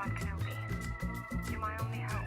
Obi-Wan Kenobi. You're my only hope.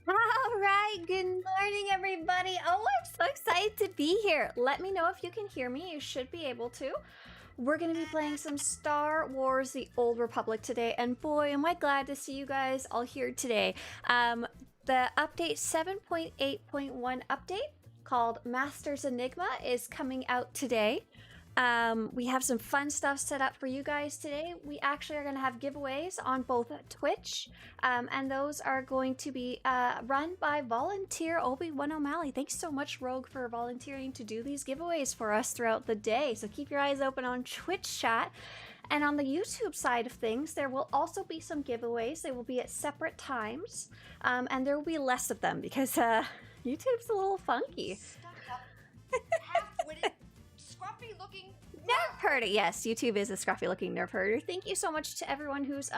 All right, good morning, everybody. Oh, I'm so excited to be here. Let me know if you can hear me. You should be able to. We're going to be playing some Star Wars The Old Republic today, and boy, am I glad to see you guys all here today. The update 7.8.1 update called Master's Enigma is coming out today. We have some fun stuff set up for you guys today. We actually are going to have giveaways on both Twitch, and those are going to be run by volunteer Obi-Wan O'Malley. Thanks so much, Rogue, for volunteering to do these giveaways for us throughout the day. So keep your eyes open on Twitch chat. And on the YouTube side of things, there will also be some giveaways. They will be at separate times, and there will be less of them because YouTube's a little funky. Half-witted, scruffy-looking Nerf herder. Yes, YouTube is a scruffy looking nerf herder. Thank you so much to everyone who's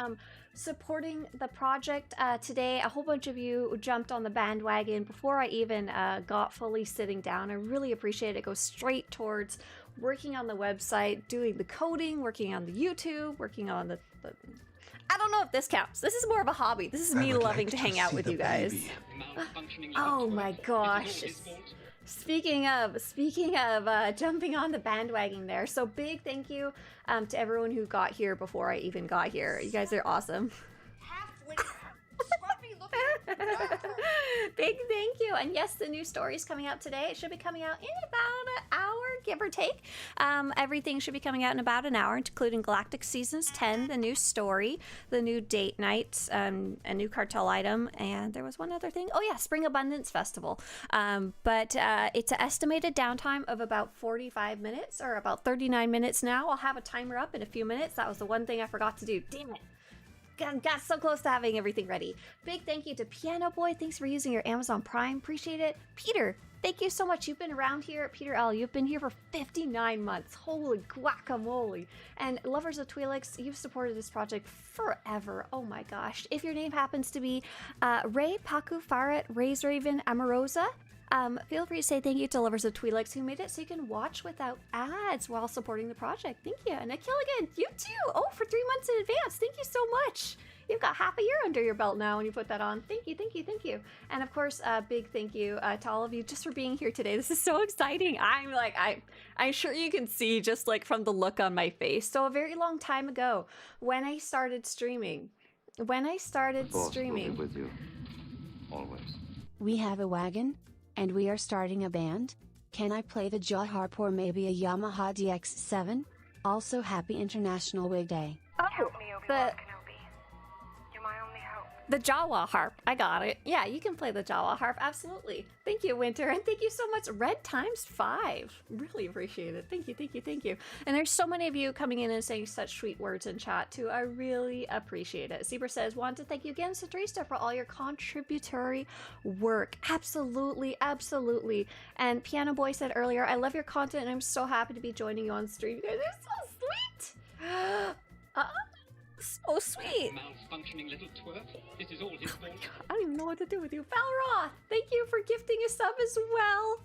supporting the project today. A whole bunch of you jumped on the bandwagon before I even got fully sitting down. I really appreciate it. It goes straight towards working on the website, doing the coding, working on the YouTube, working on the I don't know if this counts. This is more of a hobby. This is me loving to hang out with you guys. Oh my gosh. Speaking of jumping on the bandwagon there, so big thank you to everyone who got here before I even got here. You guys are awesome. half-witted, scruffy-looking Big thank you. And yes, the new story is coming out today. It should be coming out in about an hour, give or take. Everything should be coming out in about an hour, including Galactic Seasons 10, the new story, the new date nights, a new cartel item, and there was one other thing. Oh yeah, Spring Abundance Festival. But it's an estimated downtime of about 45 minutes, or about 39 minutes now. I'll have a timer up in a few minutes. That was the one thing I forgot to do. Damn it. Got so close to having everything ready. Big thank you to Piano Boy. Thanks for using your Amazon Prime. Appreciate it. Peter, thank you so much. You've been around here. Peter L, you've been here for 59 months. Holy guacamole. And Lovers of Twi'leks, you've supported this project forever. Oh my gosh. If your name happens to be Ray, Paku, Faret, Ray's Raven, Amorosa, feel free to say thank you to Lovers of Twi'leks who made it so you can watch without ads while supporting the project. Thank you. And Akiligan, you too. Oh, for 3 months in advance. Thank you so much. You've got half a year under your belt now when you put that on. Thank you, thank you, thank you. And of course, a big thank you to all of you just for being here today. This is so exciting. I'm sure you can see just like from the look on my face. So a very long time ago, when I started streaming, The force will be with you, always. We have a wagon, and we are starting a band. Can I play the jaw harp or maybe a Yamaha DX7? Also, happy International Wig Day. oh, Help me, Obi-Wan the Kenobi. You're my only hope. the Jawa harp. I got it. Yeah, you can play the Jawa harp. Absolutely. Thank you, Winter. And thank you so much. Red ×5. Really appreciate it. Thank you, thank you, thank you. And there's so many of you coming in and saying such sweet words in chat, too. I really appreciate it. Zebra says, want to thank you again, Swtorista, for all your contributory work. Absolutely, absolutely. And Piano Boy said earlier, I love your content, and I'm so happy to be joining you on stream. You guys are so sweet. So sweet. Malfunctioning little twerp. This is all his fault. I don't even know what to do with you. Valroth, thank you for gifting a sub as well.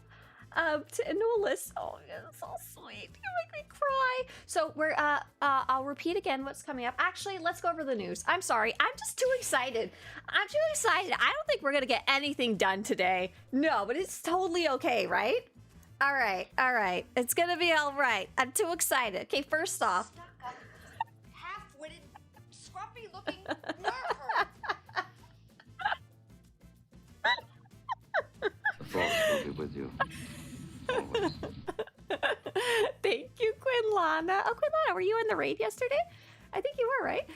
To Enolis. Oh, it's so sweet. You make me cry. So we're I'll repeat again what's coming up. Actually, let's go over the news. I'm sorry. I'm just too excited. I'm too excited. I don't think we're gonna get anything done today. No, but it's totally okay, right? All right, all right. It's gonna be all right. I'm too excited. Okay, first off, Stuck-up, half-witted, scruffy-looking murderer. The force will be with you, always. thank you, Quinlana. Oh, Quinlana, were you in the raid yesterday? I think you were, right?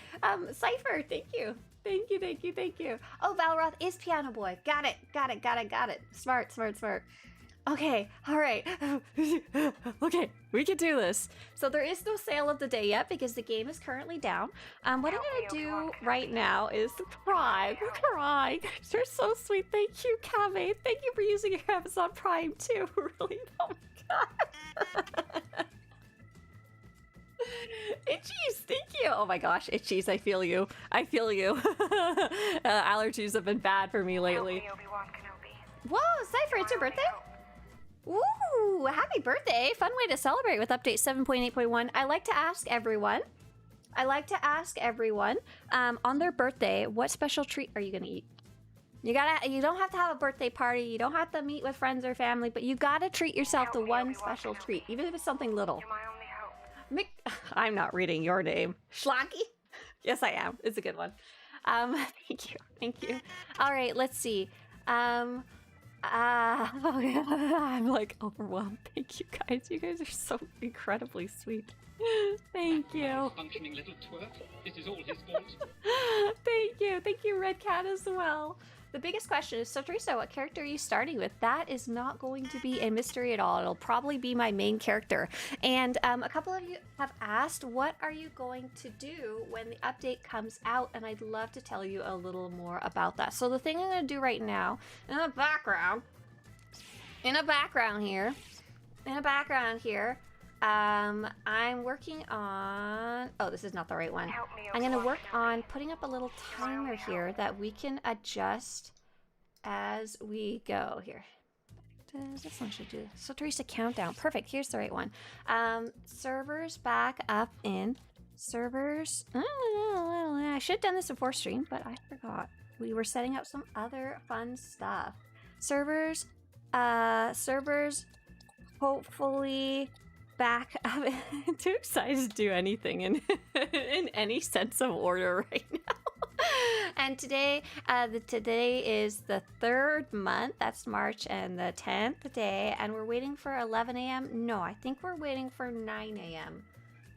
Cypher, thank you. Thank you, thank you, thank you. Oh, Valroth is Piano Boy. Got it, got it, got it, got it. Smart, smart, smart. Okay, all right. Okay, we can do this. So there is no sale of the day yet because the game is currently down. What I'm gonna do right now is cry. Cry. You're so sweet. Thank you, Kame. Thank you for using your Amazon Prime too. Really? Oh my god. Itchies, thank you. Oh my gosh, Itchies, I feel you. I feel you. Allergies have been bad for me lately. Help me, Obi-Wan Kenobi. Whoa, Cypher, it's your birthday? Ooh, happy birthday. Fun way to celebrate with update 7.8.1. I like to ask everyone on their birthday, what special treat are you gonna eat? You don't have to have a birthday party, you don't have to meet with friends or family, but you gotta treat yourself to Help me, one Obi-Wan special Kenobi. treat, even if it's something little. You're my only hope. I'm not reading your name. Schlocky? Yes, I am. It's a good one. Thank you. Thank you. All right, let's see. I'm like overwhelmed. Thank you guys. You guys are so incredibly sweet. Thank you. Malfunctioning little twerp. This is all his fault. Thank you. Thank you, Red Cat, as well. The biggest question is, Swtorista, what character are you starting with? That is not going to be a mystery at all. It'll probably be my main character. And a couple of you have asked, what are you going to do when the update comes out? And I'd love to tell you a little more about that. So the thing I'm going to do right now, in the background here, I'm working on, oh, this is not the right one. Help me, I'm going to Obi-Wan work Kenobi. on putting up a little timer here that we can adjust as we go. Here. This one should do. Swtorista countdown. Perfect. Here's the right one. Servers back up in. Servers. I should have done this before stream, but I forgot. We were setting up some other fun stuff. Servers. Servers. Hopefully back up. I'm too excited to do anything in in any sense of order right now. And today, today is the 3rd month. That's March, and the 10th day. And we're waiting for 11 a.m. No, I think we're waiting for 9 a.m.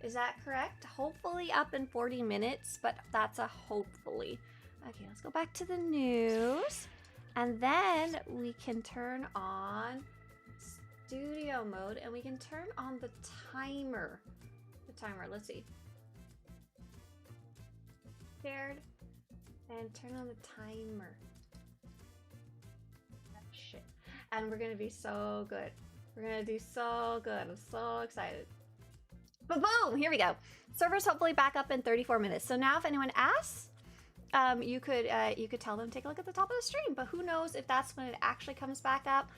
Is that correct? Hopefully up in 40 minutes, but that's a hopefully. Okay, let's go back to the news, and then we can turn on studio mode, and we can turn on the timer. Let's see. Paired. And turn on the timer. Shit. And we're gonna be so good. We're gonna do so good. I'm so excited. But boom! Here we go. Servers hopefully back up in 34 minutes. So now if anyone asks, you could tell them take a look at the top of the stream, but who knows if that's when it actually comes back up.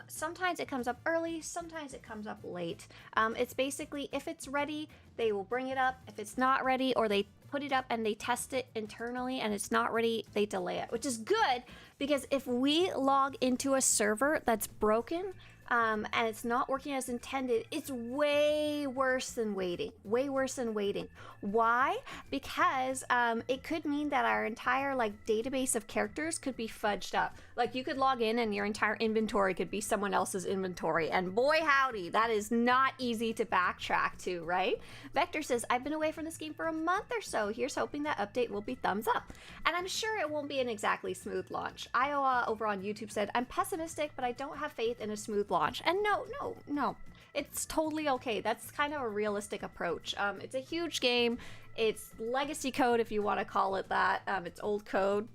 Sometimes it comes up early, sometimes it comes up late. It's basically if it's ready, they will bring it up. If it's not ready, or they put it up and they test it internally and it's not ready, they delay it, which is good because if we log into a server that's broken, and it's not working as intended, it's way worse than waiting. Way worse than waiting. Why? Because it could mean that our entire like database of characters could be fudged up. Like you could log in and your entire inventory could be someone else's inventory, and boy howdy, that is not easy to backtrack to, right? Vector says, I've been away from this game for a month or so. Here's hoping that update will be thumbs up. And I'm sure it won't be an exactly smooth launch. Iowa over on YouTube said, I'm pessimistic, but I don't have faith in a smooth launch. And no. It's totally okay. That's kind of a realistic approach. It's a huge game. It's legacy code, if you want to call it that. It's old code.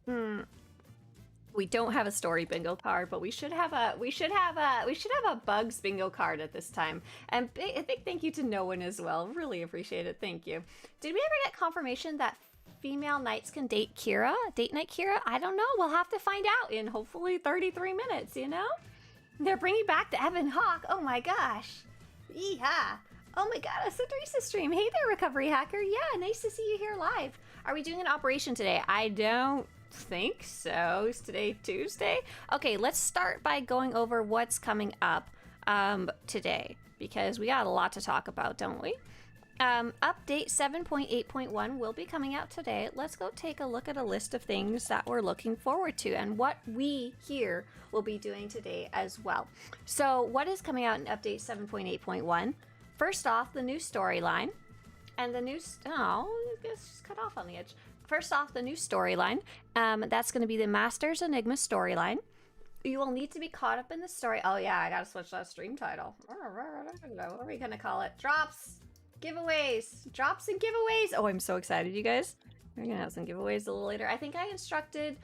We don't have a story bingo card, but we should have a bugs bingo card at this time. And a big thank you to No One as well. Really appreciate it. Thank you. Did we ever get confirmation that female knights can date Kira? Date night Kira? I don't know. We'll have to find out in hopefully 33 minutes, you know? They're bringing back the Evan Hawk. Oh my gosh. Yeehaw. Oh my god, a Swtorista stream. Hey there, Recovery Hacker. Yeah, nice to see you here live. Are we doing an operation today? I don't think so. Is today Tuesday? Okay, let's start by going over what's coming up today, because we got a lot to talk about, don't we? Update 7.8.1 will be coming out today. Let's go take a look at a list of things that we're looking forward to and what we here will be doing today as well. So what is coming out in update 7.8.1? First off, the new storyline. And the new... Oh, I guess just cut off on the edge. First off, the new storyline. That's going to be the Masters Enigma storyline. You will need to be caught up in the story. Oh yeah, I gotta switch that stream title. What are we gonna call it? Drops! Giveaways! Drops and giveaways! Oh, I'm so excited, you guys. We're gonna have some giveaways a little later. I think I instructed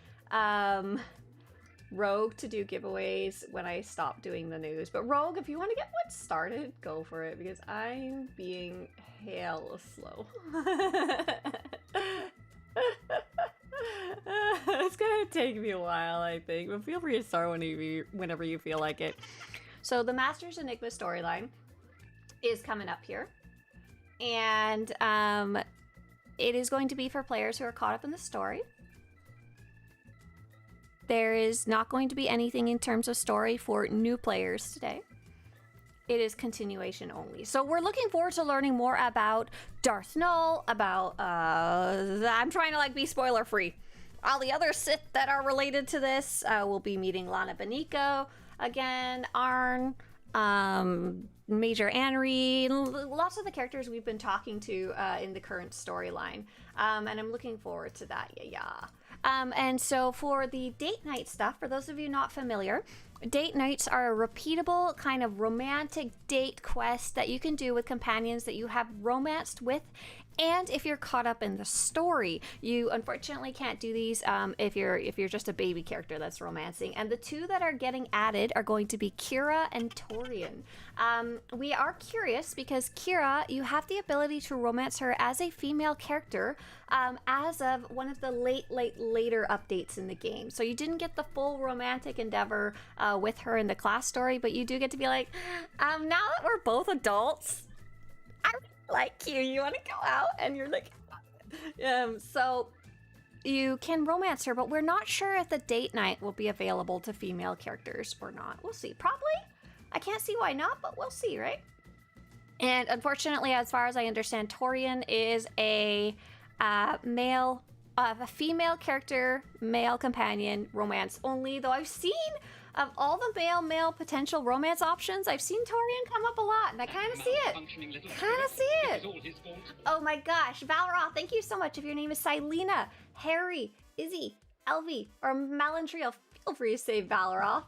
Rogue to do giveaways when I stopped doing the news. But Rogue, if you want to get one started, go for it, because I'm being hella slow. It's gonna take me a while, I think, but feel free to start whenever you feel like it. So the Masters Enigma storyline is coming up here. And it is going to be for players who are caught up in the story. There is not going to be anything in terms of story for new players today. It is continuation only. So we're looking forward to learning more about Darth Null, about, I'm trying to like be spoiler free. All the other Sith that are related to this, we'll be meeting Lana Beniko again, Arn, Major Anri, lots of the characters we've been talking to in the current storyline. And I'm looking forward to that, yeah. And so for the date night stuff, for those of you not familiar, date nights are a repeatable kind of romantic date quest that you can do with companions that you have romanced with. And if you're caught up in the story, you unfortunately can't do these if you're just a baby character that's romancing. And the two that are getting added are going to be Kira and Torian. We are curious because Kira, you have the ability to romance her as a female character as of one of the later updates in the game. So you didn't get the full romantic endeavor with her in the class story, but you do get to be like, now that we're both adults, I like you want to go out, and you're like, so you can romance her, but we're not sure if the date night will be available to female characters or not. We'll see. Probably. I can't see why not, but we'll see, right? And unfortunately, as far as I understand, Torian is a male, a female character, male companion, romance only, though I've seen of all the male potential romance options, I've seen Torian come up a lot, and I kind of see it. Kind of see it. Oh my gosh, Valroth, thank you so much. If your name is Silena, Harry, Izzy, Elvie, or Malantrio, feel free to say Valroth.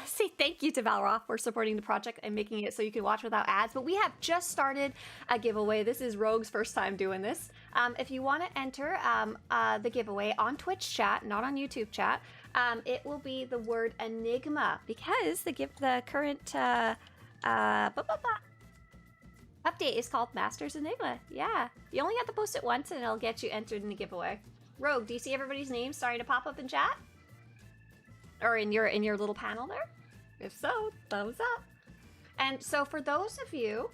Say thank you to Valroth for supporting the project and making it so you can watch without ads. But we have just started a giveaway. This is Rogue's first time doing this. If you want to enter the giveaway on Twitch chat, not on YouTube chat, it will be the word Enigma, because the current Update is called Masters Enigma. Yeah. You only have to post it once and it'll get you entered in the giveaway. Rogue, do you see everybody's names starting to pop up in chat? Or in your little panel there? If so, thumbs up. And so for those of you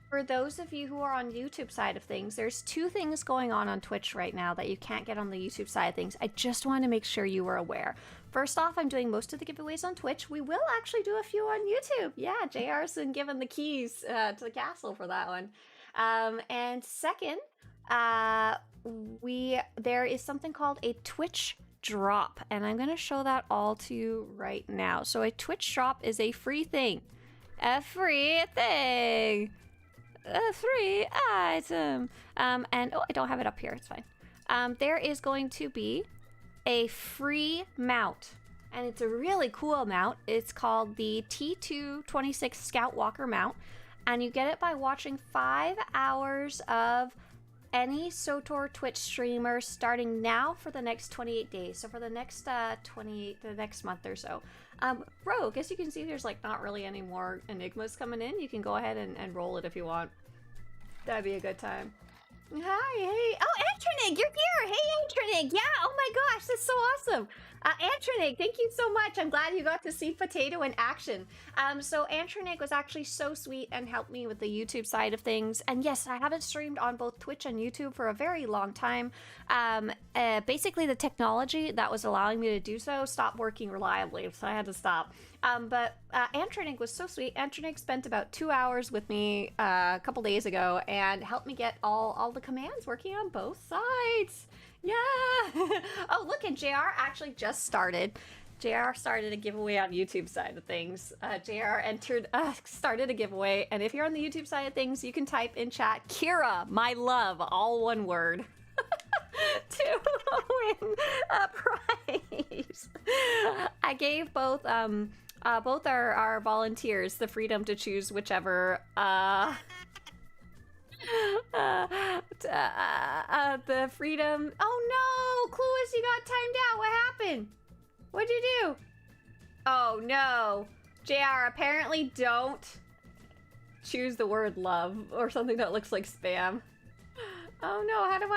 who are on YouTube side of things, there's two things going on Twitch right now that you can't get on the YouTube side of things. I just want to make sure you were aware. First off, I'm doing most of the giveaways on Twitch. We will actually do a few on YouTube. Yeah, JR's been given the keys to the castle for that one. And second, there is something called a Twitch drop, and I'm going to show that all to you right now. So a Twitch drop is a free thing. A free thing. A free item. And oh, I don't have it up here. It's fine. There is going to be a free mount, and it's a really cool mount. It's called the T226 Scout Walker mount, and you get it by watching 5 hours of any SWTOR Twitch streamer starting now for the next 28 days. So for the next the next month or so. Rogue, as you can see, there's like not really any more enigmas coming in. You can go ahead and roll it if you want. That'd be a good time. Hi, hey. Oh, Antronig, you're here. Hey, Antronig. Yeah, oh my gosh, that's so awesome. Antronig, thank you so much. I'm glad you got to see Potato in action. So Antronig was actually so sweet and helped me with the YouTube side of things. And yes, I haven't streamed on both Twitch and YouTube for a very long time. Basically, the technology that was allowing me to do so stopped working reliably, so I had to stop. But Antronig was so sweet. Antronig spent about 2 hours with me a couple days ago and helped me get all the commands working on both sides. Yeah. Oh, look, and JR actually just started. JR started a giveaway on YouTube side of things. JR started a giveaway, and if you're on the YouTube side of things, you can type in chat, Kira, my love, all one word, to win a prize. I gave both our volunteers the freedom to choose whichever the freedom. Oh no, Clueless, you got timed out. What happened? What'd you do? Oh no, JR, apparently don't choose the word love or something that looks like spam. Oh no, how do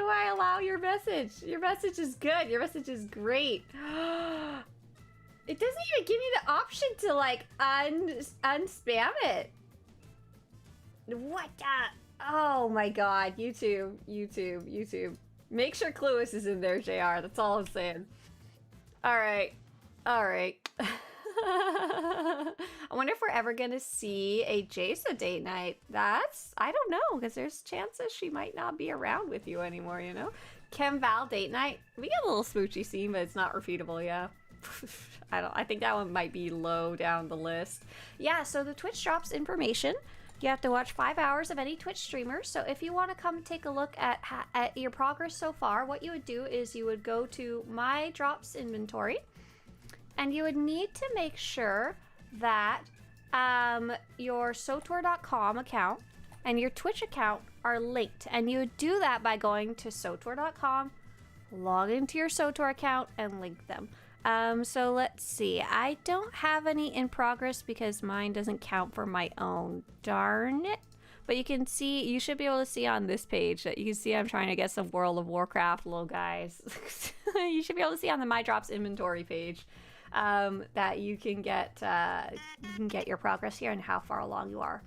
I allow your message? Your message is good. Your message is great. It doesn't even give you the option to like unspam it. What the? Oh my god, YouTube. Make sure Clueless is in there, JR. That's all I'm saying. Alright. I wonder if we're ever gonna see a Jason date night. I don't know, because there's chances she might not be around with you anymore, you know? Chem Val date night. We get a little smoochy scene, but it's not repeatable, yeah. I think that one might be low down the list. Yeah, so the Twitch drops information. You have to watch 5 hours of any Twitch streamer. So if you want to come take a look at your progress so far, what you would do is you would go to My Drops inventory, and you would need to make sure that your SWTOR.com account and your Twitch account are linked. And you would do that by going to SWTOR.com, log into your SWTOR account, and link them. So let's see. I don't have any in progress because mine doesn't count for my own. Darn it. But you can see, you should be able to see on this page that you can see I'm trying to get some World of Warcraft little guys. You should be able to see on the My Drops inventory page that you can get your progress here and how far along you are.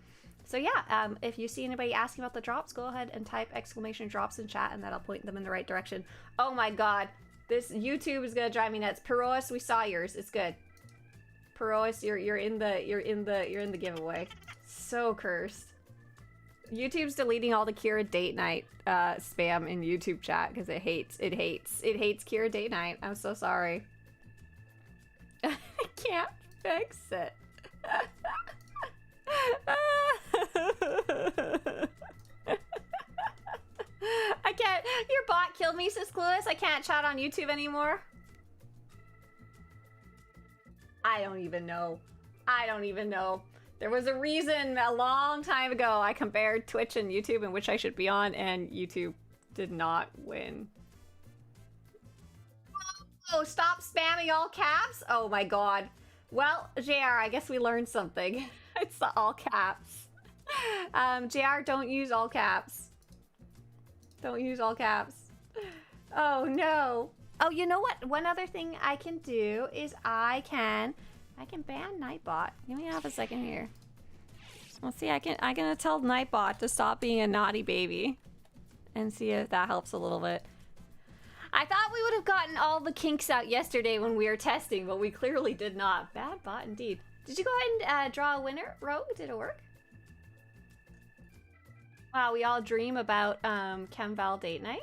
So yeah, if you see anybody asking about the drops, go ahead and type !drops in chat, and that'll point them in the right direction. Oh my god. This YouTube is gonna drive me nuts. Perois, we saw yours. It's good. Perois, you're in the giveaway. So cursed. YouTube's deleting all the Kira date night spam in YouTube chat because it hates Kira date night. I'm so sorry. I can't fix it. I can't. Your bot killed me, says Clueless. I can't chat on YouTube anymore. I don't even know. There was a reason a long time ago I compared Twitch and YouTube and which I should be on, and YouTube did not win. Oh, stop spamming all caps? Oh my god. Well, JR, I guess we learned something. It's the all caps. JR, don't use all caps. Don't use all caps. Oh no. Oh, you know what? One other thing I can do is I can ban Nightbot. Give me half a second here. Let's see, I'm gonna tell Nightbot to stop being a naughty baby. And see if that helps a little bit. I thought we would have gotten all the kinks out yesterday when we were testing, but we clearly did not. Bad bot indeed. Did you go ahead and draw a winner, Rogue? Did it work? Wow, we all dream about Chemval date night.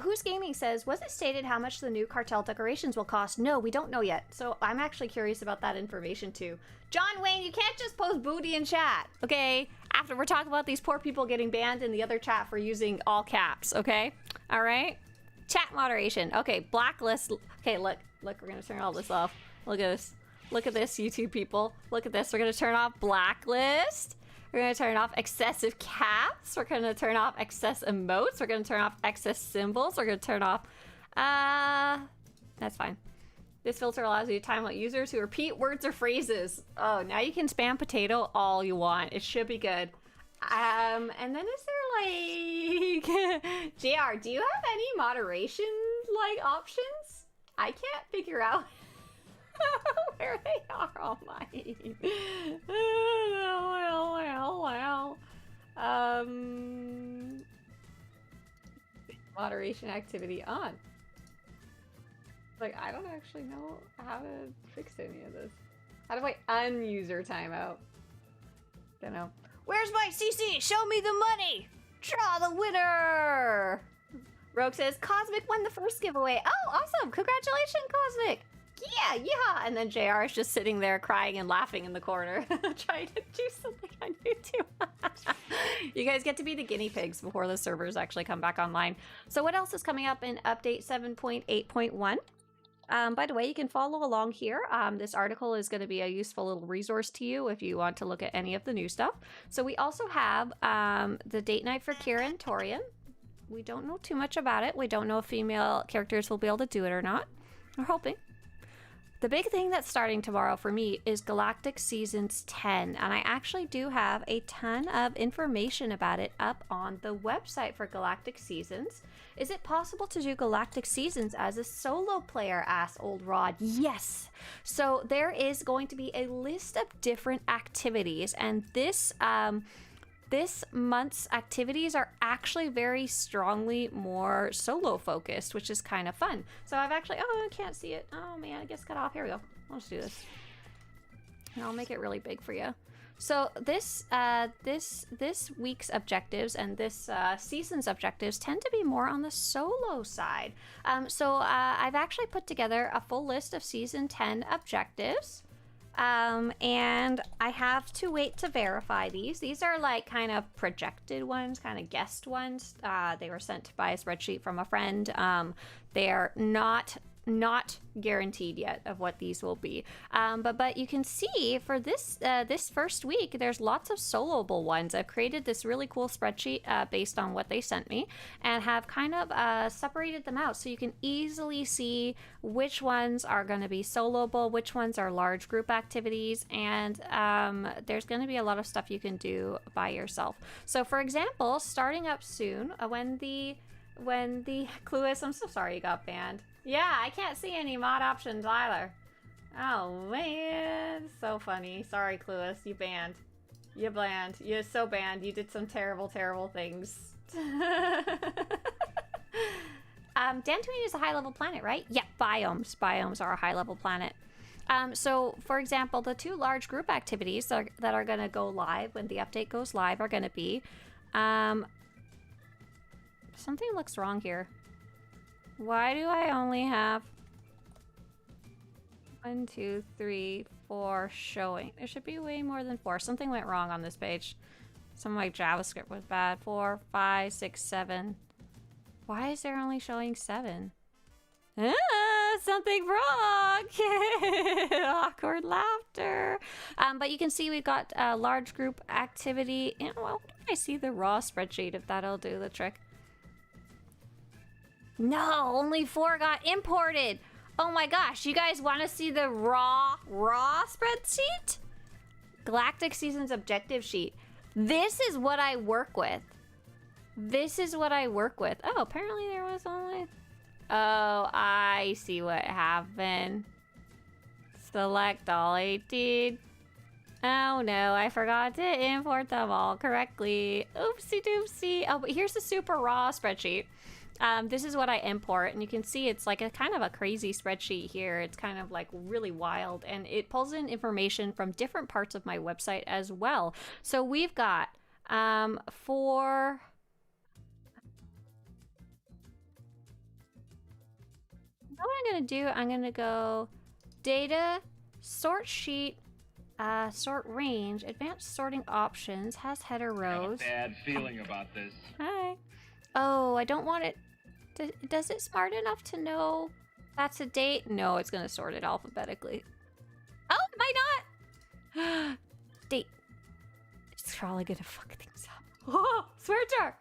Who's Gaming says, was it stated how much the new cartel decorations will cost? No, we don't know yet. So I'm actually curious about that information too. John Wayne, you can't just post booty in chat, okay? After we're talking about these poor people getting banned in the other chat for using all caps, okay? All right? Chat moderation. Okay, blacklist. Okay, look, we're gonna turn all this off. Look at this. Look at this, YouTube people. Look at this. We're gonna turn off blacklist. We're gonna turn off excessive caps. We're gonna turn off excess emotes. We're gonna turn off excess symbols. We're gonna turn off, that's fine. This filter allows you to time out users who repeat words or phrases. Oh, now you can spam potato all you want. It should be good. And then is there like, JR, do you have any moderation like options? I can't figure out where they are all mine. Well. Moderation activity on. Like, I don't actually know how to fix any of this. How do I un-user timeout? Don't know. Where's my CC? Show me the money! Draw the winner! Rogue says, Cosmic won the first giveaway. Oh, awesome! Congratulations, Cosmic! Yeah! And then JR is just sitting there crying and laughing in the corner, trying to do something on YouTube. You guys get to be the guinea pigs before the servers actually come back online. So what else is coming up in update 7.8.1? By the way, you can follow along here. This article is going to be a useful little resource to you if you want to look at any of the new stuff. So we also have the date night for Kira and Torian. We don't know too much about it. We don't know if female characters will be able to do it or not. We're hoping. The big thing that's starting tomorrow for me is Galactic Seasons 10, and I actually do have a ton of information about it up on the website for Galactic Seasons. Is it possible to do Galactic Seasons as a solo player, asks Old Rod? Yes! So there is going to be a list of different activities, and this month's activities are actually very strongly more solo focused, which is kind of fun. So I've actually, oh, I can't see it. Oh man, I guess cut off. Here we go. I'll just do this. And I'll make it really big for you. So this week's objectives and this season's objectives tend to be more on the solo side. So I've actually put together a full list of season 10 objectives. And I have to wait to verify these. These are like kind of projected ones, kind of guessed ones. They were sent by a spreadsheet from a friend. They are not guaranteed yet of what these will be. But you can see for this this first week, there's lots of soloable ones. I've created this really cool spreadsheet based on what they sent me and have kind of separated them out so you can easily see which ones are going to be soloable, which ones are large group activities, and there's going to be a lot of stuff you can do by yourself. So for example, starting up soon, when the Clueless, I'm so sorry you got banned. Yeah, I can't see any mod options either. Oh man, so funny. Sorry, Clueless, you banned. You banned. You're so banned. You did some terrible, terrible things. Dantine is a high-level planet, right? Yeah, biomes. Biomes are a high-level planet. So, for example, the two large group activities that are going to go live when the update goes live are going to be... something looks wrong here. Why do I only have 1, 2, 3, 4 showing? There should be way more than 4. Something went wrong on this page. Some of my JavaScript was bad. 4, 5, 6, 7. Why is there only showing 7? Something wrong. Awkward laughter. But you can see we've got a large group activity. And, well, I see the raw spreadsheet if that'll do the trick. No, only 4 got imported. Oh my gosh, you guys want to see the raw spreadsheet? Galactic Seasons objective sheet. This is what I work with. This is what I work with. Oh, apparently there was only... Oh, I see what happened. Select all 18. Oh no, I forgot to import them all correctly. Oopsie doopsie. Oh, but here's the super raw spreadsheet. This is what I import, and you can see it's like a kind of a crazy spreadsheet here. It's kind of like really wild, and it pulls in information from different parts of my website as well. So we've got for... What I'm gonna do, I'm gonna go data, sort sheet, sort range, advanced sorting options, has header rows. I have a bad feeling about this. Hi. Oh, I don't want it. Does it smart enough to know that's a date? No, it's gonna sort it alphabetically. Oh, it might not. Date. It's probably gonna fuck things up. Oh, SWTOR.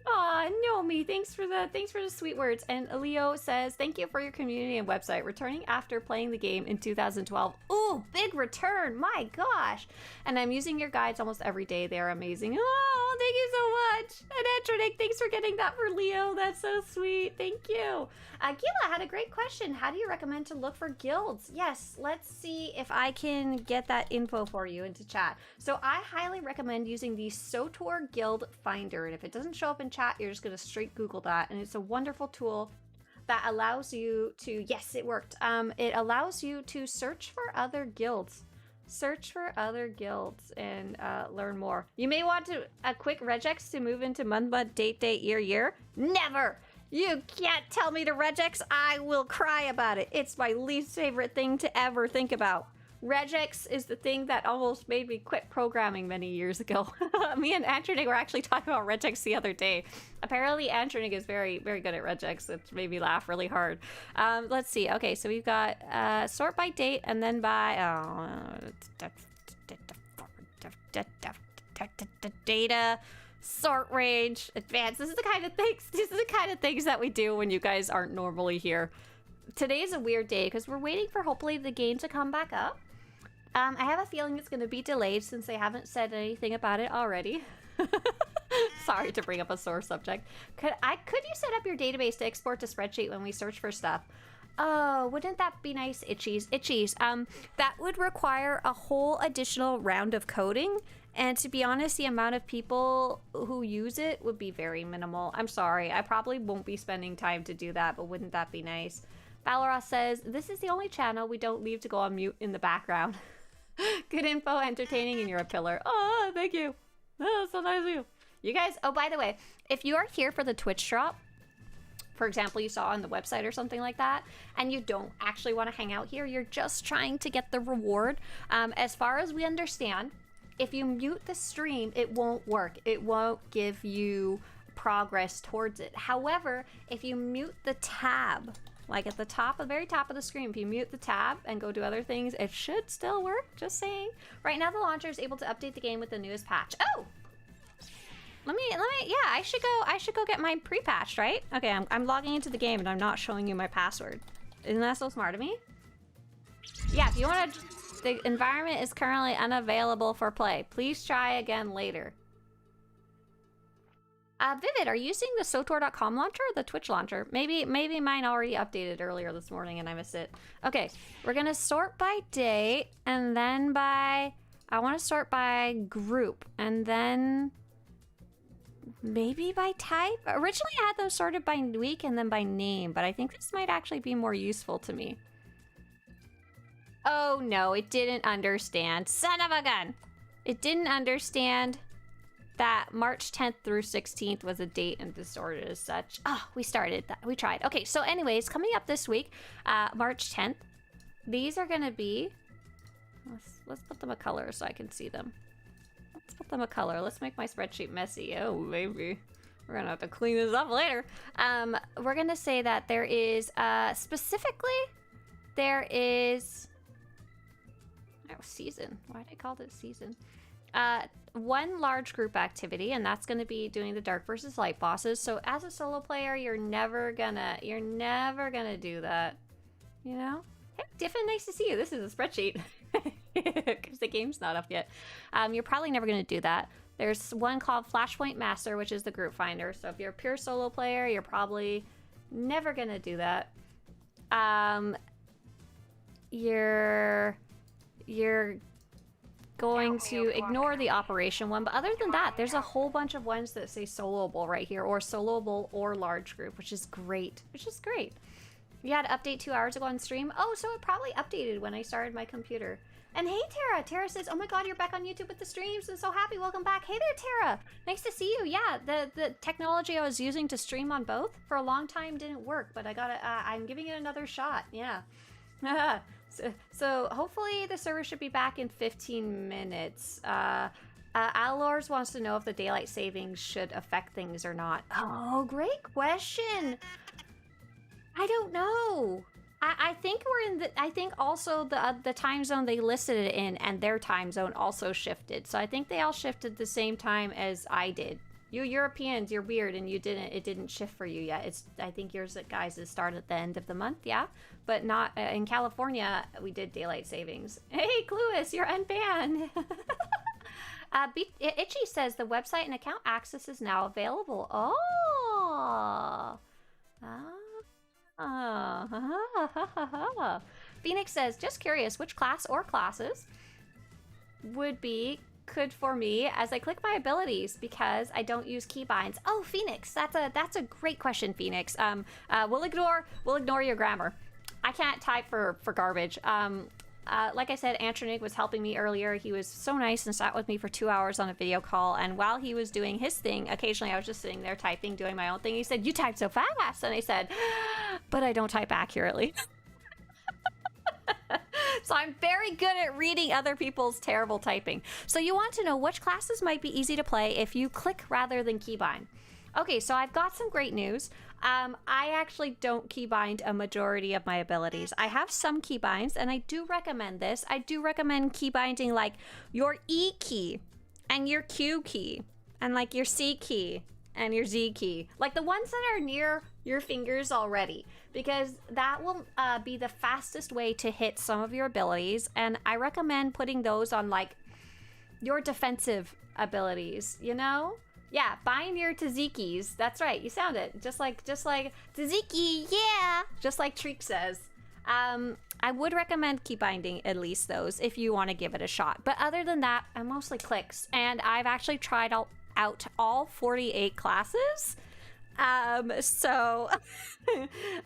Aw, Nomi, thanks for the sweet words. And Leo says, thank you for your community and website. Returning after playing the game in 2012. Ooh, big return, my gosh. And I'm using your guides almost every day. They are amazing. Oh, thank you so much. And Antronic, thanks for getting that for Leo. That's so sweet. Thank you. Gila had a great question. How do you recommend to look for guilds? Yes, let's see if I can get that info for you into chat. So I highly recommend using the SWTOR Guild Finder. And if it doesn't show up in chat, you're just going to straight Google that. And it's a wonderful tool that allows you to, yes, it worked. It allows you to search for other guilds. Search for other guilds and learn more. You may want to a quick regex to move into month, date, year. Never! You can't tell me to regex. I will cry about it. It's my least favorite thing to ever think about. Regex is the thing that almost made me quit programming many years ago. Me and Antronig were actually talking about regex the other day. Apparently Antronig is very, very good at regex. It made me laugh really hard. Let's see. Okay, so we've got sort by date and then by data, sort range, advanced. This is the kind of things. These are the kind of things that we do when you guys aren't normally here. Today's a weird day because we're waiting for hopefully the game to come back up. I have a feeling it's going to be delayed since they haven't said anything about it already. Sorry to bring up a sore subject. Could you set up your database to export to spreadsheet when we search for stuff? Oh, wouldn't that be nice? Itchies. That would require a whole additional round of coding. And to be honest, the amount of people who use it would be very minimal. I'm sorry. I probably won't be spending time to do that, but wouldn't that be nice? Valora says, this is the only channel we don't leave to go on mute in the background. Good info, entertaining, and you're a pillar. Oh, thank you. Oh, so nice of you. You guys, oh, by the way, if you are here for the Twitch drop, for example, you saw on the website or something like that, and you don't actually want to hang out here, you're just trying to get the reward. As far as we understand, if you mute the stream, it won't work. It won't give you progress towards it. However, if you mute the tab, like at the top, the very top of the screen, if you mute the tab and go do other things, it should still work. Just saying. Right now, the launcher is able to update the game with the newest patch. Oh, yeah, I should go get mine pre-patched, right? Okay, I'm logging into the game and I'm not showing you my password. Isn't that so smart of me? Yeah, if you want to, the environment is currently unavailable for play. Please try again later. Vivid, are you using the SWTOR.com launcher or the Twitch launcher? Maybe mine already updated earlier this morning and I missed it. Okay, we're gonna sort by date and then by, I want to sort by group and then maybe by type. Originally I had them sorted by week and then by name, but I think this might actually be more useful to me. Oh no, it didn't understand. Son of a gun! It didn't understand that March 10th through 16th was a date and distorted as such. Oh, we started that. We tried. Okay, so anyways, coming up this week, March 10th, these are gonna be, let's put them a color so I can see them. Let's put them a color. Let's make my spreadsheet messy. Oh, maybe. We're gonna have to clean this up later. We're gonna say that there is, specifically, there is, oh, season. Why did I call it season? One large group activity, and that's going to be doing the dark versus light bosses. So as a solo player, you're never gonna do that, you know? Hey, Diffin, nice to see you. This is a spreadsheet. because the game's not up yet. You're probably never going to do that. There's one called Flashpoint Master, which is the group finder. So if you're a pure solo player, you're probably never going to do that. You're going to ignore the operation one, but other than that, there's a whole bunch of ones that say soloable right here, or soloable or large group, which is great. You had to update 2 hours ago on stream. Oh, so it probably updated when I started my computer. And hey, Tara. Tara says, oh my god, you're back on YouTube with the streams. I'm so happy. Welcome back. Hey there, Tara. Nice to see you. Yeah, the technology I was using to stream on both for a long time didn't work, but I got it. I'm giving it another shot. Yeah. So hopefully the server should be back in 15 minutes. Alors wants to know if the daylight savings should affect things or not. Oh, great question. I don't know. I think we're in the. I think also the time zone they listed it in and their time zone also shifted. So I think they all shifted the same time as I did. You Europeans, you're weird, and it didn't shift for you yet. I think yours guys is start at the end of the month, yeah, but not in California. We did daylight savings. Hey, Cluis, you're unbanned. Itchy says the website and account access is now available. Phoenix says, just curious, which class or classes would be good for me as I click my abilities because I don't use keybinds. Oh, Phoenix, that's a great question, Phoenix. We'll ignore your grammar. I can't type for garbage. Like I said, Antronig was helping me earlier. He was so nice and sat with me for 2 hours on a video call. And while he was doing his thing, occasionally I was just sitting there typing, doing my own thing. He said, you type so fast. And I said, but I don't type accurately. So I'm very good at reading other people's terrible typing. So you want to know which classes might be easy to play if you click rather than keybind. Okay, so I've got some great news. I actually don't keybind a majority of my abilities. I have some keybinds, and I do recommend this. I do recommend keybinding like your E key and your Q key and like your C key and your Z key. Like the ones that are near your fingers already, because that will be the fastest way to hit some of your abilities. And I recommend putting those on like your defensive abilities, you know? Yeah, bind your Tzikis. That's right, you sound it. Just like Tziki, yeah! Just like Treek says. I would recommend keep binding at least those if you want to give it a shot. But other than that, I mostly clicks. And I've actually tried out all 48 classes. So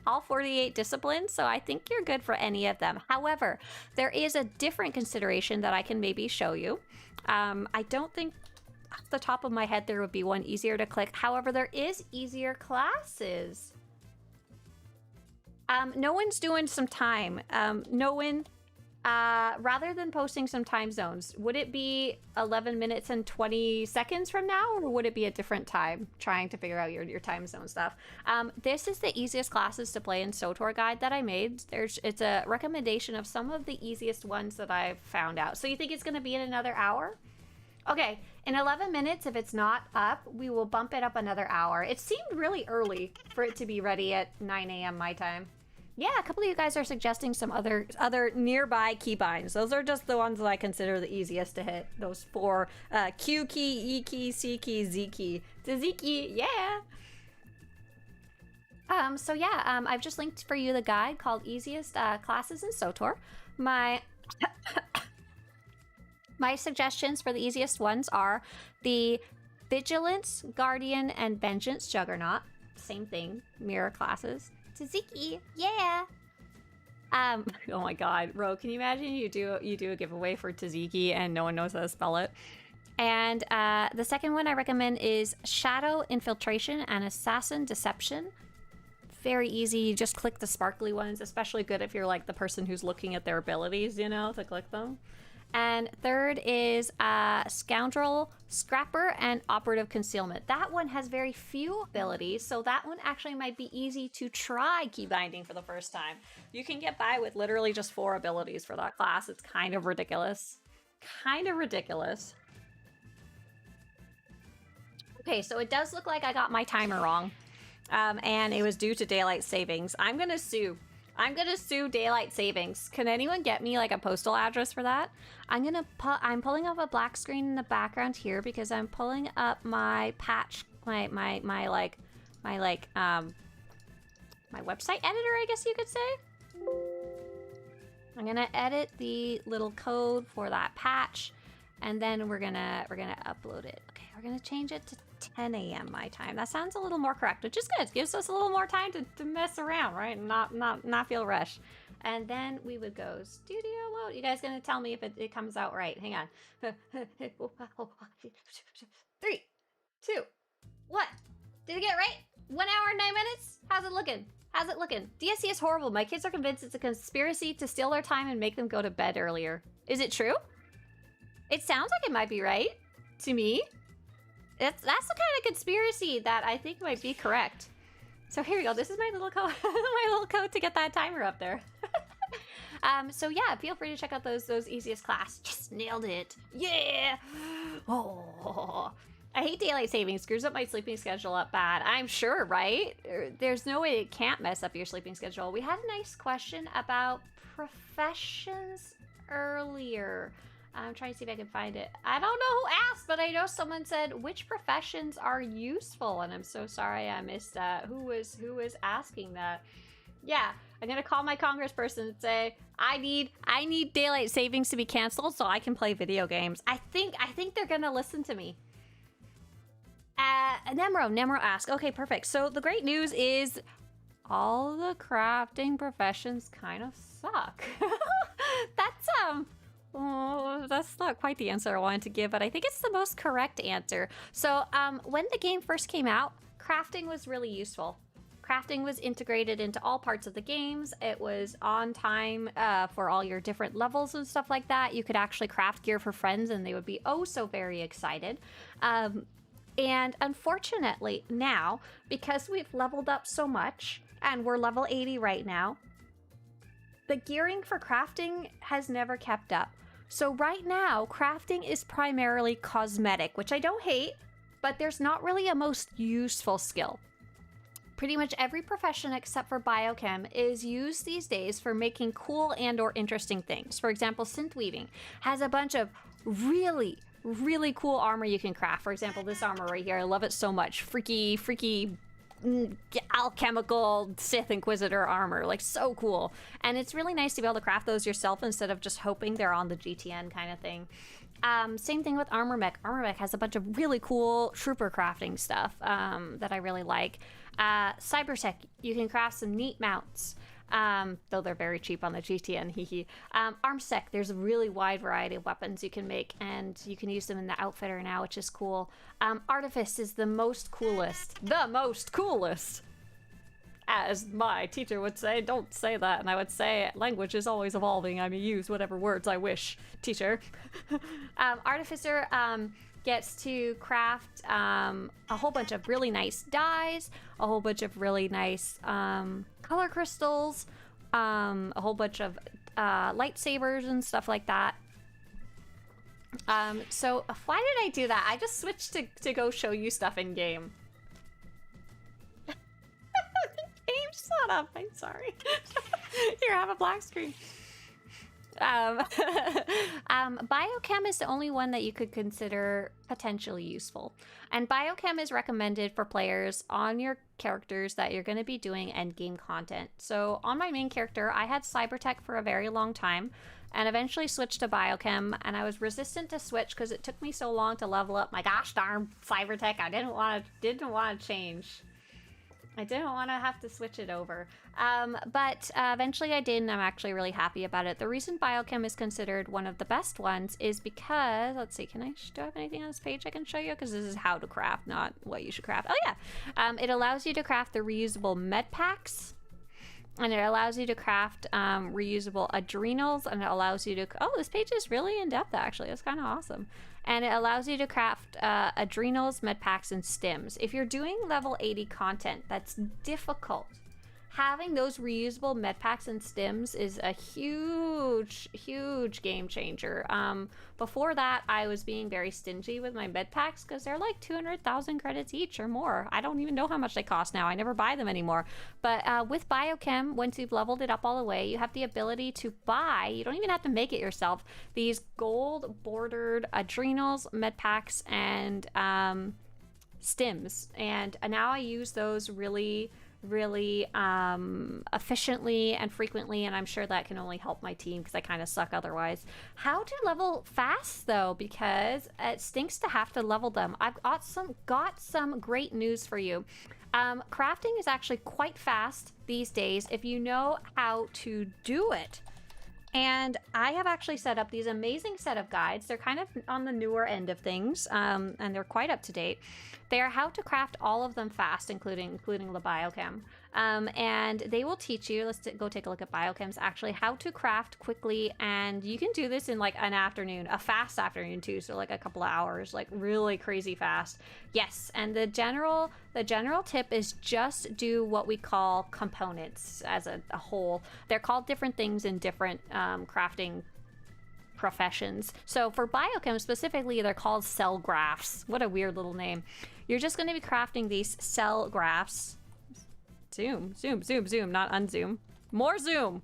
all 48 disciplines. So I think you're good for any of them. However, there is a different consideration that I can maybe show you. I don't think off the top of my head there would be one easier to click. However, there is easier classes. No one's doing some time. No one, rather than posting some time zones, would it be 11 minutes and 20 seconds from now, or would it be a different time? Trying to figure out your time zone stuff. This is the easiest classes to play in SWTOR guide that I made. It's a recommendation of some of the easiest ones that I've found out. So you think it's going to be in another hour? Okay, in 11 minutes, if it's not up, we will bump it up another hour. It seemed really early for it to be ready at 9 a.m. my time. Yeah, a couple of you guys are suggesting some other nearby keybinds. Those are just the ones that I consider the easiest to hit. Those four, Q key, E key, C key, Z key. Tziki, yeah! So yeah, I've just linked for you the guide called Easiest Classes in SWTOR. My suggestions for the easiest ones are the Vigilance, Guardian, and Vengeance Juggernaut. Same thing, mirror classes. Tziki, yeah! Oh my god, Ro, can you imagine you do a giveaway for Tziki and no one knows how to spell it? And the second one I recommend is Shadow Infiltration and Assassin Deception. Very easy, you just click the sparkly ones, especially good if you're like the person who's looking at their abilities, you know, to click them. And third is Scoundrel, Scrapper, and Operative Concealment. That one has very few abilities, so that one actually might be easy to try keybinding for the first time. You can get by with literally just 4 abilities for that class. It's kind of ridiculous. Kind of ridiculous. Okay, so it does look like I got my timer wrong, and it was due to daylight savings. I'm gonna sue. I'm gonna sue daylight savings. Can anyone get me like a postal address for that? I'm pulling up a black screen in the background here because I'm pulling up my patch, my website editor, I guess you could say. I'm gonna edit the little code for that patch, and then we're gonna upload it. Okay, we're gonna change it to 10 a.m. my time. That sounds a little more correct, which is good. It gives us a little more time to mess around, right? And not feel rushed. And then we would go studio mode. You guys gonna tell me if it comes out right? Hang on. 3, 2, 1. Did it get it right? 1 hour and 9 minutes? How's it looking? How's it looking? DSC is horrible. My kids are convinced it's a conspiracy to steal their time and make them go to bed earlier. Is it true? It sounds like it might be right to me. That's the kind of conspiracy that I think might be correct. So here we go. This is my little code, my little code to get that timer up there. So yeah, feel free to check out those easiest class. Just nailed it. Yeah. Oh, I hate daylight savings. Screws up my sleeping schedule up bad. I'm sure, right? There's no way it can't mess up your sleeping schedule. We had a nice question about professions earlier. I'm trying to see if I can find it. I don't know who asked, but I know someone said, which professions are useful? And I'm so sorry I missed that. Who was asking that? Yeah, I'm gonna call my congressperson and say, I need daylight savings to be canceled so I can play video games. I think they're gonna listen to me. Nemro asked, okay, perfect. So the great news is all the crafting professions kind of suck. That's not quite the answer I wanted to give, but I think it's the most correct answer. So when the game first came out, crafting was really useful. Crafting was integrated into all parts of the games. It was on time for all your different levels and stuff like that. You could actually craft gear for friends and they would be oh so very excited. And unfortunately now, because we've leveled up so much, and we're level 80 right now, the gearing for crafting has never kept up. So right now, crafting is primarily cosmetic, which I don't hate, but there's not really a most useful skill. Pretty much every profession except for biochem is used these days for making cool and or interesting things. For example, synth weaving has a bunch of really cool armor you can craft. For example, this armor right here, I love it so much. Freaky alchemical Sith Inquisitor armor, like so cool. And it's really nice to be able to craft those yourself instead of just hoping they're on the GTN kind of thing. Same thing with Armor Mech. Armor Mech has a bunch of really cool trooper crafting stuff that I really like. Cybertech, you can craft some neat mounts. Though they're very cheap on the GTN, ArmSec, there's a really wide variety of weapons you can make, and you can use them in the Outfitter now, which is cool. Artifice is the most coolest. As my teacher would say, don't say that, and I would say, language is always evolving, I may use whatever words I wish, teacher. Artificer gets to craft a whole bunch of really nice dyes, a whole bunch of really nice color crystals, a whole bunch of lightsabers and stuff like that. So why did I do that? I just switched to go show you stuff in game. Game, shut up, I'm sorry. Here, have a black screen. Biochem is the only one that you could consider potentially useful. And biochem is recommended for players on your characters that you're going to be doing endgame content. So on my main character, I had Cybertech for a very long time and eventually switched to biochem, and I was resistant to switch because it took me so long to level up my gosh darn Cybertech. I didn't want to change. I didn't want to have to switch it over. But eventually I did, and I'm actually really happy about it. The reason biochem is considered one of the best ones is because, let's see, do I have anything on this page I can show you? Because this is how to craft, not what you should craft. Oh yeah, it allows you to craft the reusable med packs, and it allows you to craft reusable adrenals, and it allows you to, oh, this page is really in depth actually. It's kind of awesome. And it allows you to craft adrenals, med packs, and stims. If you're doing level 80 content that's difficult, having those reusable med packs and stims is a huge game changer. Before that, I was being very stingy with my med packs because they're like 200,000 credits each or more. I don't even know how much they cost now. I never buy them anymore. But with Biochem, once you've leveled it up all the way, you have the ability to buy, you don't even have to make it yourself, these gold bordered adrenals, med packs, and stims. And now I use those really efficiently and frequently, and I'm sure that can only help my team because I kind of suck otherwise. How to level fast though, because it stinks to have to level them. I've got some great news for you. Crafting is actually quite fast these days if you know how to do it. And I have actually set up these amazing set of guides. They're kind of on the newer end of things, and they're quite up to date. They are how to craft all of them fast, including the biochem. And they will teach you, let's go take a look at biochems, actually, how to craft quickly. And you can do this in like an afternoon, a fast afternoon too, so like a couple of hours, like really crazy fast. Yes, and the general tip is just do what we call components as a whole. They're called different things in different crafting professions. So for biochem specifically, they're called cell graphs. What a weird little name. You're just going to be crafting these cell graphs. Zoom, not unzoom. More zoom.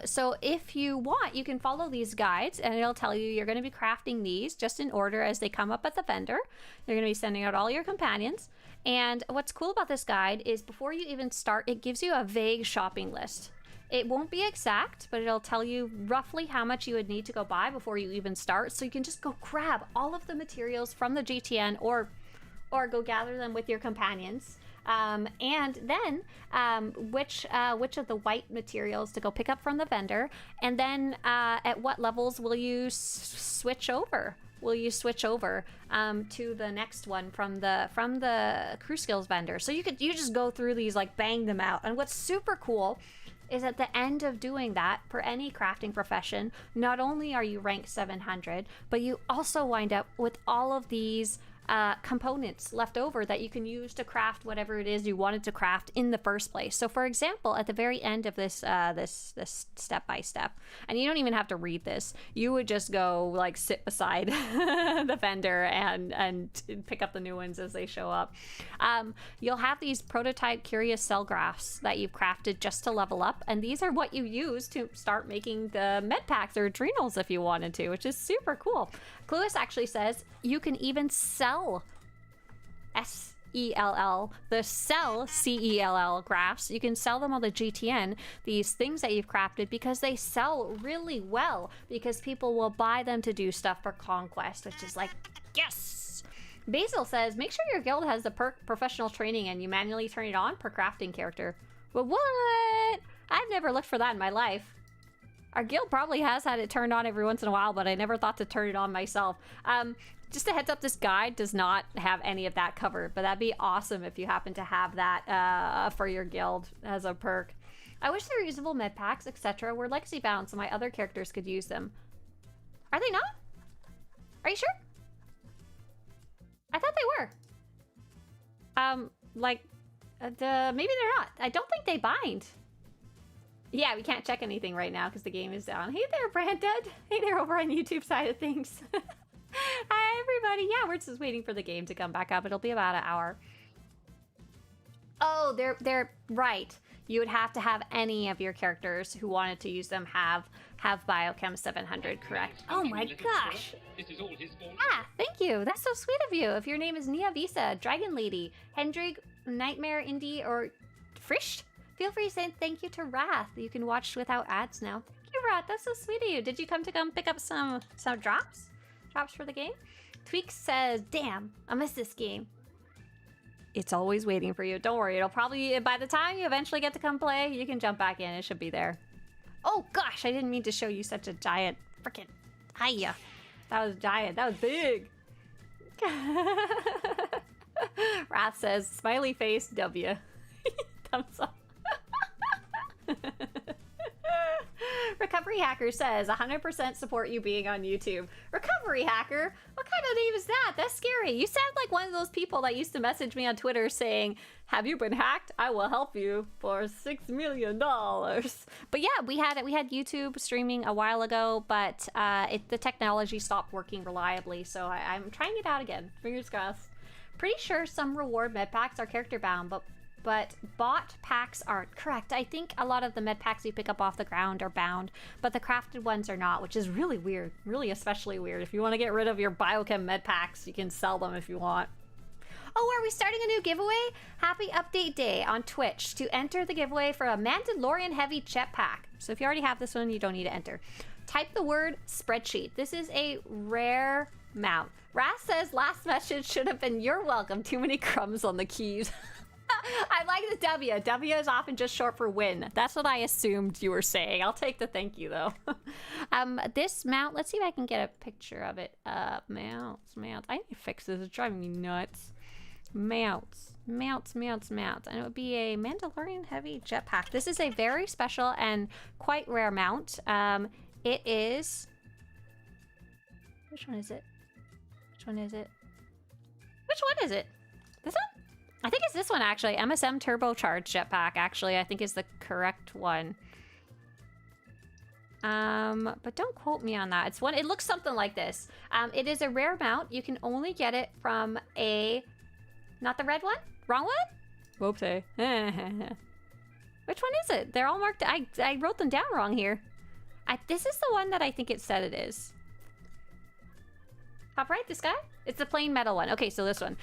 So if you want, you can follow these guides and it'll tell you you're going to be crafting these just in order as they come up at the vendor. You're going to be sending out all your companions. And what's cool about this guide is before you even start, it gives you a vague shopping list. It won't be exact, but it'll tell you roughly how much you would need to go buy before you even start. So you can just go grab all of the materials from the GTN or go gather them with your companions. And then which of the white materials to go pick up from the vendor, and then at what levels will you switch over? Will you switch over to the next one from the crew skills vendor? So you just go through these, like bang them out. And what's super cool is at the end of doing that, for any crafting profession, not only are you ranked 700, but you also wind up with all of these components left over that you can use to craft whatever it is you wanted to craft in the first place. So for example, at the very end of this step by step, and you don't even have to read this, you would just go like sit beside the vendor and pick up the new ones as they show up. You'll have these prototype curious cell graphs that you've crafted just to level up, and these are what you use to start making the med packs or adrenals if you wanted to, which is super cool. Cluis actually says you can even sell SELL, the cell CELL graphs. You can sell them on the GTN, these things that you've crafted, because they sell really well, because people will buy them to do stuff for conquest, which is like, yes. Basil says, make sure your guild has the perk professional training and you manually turn it on per crafting character. But what? I've never looked for that in my life. Our guild probably has had it turned on every once in a while, but I never thought to turn it on myself. Just a heads up, this guide does not have any of that covered, but that'd be awesome if you happen to have that for your guild as a perk. I wish the reusable med packs, etc. were legacy bound so my other characters could use them. Are they not? Are you sure? I thought they were. Maybe they're not. I don't think they bind. Yeah, we can't check anything right now because the game is down. Hey there, Brandon. Hey there over on YouTube side of things. Hi, everybody. Yeah, we're just waiting for the game to come back up. It'll be about an hour. Oh, they're right. You would have to have any of your characters who wanted to use them have Biochem 700, correct? Oh my gosh. This is all his fault. Ah, thank you. That's so sweet of you. If your name is Nia Visa, Dragon Lady, Hendrig, Nightmare Indie, or Frisch, feel free to say thank you to Wrath. You can watch without ads now. Thank you, Wrath. That's so sweet of you. Did you come pick up some drops? Drops for the game? Tweaks says, damn, I missed this game. It's always waiting for you. Don't worry. It'll probably, by the time you eventually get to come play, you can jump back in. It should be there. Oh gosh, I didn't mean to show you such a giant frickin' hiya. That was giant. That was big. Wrath says, smiley face W. Thumbs up. Recovery Hacker says, 100% support you being on YouTube. Recovery Hacker? What kind name is that? That's scary. You sound like one of those people that used to message me on Twitter saying, have you been hacked? I will help you for $6 million. But yeah, we had YouTube streaming a while ago, but the technology stopped working reliably, so I'm trying it out again. Fingers crossed. Pretty sure some reward med packs are character bound, but bot packs aren't. Correct. I think a lot of the med packs you pick up off the ground are bound, but the crafted ones are not, which is really weird. Really especially weird. If you want to get rid of your biochem med packs, you can sell them if you want. Oh, are we starting a new giveaway? Happy update day on Twitch to enter the giveaway for a Mandalorian heavy jetpack. So if you already have this one, you don't need to enter. Type the word spreadsheet. This is a rare mount. Ras says last message should have been you're welcome. Too many crumbs on the keys. I like the W. W is often just short for win. That's what I assumed you were saying. I'll take the thank you though. This mount, let's see if I can get a picture of it. Mounts. I need to fix this. It's driving me nuts. Mounts. And it would be a Mandalorian heavy jetpack. This is a very special and quite rare mount. It is... Which one is it? Which one is it? This one? I think it's this one, actually. MSM turbocharged jetpack, actually, I think is the correct one. But don't quote me on that. It's one. It looks something like this. It is a rare mount. You can only get it from a... Not the red one? Wrong one? Whoopsie. Which one is it? They're all marked. I wrote them down wrong here. This is the one that I think it said it is. Top right, this guy? It's the plain metal one. Okay, so this one.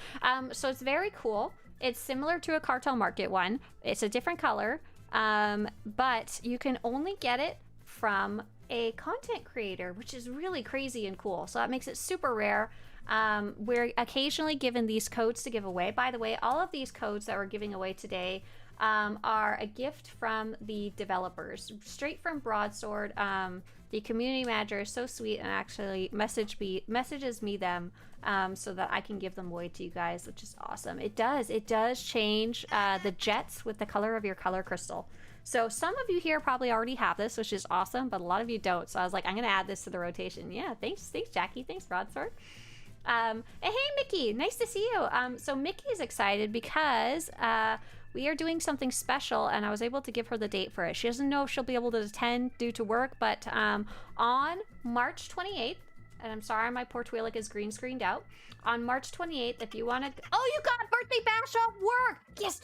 So it's very cool. It's similar to a Cartel Market one. It's a different color, but you can only get it from a content creator, which is really crazy and cool. So that makes it super rare. We're occasionally given these codes to give away. By the way, all of these codes that we're giving away today are a gift from the developers, straight from Broadsword. The community manager is so sweet and actually messages me them so that I can give them away to you guys, which is awesome. It does change the jets with the color of your color crystal. So some of you here probably already have this, which is awesome, but a lot of you don't. So I was like, I'm gonna add this to the rotation. Yeah, thanks Jackie, thanks Broadsword. And hey Mickey, nice to see you. So Mickey's excited because we are doing something special, and I was able to give her the date for it. She doesn't know if she'll be able to attend due to work, but on March 28th, and I'm sorry my poor Twi'lek is green screened out. On March 28th, if you want to... Oh, you got birthday bash off work! Yes!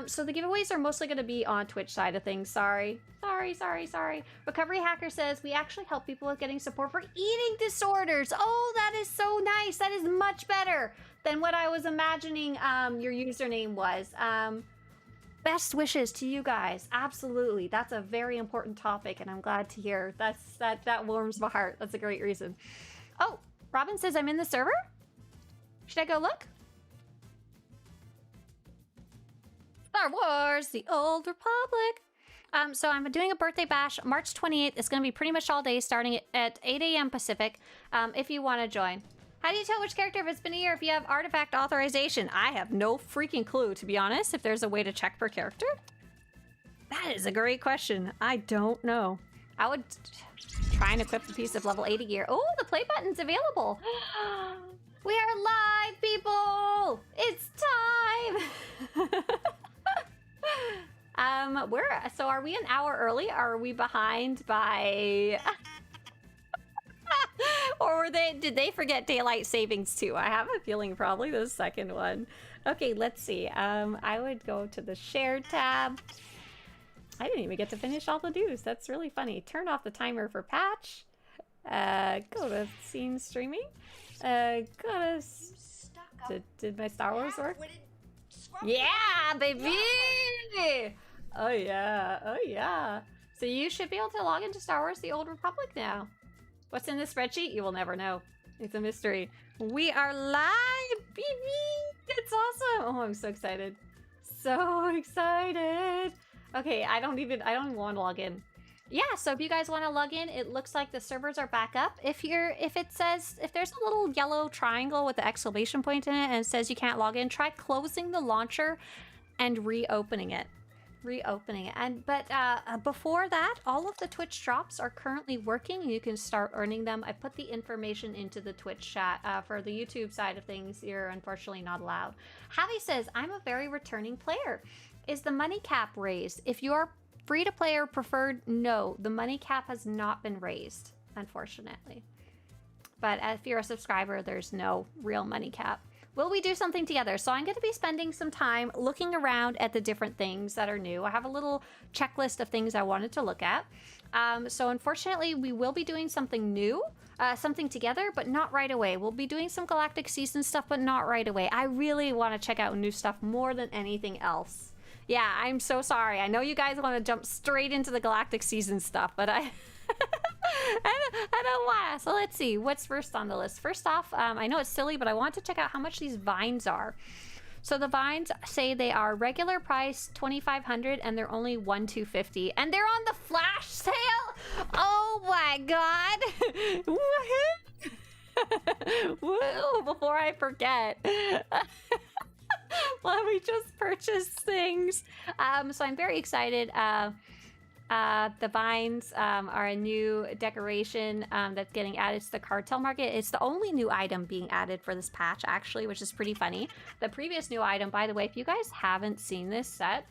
So the giveaways are mostly going to be on Twitch side of things. Sorry. Recovery Hacker says, we actually help people with getting support for eating disorders. Oh, that is so nice. That is much better than what I was imagining your username was. Best wishes to you guys. Absolutely. That's a very important topic, and I'm glad to hear. That warms my heart. That's a great reason. Oh, Robin says I'm in the server? Should I go look? Star Wars, the Old Republic. So I'm doing a birthday bash March 28th. It's going to be pretty much all day starting at 8 a.m. Pacific if you want to join. How do you tell which character if it's been a year if you have artifact authorization? I have no freaking clue, to be honest, if there's a way to check per character. That is a great question. I don't know. I would try and equip the piece of level 80 gear. Oh, the play button's available. We are live, people! It's time! So are we an hour early? Or are we behind by... Or did they forget daylight savings too? I have a feeling probably the second one. Okay, let's see. I would go to the shared tab. I didn't even get to finish all the news. That's really funny. Turn off the timer for patch. Go to scene streaming. Go to... Did my Star Wars work? Yeah, baby! Oh yeah. So you should be able to log into Star Wars The Old Republic now. What's in the spreadsheet? You will never know. It's a mystery. We are live, baby! It's awesome! Oh, I'm so excited. So excited! Okay, I don't even want to log in. Yeah, so if you guys want to log in, it looks like the servers are back up. If there's a little yellow triangle with the exclamation point in it and it says you can't log in, try closing the launcher and reopening it. reopening it. But before that, all of the Twitch drops are currently working and you can start earning them. I put the information into the Twitch chat. For the YouTube side of things, you're unfortunately not allowed. Javi says, I'm a very returning player. Is the money cap raised? If you're free to play or preferred, no, the money cap has not been raised, unfortunately. But if you're a subscriber, there's no real money cap. Will we do something together? So I'm going to be spending some time looking around at the different things that are new. I have a little checklist of things I wanted to look at. So unfortunately, we will be doing something new, something together, but not right away. We'll be doing some Galactic Seasons stuff, but not right away. I really want to check out new stuff more than anything else. Yeah, I'm so sorry. I know you guys want to jump straight into the Galactic Seasons stuff, but I don't want to. So let's see. What's first on the list? First off, I know it's silly, but I want to check out how much these vines are. So the vines say they are regular price $2,500 and they're only $1,250. And they're on the flash sale? Oh my god. Woo, before I forget. Let me just purchase things. So I'm very excited. The vines are a new decoration that's getting added to the cartel market. It's the only new item being added for this patch, actually, which is pretty funny. The previous new item, by the way, if you guys haven't seen this set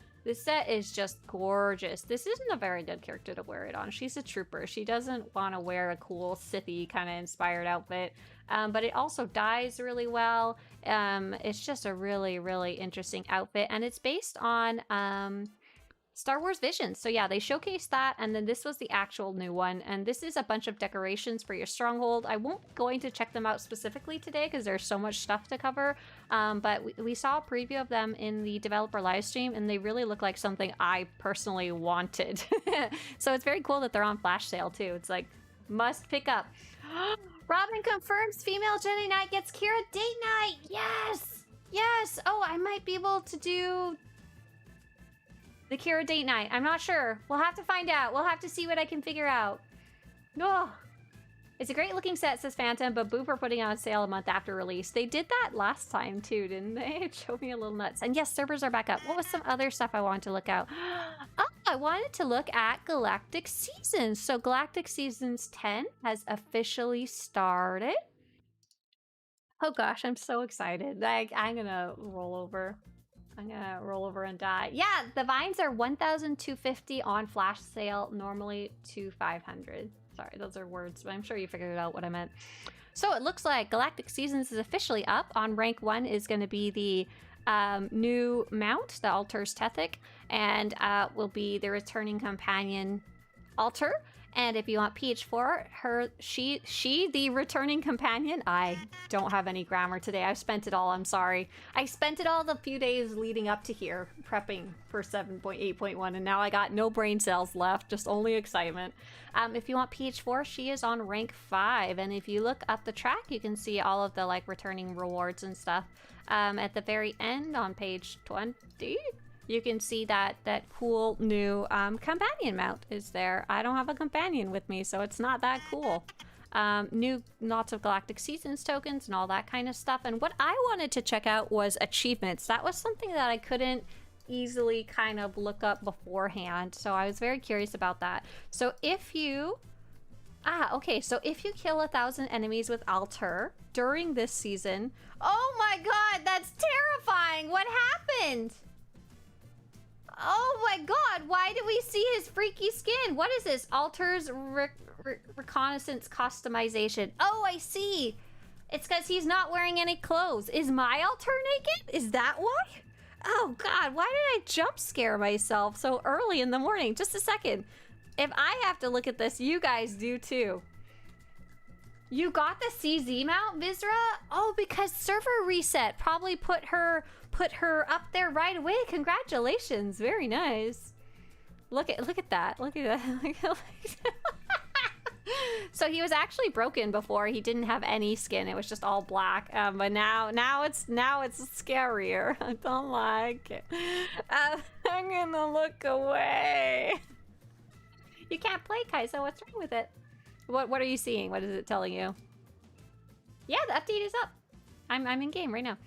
is just gorgeous. This isn't a very good character to wear it on. She's a trooper. She doesn't want to wear a cool Sithy kind of inspired outfit, but it also dyes really well. It's just a really, really interesting outfit, and it's based on Star Wars Visions. So yeah, they showcased that, and then this was the actual new one, and this is a bunch of decorations for your stronghold. I won't be going to check them out specifically today because there's so much stuff to cover, but we saw a preview of them in the developer live stream, and they really look like something I personally wanted. So it's very cool that they're on flash sale too. It's like, must pick up. Robin confirms female Jedi Knight gets Kira date night. Yes! Yes! Oh, I might be able to do the Kira date night. I'm not sure. We'll have to find out. We'll have to see what I can figure out. No. It's a great looking set, says Phantom, but Boop are putting on sale a month after release. They did that last time too, didn't they? It showed me a little nuts. And yes, servers are back up. What was some other stuff I wanted to look at? Oh, I wanted to look at Galactic Seasons. So Galactic Seasons 10 has officially started. Oh gosh, I'm so excited. Like, I'm gonna roll over. I'm gonna roll over and die. Yeah, the vines are $1,250 on flash sale, normally $2,500. Sorry, those are words, but I'm sure you figured out what I meant. So it looks like Galactic Seasons is officially up. On rank 1 is going to be the new mount, the Altar's Tethic, and will be the returning companion Altar. And if you want PH4, she, the returning companion. I don't have any grammar today. I've spent it all. I'm sorry. I spent it all the few days leading up to here, prepping for 7.8.1, and now I got no brain cells left, just only excitement. If you want PH4, she is on rank 5, and if you look up the track, you can see all of the like returning rewards and stuff. At the very end on page 20. You can see that cool new companion mount is there. I don't have a companion with me, so it's not that cool. New lots of Galactic Seasons tokens and all that kind of stuff. And what I wanted to check out was achievements. That was something that I couldn't easily kind of look up beforehand, so I was very curious about that. So if you... okay, so if you kill 1,000 enemies with Altar during this season... Oh my god, that's terrifying! What happened? Oh my god, why do we see his freaky skin? What is this? Altar's reconnaissance customization. Oh, I see. It's because he's not wearing any clothes. Is my Altar naked? Is that why? Oh god, why did I jump scare myself so early in the morning? Just a second. If I have to look at this, you guys do too. You got the CZ mount, Vizra? Oh, because server reset probably put her up there right away. Congratulations. Very nice. Look at that. Look at that. So he was actually broken before. He didn't have any skin. It was just all black. But now it's scarier. I don't like it. I'm gonna look away. You can't play, Kaiso. What's wrong with it? What are you seeing? What is it telling you? Yeah, the update is up. I'm in game right now.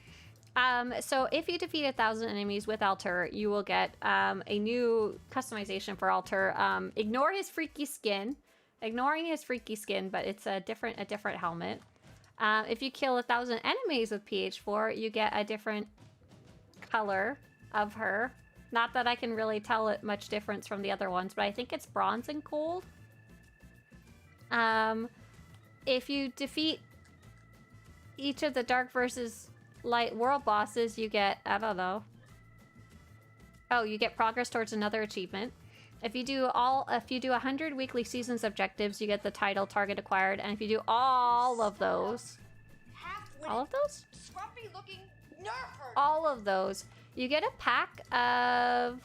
So if you defeat 1,000 enemies with Alter, you will get a new customization for Alter. Ignore his freaky skin. Ignoring his freaky skin, but it's a different helmet. If you kill 1,000 enemies with PH4, you get a different color of her. Not that I can really tell it much difference from the other ones, but I think it's bronze and gold. If you defeat each of the Dark versus Light world bosses, you get, I don't know. Oh, you get progress towards another achievement. If you do 100 weekly seasons objectives, you get the title target acquired. And if you do all of those, Scruffy looking nerd. all of those, you get a pack of,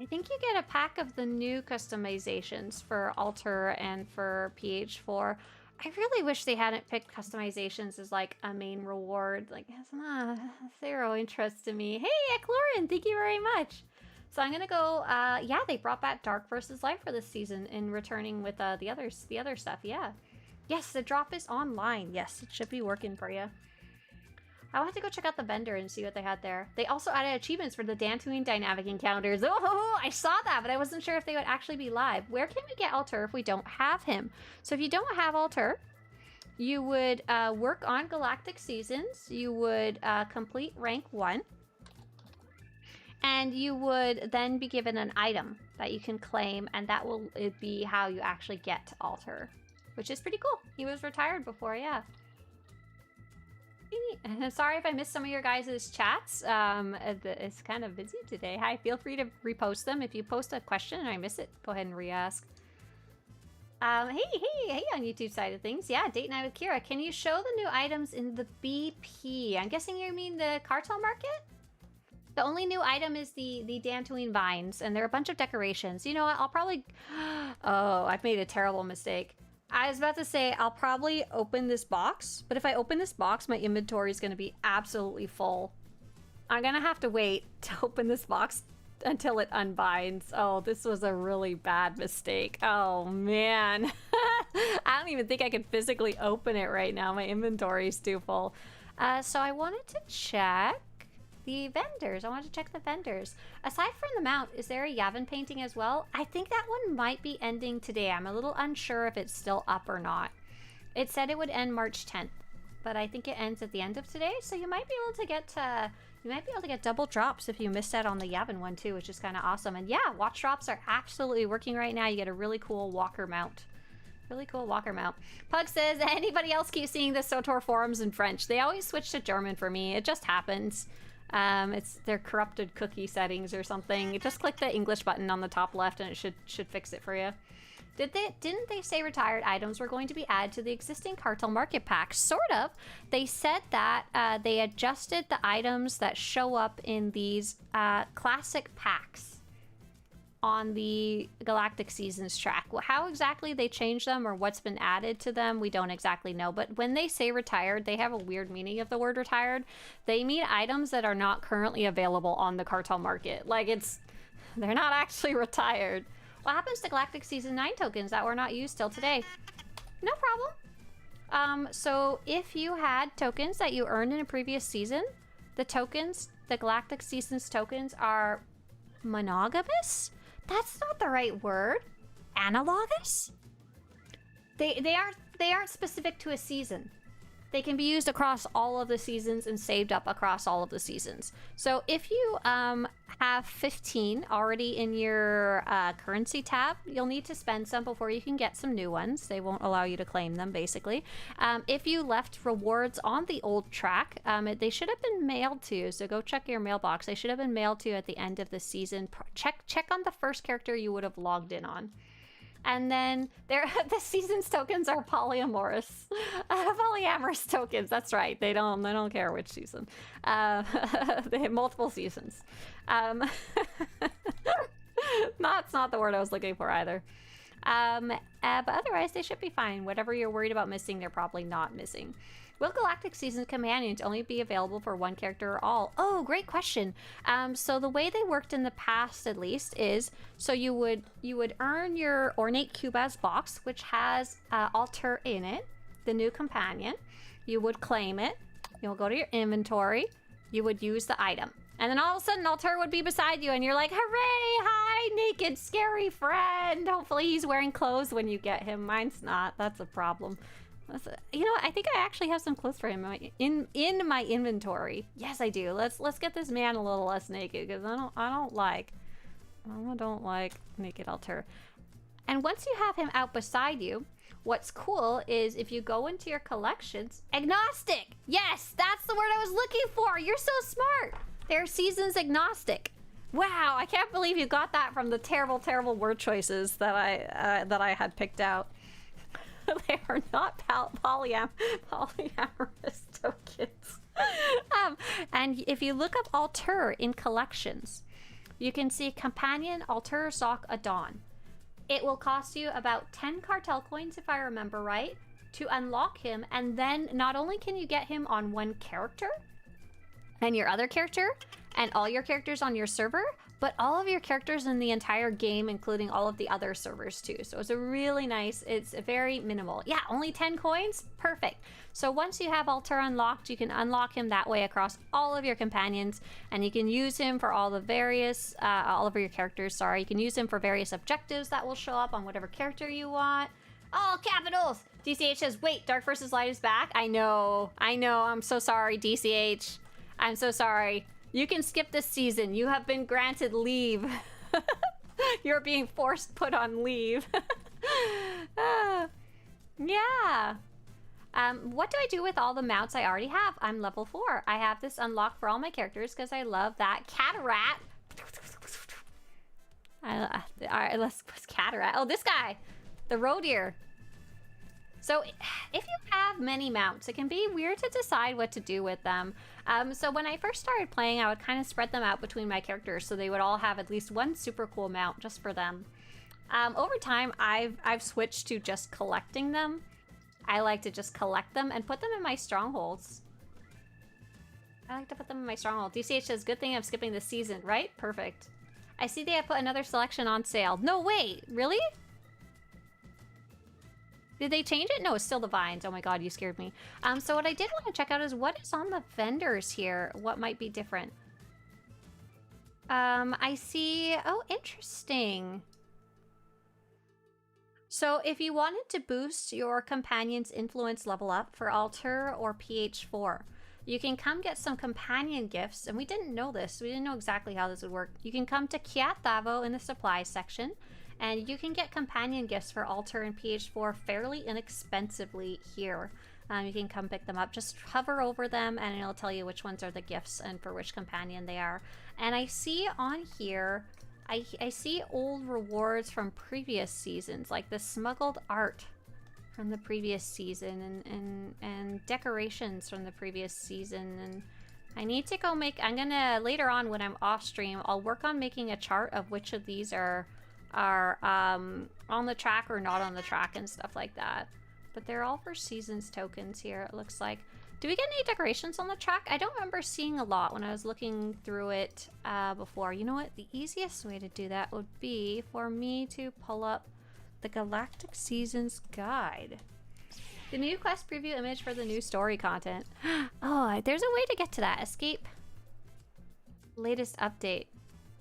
I think you get a pack of the new customizations for Alter and for PH4. I really wish they hadn't picked customizations as like a main reward. Like, it's not zero interest to me. Hey, Eclorin, thank you very much. So I'm gonna go. Yeah, they brought back Dark versus Light for this season in returning with the other stuff. Yeah, yes, the drop is online. Yes, it should be working for you. I'll have to go check out the vendor and see what they had there. They also added achievements for the Dantine dynamic encounters. Oh, I saw that, but I wasn't sure if they would actually be live. Where can we get Alter if we don't have him? So if you don't have Alter, you would work on Galactic Seasons. You would complete rank 1. And you would then be given an item that you can claim, and that will be how you actually get to Alter, which is pretty cool. He was retired before, yeah. Sorry if I missed some of your guys' chats. It's kind of busy today. Hi, feel free to repost them. If you post a question and I miss it, go ahead and re-ask. Hey on YouTube side of things. Yeah, date night with Kira. Can you show the new items in the BP? I'm guessing you mean the cartel market? The only new item is the Dantine vines, and there are a bunch of decorations. You know what? I'll probably... Oh, I've made a terrible mistake. I was about to say, I'll probably open this box, but if I open this box, my inventory is going to be absolutely full. I'm going to have to wait to open this box until it unbinds. Oh, this was a really bad mistake. Oh, man. I don't even think I can physically open it right now. My inventory is too full. So I wanted to check the vendors. I wanted to check the vendors. Aside from the mount, is there a Yavin painting as well? I think that one might be ending today. I'm a little unsure if it's still up or not. It said it would end March 10th, but I think it ends at the end of today, so you might be able to get double drops if you missed out on the Yavin one too, which is kind of awesome. And yeah, watch drops are absolutely working right now. You get a really cool walker mount. Really cool walker mount. Pug says, anybody else keep seeing the SWTOR forums in French? They always switch to German for me. It just happens. It's their corrupted cookie settings or something. Just click the English button on the top left and it should fix it for you. Didn't they say retired items were going to be added to the existing cartel market pack? Sort of. They said that they adjusted the items that show up in these classic packs on the Galactic Seasons track. Well, how exactly they changed them or what's been added to them, we don't exactly know. But when they say retired, they have a weird meaning of the word retired. They mean items that are not currently available on the cartel market. Like, they're not actually retired. What happens to Galactic Season 9 tokens that were not used till today? No problem. So if you had tokens that you earned in a previous season, the Galactic Seasons tokens are monogamous? That's not the right word. Analogous? They aren't specific to a season. They can be used across all of the seasons and saved up across all of the seasons. So if you have 15 already in your currency tab, you'll need to spend some before you can get some new ones. They won't allow you to claim them, basically. If you left rewards on the old track, they should have been mailed to you. So go check your mailbox. They should have been mailed to you at the end of the season. Check on the first character you would have logged in on. And then the season's tokens are polyamorous. Polyamorous tokens, that's right. They don't care which season. They have multiple seasons. That's not the word I was looking for either. But otherwise, they should be fine. Whatever you're worried about missing, they're probably not missing. Will Galactic Seasons companions only be available for one character or all? Oh, great question. So the way they worked in the past, at least, is so you would earn your Ornate Cubaz box, which has Alter in it. the new companion. You would claim it. You'll go to your inventory. You would use the item. And then all of a sudden, Alter would be beside you, and you're like, hooray, hi, naked, scary friend. Hopefully he's wearing clothes when you get him. Mine's not. That's a problem. You know what? I think I actually have some clothes for him in my inventory. Yes, I do. Let's get this man a little less naked, because I don't like naked Alter. And once you have him out beside you, what's cool is if you go into your collections, agnostic. Yes, that's the word I was looking for. You're so smart. They're seasons agnostic. Wow, I can't believe you got that from the terrible, terrible word choices that I had picked out. They are not polyamorous tokens. And if you look up Alter in collections, you can see Companion Alter Sock Adon. It will cost you about 10 cartel coins, if I remember right, to unlock him. And then not only can you get him on one character and your other character and all your characters on your server, but all of your characters in the entire game, including all of the other servers too. So it's a really nice, it's very minimal. Yeah, only 10 coins, perfect. So once you have Alter unlocked, you can unlock him that way across all of your companions, and you can use him for all the various, all of your characters, sorry. You can use him for various objectives that will show up on whatever character you want. All capitals! DCH says, wait, Dark vs. Light is back? I know, I'm so sorry, DCH. I'm so sorry. You can skip this season. You have been granted leave. You're being put on leave. Yeah. What do I do with all the mounts I already have? I'm level 4. I have this unlocked for all my characters because I love that cataract. All right, let's cataract. Oh, this guy, the roe deer. So if you have many mounts, it can be weird to decide what to do with them. So when I first started playing, I would kind of spread them out between my characters so they would all have at least one super cool mount just for them. Over time, I've switched to just collecting them. I like to just collect them and put them in my strongholds. I like to put them in my stronghold. DCH says, good thing I'm skipping this season, right? Perfect. I see they have put another selection on sale. No, wait, really? Did they change it? No, it's still the vines. Oh my god, you scared me. So what I did want to check out is what is on the vendors here. What might be different? I see... Oh, interesting. So if you wanted to boost your companion's influence level up for Alter or PH4, you can come get some companion gifts. And we didn't know this. We didn't know exactly how this would work. You can come to Kiat Thavo in the supplies section. And you can get companion gifts for Alter and PH4 fairly inexpensively here. You can come pick them up. Just hover over them and it'll tell you which ones are the gifts and for which companion they are. And I see on here, I see old rewards from previous seasons, like the smuggled art from the previous season and decorations from the previous season. And I need to go make, I'm gonna, later on when I'm off stream, I'll work on making a chart of which of these are on the track or not on the track and stuff like that. But they're all for seasons tokens here, it looks like. Do we get any decorations on the track? I don't remember seeing a lot when I was looking through it before. You know what? The easiest way to do that would be for me to pull up the Galactic Seasons guide. The new quest preview image for the new story content. Oh, there's a way to get to that. Escape. Latest update.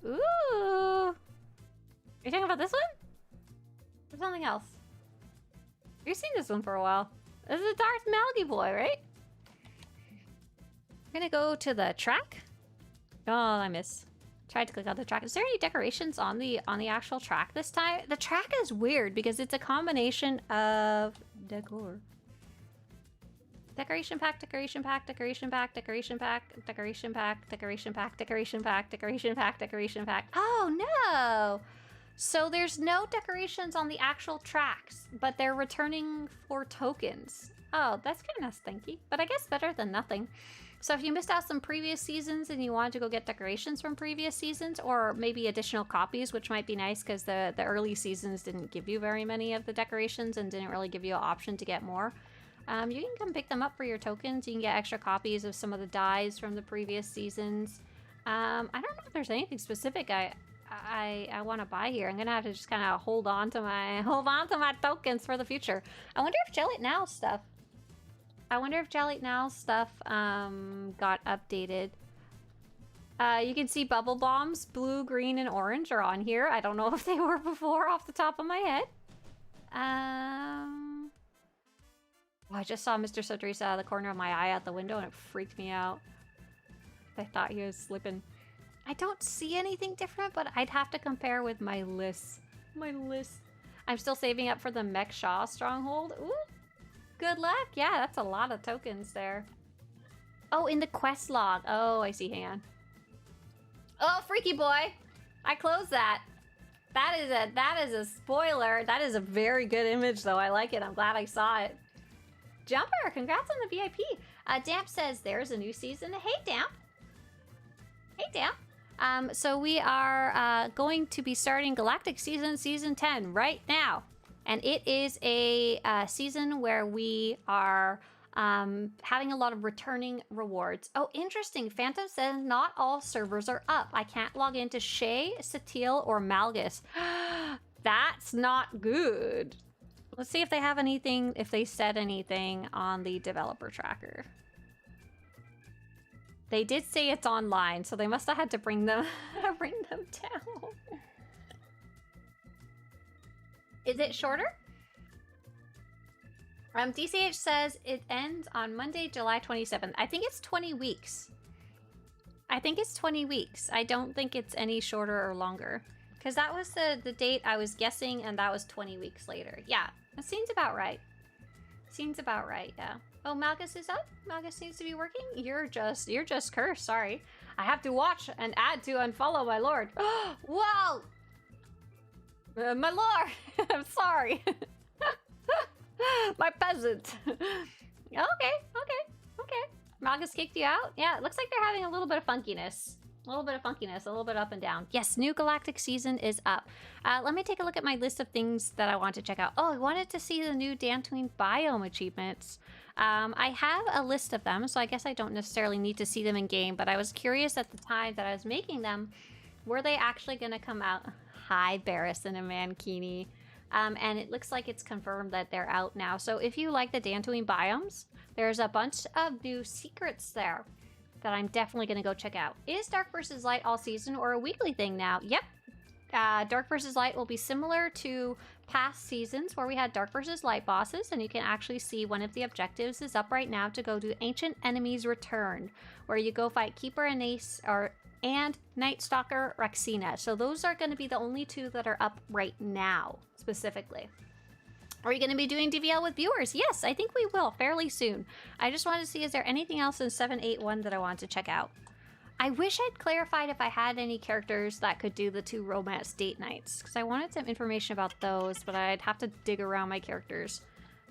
Ooh. Are you talking about this one? Or something else? You've seen this one for a while. This is a Darth Malgi boy, right? I'm gonna go to the track. Oh, I miss. Tried to click on the track. Is there any decorations on the actual track this time? The track is weird because it's a combination of decor. Decoration pack, decoration pack, decoration pack, decoration pack, decoration pack, decoration pack, decoration pack, decoration pack, decoration pack. Oh no! So there's no decorations on the actual tracks, but they're returning for tokens. Oh, that's kind of stinky, but I guess better than nothing. So if you missed out some previous seasons and you wanted to go get decorations from previous seasons, or maybe additional copies, which might be nice because the early seasons didn't give you very many of the decorations and didn't really give you an option to get more, you can come pick them up for your tokens. You can get extra copies of some of the dyes from the previous seasons. I don't know if there's anything specific I want to buy here. I'm gonna have to just kind of hold on to my tokens for the future. I wonder if Jelly Now stuff I wonder if Jelly Now stuff got updated. You can see bubble bombs, blue, green, and orange are on here. I don't know if they were before off the top of my head. Oh, I just saw Mr. Swtorista out of the corner of my eye out the window and it freaked me out. I thought he was slipping. I don't see anything different, but I'd have to compare with my list. I'm still saving up for the Mech Shaw stronghold. Ooh, good luck. Yeah, that's a lot of tokens there. Oh, in the quest log. Oh, I see. Hang on. Oh, freaky boy. I closed that. That is a spoiler. That is a very good image, though. I like it. I'm glad I saw it. Jumper, congrats on the VIP. Damp says there's a new season. Hey, Damp. Hey, Damp. So we are going to be starting Galactic Seasons Season 10 right now. And it is a season where we are having a lot of returning rewards. Oh, interesting. Phantom says not all servers are up. I can't log into Shay, Satil, or Malgus. That's not good. Let's see if they have anything, if they said anything on the developer tracker. They did say it's online, so they must have had to bring them down. Is it shorter? DCH says it ends on Monday, July 27th. I think it's 20 weeks. I think it's 20 weeks. I don't think it's any shorter or longer. Because that was the date I was guessing, and that was 20 weeks later. Yeah, that seems about right. Seems about right, yeah. Oh, Malgus is up? Malgus seems to be working? You're just cursed, sorry. I have to watch and add to unfollow, my lord. Whoa! My lord! I'm sorry. My peasant. Okay. Malgus kicked you out? Yeah, it looks like they're having a little bit of funkiness. A little bit up and down. Yes, new Galactic Season is up. Let me take a look at my list of things that I want to check out. Oh, I wanted to see the new Dantine biome achievements. I have a list of them, so I guess I don't necessarily need to see them in game, but I was curious at the time that I was making them, were they actually going to come out? Hi, Barris and a Mankini. And it looks like it's confirmed that they're out now. So if you like the Dantine biomes, there's a bunch of new secrets there that I'm definitely going to go check out. Is Dark vs. Light all season or a weekly thing now? Yep. Dark vs. Light will be similar to past seasons where we had Dark vs. Light bosses, and you can actually see one of the objectives is up right now to go to Ancient Enemies Return, where you go fight Keeper and Ace and Night Stalker Rexina. So those are going to be the only two that are up right now, specifically. Are you going to be doing DVL with viewers? Yes, I think we will fairly soon. I just wanted to see, is there anything else in 781 that I want to check out? I wish I'd clarified if I had any characters that could do the 2 romance date nights, because I wanted some information about those, but I'd have to dig around my characters.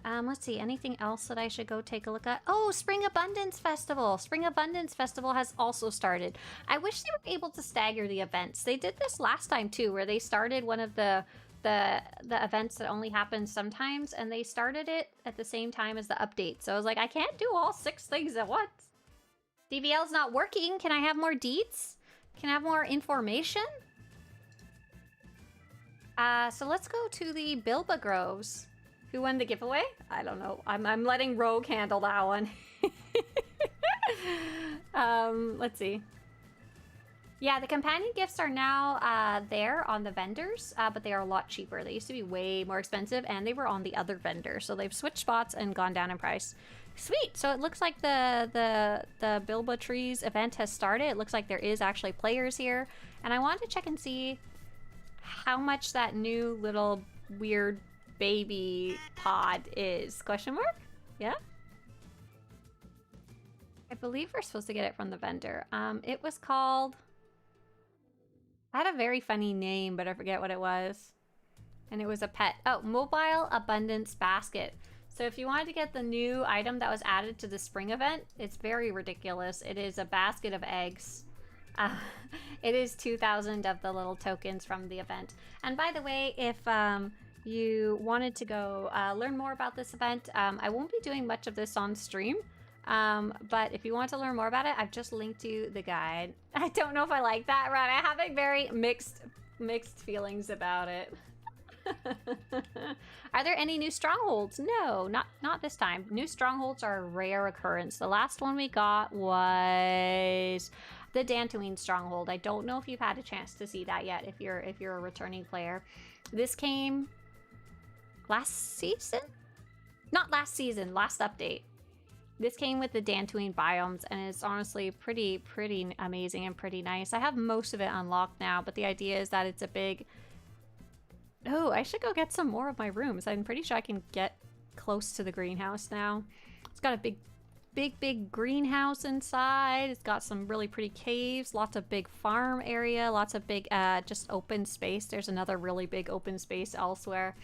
Let's see, anything else that I should go take a look at? Oh, Spring Abundance Festival! Spring Abundance Festival has also started. I wish they were able to stagger the events. They did this last time too, where they started one of the events that only happen sometimes, and they started it at the same time as the update. So I was like, I can't do all 6 things at once. DVL's not working. Can I have more deets? Can I have more information? So let's go to the Bilba Groves. Who won the giveaway? I don't know. I'm letting Rogue handle that one. Let's see. Yeah, the companion gifts are now there on the vendors, but they are a lot cheaper. They used to be way more expensive, and they were on the other vendor. So they've switched spots and gone down in price. Sweet. So it looks like the Bilba Trees event has started. It looks like there is actually players here. And I wanted to check and see how much that new little weird baby pod is. Question mark? Yeah? I believe we're supposed to get it from the vendor. It was called... I had a very funny name, but I forget what it was. And it was a pet. Oh, Mobile Abundance Basket. So if you wanted to get the new item that was added to the spring event, it's very ridiculous. It is a basket of eggs. It is 2,000 of the little tokens from the event. And by the way, if you wanted to go learn more about this event, I won't be doing much of this on stream. But if you want to learn more about it, I've just linked you the guide. I don't know if I like that, right? I have a very mixed feelings about it. Are there any new strongholds? No, not this time. New strongholds are a rare occurrence. The last one we got was the Dantine stronghold. I don't know if you've had a chance to see that yet if you're a returning player. This came last season? Not last season, last update. This came with the Dantine biomes, and it's honestly pretty amazing and pretty nice. I have most of it unlocked now, but the idea is that it's a big... Oh, I should go get some more of my rooms. I'm pretty sure I can get close to the greenhouse now. It's got a big greenhouse inside. It's got some really pretty caves, lots of big farm area, lots of big just open space. There's another really big open space elsewhere.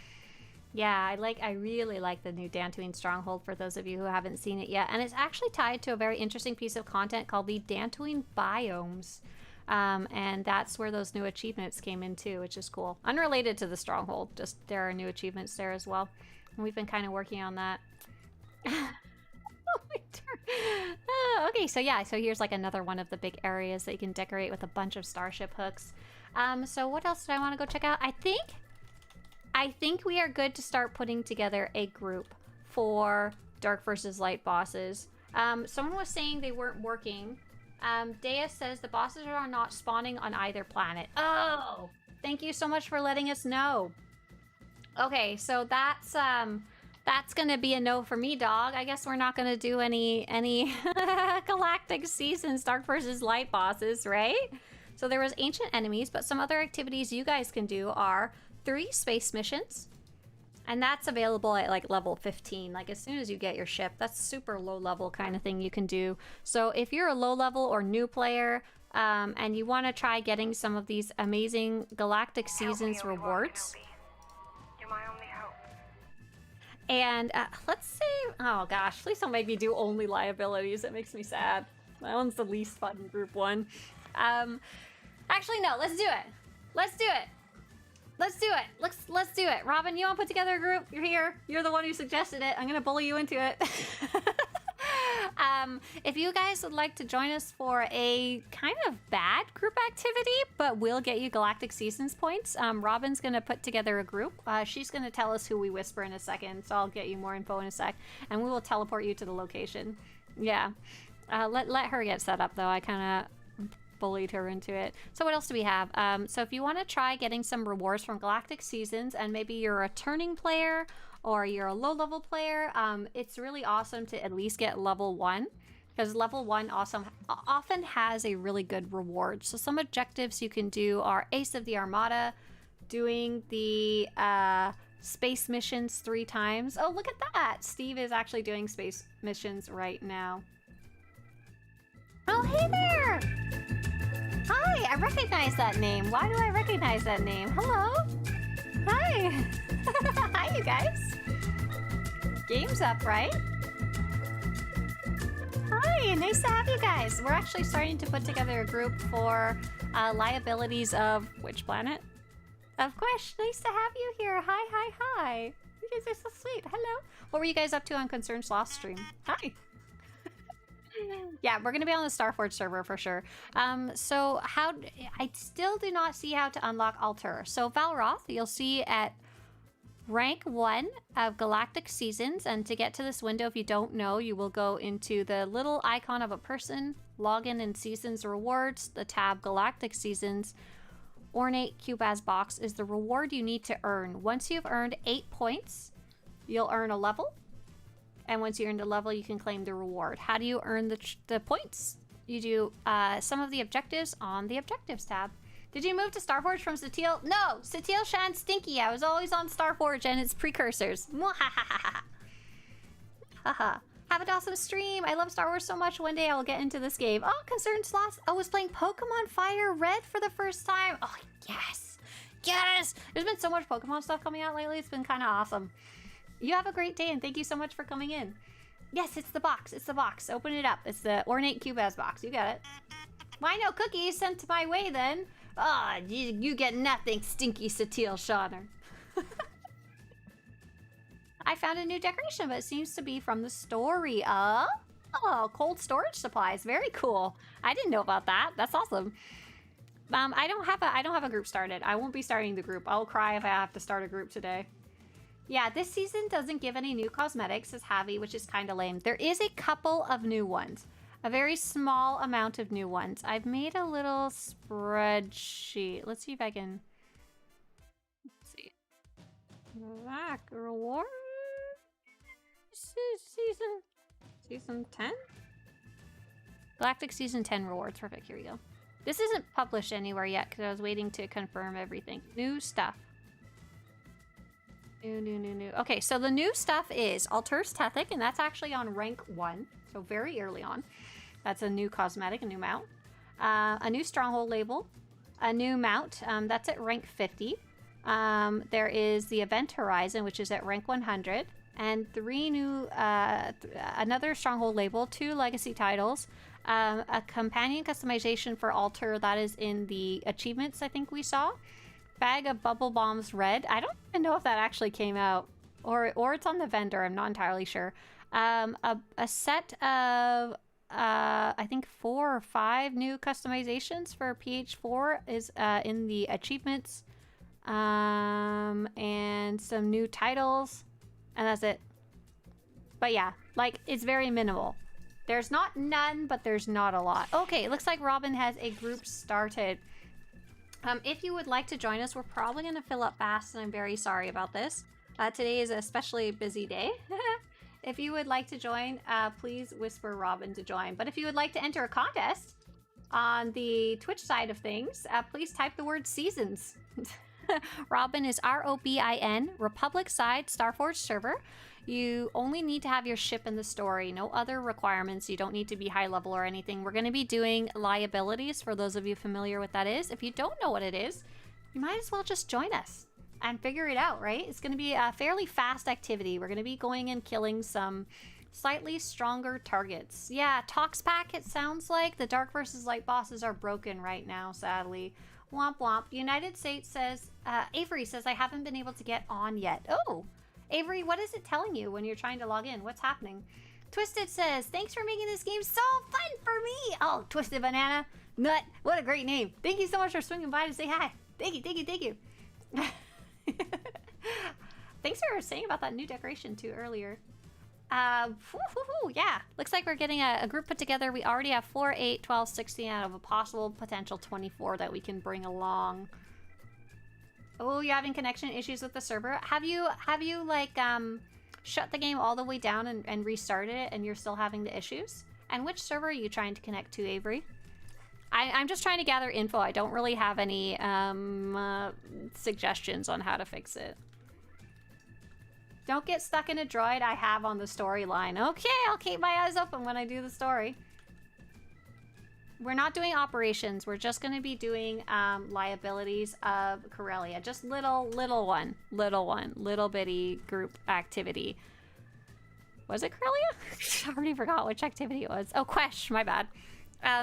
Yeah, I really like the new Dantine stronghold for those of you who haven't seen it yet. And it's actually tied to a very interesting piece of content called the Dantine biomes. And that's where those new achievements came in too, which is cool. Unrelated to the stronghold, just there are new achievements there as well. And we've been kind of working on that. Okay, so yeah, so here's like another one of the big areas that you can decorate with a bunch of starship hooks. So what else did I want to go check out? I think we are good to start putting together a group for Dark versus Light bosses. Someone was saying they weren't working. Dea says the bosses are not spawning on either planet. Oh, thank you so much for letting us know. Okay, so that's gonna be a no for me, dog. I guess we're not gonna do any Galactic Seasons Dark versus Light bosses, right? So there was ancient enemies, but some other activities you guys can do are 3 space missions, and that's available at like level 15. Like as soon as you get your ship, that's super low level kind of thing you can do. So if you're a low level or new player and you want to try getting some of these amazing Galactic Seasons rewards, You're my only hope. and let's say, oh gosh, please don't make me do only liabilities. It makes me sad. That one's the least fun group one. Actually no, let's do it. Let's do it. Let's do it. Let's do it. Robin, you want to put together a group? You're here. You're the one who suggested it. I'm going to bully you into it. If you guys would like to join us for a kind of bad group activity, but will get you Galactic Seasons points, Robin's going to put together a group. She's going to tell us who we whisper in a second, so I'll get you more info in a sec, and we will teleport you to the location. Yeah. Let her get set up, though. I kind of bullied her into it. So what else do we have? So if you want to try getting some rewards from Galactic Seasons, and maybe you're a turning player or you're a low level player, it's really awesome to at least get level 1, because level 1 often has a really good reward. So some objectives you can do are Ace of the Armada, doing the space missions 3 times. Oh, look at that! Steve is actually doing space missions right now. Oh, hey there! Hi, I recognize that name. Why do I recognize that name? Hello? Hi. Hi, you guys. Game's up, right? Hi, nice to have you guys. We're actually starting to put together a group for liabilities of which planet? Of course, nice to have you here. Hi. You guys are so sweet. Hello. What were you guys up to on Concerned Lost stream? Hi. Yeah, we're gonna be on the Starforge server for sure. So I still do not see how to unlock Alter. So Valroth, you'll see at rank 1 of Galactic Seasons, and to get to this window, if you don't know, you will go into the little icon of a person, login in Seasons Rewards, the tab Galactic Seasons. Ornate Cubaz box is the reward you need to earn. Once you've earned 8 points, you'll earn a level. And once you earn the level, you can claim the reward. How do you earn the points? You do some of the objectives on the Objectives tab. Did you move to Starforge from Satil? No! Satil Shan Stinky. I was always on Starforge and its precursors. Haha. Have an awesome stream. I love Star Wars so much. One day I will get into this game. Oh, Concerned Sloth. I was playing Pokemon Fire Red for the first time. Oh, yes. Yes! There's been so much Pokemon stuff coming out lately. It's been kind of awesome. You have a great day, and thank you so much for coming in. Yes, it's the box. It's the box. Open it up. It's the Ornate Cubaz box. You got it. Why no cookies sent my way, then? Ah, you get nothing, stinky Satil Shawner. I found a new decoration, but it seems to be from the story. Oh, cold storage supplies. Very cool. I didn't know about that. That's awesome. I don't have a group started. I won't be starting the group. I'll cry if I have to start a group today. Yeah, this season doesn't give any new cosmetics, says Javi, which is kind of lame. There is a couple of new ones. A very small amount of new ones. I've made a little spreadsheet. Let's see if I can... Let's see. Black reward? This is season 10? Galactic Season 10 rewards. Perfect, here we go. This isn't published anywhere yet because I was waiting to confirm everything. New stuff. New. Okay, so the new stuff is Alter's Tethic, and that's actually on rank 1, so very early on. That's a new cosmetic, a new mount. A new Stronghold label, a new mount, that's at rank 50. There is the Event Horizon, which is at rank 100, and 3 new, another Stronghold label, 2 legacy titles, a companion customization for Alter that is in the achievements I think we saw. Bag of Bubble Bombs Red. I don't even know if that actually came out, or it's on the vendor. I'm not entirely sure. A set of I think 4 or 5 new customizations for PH4 is in the achievements, and some new titles, and that's it. But yeah, like, it's very minimal. There's not none, but there's not a lot. Okay, it looks like Robin has a group started. If you would like to join us, we're probably going to fill up fast, and I'm very sorry about this. Today is an especially busy day. If you would like to join, please whisper Robin to join. But if you would like to enter a contest on the Twitch side of things, please type the word Seasons. Robin is R-O-B-I-N, Republic side, Starforge server. You only need to have your ship in the story. No other requirements. You don't need to be high level or anything. We're going to be doing liabilities for those of you familiar with what that is. If you don't know what it is, you might as well just join us and figure it out, right? It's going to be a fairly fast activity. We're going to be going and killing some slightly stronger targets. Yeah, Tox Pack, it sounds like. The Dark versus Light bosses are broken right now, sadly. Womp womp. United States says, Avery says, I haven't been able to get on yet. Oh! Avery, what is it telling you when you're trying to log in? What's happening? Twisted says, thanks for making this game so fun for me. Oh, Twisted Banana. Nut. What a great name. Thank you so much for swinging by to say hi. Thank you. Thanks for saying about that new decoration too earlier. Yeah. Looks like we're getting a group put together. We already have 4, 8, 12, 16 out of a possible potential 24 that we can bring along. Oh, you're having connection issues with the server. Have you like shut the game all the way down and restarted it, and you're still having the issues? And which server are you trying to connect to, Avery? I'm just trying to gather info. I don't really have any suggestions on how to fix it. Don't get stuck in a droid I have on the storyline. Okay, I'll keep my eyes open when I do the story. We're not doing operations. We're just going to be doing liabilities of Corellia. Just little bitty group activity. Was it Corellia? I already forgot which activity it was. Oh, Quesh, my bad.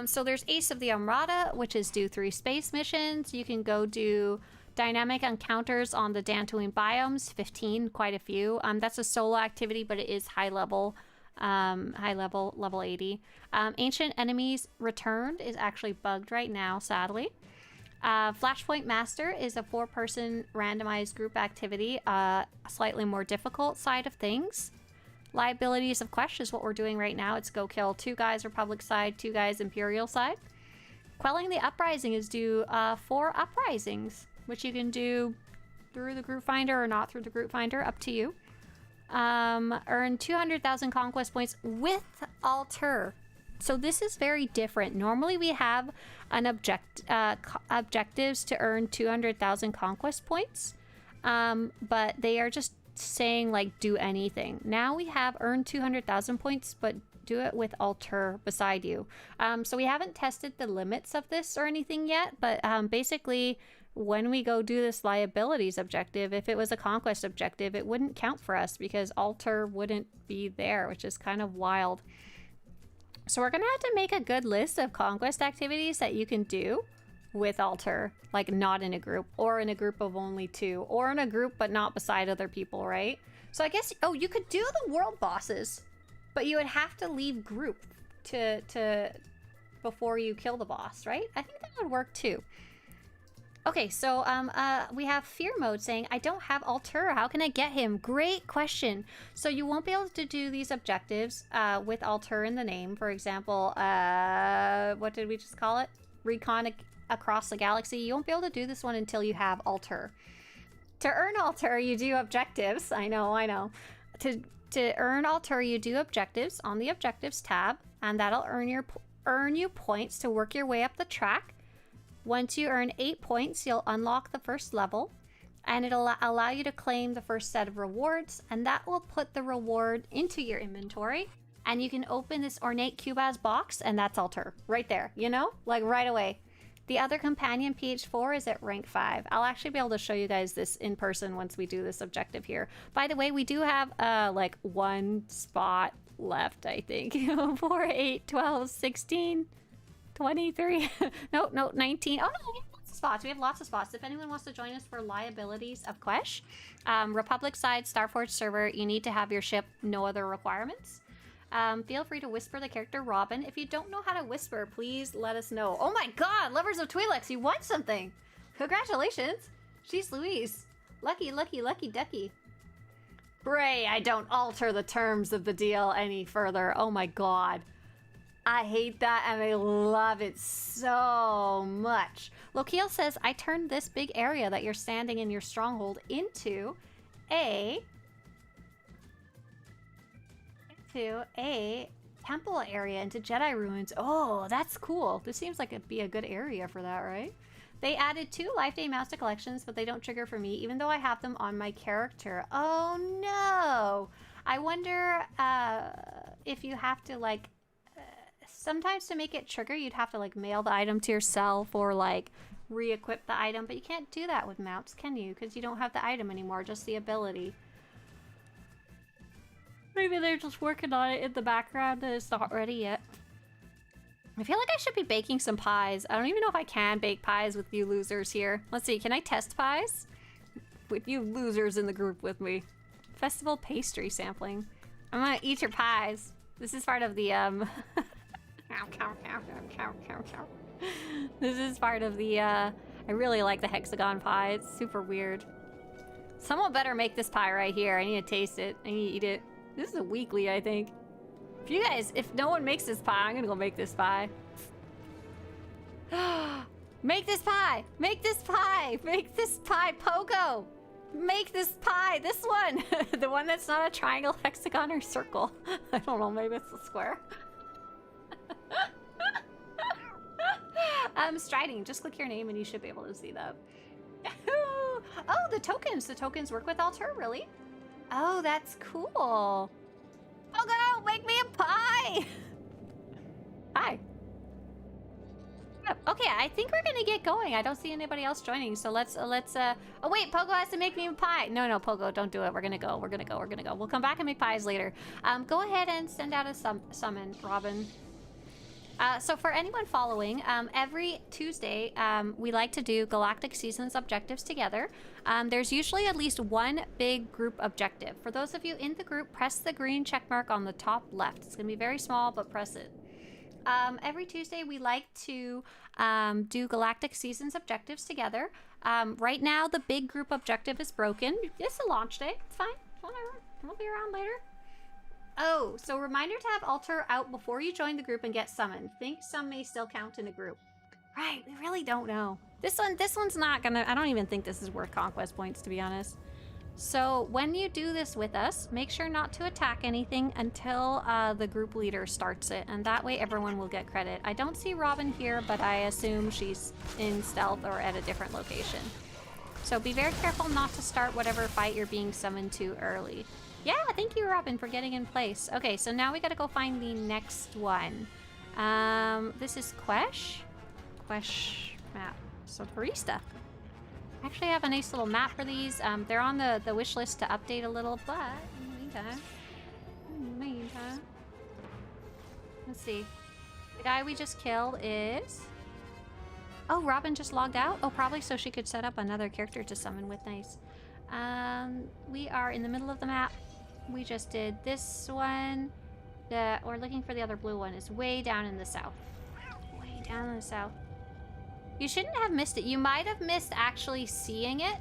So there's Ace of the Armada, which is do 3 space missions. You can go do dynamic encounters on the Dantine biomes, 15, quite a few. That's a solo activity, but it is high level. Level 80. Ancient Enemies Returned is actually bugged right now, sadly. Flashpoint Master is a 4-person randomized group activity, slightly more difficult side of things. Liabilities of Quesh is what we're doing right now. It's go kill 2 guys Republic side, 2 guys Imperial side. Quelling the Uprising is do 4 uprisings, which you can do through the group finder or not through the group finder, up to you. Earn 200,000 conquest points with Alter. So this is very different. Normally we have an objectives to earn 200,000 conquest points, but they are just saying like do anything. Now we have earned 200,000 points, but do it with Alter beside you. So we haven't tested the limits of this or anything yet, but basically when we go do this liabilities objective, if it was a conquest objective, it wouldn't count for us because Alter wouldn't be there, which is kind of wild. So we're gonna have to make a good list of conquest activities that you can do with Alter, like not in a group, or in a group of only 2, or in a group but not beside other people, right? So I guess, oh, you could do the world bosses, but you would have to leave group to before you kill the boss, right? I think that would work too. Okay, so we have Fear Mode saying, I don't have Alter. How can I get him? Great question. So you won't be able to do these objectives with Alter in the name. For example, what did we just call it? Recon across the galaxy. You won't be able to do this one until you have Alter. To earn Alter, you do objectives. I know. To earn Alter, you do objectives on the Objectives tab, and that'll earn you points to work your way up the track. Once you earn 8 points, you'll unlock the first level, and it'll allow you to claim the first set of rewards, and that will put the reward into your inventory, and you can open this ornate Cubaz box, and that's Alter. Right there, you know? Like, right away. The other companion, PH4, is at rank 5. I'll actually be able to show you guys this in person once we do this objective here. By the way, we do have, like, 1 spot left, I think. 4, 8, 12, 16... 23. no, 19. Oh, no, we have lots of spots. We have lots of spots. If anyone wants to join us for Liabilities of Quesh, Republic side, Starforge server, you need to have your ship, no other requirements. Feel free to whisper the character Robin. If you don't know how to whisper, please let us know. Oh my god, Lovers of Twi'leks, you won something! Congratulations! She's Louise. Lucky ducky. Bray, I don't alter the terms of the deal any further. Oh my god. I hate that and I love it so much. Lokiel says, I turned this big area that you're standing in your stronghold into a temple area, into Jedi ruins. Oh, that's cool. This seems like it'd be a good area for that, right? They added 2 Life Day Master Collections, but they don't trigger for me, even though I have them on my character. Oh no! I wonder if you have to, like, sometimes to make it trigger, you'd have to, like, mail the item to yourself or, like, re-equip the item. But you can't do that with mounts, can you? Because you don't have the item anymore, just the ability. Maybe they're just working on it in the background and it's not ready yet. I feel like I should be baking some pies. I don't even know if I can bake pies with you losers here. Let's see, can I test pies? With you losers in the group with me. Festival pastry sampling. I'm gonna eat your pies. This is part of the, This is part of the, I really like the hexagon pie. It's super weird. Someone better make this pie right here. I need to taste it. I need to eat it. This is a weekly, I think. If no one makes this pie, I'm gonna go make this pie. Make this pie! Make this pie! Make this pie, Pogo! Make this pie! This one! The one that's not a triangle, hexagon, or circle. I don't know, maybe it's a square. Striding, just click your name and you should be able to see that. Oh, the tokens! The tokens work with Alter, really? Oh, that's cool. Pogo, make me a pie! Hi. Okay, I think we're gonna get going. I don't see anybody else joining, so let's oh wait, Pogo has to make me a pie. No, Pogo, don't do it. We're gonna go. We'll come back and make pies later. Go ahead and send out a summon, Robin. So for anyone following, every Tuesday, we like to do Galactic Seasons objectives together. There's usually at least one big group objective. For those of you in the group, press the green check mark on the top left. It's gonna be very small, but press it. Every Tuesday, we like to do Galactic Seasons objectives together. Right now, the big group objective is broken. It's a launch day. It's fine. Whatever. We'll be around later. Oh, so reminder to have Alter out before you join the group and get summoned. Think some may still count in a group. Right, we really don't know. This one's not gonna, I don't even think this is worth conquest points, to be honest. So when you do this with us, make sure not to attack anything until the group leader starts it, and that way everyone will get credit. I don't see Robin here, but I assume she's in stealth or at a different location. So be very careful not to start whatever fight you're being summoned to early. Yeah, thank you, Robin, for getting in place. Okay, so now we gotta go find the next one. This is Quesh map. Swtorista. I actually have a nice little map for these. They're on the wish list to update a little, but in the meantime, let's see. The guy we just killed is... Oh, Robin just logged out? Oh, probably so she could set up another character to summon with. Nice. We are in the middle of the map. We just did this one. We're looking for the other blue one. It's way down in the south. Way down in the south. You shouldn't have missed it. You might have missed actually seeing it,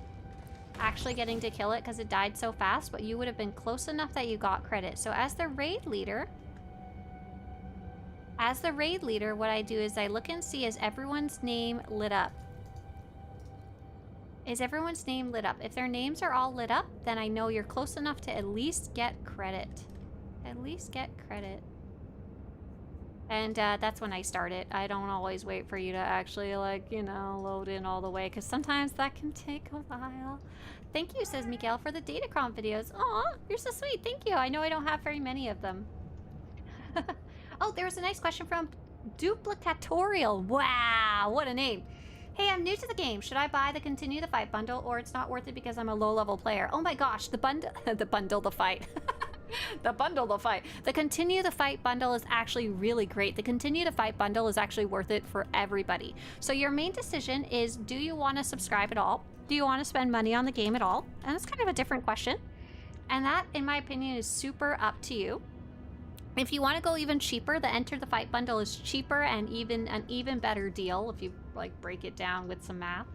actually getting to kill it because it died so fast, but you would have been close enough that you got credit. So as the raid leader, what I do is I look and see, is everyone's name lit up? Is everyone's name lit up? If their names are all lit up, then I know you're close enough to at least get credit. At least get credit. And that's when I start it. I don't always wait for you to actually, like, you know, load in all the way, because sometimes that can take a while. Thank you, says Miguel, for the Datacron videos. Aw, you're so sweet. Thank you. I know I don't have very many of them. Oh, there was a nice question from Duplicatorial. Wow, what a name. Hey, I'm new to the game. Should I buy the Continue the Fight bundle, or it's not worth it because I'm a low-level player? Oh my gosh, the bundle, the bundle the fight. The bundle the fight. The Continue the Fight bundle is actually really great. The Continue the Fight bundle is actually worth it for everybody. So your main decision is, do you want to subscribe at all? Do you want to spend money on the game at all? And it's kind of a different question. And that, in my opinion, is super up to you. If you want to go even cheaper, the Enter the Fight bundle is cheaper and even an even better deal if you like break it down with some math.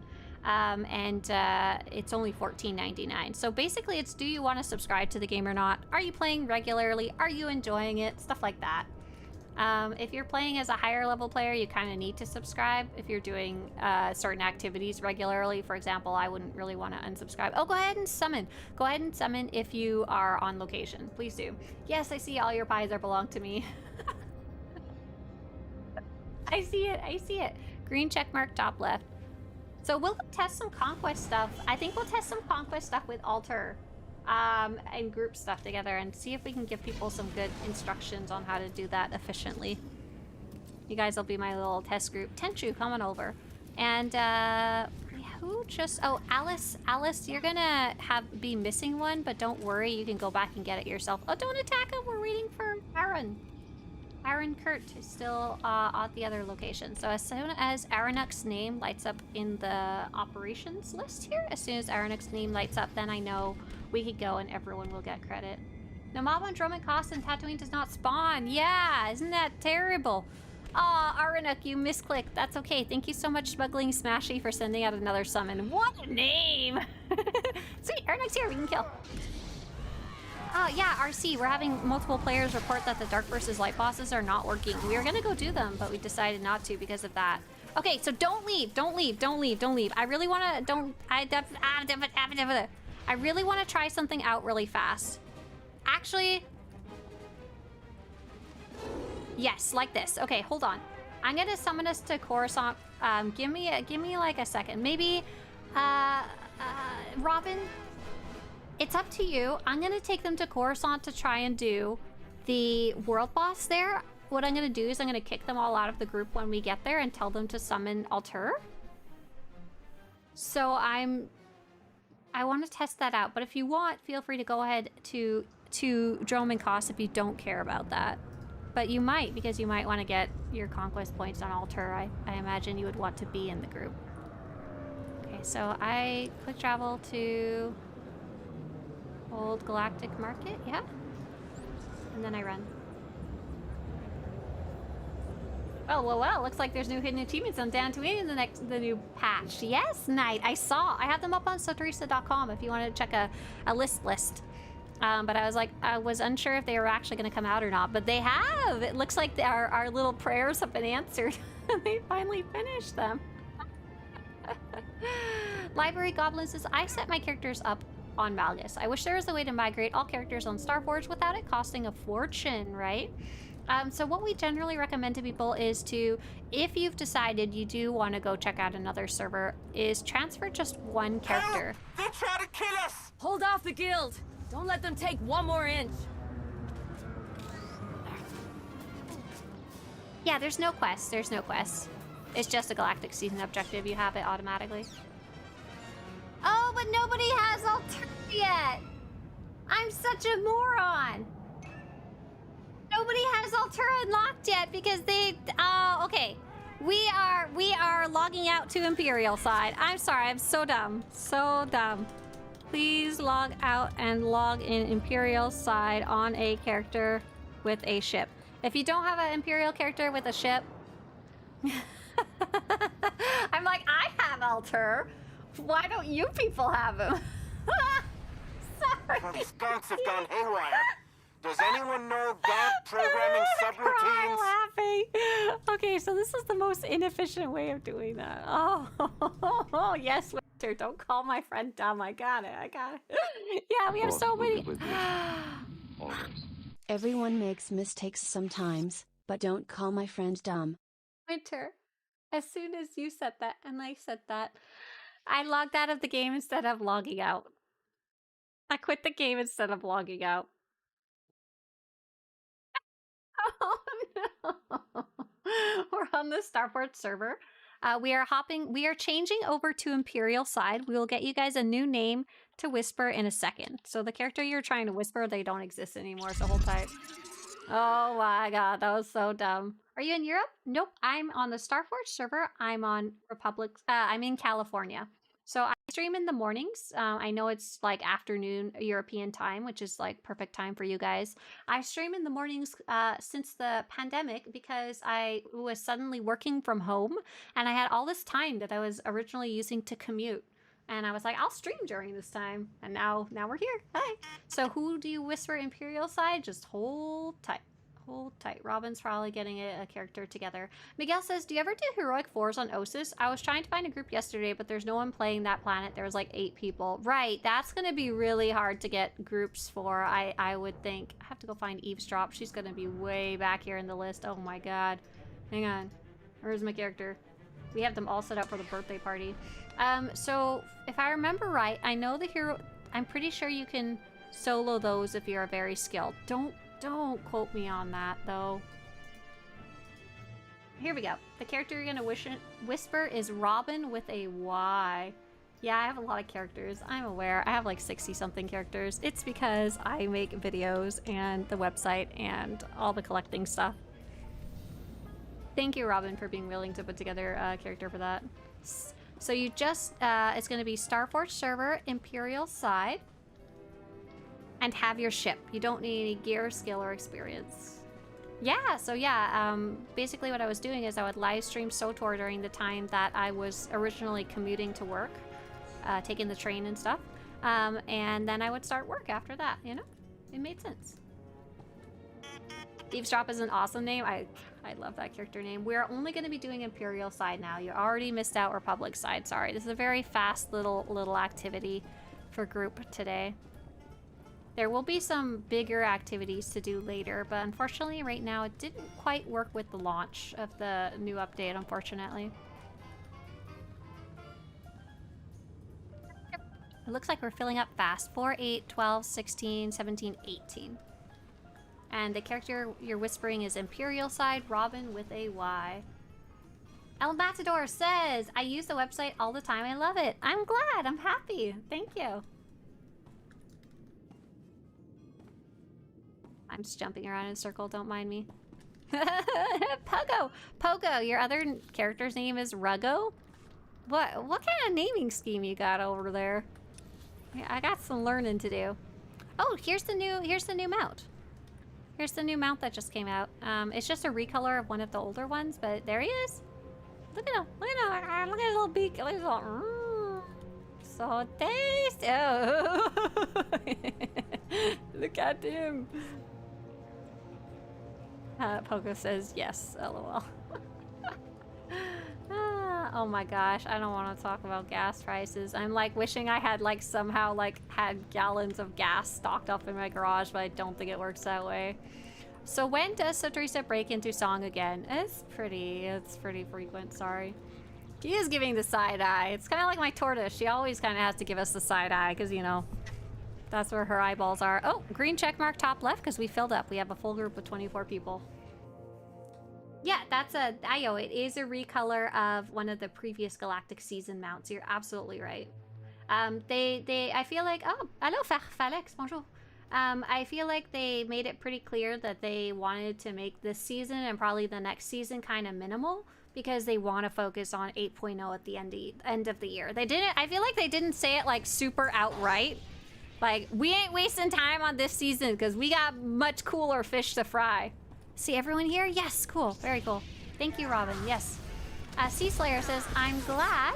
It's only $14.99. So basically it's, do you want to subscribe to the game or not? Are you playing regularly? Are you enjoying it? Stuff like that. If you're playing as a higher level player, you kind of need to subscribe. If you're doing certain activities regularly, for example, I wouldn't really want to unsubscribe. Oh, go ahead and summon. Go ahead and summon if you are on location. Please do. Yes, I see all your pies are belong to me. I see it. I see it. Green check mark top left. So we'll test some Conquest stuff. I think we'll test some Conquest stuff with Alter. And group stuff together and see if we can give people some good instructions on how to do that efficiently. You guys will be my little test group. Tenchu, come on over. And who just, oh, Alice, you're gonna be missing one, but don't worry, you can go back and get it yourself. Oh, don't attack him, we're waiting for Aaron. Aaron Kurt is still at the other location. So as soon as Aranuk's name lights up in the operations list here, as soon as Aranuk's name lights up, then I know we could go and everyone will get credit. No, mob on Drum and Cost and Tatooine does not spawn. Yeah, isn't that terrible? Aw, Aranuk, you misclicked. That's okay. Thank you so much, Smuggling Smashy, for sending out another summon. What a name! Sweet, Aranuk's here. We can kill. Yeah, RC, we're having multiple players report that the Dark versus Light bosses are not working. We were gonna go do them, but we decided not to because of that. Okay, so don't leave. I really wanna, I really wanna try something out really fast. Actually, yes, like this. Okay, hold on. I'm gonna summon us to Coruscant. Give me like a second. Maybe, Robin? It's up to you. I'm gonna take them to Coruscant to try and do the world boss there. What I'm gonna do is I'm gonna kick them all out of the group when we get there and tell them to summon Alter. So I want to test that out, but if you want, feel free to go ahead to Drome and Cost if you don't care about that. But you might, because you might want to get your conquest points on Alter. I imagine you would want to be in the group. Okay, so I quick travel to Old Galactic Market, yeah. And then I run. Well, looks like there's new hidden achievements on Dantine in the new patch. Yes, Knight, I have them up on Swtorista.com if you want to check a list. But I was unsure if they were actually going to come out or not, but they have. It looks like our little prayers have been answered. They finally finished them. Library Goblin says, I set my characters up on Malgus. I wish there was a way to migrate all characters on Starforge without it costing a fortune, right? So what we generally recommend to people is to, if you've decided you do want to go check out another server, is transfer just one character. Help! They're trying to kill us! Hold off the guild! Don't let them take one more inch! Yeah, there's no quest. It's just a Galactic Season objective. You have it automatically. Oh, but nobody has Alter yet! I'm such a moron! Nobody has Alter unlocked yet because they... Oh, okay. We are logging out to Imperial side. I'm sorry, I'm so dumb. So dumb. Please log out and log in Imperial side on a character with a ship. If you don't have an Imperial character with a ship... I'm like, I have Alter. Why don't you people have him? Sorry. The skunks have gone haywire. Does anyone know God programming I'm subroutines? laughing. Okay, so this is the most inefficient way of doing that. Oh, yes, Winter. Don't call my friend dumb. I got it. Yeah, we have so many. Everyone makes mistakes sometimes, but don't call my friend dumb. Winter, as soon as you said that and I said that, I logged out of the game instead of logging out. I quit the game instead of logging out. Oh no. We're on the Starport server. We are changing over to Imperial side. We will get you guys a new name to whisper in a second. So the character you're trying to whisper, they don't exist anymore, so hold tight. Oh my god, that was so dumb. Are you in Europe? Nope, I'm on the Starforge server. I'm on I'm in California. So I stream in the mornings. I know it's like afternoon European time, which is like perfect time for you guys. I stream in the mornings since the pandemic because I was suddenly working from home and I had all this time that I was originally using to commute. And I was like, I'll stream during this time. And now we're here. Hi. So who do you whisper Imperial side? Just hold tight. Hold tight. Robin's probably getting a character together. Miguel says, do you ever do Heroic 4s on Osis? I was trying to find a group yesterday, but there's no one playing that planet. There was like 8 people. Right. That's going to be really hard to get groups for, I would think. I have to go find Eavesdrop. She's going to be way back here in the list. Oh my god. Hang on. Where's my character? We have them all set up for the birthday party. So if I remember right, I know the hero. I'm pretty sure you can solo those if you're very skilled. Don't quote me on that though. Here we go. The character you're gonna whisper is Robin with a Y. Yeah, I have a lot of characters. I'm aware. I have like 60 something characters. It's because I make videos and the website and all the collecting stuff. Thank you, Robin, for being willing to put together a character for that. So you just, it's going to be Starforge server, Imperial side, and have your ship. You don't need any gear, skill, or experience. Yeah, so yeah, basically what I was doing is I would live stream SWTOR during the time that I was originally commuting to work, taking the train and stuff, and then I would start work after that, you know? It made sense. Eavesdrop is an awesome name. I love that character name. We're only going to be doing Imperial side now. You already missed out Republic side. Sorry. This is a very fast little activity for group today. There will be some bigger activities to do later, but unfortunately right now it didn't quite work with the launch of the new update, unfortunately. It looks like we're filling up fast. 4, 8, 12, 16, 17, 18. And the character you're whispering is Imperial side, Robin with a Y. El Matador says, I use the website all the time. I love it. I'm glad. I'm happy. Thank you. I'm just jumping around in a circle. Don't mind me. Pogo. Pogo, your other character's name is Ruggo? What kind of naming scheme you got over there? Yeah, I got some learning to do. Oh, here's the new mount. Here's the new mount that just came out. It's just a recolor of one of the older ones, but there he is. Look at him. Look at him. Look at his little beak. Look at his little... so tasty. Oh. Look at him. Pogo says yes, lol. Oh my gosh, I don't want to talk about gas prices. I'm like wishing I had like somehow like had gallons of gas stocked up in my garage, but I don't think it works that way. So when does Swtorista break into song again? It's pretty frequent, sorry. He is giving the side eye. It's kind of like my tortoise. She always kind of has to give us the side eye because, you know, that's where her eyeballs are. Oh, green check mark top left because we filled up. We have a full group of 24 people. Yeah, that's Ayo. It is a recolor of one of the previous Galactic Season mounts. You're absolutely right. I feel like, oh, hello, Felix, bonjour. I feel like they made it pretty clear that they wanted to make this season and probably the next season kind of minimal because they want to focus on 8.0 at the end of the year. They didn't, I feel like they didn't say it like super outright. Like, we ain't wasting time on this season because we got much cooler fish to fry. See everyone here? Yes, cool, very cool. Thank you, Robin, yes. Sea Slayer says, I'm glad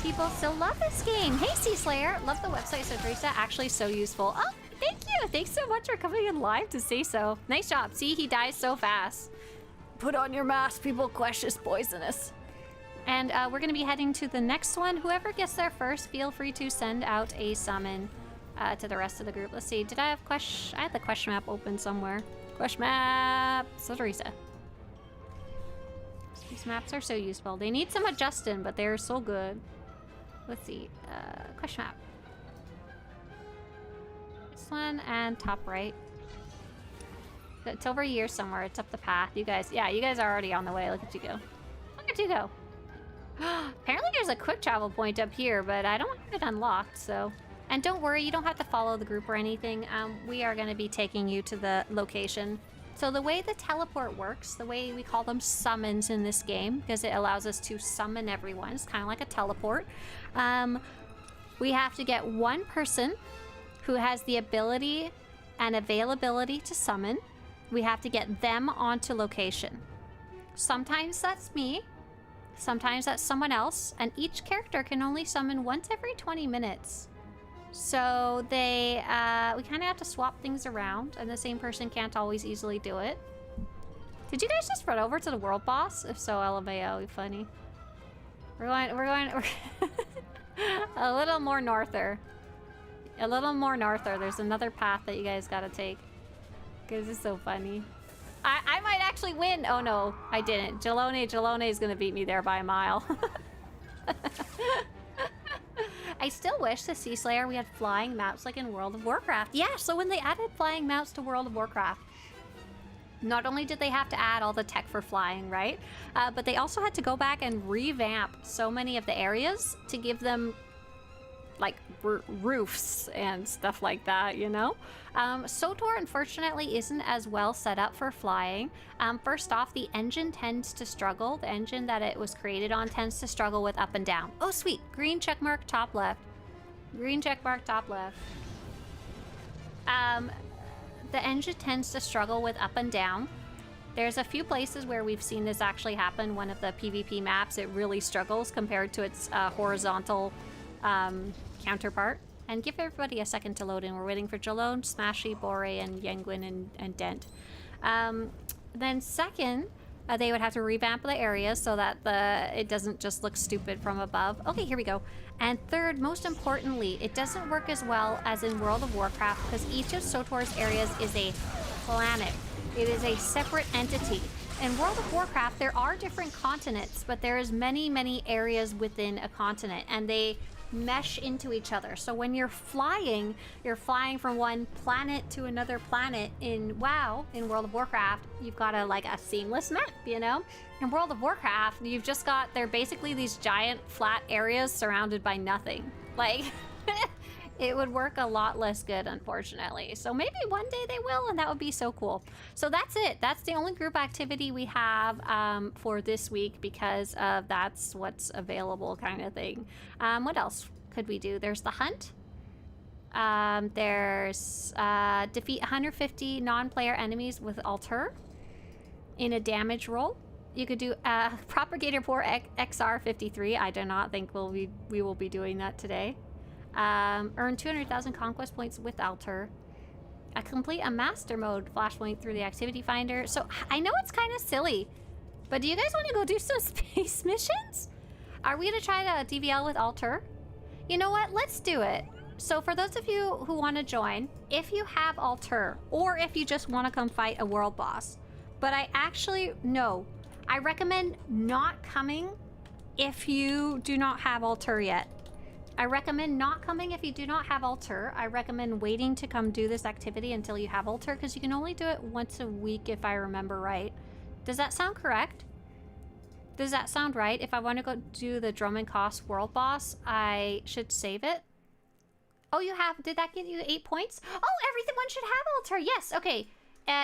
people still love this game. Hey, Sea Slayer, love the website Swtorista. Actually, so useful. Oh, thank you. Thanks so much for coming in live to say so. Nice job. See, he dies so fast. Put on your mask, people. Quesh is poisonous. And we're going to be heading to the next one. Whoever gets there first, feel free to send out a summon to the rest of the group. Let's see. Did I have Quesh? I had the Quesh map open somewhere. Quesh map. Swtorista. These maps are so useful. They need some adjusting, but they're so good. Let's see. Quesh map. This one and top right. It's over here somewhere. It's up the path. You guys, yeah, you guys are already on the way. Look at you go. Look at you go. Apparently there's a quick travel point up here, but I don't have it unlocked, so. And don't worry, you don't have to follow the group or anything. We are going to be taking you to the location. So the way the teleport works, the way we call them summons in this game, because it allows us to summon everyone. It's kind of like a teleport. We have to get one person who has the ability and availability to summon. We have to get them onto location. Sometimes that's me. Sometimes that's someone else. And each character can only summon once every 20 minutes. So they, we kind of have to swap things around, and the same person can't always easily do it. Did you guys just run over to the world boss? If so, LMAO, funny. We're going a little more norther. A little more norther. There's another path that you guys gotta take. Because it's so funny. I might actually win. Oh no, I didn't. Jalone is gonna beat me there by a mile. I still wish the Sea Slayer we had flying maps like in World of Warcraft. Yeah, so when they added flying maps to World of Warcraft, not only did they have to add all the tech for flying, right? But they also had to go back and revamp so many of the areas to give them like roofs and stuff like that, you know? SWTOR unfortunately isn't as well set up for flying. First off, the engine tends to struggle. The engine that it was created on tends to struggle with up and down. Oh sweet, green check mark top left. Green check mark top left. The engine tends to struggle with up and down. There's a few places where we've seen this actually happen. One of the PvP maps, it really struggles compared to its horizontal counterpart. And give everybody a second to load in. We're waiting for Jalone, Smashy, Bore, and Yenguin and Dent. Then second, they would have to revamp the area so that it doesn't just look stupid from above. Okay, here we go. And third, most importantly, it doesn't work as well as in World of Warcraft because each of SWTOR's areas is a planet. It is a separate entity. In World of Warcraft, there are different continents, but there is many areas within a continent, and they mesh into each other. So when you're flying from one planet to another planet in WoW, in World of Warcraft, you've got a seamless map, you know? In World of Warcraft, you've just got, they're basically these giant flat areas surrounded by nothing. Like, it would work a lot less good, unfortunately. So maybe one day they will, and that would be so cool. So that's it. That's the only group activity we have for this week because of that's what's available kind of thing. What else could we do? There's the hunt. There's defeat 150 non-player enemies with Alter in a damage roll. You could do Propagator Pour XR53. I do not think we will be doing that today. Earn 200,000 conquest points with Alter. Complete a master mode flashpoint through the activity finder. So I know it's kind of silly, but do you guys want to go do some space missions? Are we gonna try to DVL with Alter? You know what? Let's do it. So for those of you who want to join, if you have Alter, or if you just want to come fight a world boss, but I recommend not coming if you do not have Alter yet. I recommend not coming if you do not have Alter. I recommend waiting to come do this activity until you have Alter, because you can only do it once a week if I remember right. Does that sound correct? Does that sound right? If I want to go do the Drummond-Koss world boss, I should save it. Oh, you have, did that get you 8 points? Oh, everyone should have Alter, yes, okay.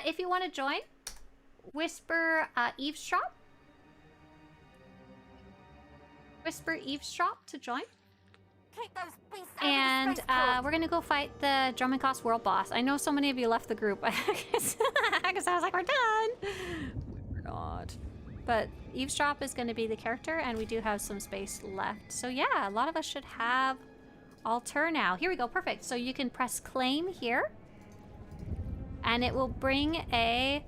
If you want to join, whisper eavesdrop. Whisper eavesdrop to join. And we're gonna go fight the Drummond-Koss world boss. I know so many of you left the group because I was like, we're done. We're not. But Eavesdrop is going to be the character, and we do have some space left. So yeah, a lot of us should have Alter now. Here we go, perfect. So you can press claim here, and it will bring a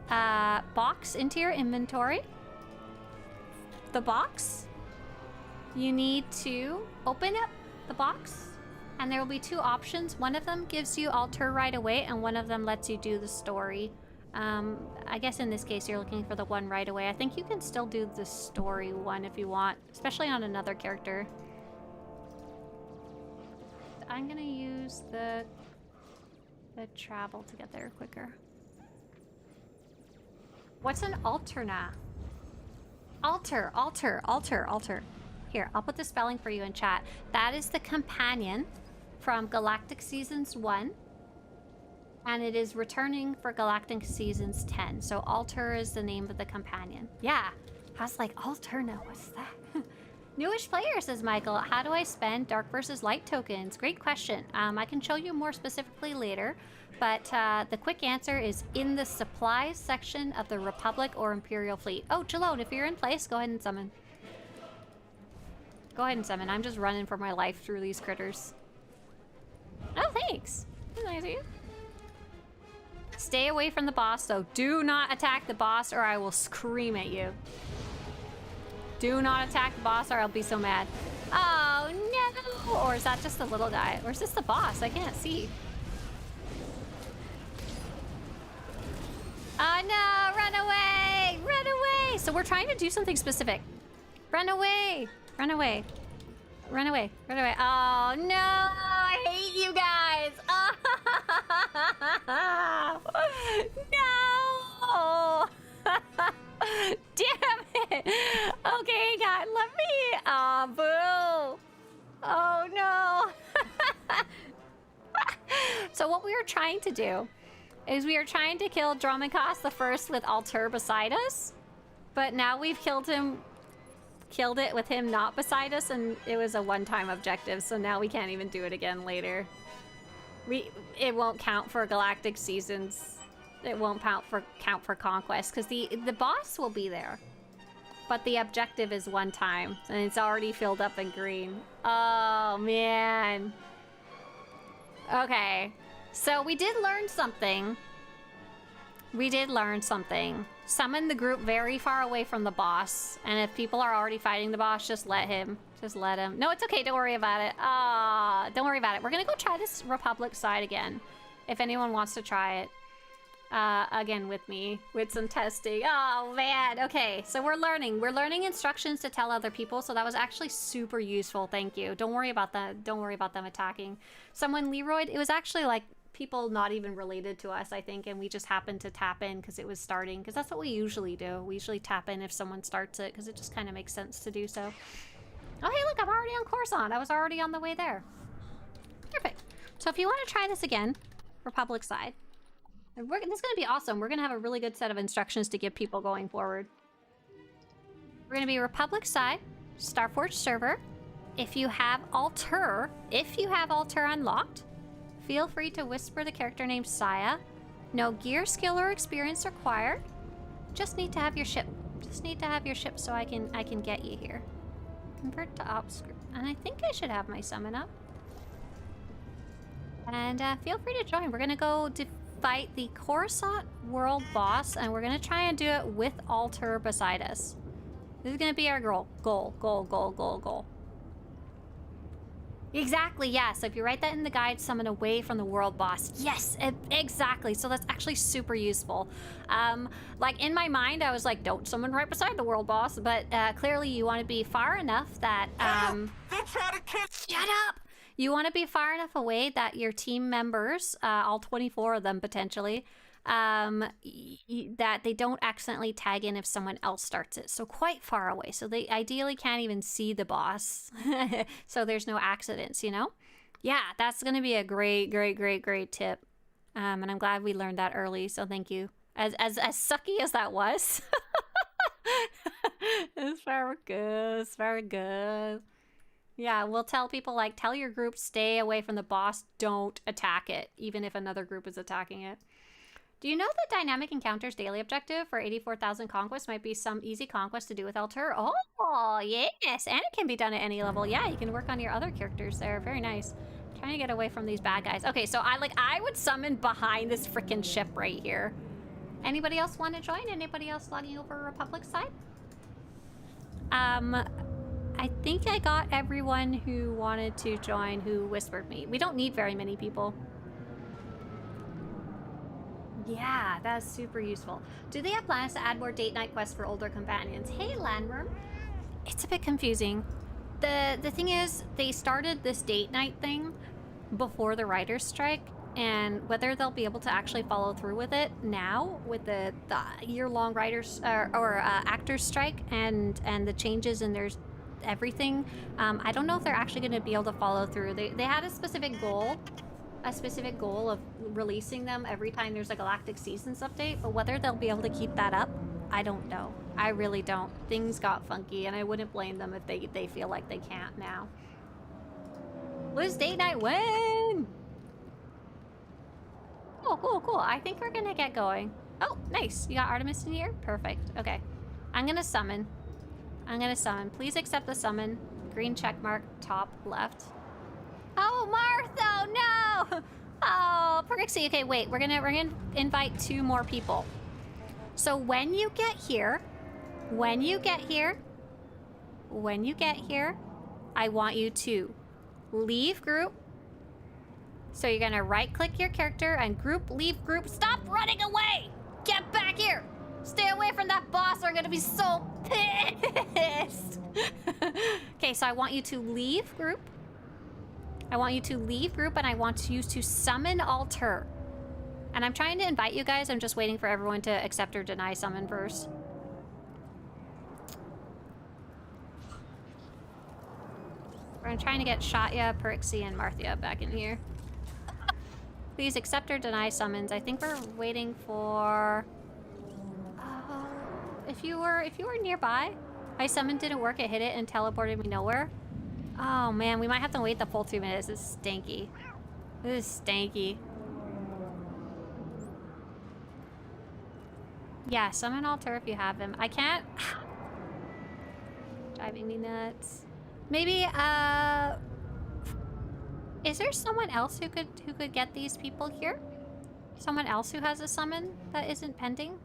box into your inventory. The box, you need to open up the box, and there will be two options. One of them gives you Alter right away, and one of them lets you do the story. I guess in this case you're looking for the one right away. I think you can still do the story one if you want, especially on another character. I'm gonna use the travel to get there quicker. What's an alterna? Alter. Here, I'll put the spelling for you in chat. That is the companion from Galactic Seasons 1. And it is returning for Galactic Seasons 10. So Alter is the name of the companion. Yeah, I was like, Alterna, what's that? Newish player, says Michael. How do I spend dark versus light tokens? Great question. I can show you more specifically later. But the quick answer is in the supplies section of the Republic or Imperial Fleet. Oh, Jalone, if you're in place, go ahead and summon. Go ahead and summon. I'm just running for my life through these critters. Oh, thanks. That's nice of you. Stay away from the boss, though. Do not attack the boss or I will scream at you. Do not attack the boss or I'll be so mad. Oh, no! Or is that just the little guy? Or is this the boss? I can't see. Oh, no! Run away! Run away! So we're trying to do something specific. Run away! Run away. Run away. Run away. Oh, no! I hate you guys! Oh, no! Damn it! Okay, God, let me... Oh, boo! Oh, no! So what we were trying to do is we were trying to kill Dromikos the First with Alter beside us, but now we've killed it with him not beside us, and it was a one-time objective, so now we can't even do it again later. It won't count for Galactic Seasons. It won't count for Conquest, because the boss will be there. But the objective is one time, and it's already filled up in green. Oh, man. Okay. So we did learn something. Summon the group very far away from the boss. And if people are already fighting the boss, just let him. Just let him. No, it's okay. Don't worry about it. Don't worry about it. We're going to go try this Republic side again. If anyone wants to try it. Again with me. With some testing. Oh, man. Okay. So we're learning. We're learning instructions to tell other people. So that was actually super useful. Thank you. Don't worry about that. Don't worry about them attacking. Someone, Leroy, it was actually like people not even related to us, I think, and we just happened to tap in because it was starting, because that's what we usually do. We usually tap in if someone starts it, because it just kind of makes sense to do so. Oh, hey, look, I'm already on Coruscant. I was already on the way there. Perfect. So if you want to try this again, Republic side, this is going to be awesome. We're going to have a really good set of instructions to give people going forward. We're going to be Republic side, Starforge server. If you have Alter unlocked, feel free to whisper the character name Saya. No gear, skill, or experience required. Just need to have your ship. Just need to have your ship so I can get you here. Convert to ops group. And I think I should have my summon up. And feel free to join. We're gonna go to fight the Coruscant world boss, and we're gonna try and do it with Alter beside us. This is gonna be our goal. Exactly, yeah. So if you write that in the guide, summon away from the world boss. Yes, exactly. So that's actually super useful. Like in my mind, I was like, don't summon right beside the world boss. But clearly you want to be far enough that... Shut up! You want to be far enough away that your team members, all 24 of them potentially, that they don't accidentally tag in if someone else starts it. So quite far away. So they ideally can't even see the boss. So there's no accidents, you know? Yeah, that's going to be a great tip. And I'm glad we learned that early. So thank you. As sucky as that was. It's very good. Yeah, we'll tell people, like, tell your group, stay away from the boss. Don't attack it, even if another group is attacking it. Do you know that Dynamic Encounters daily objective for 84,000 conquests might be some easy conquest to do with SWTOR? Oh, yes. And it can be done at any level. Yeah, you can work on your other characters there. Very nice. Trying to get away from these bad guys. Okay, so I would summon behind this freaking ship right here. Anybody else want to join? Anybody else logging over Republic side? I think I got everyone who wanted to join who whispered me. We don't need very many people. Yeah, that's super useful. Do they have plans to add more date night quests for older companions? Hey, Landworm. It's a bit confusing. The thing is, they started this date night thing before the writer's strike, and whether they'll be able to actually follow through with it now with the year-long writers or actors strike and the changes in their everything, I don't know if they're actually going to be able to follow through. They had a specific goal of releasing them every time there's a Galactic Seasons update, but whether they'll be able to keep that up, I don't know. I really don't. Things got funky, and I wouldn't blame them if they feel like they can't now. Lose date night win! Cool. I think we're gonna get going. Oh, nice. You got Artemis in here? Perfect. Okay. I'm gonna summon. Please accept the summon. Green check mark, top left. Oh, Martha, no! Oh, Perixie. Okay, wait. We're gonna invite 2 more people. So when you get here, I want you to leave group. So you're gonna right-click your character and group, leave group. Stop running away! Get back here! Stay away from that boss or I'm gonna be so pissed! Okay, so I want you to leave group. And I want you to summon alter. And I'm trying to invite you guys. I'm just waiting for everyone to accept or deny summon first. I'm trying to get Shatya, Perixie, and Marthia back in here. Please accept or deny summons. I think we're waiting for... if you were nearby, my summon didn't work. It hit it and teleported me nowhere. Oh man, we might have to wait the full 2 minutes. This is stanky. Yeah, summon alter if you have him. I can't... Driving me nuts. Maybe, is there someone else who could get these people here? Someone else who has a summon that isn't pending?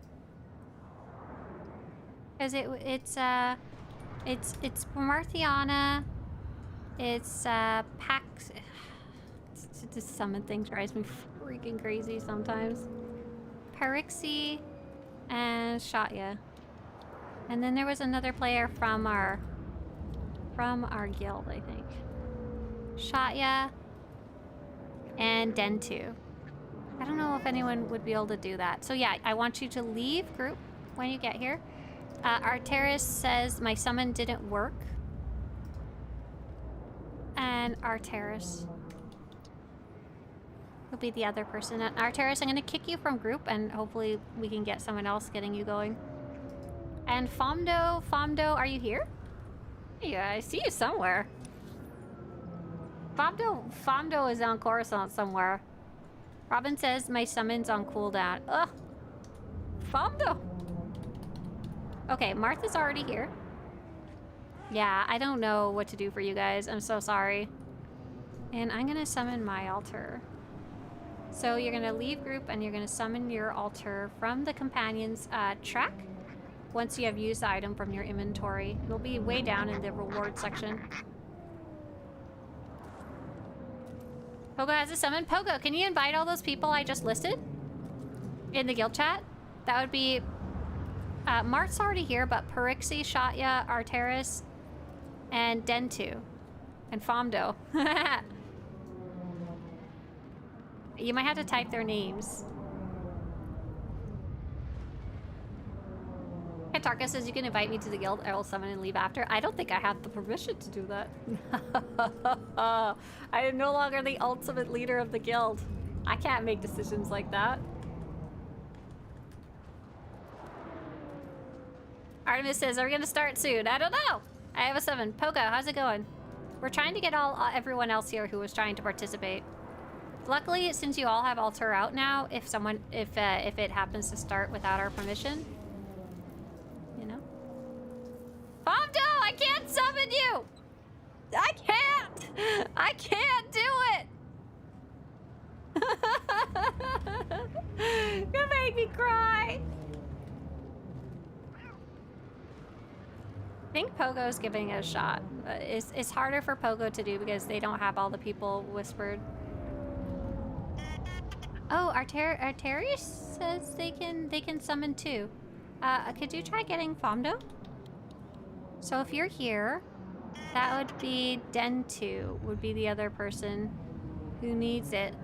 Because it's Marthiana. It's Pax. This summon thing drives me freaking crazy sometimes. Perixie and Shatya. And then there was another player from our guild, I think. Shatya and Dentu. I don't know if anyone would be able to do that. So yeah, I want you to leave group when you get here. Arteris says my summon didn't work. And Arteris will be the other person. And Arteris, I'm going to kick you from group and hopefully we can get someone else getting you going. And Famdo, are you here? Yeah, I see you somewhere. Famdo is on Coruscant somewhere. Robin says my summon's on cooldown. Ugh. Famdo. Okay, Martha's already here. Yeah, I don't know what to do for you guys. I'm so sorry. And I'm gonna summon my altar. So you're gonna leave group and you're gonna summon your altar from the companion's track. Once you have used the item from your inventory, it'll be way down in the reward section. Pogo has a summon. Pogo, can you invite all those people I just listed in the guild chat? That would be... Mart's already here, but Perixie, Shatya, Arteris, and Dentu. And Famdo. You might have to type their names. Tarka says you can invite me to the guild. I will summon and leave after. I don't think I have the permission to do that. I am no longer the ultimate leader of the guild. I can't make decisions like that. Artemis says, are we gonna start soon? I don't know. I have a summon. Pogo, how's it going? We're trying to get everyone else here who was trying to participate. Luckily, since you all have altar out now, if it happens to start without our permission, you know. Pomdo, I can't summon you. I can't. I can't do it. You make me cry. I think Pogo's giving it a shot. It's harder for Pogo to do because they don't have all the people whispered. Oh, Arteris says they can summon too. Could you try getting Fomdo? So if you're here, that would be Den2 would be the other person who needs it.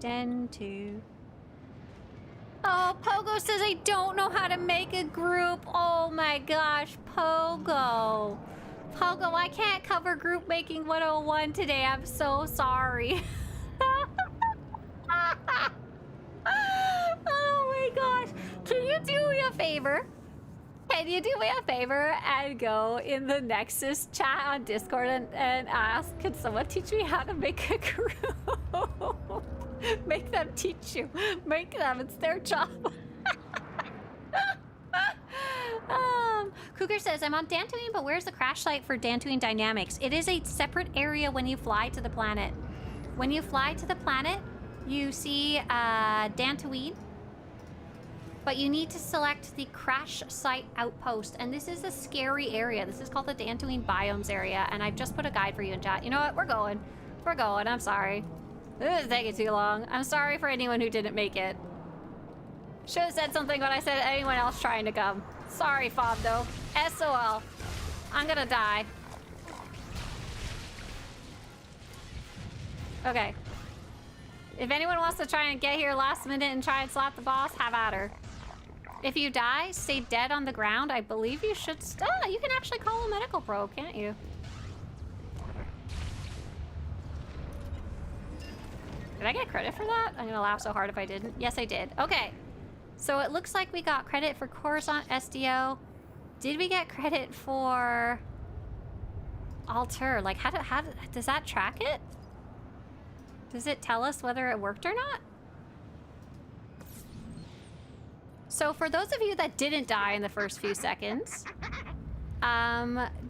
Den2. Oh, Pogo says I don't know how to make a group. Oh my gosh, Pogo. Pogo, I can't cover group making 101 today. I'm so sorry. Oh my gosh. Can you do me a favor? Can you do me a favor and go in the Nexus chat on Discord and ask, can someone teach me how to make a group? Make them teach you. Make them. It's their job. Cougar says, I'm on Dantine, but where's the crash site for Dantine Dynamics? It is a separate area when you fly to the planet. When you fly to the planet, you see Dantine, but you need to select the crash site outpost, and this is a scary area. This is called the Dantine Biomes area, and I've just put a guide for you in chat. You know what? We're going. We're going. I'm sorry. This is taking too long. I'm sorry for anyone who didn't make it. Should have said something when I said anyone else trying to come. Sorry, Fomdo. SOL. I'm gonna die. Okay. If anyone wants to try and get here last minute and try and slap the boss, have at her. If you die, stay dead on the ground, I believe you should... Oh, you can actually call a medical probe, can't you? Did I get credit for that? I'm gonna laugh so hard if I didn't. Yes, I did. Okay. So it looks like we got credit for Coruscant SDO. Did we get credit for Alter? Like, how does that track it? Does it tell us whether it worked or not? So for those of you that didn't die in the first few seconds,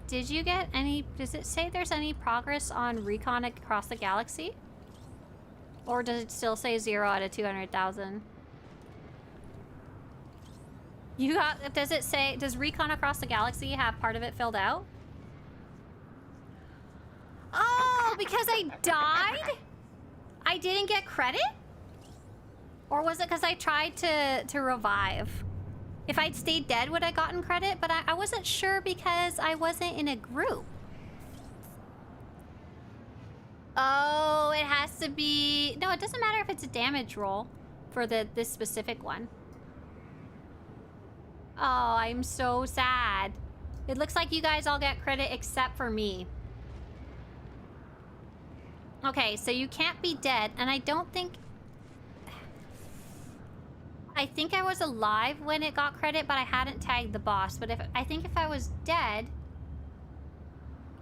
did you get any... Does it say there's any progress on recon across the galaxy? Or does it still say 0 out of 200,000? You got... Does it say... Does recon across the galaxy have part of it filled out? Oh, because I died? I didn't get credit? Or was it because I tried to revive? If I'd stayed dead, would I gotten credit? But I wasn't sure because I wasn't in a group. Oh, it has to be... No, it doesn't matter if it's a damage roll for this specific one. Oh, I'm so sad. It looks like you guys all get credit except for me. Okay, so you can't be dead, and I don't think... I think I was alive when it got credit, but I hadn't tagged the boss. But I think if I was dead...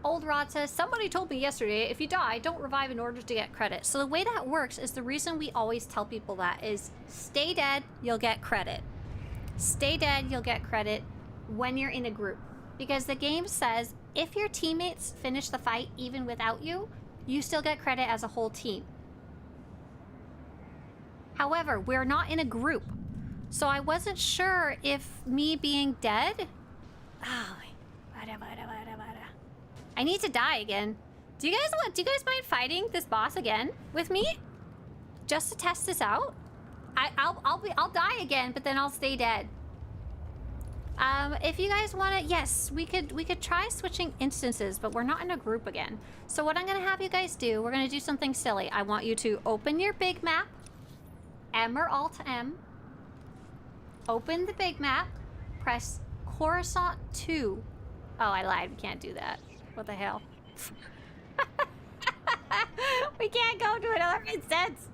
Old Rod says, somebody told me yesterday, if you die, don't revive in order to get credit. So the way that works is the reason we always tell people that is stay dead, you'll get credit. Stay dead, you'll get credit when you're in a group. Because the game says if your teammates finish the fight even without you, you still get credit as a whole team. However, we're not in a group. So I wasn't sure if me being dead... Oh, I need to die again. Do you guys mind fighting this boss again with me? Just to test this out? I'll die again, but then I'll stay dead. If you guys want to, yes, we could try switching instances, but we're not in a group again. So what I'm gonna have you guys do, we're gonna do something silly. I want you to open your big map, M or Alt M. Open the big map, press Coruscant 2. Oh, I lied. We can't do that. What the hell? We can't go to another instance.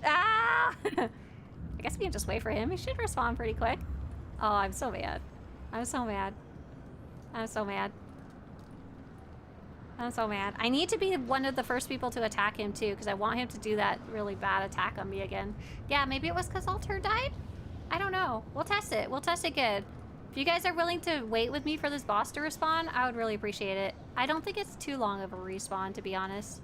Ah! I guess we can just wait for him. He should respond pretty quick. Oh, I'm so mad. I'm so mad. I'm so mad. I'm so mad. I need to be one of the first people to attack him too, because I want him to do that really bad attack on me again. Yeah, maybe it was because Alter died? I don't know. We'll test it. We'll test it good. If you guys are willing to wait with me for this boss to respawn, I would really appreciate it. I don't think it's too long of a respawn, to be honest.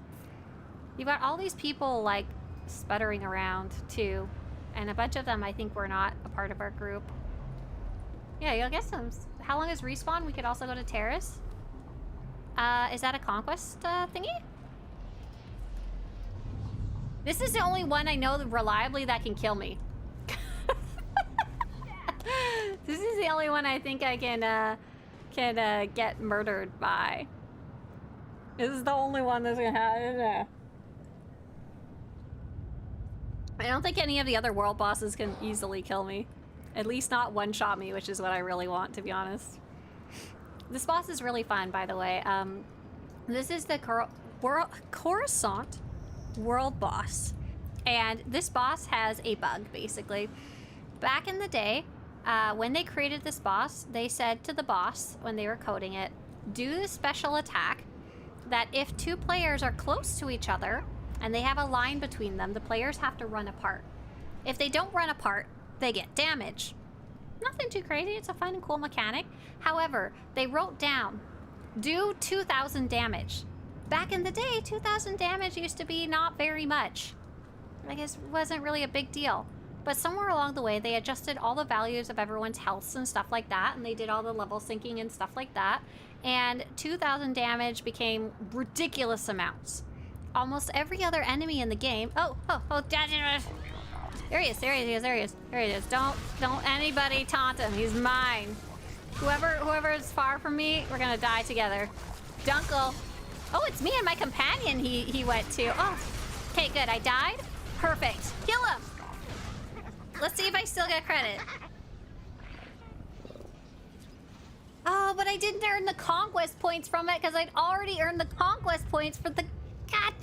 You've got all these people, like, sputtering around, too. And a bunch of them, I think, were not a part of our group. Yeah, you'll get some. How long is respawn? We could also go to Terrace. Is that a conquest thingy? This is the only one I know reliably that can kill me. This is the only one I think I can get murdered by. This is the only one that's gonna have. I don't think any of the other world bosses can easily kill me. At least not one-shot me, which is what I really want, to be honest. This boss is really fun, by the way. This is the Coruscant world boss. And this boss has a bug, basically. Back in the day, when they created this boss, they said to the boss, when they were coding it, do the special attack that if two players are close to each other, and they have a line between them, the players have to run apart. If they don't run apart, they get damage. Nothing too crazy, it's a fun and cool mechanic. However, they wrote down, do 2,000 damage. Back in the day, 2,000 damage used to be not very much. I guess it wasn't really a big deal. But somewhere along the way, they adjusted all the values of everyone's healths and stuff like that, and they did all the level syncing and stuff like that, and 2,000 damage became ridiculous amounts. Almost every other enemy in the game... Oh, there he is, there he is, there he is, there he is. Don't anybody taunt him, he's mine. Whoever is far from me, we're gonna die together. Dunkle. Oh, it's me and my companion he went to. Oh, okay, good, I died. Perfect, kill him. Let's see if I still get credit. Oh, but I didn't earn the conquest points from it because I'd already earned the conquest points for the... God,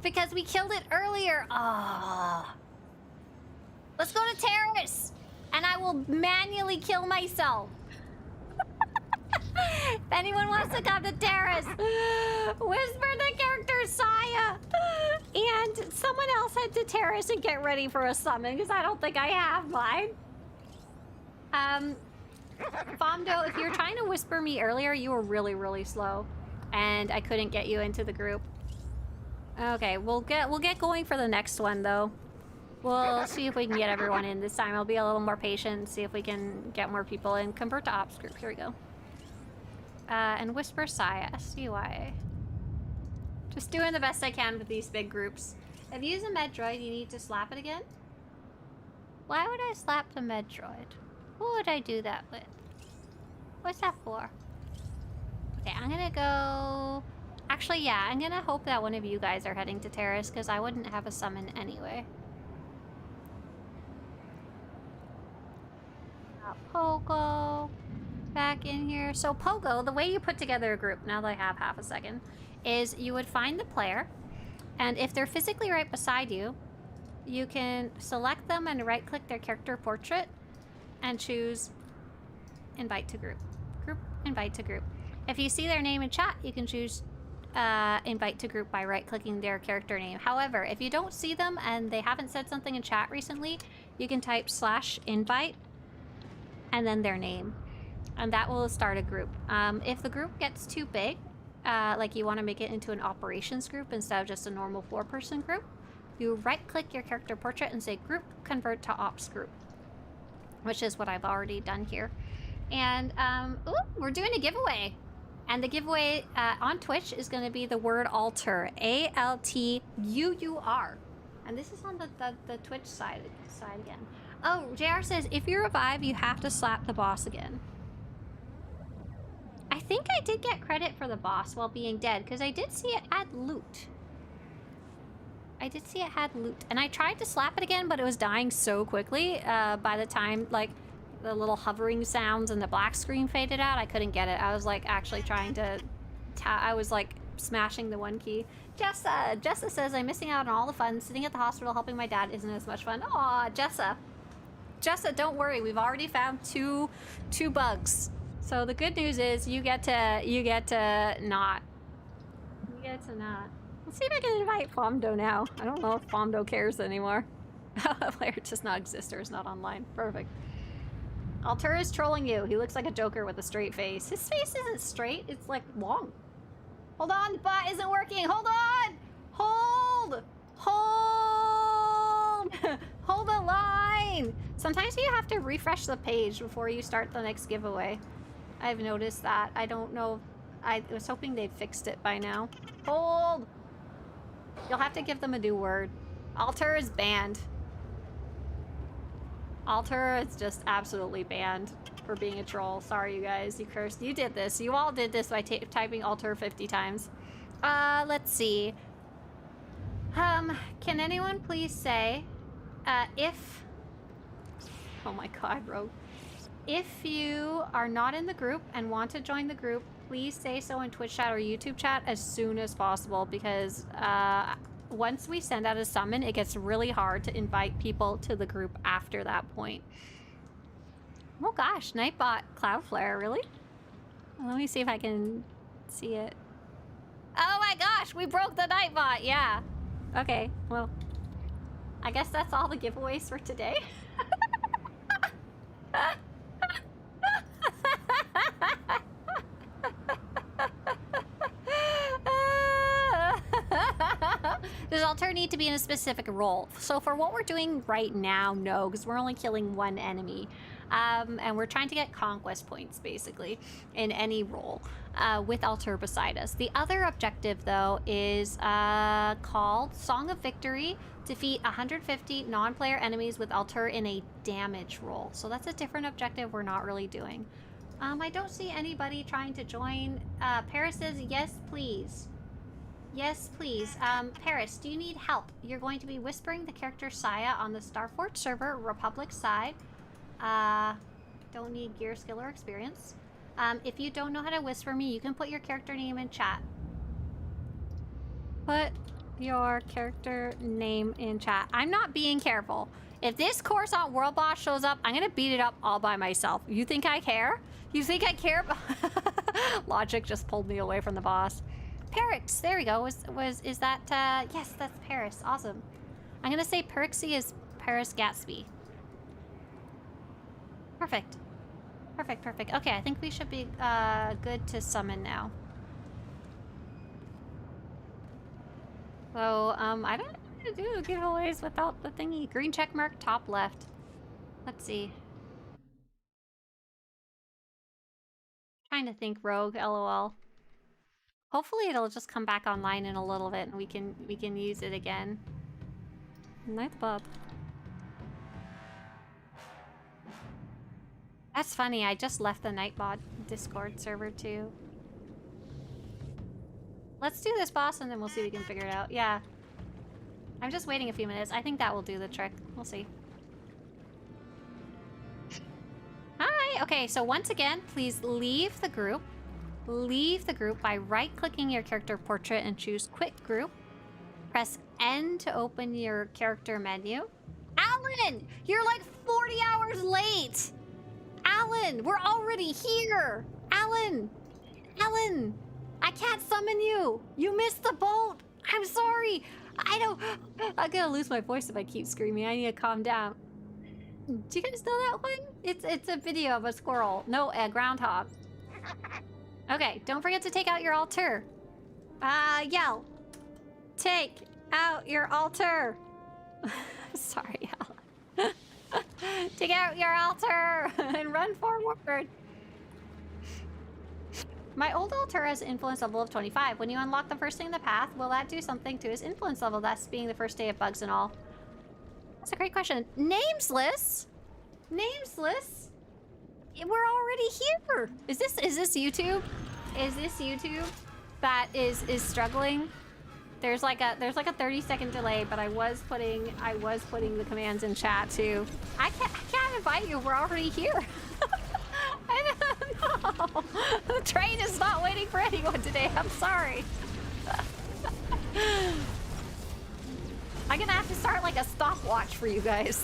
because we killed it earlier. Oh. Let's go to Terrace, and I will manually kill myself. If anyone wants to come to Terrace, whisper the character Saya. And someone else head to Terrace and get ready for a summon, because I don't think I have mine. Fomdo, if you're trying to whisper me earlier, you were really, really slow. And I couldn't get you into the group. Okay, we'll get going for the next one, though. We'll see if we can get everyone in this time. I'll be a little more patient and see if we can get more people in. Convert to ops group. Here we go. And whisper Saya. SWTOR. Just doing the best I can with these big groups. If you use a Medroid, you need to slap it again? Why would I slap the Medroid? Who would I do that with? What's that for? Okay, I'm gonna go... Actually, yeah, I'm gonna hope that one of you guys are heading to Terrace, because I wouldn't have a summon anyway. Pogo back in here. So Pogo, the way you put together a group, now that I have half a second, is you would find the player, and if they're physically right beside you, you can select them and right-click their character portrait and choose invite to group. Group, invite to group. If you see their name in chat, you can choose invite to group by right-clicking their character name. However, if you don't see them and they haven't said something in chat recently, you can type /invite and then their name, and that will start a group. If the group gets too big, like you want to make it into an operations group instead of just a normal 4-person group, you right-click your character portrait and say group convert to ops group, which is what I've already done here. And ooh, we're doing a giveaway, and the giveaway on Twitch is going to be the word alter, ALTUUR, and this is on the Twitch side again. Oh, JR says, if you revive, you have to slap the boss again. I think I did get credit for the boss while being dead, because I did see it had loot. I did see it had loot. And I tried to slap it again, but it was dying so quickly. By the time, like, the little hovering sounds and the black screen faded out, I couldn't get it. I was, like, actually trying to... I was, like, smashing the one key. Jessa says, I'm missing out on all the fun. Sitting at the hospital helping my dad isn't as much fun. Aw, Jessa, don't worry. We've already found two bugs. So the good news is you get to not get to not. Let's see if I can invite Fomdo now. I don't know if Fomdo cares anymore. Player does not exist or is not online. Perfect. Altura is trolling you. He looks like a Joker with a straight face. His face isn't straight. It's like long. Hold on, the bot isn't working. Hold on. Hold. Hold. Hold the line. Sometimes you have to refresh the page before you start the next giveaway. I've noticed that. I don't know. I was hoping they'd fixed it by now. Hold. You'll have to give them a new word. Altura is banned. Altura is just absolutely banned for being a troll. Sorry, you guys. You cursed. You did this. You all did this by typing Altura 50 times. Let's see. Can anyone please say, if... Oh my god, Rogue. If you are not in the group and want to join the group, please say so in Twitch chat or YouTube chat as soon as possible, because once we send out a summon, it gets really hard to invite people to the group after that point. Oh gosh, Nightbot Cloudflare, really? Let me see if I can see it. Oh my gosh, we broke the Nightbot, yeah. Okay, well, I guess that's all the giveaways for today. Does Alter need to be in a specific role? So for what we're doing right now, no, because we're only killing one enemy. And we're trying to get conquest points, basically, in any role with Alter beside us. The other objective, though, is called Song of Victory. Defeat 150 non-player enemies with Alter in a damage role. So that's a different objective we're not really doing. I don't see anybody trying to join. Paris says, yes, please. Yes, please. Paris, do you need help? You're going to be whispering the character Saya on the Starfort server, Republic side. Don't need gear, skill, or experience. If you don't know how to whisper me, you can put your character name in chat. Put your character name in chat. I'm not being careful. If this Coruscant World Boss shows up, I'm gonna beat it up all by myself. You think I care? You think I care? Logic just pulled me away from the boss. Perix, there we go. Is that, yes, that's Paris. Awesome. I'm gonna say Perixie is Paris Gatsby. Perfect. Perfect, perfect. Okay, I think we should be good to summon now. So, I don't know how to do giveaways without the thingy. Green check mark, top left. Let's see. Trying to think, Rogue, LOL. Hopefully it'll just come back online in a little bit and we can use it again. Night Bob. That's funny, I just left the Nightbot Discord server too. Let's do this boss and then we'll see if we can figure it out. Yeah. I'm just waiting a few minutes. I think that will do the trick. We'll see. Hi! Okay, so once again, please leave the group. Leave the group by right-clicking your character portrait and choose Quit Group. Press N to open your character menu. Alan! You're like 40 hours late! Alan! We're already here! Alan! Alan! I can't summon you! You missed the boat! I'm sorry! I'm gonna lose my voice if I keep screaming. I need to calm down. Do you guys know that one? It's a video of a squirrel. No, a groundhog. Okay, don't forget to take out your altar. Yell. Take out your altar. Sorry, Alan. Take out your altar and run forward. My old altar has an influence level of 25. When you unlock the first thing in the path, will that do something to his influence level? That's being the first day of bugs and all. That's a great question. Namesless? Namesless? We're already here. Is this YouTube? Is this YouTube that is struggling? There's like a 30-second delay, but I was putting the commands in chat too. I can't invite you. We're already here. I don't know. The train is not waiting for anyone today. I'm sorry. I'm gonna have to start like a stopwatch for you guys.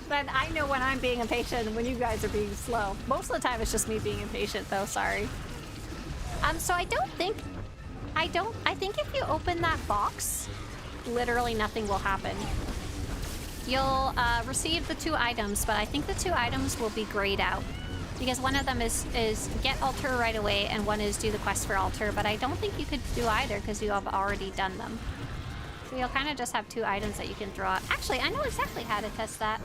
Then I know when I'm being impatient and when you guys are being slow. Most of the time it's just me being impatient though, sorry. So I don't think I think if you open that box, literally nothing will happen. You'll receive the 2 items, but I think the 2 items will be grayed out. Because one of them is get altar right away, and one is do the quest for altar, but I don't think you could do either because you have already done them. So you'll kind of just have 2 items that you can draw. Actually, I know exactly how to test that.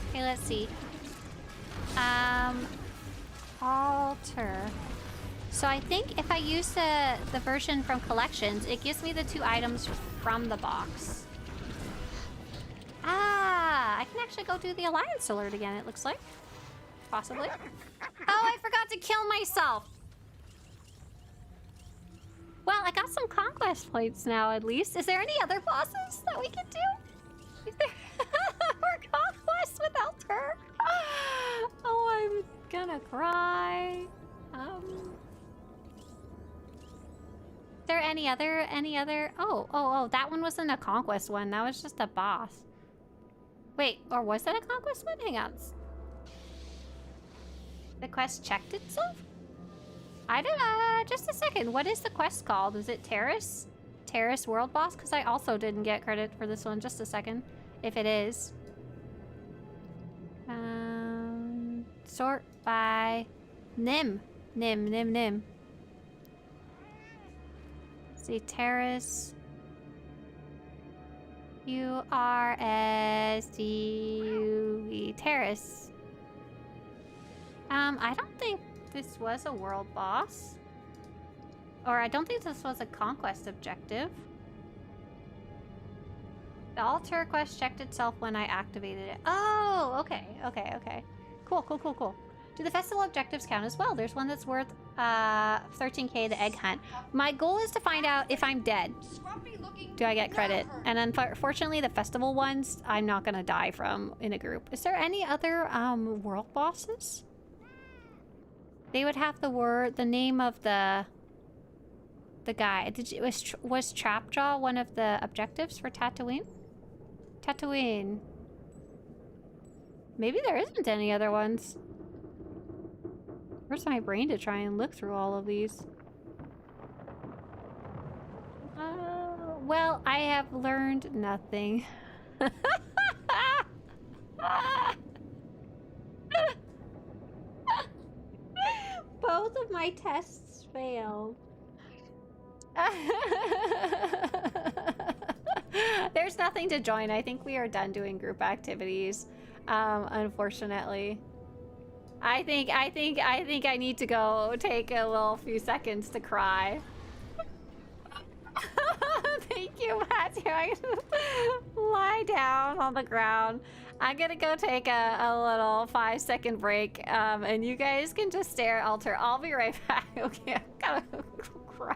Okay, let's see. Altar. So I think if I use the version from collections, it gives me the 2 items from the box. Ah, I can actually go do the Alliance alert again, it looks like. Possibly. Oh, I forgot to kill myself. Well, I got some conquest points now, at least. Is there any other bosses that we can do? Is there more conquest without her? Oh, I'm gonna cry. Is there any other? Oh, that one wasn't a conquest one. That was just a boss. Wait, or was that a conquest one? Hang on. The quest checked itself? I don't just a second. What is the quest called? Is it Terrace? Terrace World Boss? Because I also didn't get credit for this one. Just a second. If it is. Sort by Nim. Nim. See, Terrace. URSDUE. Terrace. I don't think this was a world boss. Or I don't think this was a conquest objective. The altar quest checked itself when I activated it. Oh, okay. Cool. Do the festival objectives count as well? There's one that's worth 13k, the egg hunt. My goal is to find out if I'm dead. Do I get credit? And unfortunately, the festival ones, I'm not gonna die from in a group. Is there any other world bosses? They would have the name of the guy. Was Trapjaw one of the objectives for Tatooine? Tatooine. Maybe there isn't any other ones. Where's my brain to try and look through all of these? Well, I have learned nothing. Both of my tests failed. There's nothing to join. I think we are done doing group activities. Unfortunately. I think I need to go take a little few seconds to cry. Thank you, Matthew. I lie down on the ground. I'm gonna go take a little 5-second break, and you guys can just stare at altar. I'll be right back. Okay, I'm gonna cry.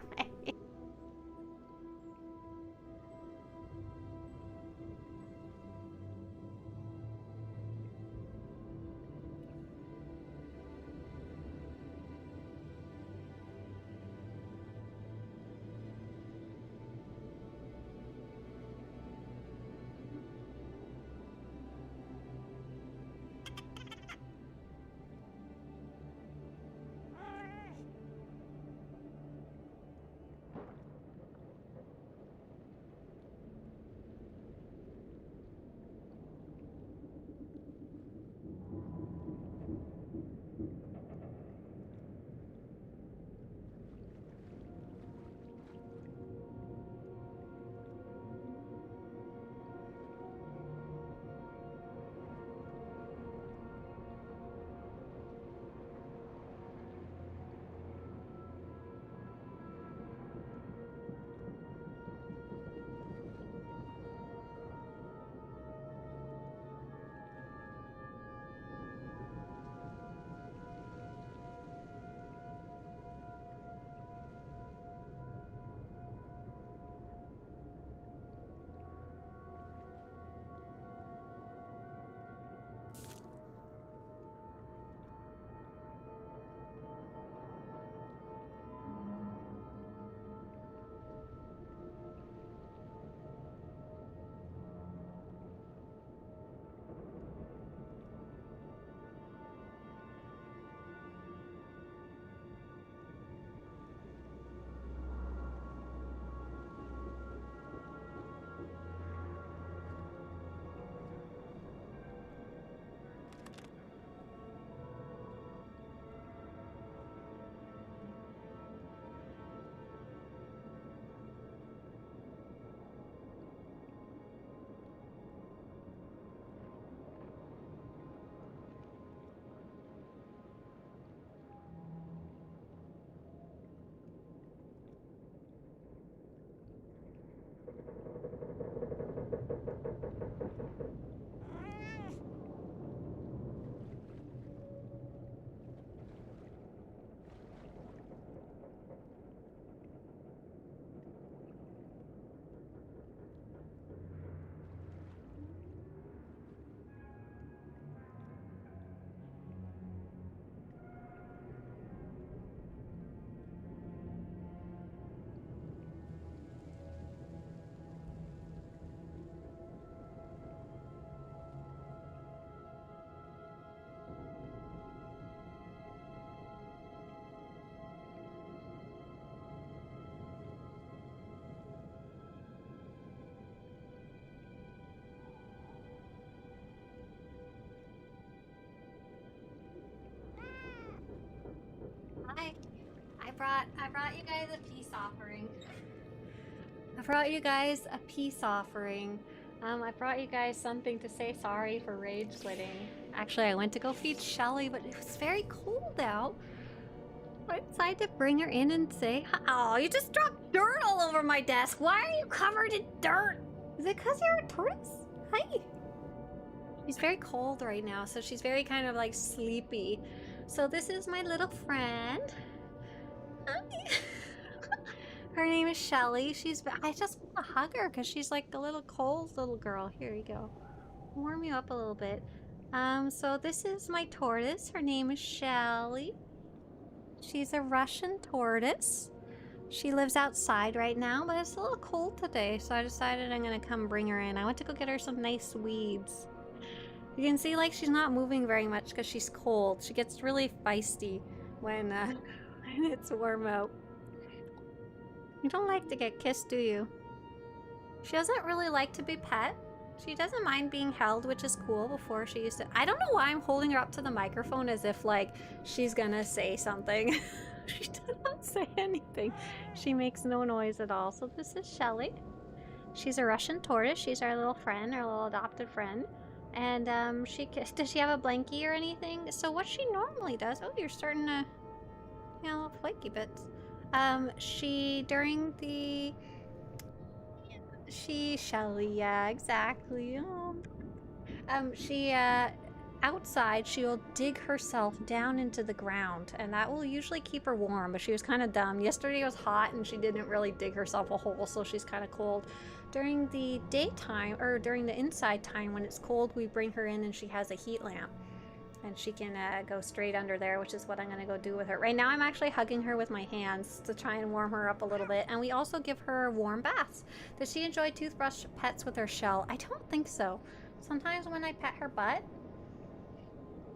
brought you guys a peace offering. I brought you guys a peace offering. I brought you guys something to say sorry for rage quitting. Actually, I went to go feed Shelly, but it was very cold out. I decided to bring her in and say, oh, you just dropped dirt all over my desk. Why are you covered in dirt? Is it because you're a tortoise? Hi. She's very cold right now, so she's very kind of like sleepy. So this is my little friend. Hi. Her name is Shelly. I just want to hug her because she's like a little cold little girl. Here you go. Warm you up a little bit. So this is my tortoise. Her name is Shelly. She's a Russian tortoise. She lives outside right now, but it's a little cold today, so I decided I'm gonna come bring her in. I went to go get her some nice weeds. You can see like she's not moving very much because she's cold. She gets really feisty when it's warm out. You don't like to get kissed, do you? She doesn't really like to be pet. She doesn't mind being held, which is cool. Before she used to... I don't know why I'm holding her up to the microphone as if, like, she's gonna say something. She does not say anything. She makes no noise at all. So this is Shelly. She's a Russian tortoise. She's our little friend, our little adopted friend. And, does she have a blankie or anything? So what she normally does... Oh, you're starting to... Yeah, little flaky bits. Shelly, yeah, exactly. Outside, she'll dig herself down into the ground, and that will usually keep her warm, but she was kind of dumb. Yesterday was hot, and she didn't really dig herself a hole, so she's kind of cold. During the daytime, or during the inside time when it's cold, we bring her in, and she has a heat lamp. And she can go straight under there, which is what I'm going to go do with her. Right now, I'm actually hugging her with my hands to try and warm her up a little bit. And we also give her warm baths. Does she enjoy toothbrush pets with her shell? I don't think so. Sometimes when I pet her butt,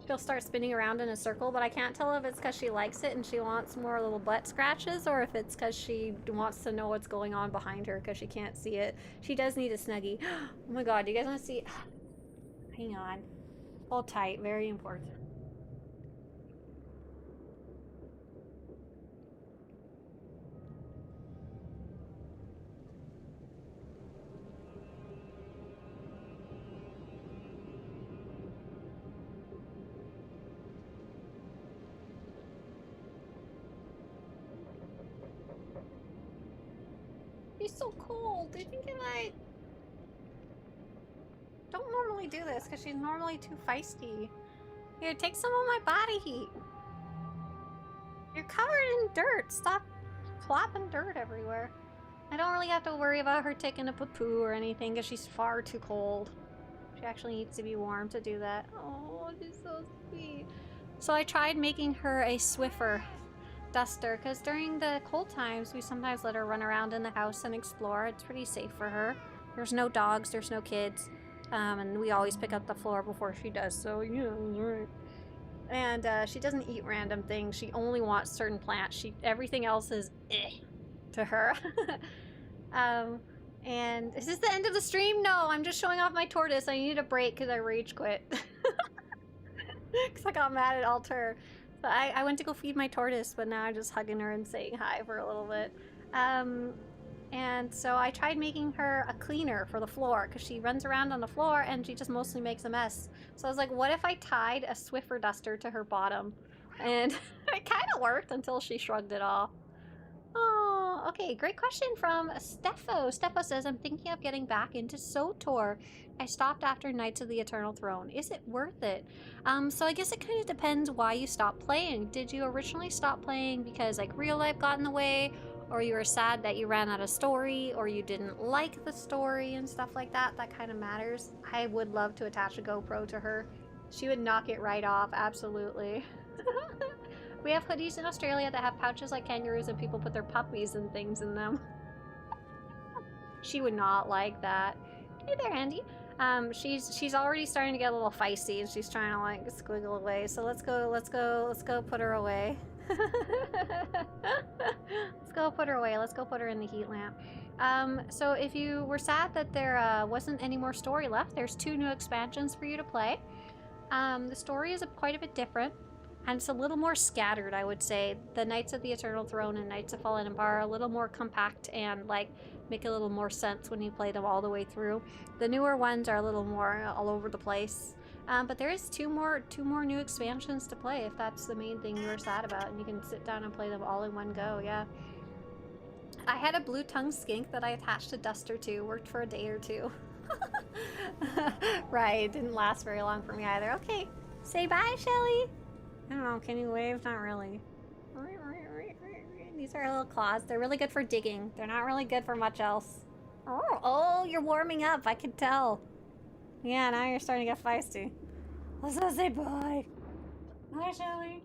she'll start spinning around in a circle, but I can't tell if it's because she likes it and she wants more little butt scratches, or if it's because she wants to know what's going on behind her because she can't see it. She does need a Snuggie. Oh my god, do you guys want to see? Hang on. Hold tight, very important. She's so cold. Do you think I don't normally do this because she's normally too feisty. Here, take some of my body heat. You're covered in dirt. Stop flopping dirt everywhere. I don't really have to worry about her taking a poo or anything because she's far too cold. She actually needs to be warm to do that. Oh, she's so sweet. So I tried making her a Swiffer duster because during the cold times we sometimes let her run around in the house and explore. It's pretty safe for her. There's no dogs, there's no kids. And we always pick up the floor before she does, so you know, right. And she doesn't eat random things. She only wants certain plants. Everything else is to her. And is this the end of the stream? No, I'm just showing off my tortoise. I need a break because I rage quit. Because I got mad at Alter. So I went to go feed my tortoise, but now I'm just hugging her and saying hi for a little bit. And so I tried making her a cleaner for the floor because she runs around on the floor and she just mostly makes a mess. So I was like, what if I tied a Swiffer duster to her bottom? And it kind of worked until she shrugged it off. Oh, okay. Great question from Steffo. Steffo says, I'm thinking of getting back into SWTOR. I stopped after Knights of the Eternal Throne. Is it worth it? So I guess it kind of depends why you stopped playing. Did you originally stop playing because like real life got in the way? Or you were sad that you ran out of story, or you didn't like the story and stuff like that? That kind of matters. I would love to attach a GoPro to her. She would knock it right off, absolutely. We have hoodies in Australia that have pouches like kangaroos and people put their puppies and things in them. She would not like that. Hey there, Andy. She's already starting to get a little feisty and she's trying to like squiggle away. So let's go put her away. Let's go put her away. Let's go put her in the heat lamp. So if you were sad that there wasn't any more story left, there's 2 new expansions for you to play. The story is quite a bit different. And it's a little more scattered, I would say. The Knights of the Eternal Throne and Knights of Fallen Empire are a little more compact and like make a little more sense when you play them all the way through. The newer ones are a little more all over the place. But there is two more new expansions to play if that's the main thing you're sad about, and you can sit down and play them all in one go. Yeah. I had a blue tongue skink that I attached a duster to. Worked for a day or two. Right, it didn't last very long for me either. Okay, say bye, Shelly. I don't know, can you wave? Not really. These are little claws. They're really good for digging. They're not really good for much else. Oh, you're warming up. I can tell. Yeah, now you're starting to get feisty. Let's go say bye. Bye, Shelly.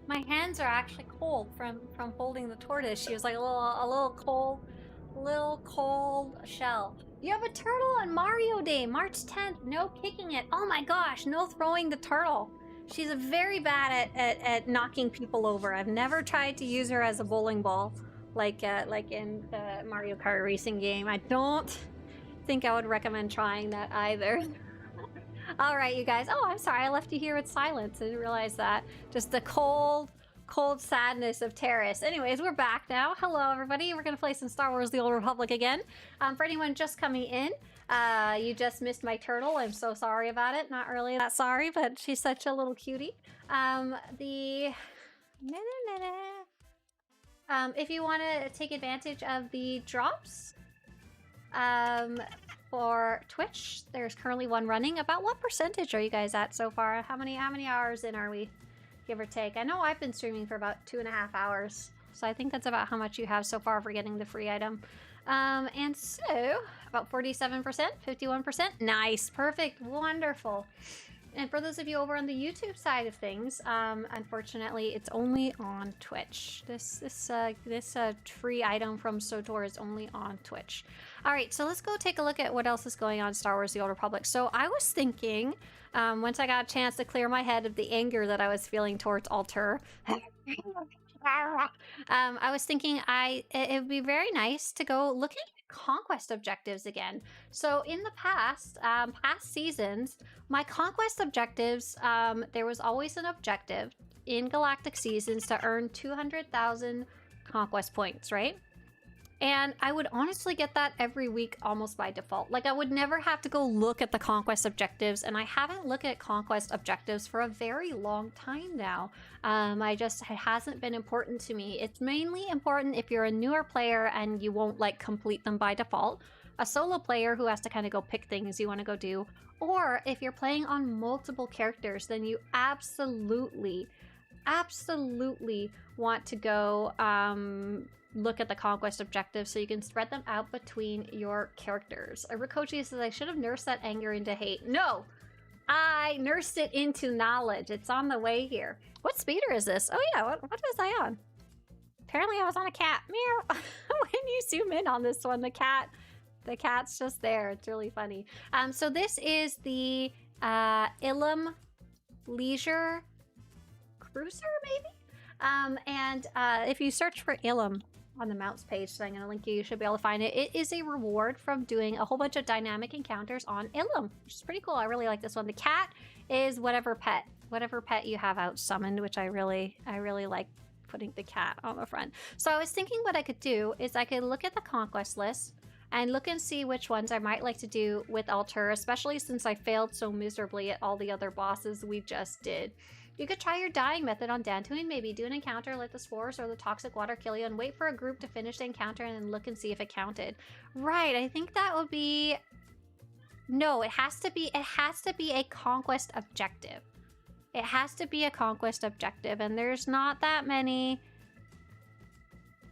My hands are actually cold from holding the tortoise. She was like a little cold shell. You have a turtle on Mario Day, March 10th. No kicking it. Oh my gosh, no throwing the turtle. She's very bad at knocking people over. I've never tried to use her as a bowling ball like in the Mario Kart racing game. I don't think I would recommend trying that either. All right, you guys. Oh, I'm sorry. I left you here with silence. I didn't realize that. Just the cold sadness of Terrace. Anyways, we're back now. Hello, everybody. We're going to play some Star Wars The Old Republic again. For anyone just coming in, you just missed my turtle. I'm so sorry about it. Not really that sorry, but she's such a little cutie. If you want to take advantage of the drops, for Twitch, there's currently one running. About what percentage are you guys at so far? How many hours in are we, give or take? I know I've been streaming for about 2.5 hours, so I think that's about how much you have so far for getting the free item. And so about 47%, 51%. Nice, perfect, wonderful. And for those of you over on the YouTube side of things, unfortunately, it's only on Twitch. This free item from SWTOR is only on Twitch. All right, so let's go take a look at what else is going on in Star Wars The Old Republic. So I was thinking, once I got a chance to clear my head of the anger that I was feeling towards Alter, I was thinking it would be very nice to go looking at conquest objectives again. So in the past seasons, my conquest objectives, there was always an objective in Galactic Seasons to earn 200,000 conquest points, right? And I would honestly get that every week almost by default. Like, I would never have to go look at the conquest objectives, and I haven't looked at conquest objectives for a very long time now. It hasn't been important to me. It's mainly important if you're a newer player and you won't like complete them by default. A solo player who has to kind of go pick things you want to go do. Or if you're playing on multiple characters, then you absolutely want to go look at the conquest objectives so you can spread them out between your characters. Rikochi says, I should have nursed that anger into hate. No! I nursed it into knowledge. It's on the way here. What speeder is this? Oh yeah, what was I on? Apparently I was on a cat. Meow! When you zoom in on this one, the cat's just there. It's really funny. So this is the Ilum Leisure Cruiser, maybe? If you search for Ilum on the mounts page that I'm going to link you should be able to find it. It is a reward from doing a whole bunch of dynamic encounters on Ilum, which is pretty cool. I really like this one. The cat is whatever pet you have out summoned, which I really like putting the cat on the front. So I was thinking what I could do is I could look at the conquest list and look and see which ones I might like to do with Alter, especially since I failed so miserably at all the other bosses we just did. You could try your dying method on Dantine. Maybe do an encounter, let the spores or the toxic water kill you, and wait for a group to finish the encounter and then look and see if it counted. Right, I think that would be... No, it has to be a conquest objective. It has to be a conquest objective, and there's not that many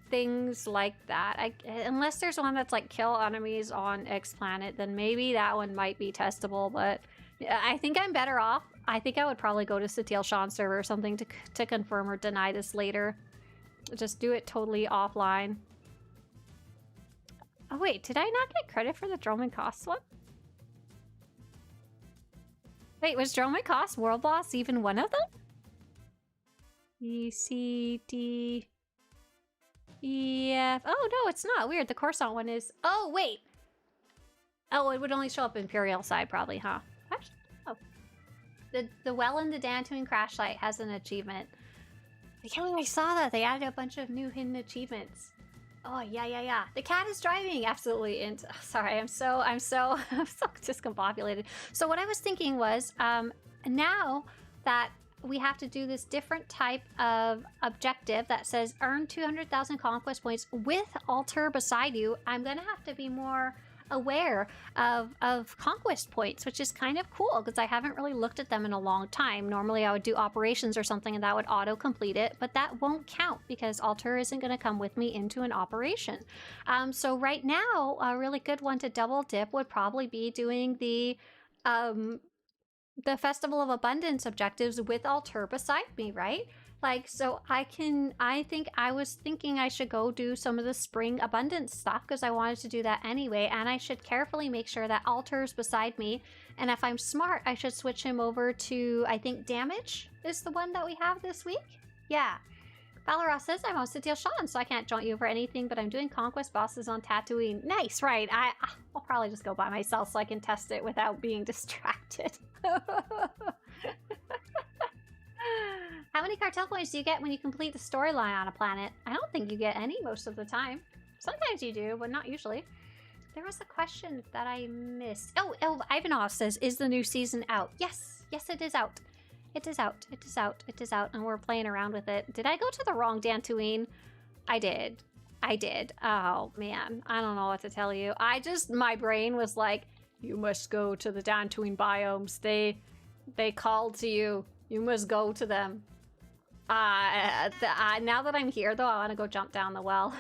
things like that. Unless there's one that's like kill enemies on X planet, then maybe that one might be testable, but I think I'm better off. I think I would probably go to Satil Sean server or something to confirm or deny this later. Just do it totally offline. Oh wait, did I not get credit for the Droman Cost one? Wait, was Droman Cost World Boss even one of them? E, C, D, E, F. Oh no, it's not. Weird, the Coruscant one is... Oh, wait! Oh, it would only show up Imperial side probably, huh? Actually, oh. The Well in the Dantine Crash Site has an achievement. I can't believe I saw that. They added a bunch of new hidden achievements. Oh, yeah. The cat is driving, absolutely. And sorry, I'm so discombobulated. So what I was thinking was, now that we have to do this different type of objective that says earn 200,000 conquest points with altar beside you, I'm gonna have to be more aware of conquest points, which is kind of cool because I haven't really looked at them in a long time. Normally I would do operations or something and that would auto complete it, but that won't count because altar isn't going to come with me into an operation. So right now a really good one to double dip would probably be doing the Festival of Abundance objectives with altar beside me, right? Like, so I was thinking I should go do some of the spring abundance stuff because I wanted to do that anyway, and I should carefully make sure that altar's beside me, and if I'm smart, I should switch him over to, I think Damage is the one that we have this week? Yeah. Valoros says, I'm on Satil Sean, so I can't join you for anything, but I'm doing conquest bosses on Tatooine. Nice, right. I'll probably just go by myself so I can test it without being distracted. How many cartel points do you get when you complete the storyline on a planet? I don't think you get any most of the time. Sometimes you do, but not usually. There was a question that I missed. Oh, Ivanov says, is the new season out? Yes, it is out. It is out, and we're playing around with it. Did I go to the wrong Dantine? I did. Oh, man. I don't know what to tell you. My brain was like, you must go to the Dantine biomes. They called to you. You must go to them. Now that I'm here, though, I want to go jump down the well.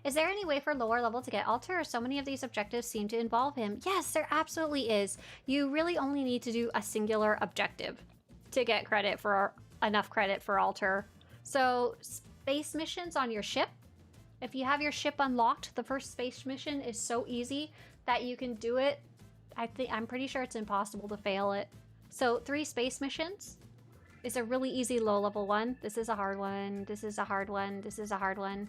Is there any way for lower level to get altar? So many of these objectives seem to involve him. Yes, there absolutely is. You really only need to do a singular objective to get credit for enough credit for altar. So space missions on your ship. If you have your ship unlocked, the first space mission is so easy that you can do it. I'm pretty sure it's impossible to fail it. So 3 space missions is a really easy low level one. This is a hard one. This is a hard one. This is a hard one.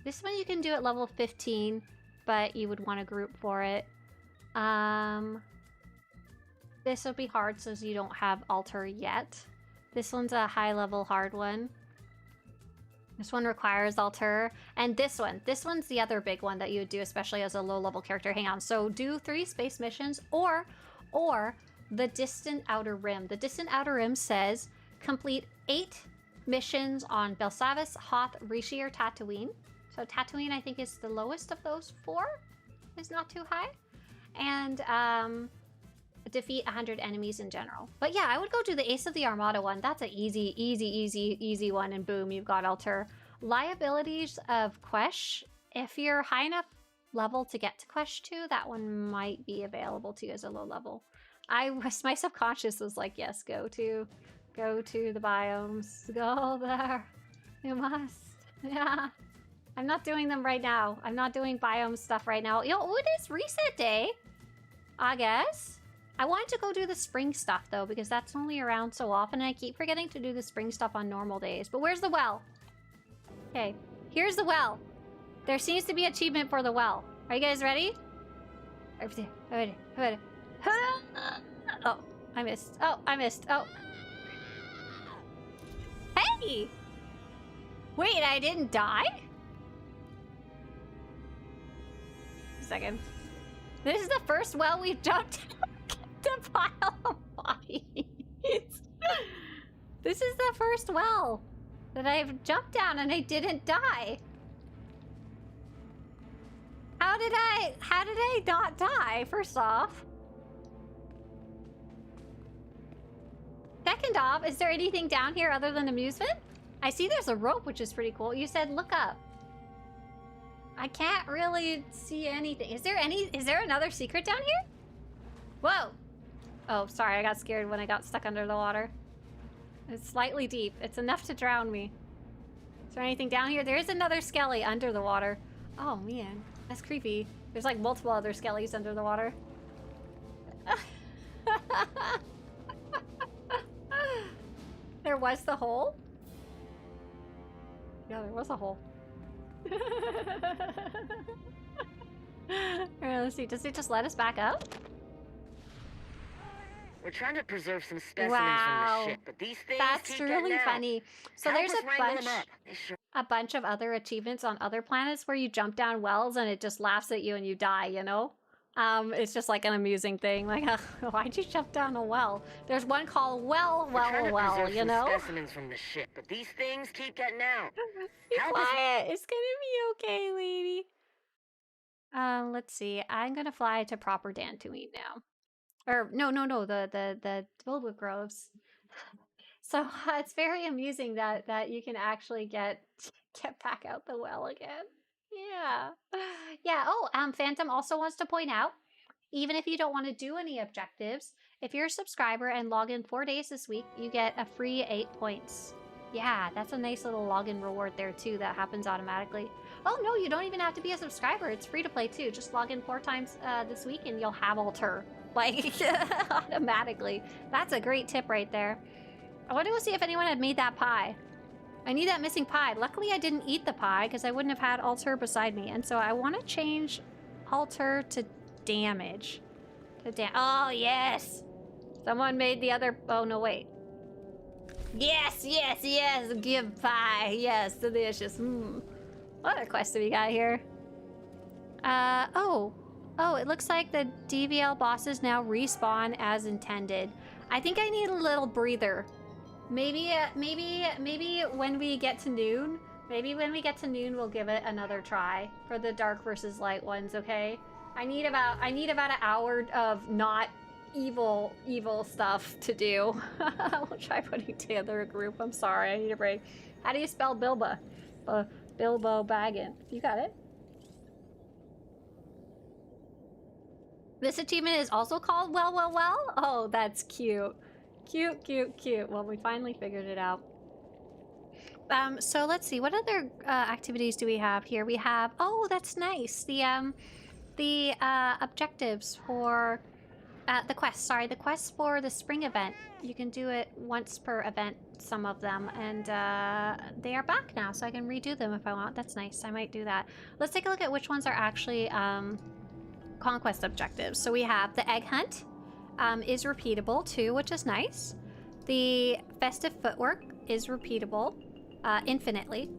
This one you can do at level 15, but you would want a group for it. This will be hard since you don't have altar yet. This one's a high level hard one. This one requires altar. And this one's the other big one that you would do, especially as a low level character. Hang on. So do 3 space missions or the Distant Outer Rim. The Distant Outer Rim says complete 8 missions on Belsavis, Hoth, Rishi, or Tatooine. So Tatooine, I think, is the lowest of those 4. Is not too high. And defeat 100 enemies in general. But yeah, I would go do the Ace of the Armada one. That's an easy one, and boom, you've got altar. Liabilities of Quesh. If you're high enough level to get to Quesh 2, that one might be available to you as a low level. My subconscious was like, yes, go to the biomes. Go there. You must. Yeah. I'm not doing them right now. I'm not doing biome stuff right now. Yo, it is reset day, I guess. I wanted to go do the spring stuff, though, because that's only around so often, and I keep forgetting to do the spring stuff on normal days. But where's the well? Okay, here's the well. There seems to be an achievement for the well. Are you guys ready? Ready. Oh, I missed. Oh. Hey! Wait, I didn't die? A second. This is the first well we've jumped to pile of bodies. This is the first well that I've jumped down and I didn't die. How did I not die, first off? Second off, is there anything down here other than amusement? I see there's a rope, which is pretty cool. You said look up. I can't really see anything. Is there another secret down here? Whoa. Oh, sorry, I got scared when I got stuck under the water. It's slightly deep. It's enough to drown me. Is there anything down here? There is another skelly under the water. Oh, man. That's creepy. There's like multiple other skellies under the water. There was the hole? Yeah, there was a hole. Alright, let's see. Does it just let us back up? We're trying to preserve some specimens Wow. from the ship, but these things That's keep really getting out. funny. So Help there's us wrangle them up. They sure a bunch of other achievements on other planets where you jump down wells and it just laughs at you and you die, you know? It's just like an amusing thing. Like, why'd you jump down a well? There's one called We're trying to Well, preserve you some know? specimens from the ship, but these things keep getting out. Be Help us- quiet. It's gonna be okay, lady. Let's see. I'm gonna fly to proper Dantine now. Or no, the Bilbo Groves. So it's very amusing that you can actually get back out the well again. Yeah. Yeah. Oh, Phantom also wants to point out, even if you don't want to do any objectives, if you're a subscriber and log in 4 days this week, you get a free 8 points. Yeah, that's a nice little login reward there too that happens automatically. Oh no, you don't even have to be a subscriber. It's free to play too. Just log in 4 times this week and you'll have SWTOR. Like, automatically. That's a great tip right there. I wanted to see if anyone had made that pie. I need that missing pie. Luckily, I didn't eat the pie because I wouldn't have had SWTOR beside me. And so I want to change SWTOR to damage. Oh, yes! Someone made the other... Oh, no, wait. Yes, yes, yes! Give pie! Yes, delicious. What other quest do we got here? Oh, it looks like the DVL bosses now respawn as intended. I think I need a little breather. Maybe when we get to noon, we'll give it another try for the dark versus light ones, okay? I need about an hour of not evil stuff to do. We'll try putting together a group. I'm sorry, I need a break. How do you spell Bilbo? Bilbo Baggin. You got it? This achievement is also called Well. Oh, that's cute. Cute. Well, we finally figured it out. So let's see. What other activities do we have here? We have... Oh, that's nice. The objectives for... the quests. Sorry, the quests for the spring event. You can do it once per event, some of them. And they are back now, so I can redo them if I want. That's nice. I might do that. Let's take a look at which ones are actually... conquest objectives. So we have the egg hunt is repeatable too, which is nice. The festive footwork is repeatable infinitely.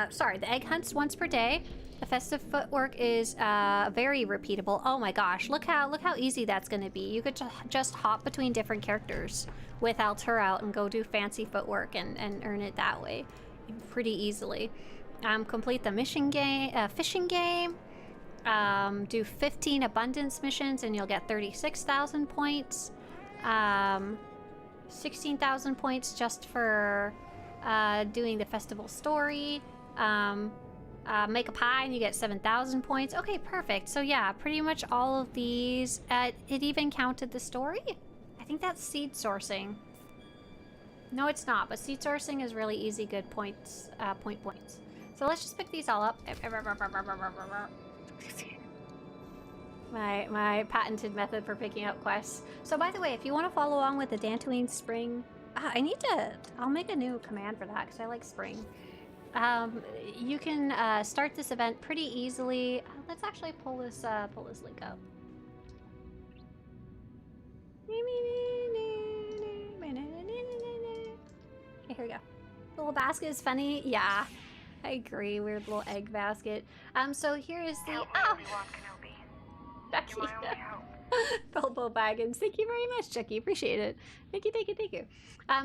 Sorry, the egg hunt's once per day. The festive footwork is very repeatable. Oh my gosh, look how easy that's going to be. You could just hop between different characters with SWTOR out and go do fancy footwork and earn it that way pretty easily. Complete the mission game, fishing game. Do 15 abundance missions and you'll get 36,000 points. 16,000 points just for doing the festival story. Make a pie and you get 7,000 points. Okay, perfect. So yeah, pretty much all of these. It even counted the story? I think that's seed sourcing. No, it's not, but seed sourcing is really easy, good points, points. So let's just pick these all up. My patented method for picking up quests. So by the way, if you want to follow along with the Dantine Spring, I'll make a new command for that because I like spring. You can start this event pretty easily. Let's actually pull this link up. Okay, here we go. The little basket is funny. Yeah, I agree. Weird little egg basket. So here is the... Help me, Obi-Wan Kenobi. Becky. You're my only hope. Bilbo Baggins. Thank you very much, Chucky. Appreciate it. Thank you, thank you, thank you.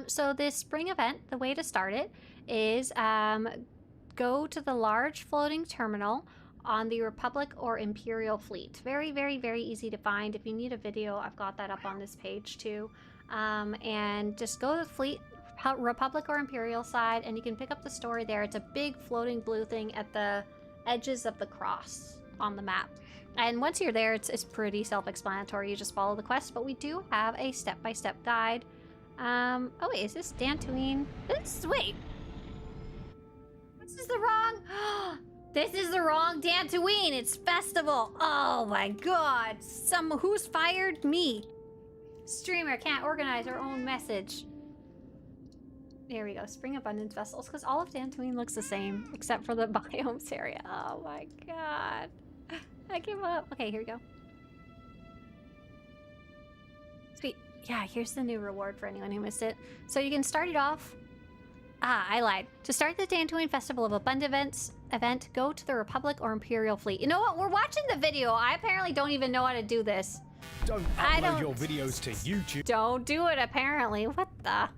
So this spring event, the way to start it is go to the large floating terminal on the Republic or Imperial fleet. Very, very, very easy to find. If you need a video, I've got that up on this page too. And just go to the fleet, Republic or Imperial side, and you can pick up the story there. It's a big floating blue thing at the edges of the cross on the map. And once you're there, it's pretty self-explanatory. You just follow the quest, but we do have a step-by-step guide. Oh wait, is this Dantine? Wait. This is the wrong... This is the wrong Dantine. It's festival. Oh my god. Who's fired me? Streamer can't organize her own message. There we go. Spring Abundance Vessels. Because all of Dantine looks the same, except for the biomes area. Oh my god. I give up. Okay, here we go. Sweet. Yeah, here's the new reward for anyone who missed it. So you can start it off... I lied. To start the Dantine Festival of Abundance event, go to the Republic or Imperial fleet. You know what? We're watching the video. I apparently don't even know how to do this. Don't upload your videos to YouTube. Don't do it, apparently. What the...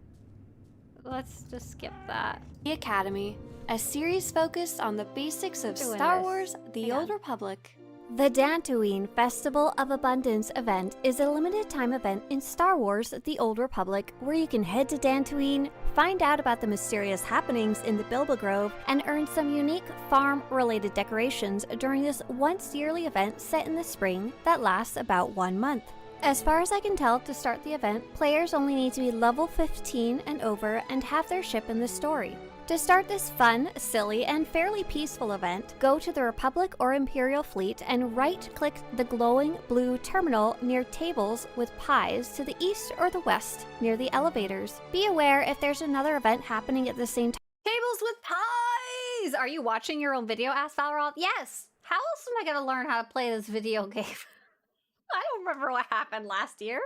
Let's just skip that. The Academy, a series focused on the basics of Star Wars, The Old Republic. The Dantine Festival of Abundance event is a limited time event in Star Wars The Old Republic where you can head to Dantine, find out about the mysterious happenings in the Bilbo Grove, and earn some unique farm-related decorations during this once-yearly event set in the spring that lasts about 1 month. As far as I can tell, to start the event, players only need to be level 15 and over and have their ship in the story. To start this fun, silly, and fairly peaceful event, go to the Republic or Imperial fleet and right-click the glowing blue terminal near tables with pies to the east or the west near the elevators. Be aware if there's another event happening at the same time. Tables with pies! Are you watching your own video, asked Valorant? Yes! How else am I gonna learn how to play this video game? I don't remember what happened last year.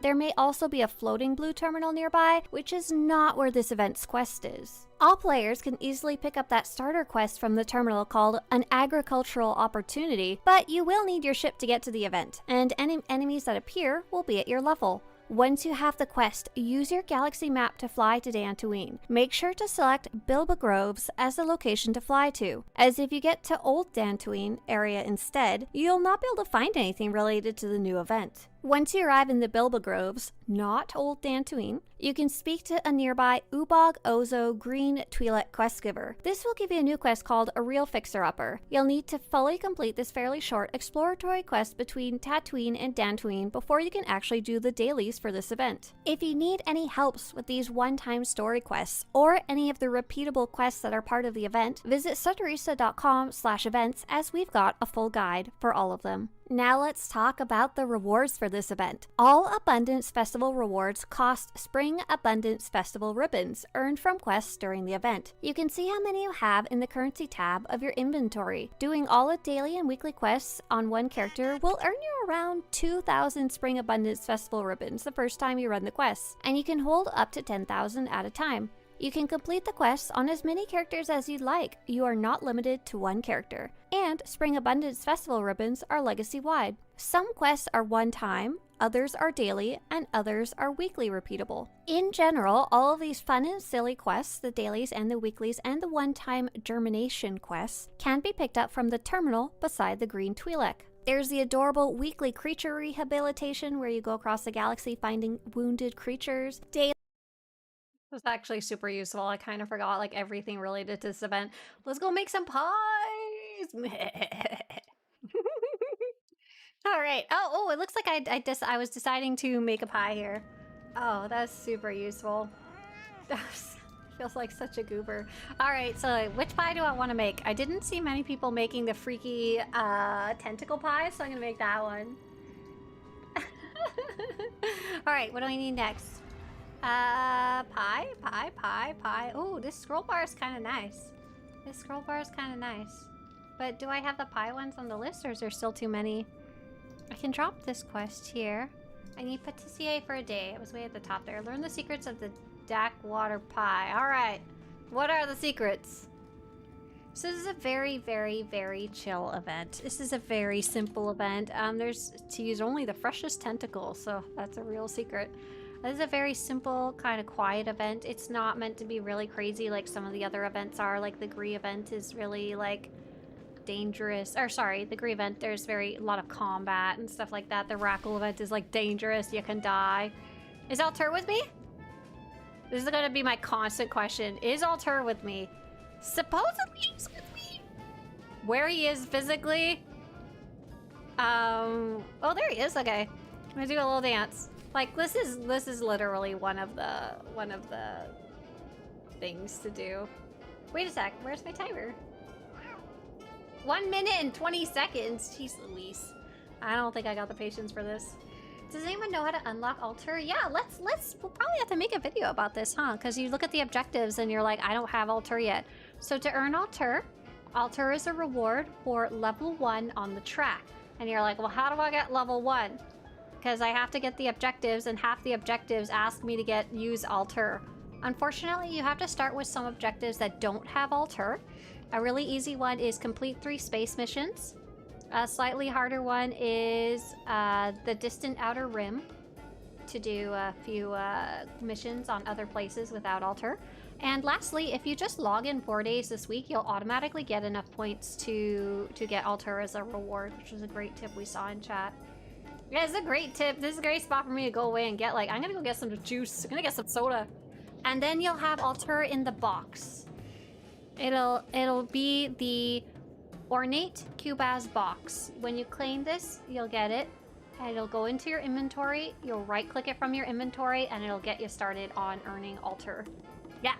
There may also be a floating blue terminal nearby, which is not where this event's quest is. All players can easily pick up that starter quest from the terminal called an agricultural opportunity, but you will need your ship to get to the event, and any enemies that appear will be at your level. Once you have the quest, use your galaxy map to fly to Dantine. Make sure to select Bilbo Groves as the location to fly to, as if you get to Old Dantine area instead, you'll not be able to find anything related to the new event. Once you arrive in the Bilbo Groves, not Old Dantine, you can speak to a nearby Ubog Ozo Green Twi'lek quest giver. This will give you a new quest called a Real Fixer-Upper. You'll need to fully complete this fairly short exploratory quest between Tatooine and Dantine before you can actually do the dailies for this event. If you need any helps with these one-time story quests or any of the repeatable quests that are part of the event, visit Swtorista.com/events as we've got a full guide for all of them. Now let's talk about the rewards for this event. All Abundance Festival rewards cost Spring Abundance Festival ribbons earned from quests during the event. You can see how many you have in the currency tab of your inventory. Doing all the daily and weekly quests on one character will earn you around 2,000 Spring Abundance Festival ribbons the first time you run the quests, and you can hold up to 10,000 at a time. You can complete the quests on as many characters as you'd like. You are not limited to one character. And Spring Abundance Festival ribbons are legacy-wide. Some quests are one-time, others are daily, and others are weekly repeatable. In general, all of these fun and silly quests, the dailies and the weeklies and the one-time germination quests, can be picked up from the terminal beside the green Twi'lek. There's the adorable weekly creature rehabilitation where you go across the galaxy finding wounded creatures. Daily It was actually super useful. I kind of forgot like everything related to this event. Let's go make some pies. All right. Oh, it looks like I was deciding to make a pie here. Oh, that's super useful. Feels like such a goober. All right, so which pie do I want to make? I didn't see many people making the freaky tentacle pie, so I'm gonna make that one. All right, what do I need next? Pie. Oh, this scroll bar is kind of nice. But do I have the pie ones on the list, or is there still too many? I can drop this quest here. I need patissier for a day. It was way at the top there. Learn the secrets of the Dak water pie. All right. What are the secrets? So this is a very, very, very chill event. This is a very simple event. There's to use only the freshest tentacle, so that's a real secret. This is a very simple, kind of quiet event. It's not meant to be really crazy like some of the other events are. Like the Gree event is really like dangerous. Or sorry, the Gree event, there's a lot of combat and stuff like that. The Rackle event is like dangerous, you can die. Is Alter with me? This is gonna be my constant question. Is Alter with me? Supposedly he's with me. Where he is physically? Oh, there he is. Okay, I'm gonna do a little dance. Like this is literally one of the things to do. Wait a sec. Where's my timer? 1 minute and 20 seconds. Jeez Louise. I don't think I got the patience for this. Does anyone know how to unlock Alter? Yeah, we'll probably have to make a video about this, huh? Because you look at the objectives and you're like, I don't have Alter yet. So to earn Alter is a reward for level 1 on the track. And you're like, well, how do I get level 1? Because I have to get the objectives, and half the objectives ask me to use Alter. Unfortunately, you have to start with some objectives that don't have Alter. A really easy one is complete 3 space missions. A slightly harder one is the distant outer rim, to do a few missions on other places without Alter. And lastly, if you just log in 4 days this week, you'll automatically get enough points to get Alter as a reward, which is a great tip we saw in chat. Yeah, it's a great tip. This is a great spot for me to go away and get, like, I'm gonna go get some juice. I'm gonna get some soda. And then you'll have Alter in the box. It'll be the Ornate Cubaz box. When you claim this, you'll get it. And it'll go into your inventory. You'll right-click it from your inventory, and it'll get you started on earning Alter. Yeah.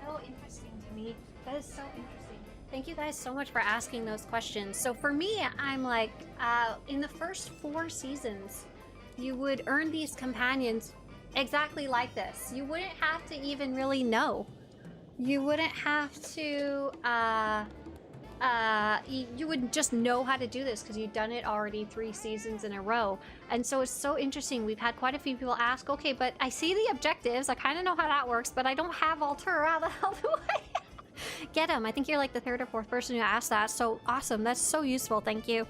So interesting to me. That is so interesting. Thank you guys so much for asking those questions. So for me, I'm like, in the first 4 seasons, you would earn these companions exactly like this. You wouldn't have to even really know. You wouldn't have to, you would just know how to do this because you've done it already 3 seasons in a row. And so it's so interesting. We've had quite a few people ask, okay, but I see the objectives. I kind of know how that works, but I don't have Alter. How the hell do I get them? I think you're like the 3rd or 4th person who asked that. So awesome. That's so useful. Thank you.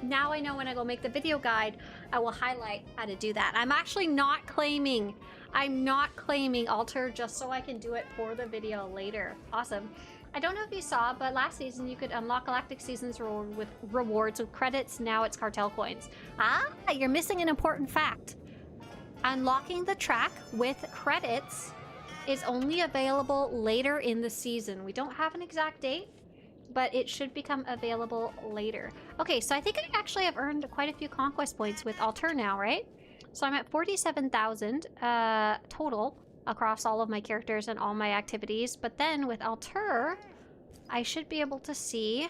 Now I know when I go make the video guide, I will highlight how to do that. I'm actually not claiming. I'm not claiming Alter just so I can do it for the video later. Awesome. I don't know if you saw, but last season you could unlock Galactic Seasons with rewards with credits. Now it's cartel coins. Ah, you're missing an important fact. Unlocking the track with credits is only available later in the season. We don't have an exact date, but it should become available later. Okay, so I think I actually have earned quite a few conquest points with Alter now, right? So I'm at 47,000 total across all of my characters and all my activities. But then with Alter, I should be able to see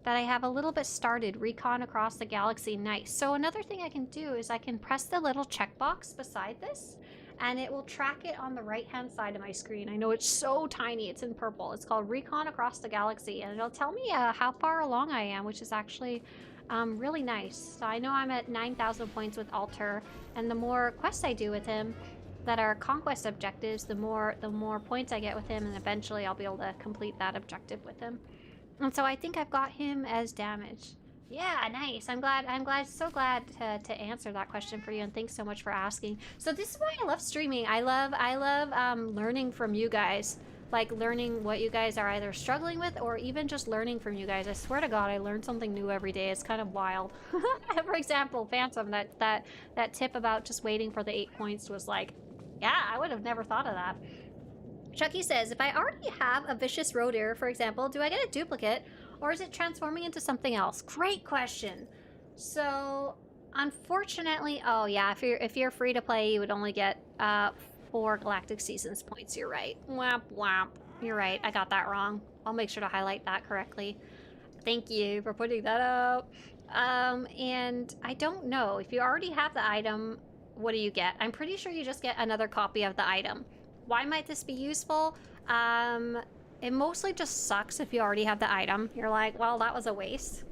that I have a little bit started recon across the galaxy. Nice. So another thing I can do is I can press the little checkbox beside this, and it will track it on the right-hand side of my screen. I know it's so tiny. It's in purple. It's called Recon Across the Galaxy, and it'll tell me how far along I am, which is actually really nice. So I know I'm at 9,000 points with Alter, and the more quests I do with him that are conquest objectives, the more points I get with him, and eventually I'll be able to complete that objective with him. And so I think I've got him as damage. Yeah, nice. I'm so glad to answer that question for you, and thanks so much for asking. So this is why I love streaming. I love learning from you guys. Like learning what you guys are either struggling with or even just learning from you guys. I swear to God, I learn something new every day. It's kind of wild. For example, Phantom, that tip about just waiting for the 8 points was like, yeah, I would have never thought of that. Chucky says, if I already have a vicious road error, for example, do I get a duplicate or is it transforming into something else? Great question. So, unfortunately, oh yeah, if you're free to play, you would only get 4 Galactic Seasons points. You're right. Womp womp. You're right. I got that wrong. I'll make sure to highlight that correctly. Thank you for putting that out. And I don't know. If you already have the item, what do you get? I'm pretty sure you just get another copy of the item. Why might this be useful? It mostly just sucks if you already have the item. You're like, well, that was a waste.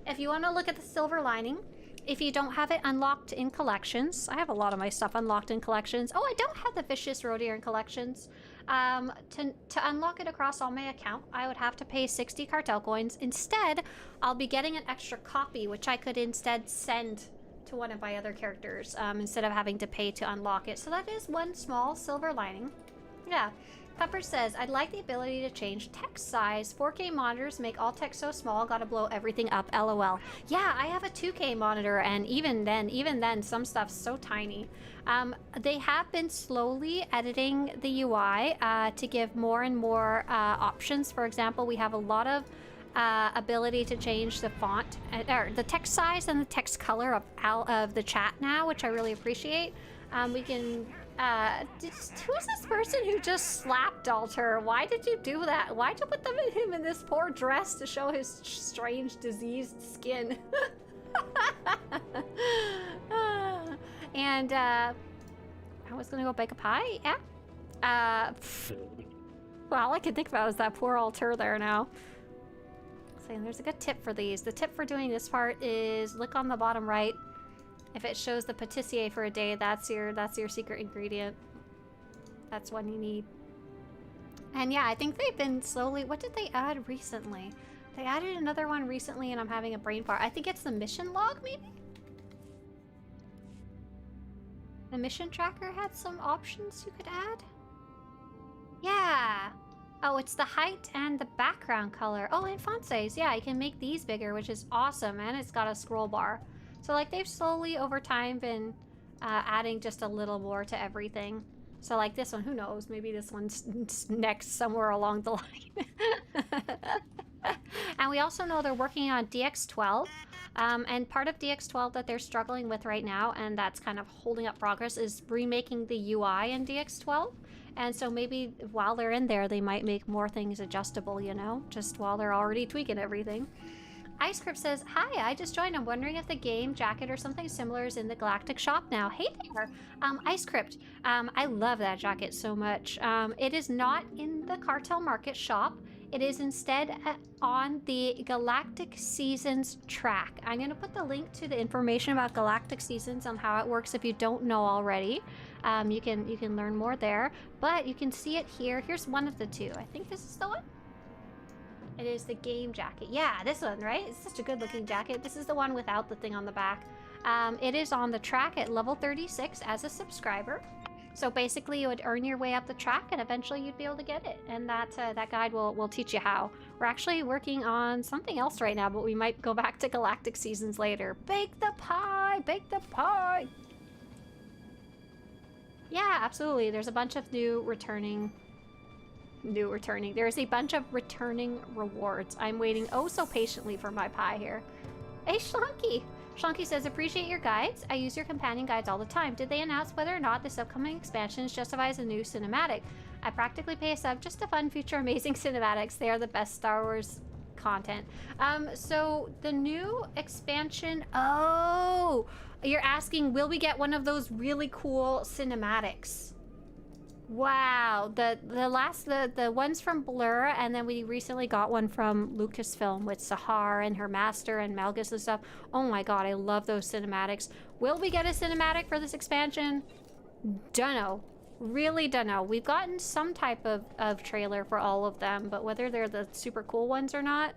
If you want to look at the silver lining, if you don't have it unlocked in collections, I have a lot of my stuff unlocked in collections. Oh, I don't have the Vicious Road Deer in collections. To unlock it across all my account, I would have to pay 60 cartel coins. Instead, I'll be getting an extra copy, which I could instead send to one of my other characters, instead of having to pay to unlock it. So that is one small silver lining. Yeah. Pepper says, I'd like the ability to change text size. 4K monitors make all text so small, gotta blow everything up, LOL. Yeah, I have a 2K monitor, and even then, some stuff's so tiny. They have been slowly editing the UI to give more and more options. For example, we have a lot of ability to change the font, or the text size and the text color of the chat now, which I really appreciate. We can... who's this person who just slapped Alter? Why did you do that? Why'd you put him in this poor dress to show his strange diseased skin? And I was gonna go bake a pie. Yeah. Well, all I can think about is that poor Alter there now. Saying there's a good tip for these. The tip for doing this part is look on the bottom right. If it shows the patissier for a day, that's your secret ingredient. That's one you need. And yeah, I think they've been slowly... What did they add recently? They added another one recently and I'm having a brain fart. I think it's the mission log, maybe? The mission tracker had some options you could add? Yeah! Oh, it's the height and the background color. Oh, and font size. Yeah, you can make these bigger, which is awesome. And it's got a scroll bar. So, like, they've slowly, over time, been adding just a little more to everything. So, like, this one, who knows? Maybe this one's next somewhere along the line. And we also know they're working on DX12. And part of DX12 that they're struggling with right now, and that's kind of holding up progress, is remaking the UI in DX12. And so maybe while they're in there, they might make more things adjustable, you know? Just while they're already tweaking everything. IceCrypt says, hi, I just joined. I'm wondering if the game jacket or something similar is in the Galactic shop now. Hey there, IceCrypt. I love that jacket so much. It is not in the Cartel Market shop. It is instead on the Galactic Seasons track. I'm going to put the link to the information about Galactic Seasons on how it works if you don't know already. You can learn more there, but you can see it here. Here's one of the two. I think this is the one. It is the game jacket. Yeah, this one, right? It's such a good looking jacket. This is the one without the thing on the back. It is on the track at level 36 as a subscriber. So basically you would earn your way up the track and eventually you'd be able to get it. And that guide will teach you how. We're actually working on something else right now, but we might go back to Galactic Seasons later. Bake the pie! Bake the pie! Yeah, absolutely. There's a bunch of returning. There's a bunch of returning rewards. I'm waiting oh so patiently for my pie here. Hey, Shlunky! Shlunky says, appreciate your guides. I use your companion guides all the time. Did they announce whether or not this upcoming expansion justifies a new cinematic? I practically pay a sub just to fund future amazing cinematics. They are the best Star Wars content. So the new expansion... Oh! You're asking, will we get one of those really cool cinematics? Wow, the ones from Blur, and then we recently got one from Lucasfilm with Sahar and her master and Malgus and stuff. Oh my god, I love those cinematics. Will we get a cinematic for this expansion? Dunno. Really dunno. We've gotten some type of trailer for all of them, but whether they're the super cool ones or not,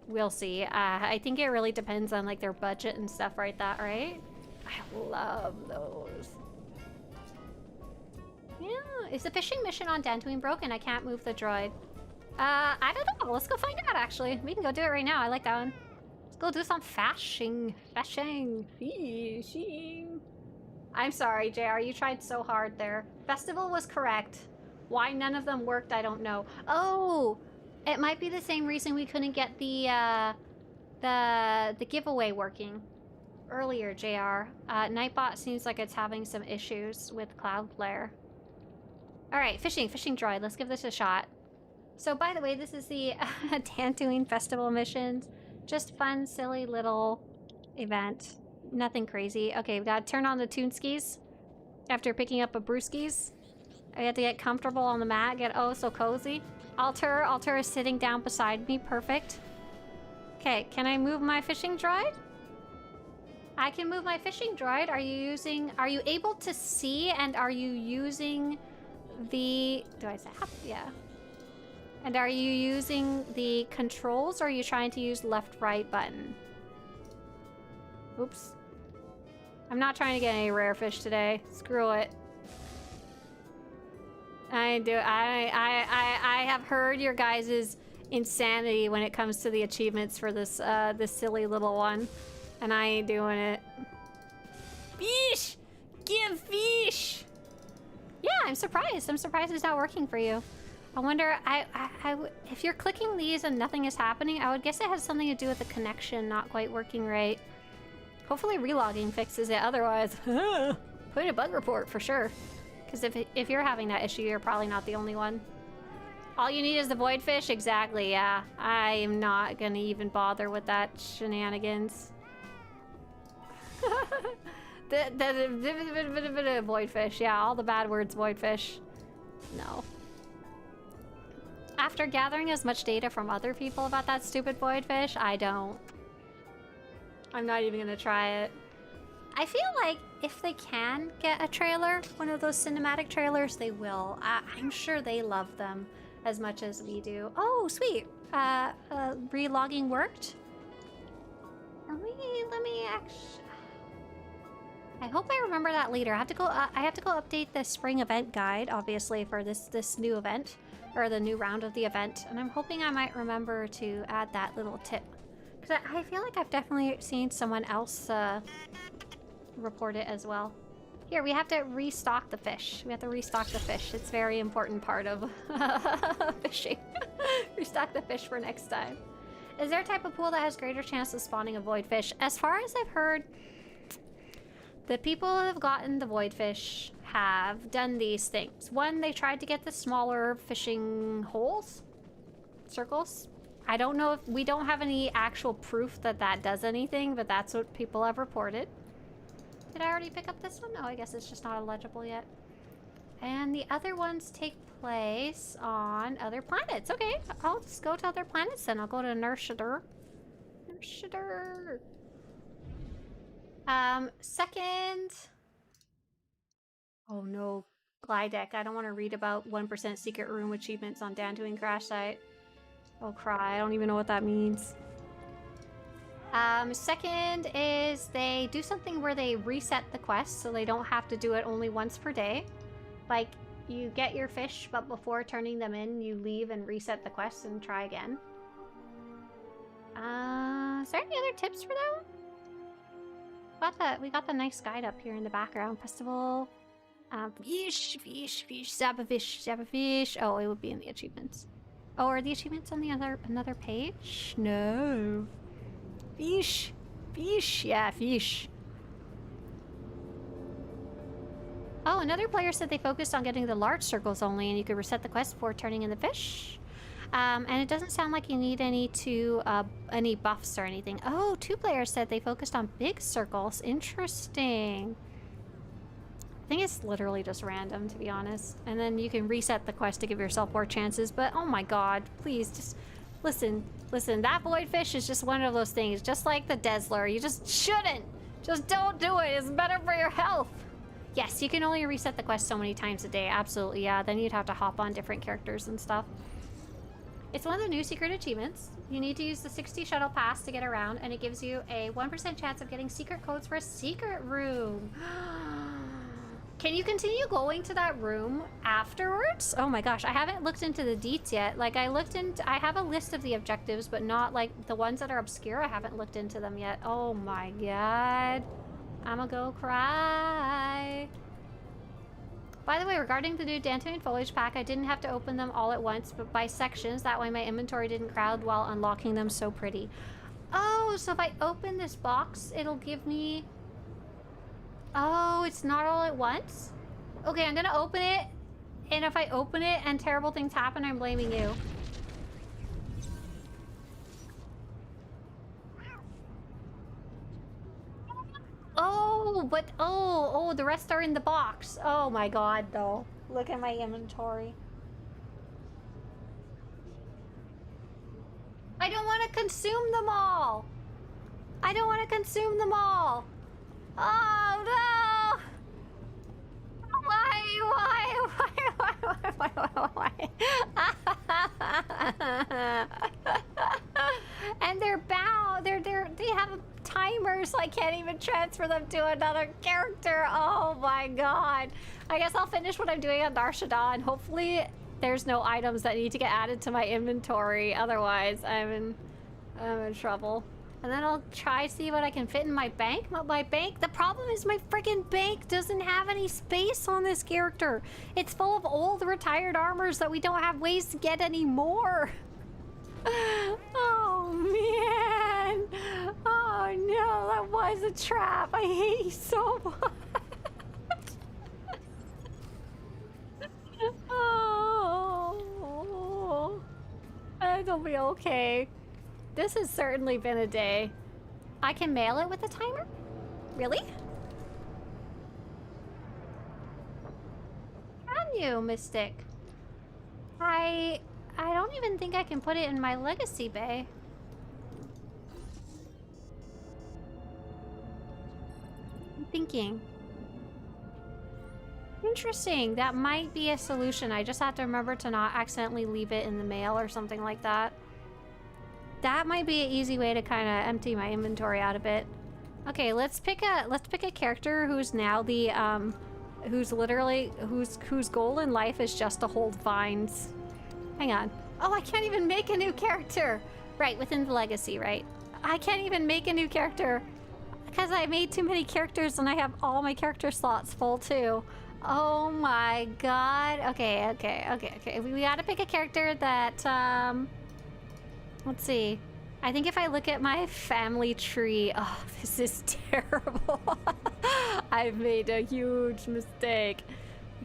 we'll see. I think it really depends on like their budget and stuff right I love those. Yeah, is the fishing mission on Dantine broken? I can't move the droid. I don't know. Let's go find out, actually. We can go do it right now. I like that one. Let's go do some fishing. Fishing. I'm sorry, JR. You tried so hard there. Festival was correct. Why none of them worked, I don't know. Oh! It might be the same reason we couldn't get the giveaway working earlier, JR. Nightbot seems like it's having some issues with Cloudflare. Alright, fishing droid. Let's give this a shot. So, by the way, this is the Dantine Festival missions. Just fun, silly little event. Nothing crazy. Okay, we gotta turn on the Toonskis after picking up a Brewskis. I have to get comfortable on the mat, get oh so cozy. Alter is sitting down beside me, perfect. Okay, can I move my fishing droid? I can move my fishing droid. Are you able to see, and are you using the, do I zap? Yeah. And are you using the controls, or are you trying to use left, right button? Oops. I'm not trying to get any rare fish today. Screw it. I have heard your guys' insanity when it comes to the achievements for this this silly little one, and I ain't doing it. Fish! Give fish! Yeah, I'm surprised. I'm surprised it's not working for you. I wonder, if you're clicking these and nothing is happening, I would guess it has something to do with the connection not quite working right. Hopefully relogging fixes it, otherwise, put in a bug report for sure. Because if you're having that issue, you're probably not the only one. All you need is the void fish? Exactly, yeah. I am not gonna even bother with that shenanigans. the void fish, yeah, all the bad words, void fish. No. After gathering as much data from other people about that stupid void fish, I don't. I'm not even gonna try it. I feel like if they can get a trailer, one of those cinematic trailers, they will. I'm sure they love them as much as we do. Oh, sweet. Relogging worked. Let me actually. I hope I remember that later. I have to go update the spring event guide, obviously, for this new event, or the new round of the event. And I'm hoping I might remember to add that little tip. Because I feel like I've definitely seen someone else report it as well. Here, we have to restock the fish. We have to restock the fish. It's a very important part of fishing. Restock the fish for next time. Is there a type of pool that has greater chance of spawning a void fish? As far as I've heard, the people that have gotten the void fish have done these things. One, they tried to get the smaller fishing holes, circles. I don't know if we don't have any actual proof that that does anything, but that's what people have reported. Did I already pick up this one? No, I guess it's just not illegible yet. And the other ones take place on other planets. Okay, I'll just go to other planets then. I'll go to SWTOR. SWTOR. Second. Oh no, glide deck. I don't want to read about 1% secret room achievements on Dantine crash site. Oh cry, I don't even know what that means. Second is they do something where they reset the quest so they don't have to do it only once per day. Like, you get your fish, but before turning them in, you leave and reset the quest and try again. Is there any other tips for that? We got the nice guide up here in the background. Festival. Fish, zap a fish. Oh, it would be in the achievements. Oh, are the achievements on the another page? No. Fish. Yeah, fish. Oh, another player said they focused on getting the large circles only, and you could reset the quest before turning in the fish. And it doesn't sound like you need any buffs or anything. Oh, two players said they focused on big circles. Interesting. I think it's literally just random, to be honest. And then you can reset the quest to give yourself more chances. But oh my god, please just listen. That void fish is just one of those things, just like the Dazzler. You just shouldn't. Just don't do it. It's better for your health. Yes, you can only reset the quest so many times a day. Absolutely, yeah. Then you'd have to hop on different characters and stuff. It's one of the new secret achievements. You need to use the 60 shuttle pass to get around, and it gives you a 1% chance of getting secret codes for a secret room. Can you continue going to that room afterwards? Oh my gosh, I haven't looked into the deets yet. Like, I have a list of the objectives, but not like the ones that are obscure. I haven't looked into them yet. Oh my god. I'ma go cry. By the way, regarding the new Dantine foliage pack, I didn't have to open them all at once, but by sections. That way my inventory didn't crowd while unlocking them. So pretty. Oh, so if I open this box, it'll give me... Oh, it's not all at once? Okay, I'm gonna open it, and if I open it and terrible things happen, I'm blaming you. Oh, but oh, the rest are in the box. Oh my god, though. Look at my inventory. I don't want to consume them all. I don't want to consume them all. Oh no! Why? And they're bound. They have a timer, so I can't even transfer them to another character. Oh my god! I guess I'll finish what I'm doing on Darshada, and hopefully there's no items that need to get added to my inventory. Otherwise, I'm in trouble. And then I'll try see what I can fit in my bank. My bank, the problem is my freaking bank doesn't have any space on this character. It's full of old retired armors that we don't have ways to get anymore. Oh man. Oh no, that was a trap. I hate you so much. Oh, it'll be okay. This has certainly been a day. I can mail it with a timer? Really? Can you, Mystic? I don't even think I can put it in my legacy bay. I'm thinking. Interesting. That might be a solution. I just have to remember to not accidentally leave it in the mail or something like that. That might be an easy way to kind of empty my inventory out a bit. Okay, let's pick a character who's now the whose goal in life is just to hold vines. Hang on. Oh, I can't even make a new character. Right, within the legacy, right? I can't even make a new character because I made too many characters and I have all my character slots full too. Oh my god. Okay. We gotta pick a character that let's see. I think if I look at my family tree, oh, this is terrible. I've made a huge mistake.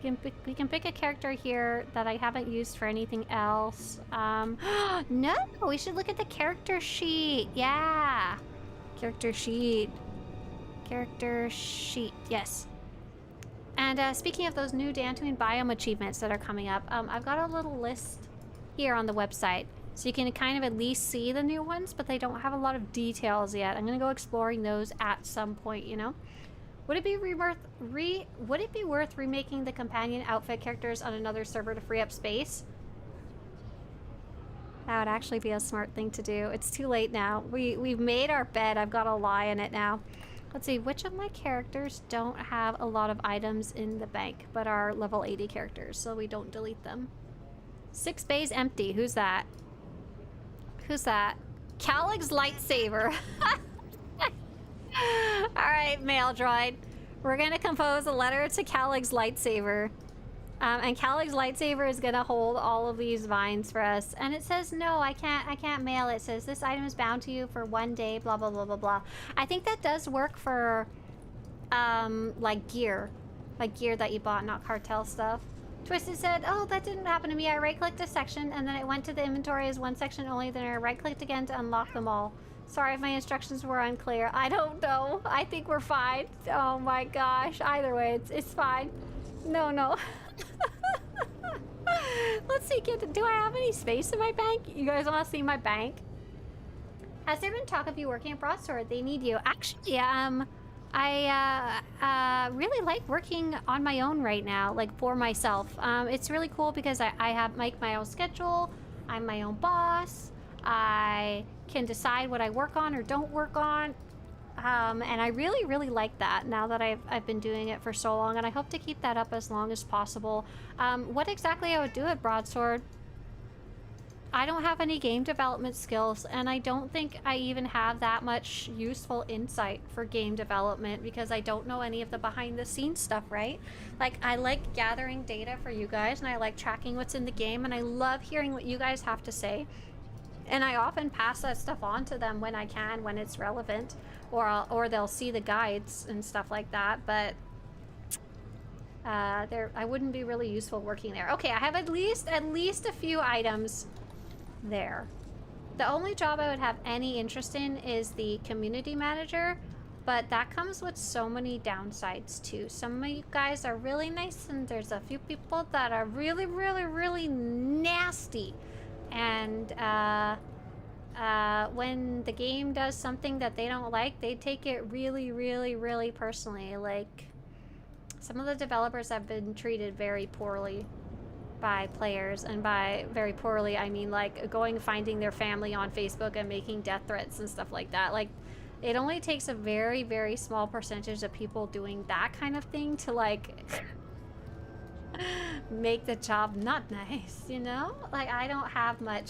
We can pick a character here that I haven't used for anything else. No, we should look at the character sheet. Yeah, character sheet. Yes. And speaking of those new Dantine biome achievements that are coming up, I've got a little list here on the website. So you can kind of at least see the new ones, but they don't have a lot of details yet. I'm gonna go exploring those at some point, you know? Would it be worth remaking the companion outfit characters on another server to free up space? That would actually be a smart thing to do. It's too late now. We've made our bed. I've got to lie in it now. Let's see, which of my characters don't have a lot of items in the bank, but are level 80 characters, so we don't delete them. 6 bays empty. Who's that? Who's that? Calig's lightsaber. Alright, mail droid. We're gonna compose a letter to Calig's lightsaber. And Calig's lightsaber is gonna hold all of these vines for us. And it says, no, I can't mail it. It says, this item is bound to you for 1 day, blah, blah, blah, blah, blah. I think that does work for, like gear. Like gear that you bought, not cartel stuff. Twisted said, oh, that didn't happen to me. I right-clicked a section, and then it went to the inventory as one section only, then I right-clicked again to unlock them all. Sorry if my instructions were unclear. I don't know. I think we're fine. Oh my gosh. Either way, it's fine. No. Let's see, do I have any space in my bank? You guys want to see my bank? Has there been talk of you working at Broadsword? They need you. Actually, I really like working on my own right now, like for myself. It's really cool because I make my own schedule. I'm my own boss. I can decide what I work on or don't work on. And I really, really like that now that I've been doing it for so long, and I hope to keep that up as long as possible. What exactly I would do at Broadsword? I don't have any game development skills, and I don't think I even have that much useful insight for game development because I don't know any of the behind-the-scenes stuff, right? Like, I like gathering data for you guys, and I like tracking what's in the game, and I love hearing what you guys have to say. And I often pass that stuff on to them when I can, when it's relevant, or they'll see the guides and stuff like that, but I wouldn't be really useful working there. Okay, I have at least a few items there. The only job I would have any interest in is the community manager, But that comes with so many downsides too. Some of you guys are really nice, and there's a few people that are really, really, really nasty. And when the game does something that they don't like, they take it really, really, really personally. Like, some of the developers have been treated very poorly by players, and by very poorly I mean like finding their family on Facebook and making death threats and stuff like that. Like, it only takes a very, very small percentage of people doing that kind of thing to like make the job not nice, you know? Like, I don't have much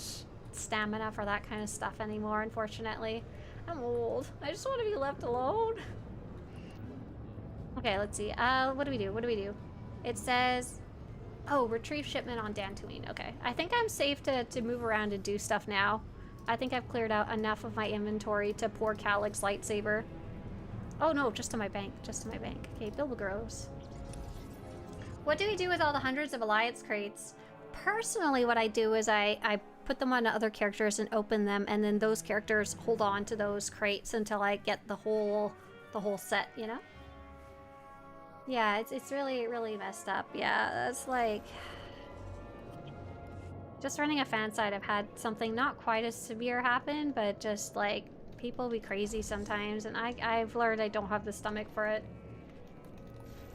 stamina for that kind of stuff anymore, unfortunately. I'm old. I just want to be left alone. Okay, let's see. What do we do? It says, oh, retrieve shipment on Dantine. Okay, I think I'm safe to move around and do stuff now. I think I've cleared out enough of my inventory to pour Calyx lightsaber. Oh no, just to my bank, Okay, Bilbo Groves. What do we do with all the hundreds of Alliance crates? Personally, what I do is I put them on other characters and open them, and then those characters hold on to those crates until I get the whole set, you know? Yeah, it's really, really messed up. Yeah, that's like... Just running a fan site, I've had something not quite as severe happen, but just like, people be crazy sometimes, and I've learned I don't have the stomach for it.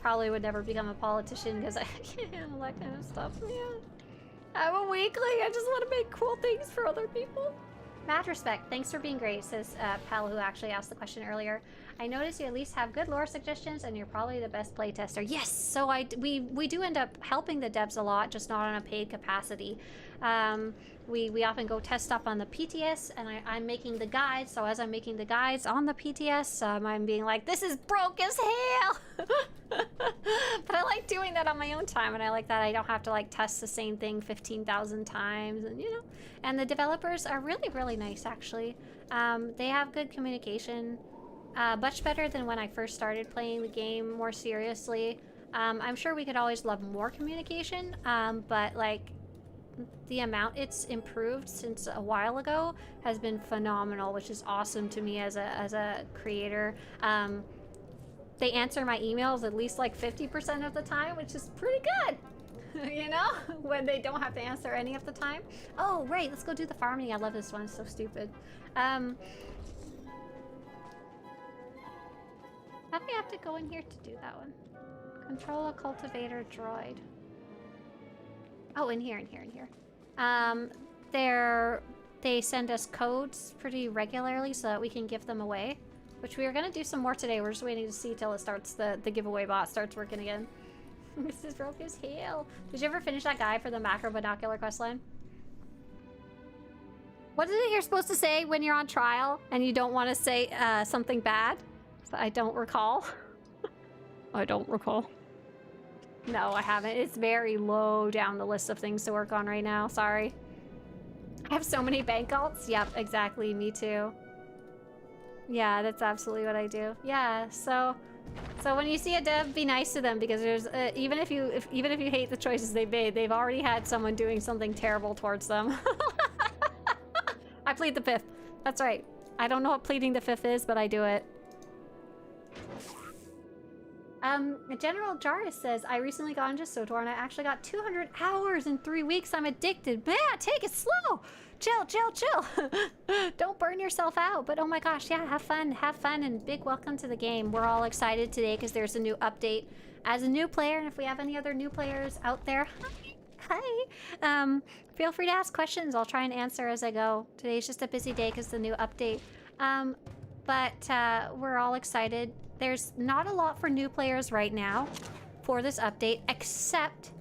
Probably would never become a politician because I can't handle that kind of stuff. Yeah. I'm a weakling. I just want to make cool things for other people. Mad respect. Thanks for being great, says Pal, who actually asked the question earlier. I noticed you at least have good lore suggestions, and you're probably the best playtester. Yes, so we do end up helping the devs a lot, just not on a paid capacity. We often go test stuff on the PTS, and I'm making the guides. So as I'm making the guides on the PTS, I'm being like, this is broke as hell. But I like doing that on my own time, and I like that I don't have to like test the same thing 15,000 times, and you know. And the developers are really, really nice, actually. They have good communication. Much better than when I first started playing the game more seriously. I'm sure we could always love more communication, but like the amount it's improved since a while ago has been phenomenal, which is awesome to me as a creator. They answer my emails at least like 50% of the time, which is pretty good. You know, when they don't have to answer any of the time. Oh, right, let's go do the farming. I love this one, it's so stupid. How do we have to go in here to do that one? Control a cultivator droid. Oh, in here. They send us codes pretty regularly so that we can give them away, which we are gonna do some more today. We're just waiting to see till it starts, the giveaway bot starts working again. This is broke as hell. Did you ever finish that guide for the macro binocular questline? What is it you're supposed to say when you're on trial and you don't want to say something bad? So I don't recall. I don't recall. No, I haven't. It's very low down the list of things to work on right now. Sorry. I have so many bank alts. Yep, exactly. Me too. Yeah, that's absolutely what I do. Yeah, so when you see a dev, be nice to them, because there's even if you hate the choices they made, they've already had someone doing something terrible towards them. I plead the fifth. That's right. I don't know what pleading the fifth is, but I do it. General Jarvis says, I recently got into SWTOR and I actually got 200 hours in 3 weeks. I'm addicted. Man, take it slow. Chill. Don't burn yourself out. But oh my gosh, yeah, have fun, and big welcome to the game. We're all excited today because there's a new update. As a new player, and if we have any other new players out there, hi. Feel free to ask questions. I'll try and answer as I go. Today's just a busy day because the new update. But we're all excited. There's not a lot for new players right now for this update, except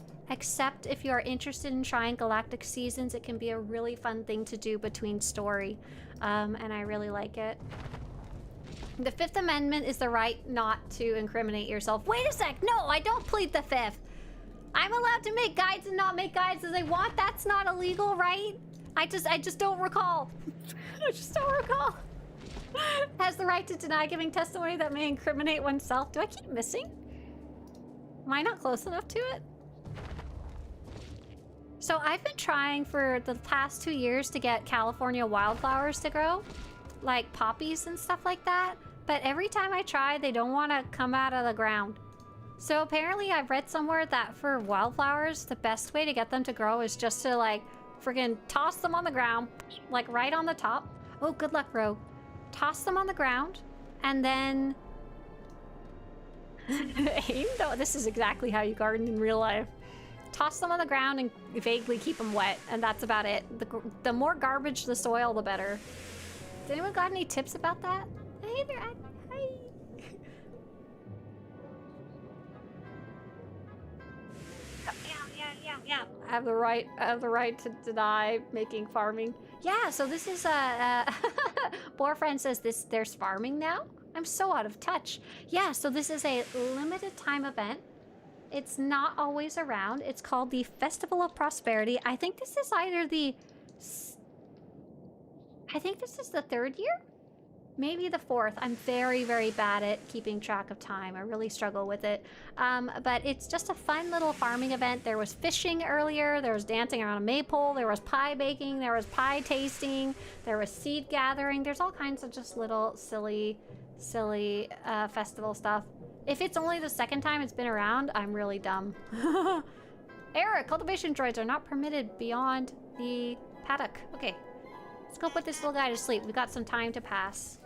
if you are interested in trying Galactic Seasons. It can be a really fun thing to do between story, and I really like it. The Fifth Amendment is the right not to incriminate yourself. Wait a sec, no, I don't plead the Fifth. I'm allowed to make guides and not make guides as I want. That's not illegal, right? I just don't recall. I just don't recall. Has the right to deny giving testimony that may incriminate oneself. Do I keep missing? Am I not close enough to it? So I've been trying for the past 2 years to get California wildflowers to grow, like poppies and stuff like that. but every time I try, they don't want to come out of the ground. So apparently I've read somewhere that for wildflowers, the best way to get them to grow is just to like friggin' toss them on the ground, like right on the top. Oh, good luck, Rogue. Toss them on the ground, and then aim though. This is exactly how you garden in real life. Toss them on the ground and vaguely keep them wet, and that's about it. The more garbage the soil, the better. Has anyone got any tips about that? Hey there, hi. Yeah. I have the right to deny making farming. Yeah, so this is Boyfriend says there's farming now. I'm so out of touch. Yeah, so this is a limited time event. It's not always around. It's called the Festival of Prosperity. I think this is either the third year? Maybe the fourth. I'm very, very bad at keeping track of time. I really struggle with it. But it's just a fun little farming event. There was fishing earlier. There was dancing around a maypole. There was pie baking. There was pie tasting. There was seed gathering. There's all kinds of just little silly festival stuff. If it's only the second time it's been around, I'm really dumb. Eric, cultivation droids are not permitted beyond the paddock. Okay, let's go put this little guy to sleep. We got some time to pass.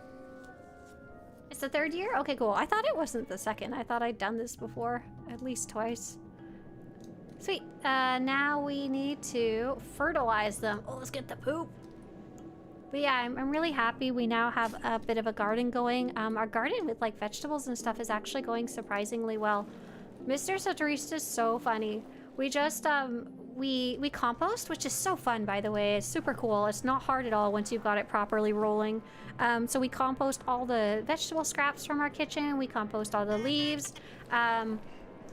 It's the third year? Okay, cool. I thought it wasn't the second. I thought I'd done this before, at least twice. Sweet. Now we need to fertilize them. Oh, let's get the poop. But yeah, I'm really happy we now have a bit of a garden going. Our garden with like vegetables and stuff is actually going surprisingly well. Mr. Swtorista is so funny. We just, we compost, which is so fun, by the way. It's super cool. It's not hard at all once you've got it properly rolling. So we compost all the vegetable scraps from our kitchen. We compost all the leaves.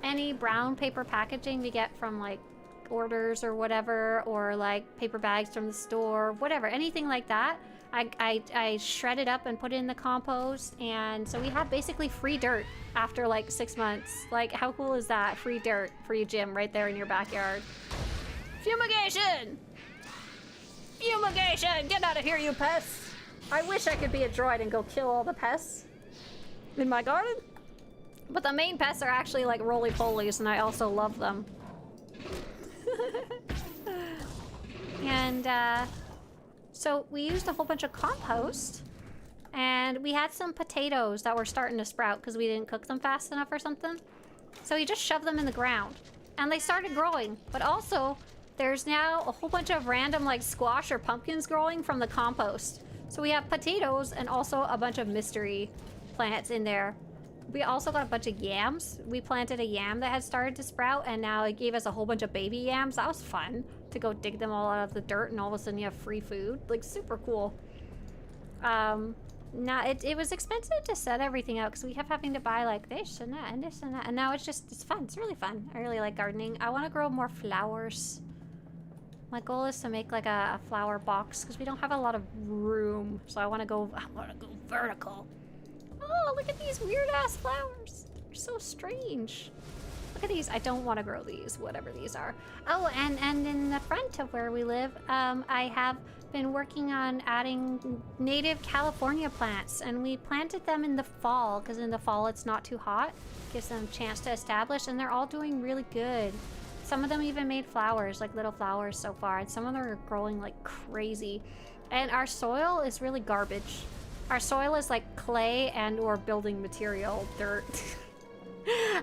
Any brown paper packaging we get from like orders or whatever, or like paper bags from the store, whatever, anything like that, I shred it up and put it in the compost. And so we have basically free dirt after like 6 months. Like, how cool is that? Free dirt, free gym right there in your backyard. Fumigation! Fumigation! Get out of here, you pests! I wish I could be a droid and go kill all the pests in my garden. But the main pests are actually like roly-polies, and I also love them. And so we used a whole bunch of compost, and we had some potatoes that were starting to sprout because we didn't cook them fast enough or something. So we just shoved them in the ground, and they started growing. But also, there's now a whole bunch of random like squash or pumpkins growing from the compost. So we have potatoes and also a bunch of mystery plants in there. We also got a bunch of yams. We planted a yam that had started to sprout, and now it gave us a whole bunch of baby yams. That was fun to go dig them all out of the dirt, and all of a sudden you have free food. Like, super cool. Now it was expensive to set everything out because we kept having to buy like this and that and this and that, and now it's fun. It's really fun. I really like gardening. I want to grow more flowers. My goal is to make like a flower box because we don't have a lot of room. So I want to go vertical. Oh, look at these weird ass flowers. They're so strange. Look at these. I don't want to grow these, whatever these are. Oh, and in the front of where we live, I have been working on adding native California plants, and we planted them in the fall because in the fall it's not too hot. Gives them a chance to establish, and they're all doing really good. Some of them even made flowers, like little flowers so far, and some of them are growing like crazy. And our soil is really garbage. Our soil is like clay and or building material, dirt.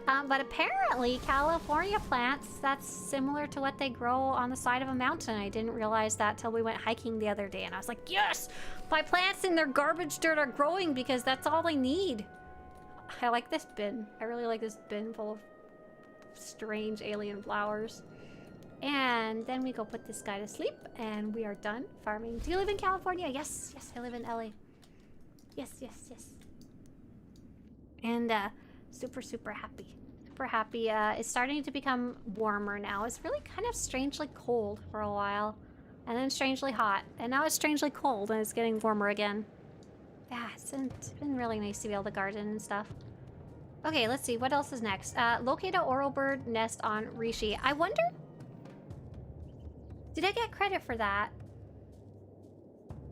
But apparently California plants, that's similar to what they grow on the side of a mountain. I didn't realize that till we went hiking the other day, and I was like, yes, my plants in their garbage dirt are growing because that's all they need. I like this bin. I really like this bin full of strange alien flowers. And then we go put this guy to sleep, and we are done farming. Do you live in California? Yes, yes, I live in LA. Yes, yes, yes. And super happy. Super happy. It's starting to become warmer now. It's really kind of strangely cold for a while, and then strangely hot, and now it's strangely cold, and it's getting warmer again. Yeah, it's been really nice to be able to garden and stuff. Okay, let's see. What else is next? Locate a oral bird nest on Rishi. I wonder... Did I get credit for that?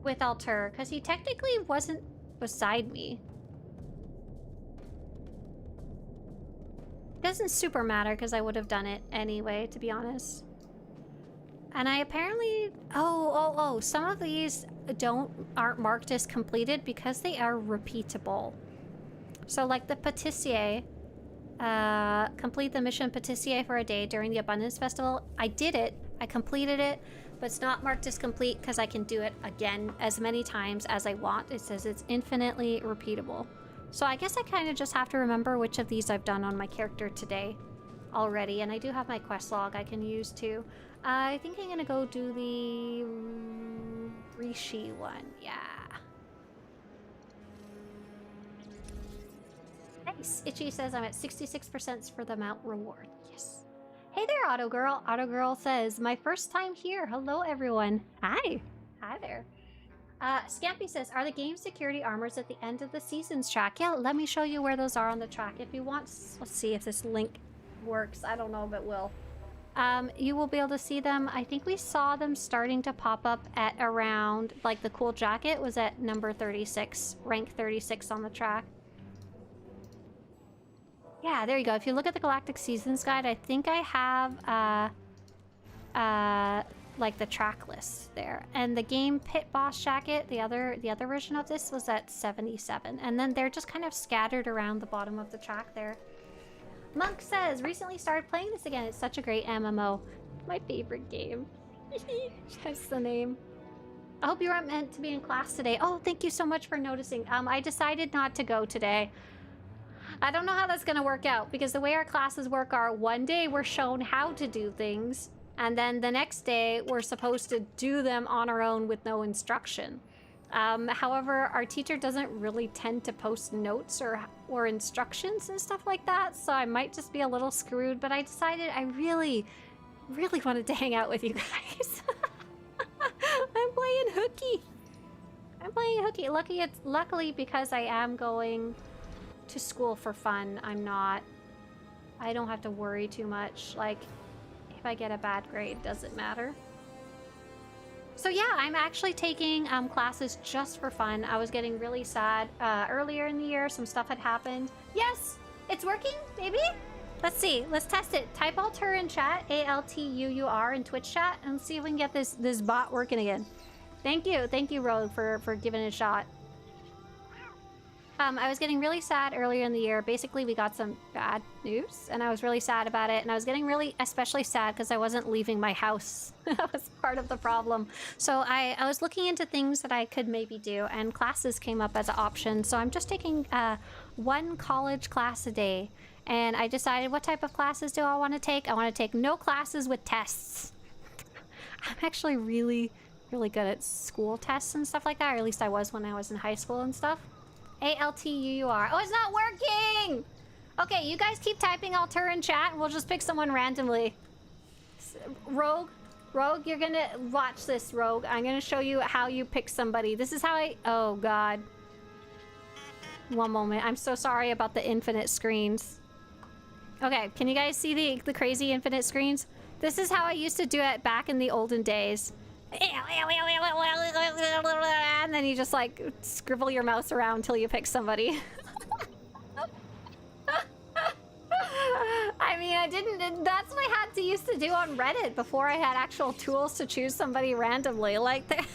With Alter? Because he technically wasn't beside me. It doesn't super matter because I would have done it anyway, to be honest. And I apparently... Oh, some of these aren't marked as completed because they are repeatable. So like the Patissier, complete the mission Patissier for a day during the Abundance Festival. I did it, I completed it, but it's not marked as complete because I can do it again as many times as I want. It says it's infinitely repeatable. So I guess I kind of just have to remember which of these I've done on my character today already. And I do have my quest log I can use too. I think I'm gonna go do the Rishi one, yeah. Nice. Itchy says I'm at 66% for the mount reward. Yes. Hey there, Auto Girl. Auto Girl says, my first time here. Hello, everyone. Hi. Hi there. Scampy says, are the game security armors at the end of the seasons track? Yeah, let me show you where those are on the track if you want. Let's see if this link works. I don't know if it will. You will be able to see them. I think we saw them starting to pop up at around, like the cool jacket was at number 36, rank 36 on the track. Yeah, there you go. If you look at the Galactic Seasons guide, I think I have, like the track list there. And the game pit boss jacket, the other version of this was at 77. And then they're just kind of scattered around the bottom of the track there. Monk says, recently started playing this again. It's such a great MMO. My favorite game. That's the name. I hope you weren't meant to be in class today. Oh, thank you so much for noticing. I decided not to go today. I don't know how that's gonna work out because the way our classes work are one day we're shown how to do things and then the next day we're supposed to do them on our own with no instruction. However, our teacher doesn't really tend to post notes or instructions and stuff like that, so I might just be a little screwed, but I decided I really wanted to hang out with you guys. I'm playing hooky. I'm playing hooky. Luckily because I am going to school for fun, I don't have to worry too much. Like, if I get a bad grade, doesn't matter. So yeah, I'm actually taking classes just for fun. I was getting really sad earlier in the year. Some stuff had happened. Yes, it's working, maybe? Let's see. Let's test it. Type Altur in chat, ALTUUR in Twitch chat, and see if we can get this bot working again. Thank you, Rogue, for giving it a shot. I was getting really sad earlier in the year. Basically, we got some bad news, and I was really sad about it. And I was getting really especially sad because I wasn't leaving my house. That was part of the problem. So I was looking into things that I could maybe do, and classes came up as an option. So I'm just taking one college class a day. And I decided what type of classes do I want to take. I want to take no classes with tests. I'm actually really good at school tests and stuff like that, or at least I was when I was in high school and stuff. ALTUUR. Oh, it's not working! Okay, you guys keep typing Altur in chat and we'll just pick someone randomly. Rogue, you're gonna watch this, Rogue. I'm gonna show you how you pick somebody. This is how oh god. One moment. I'm so sorry about the infinite screens. Okay, can you guys see the crazy infinite screens? This is how I used to do it back in the olden days. And then you just like scribble your mouse around until you pick somebody. I mean, that's what I had to used to do on Reddit before I had actual tools to choose somebody randomly. Like, can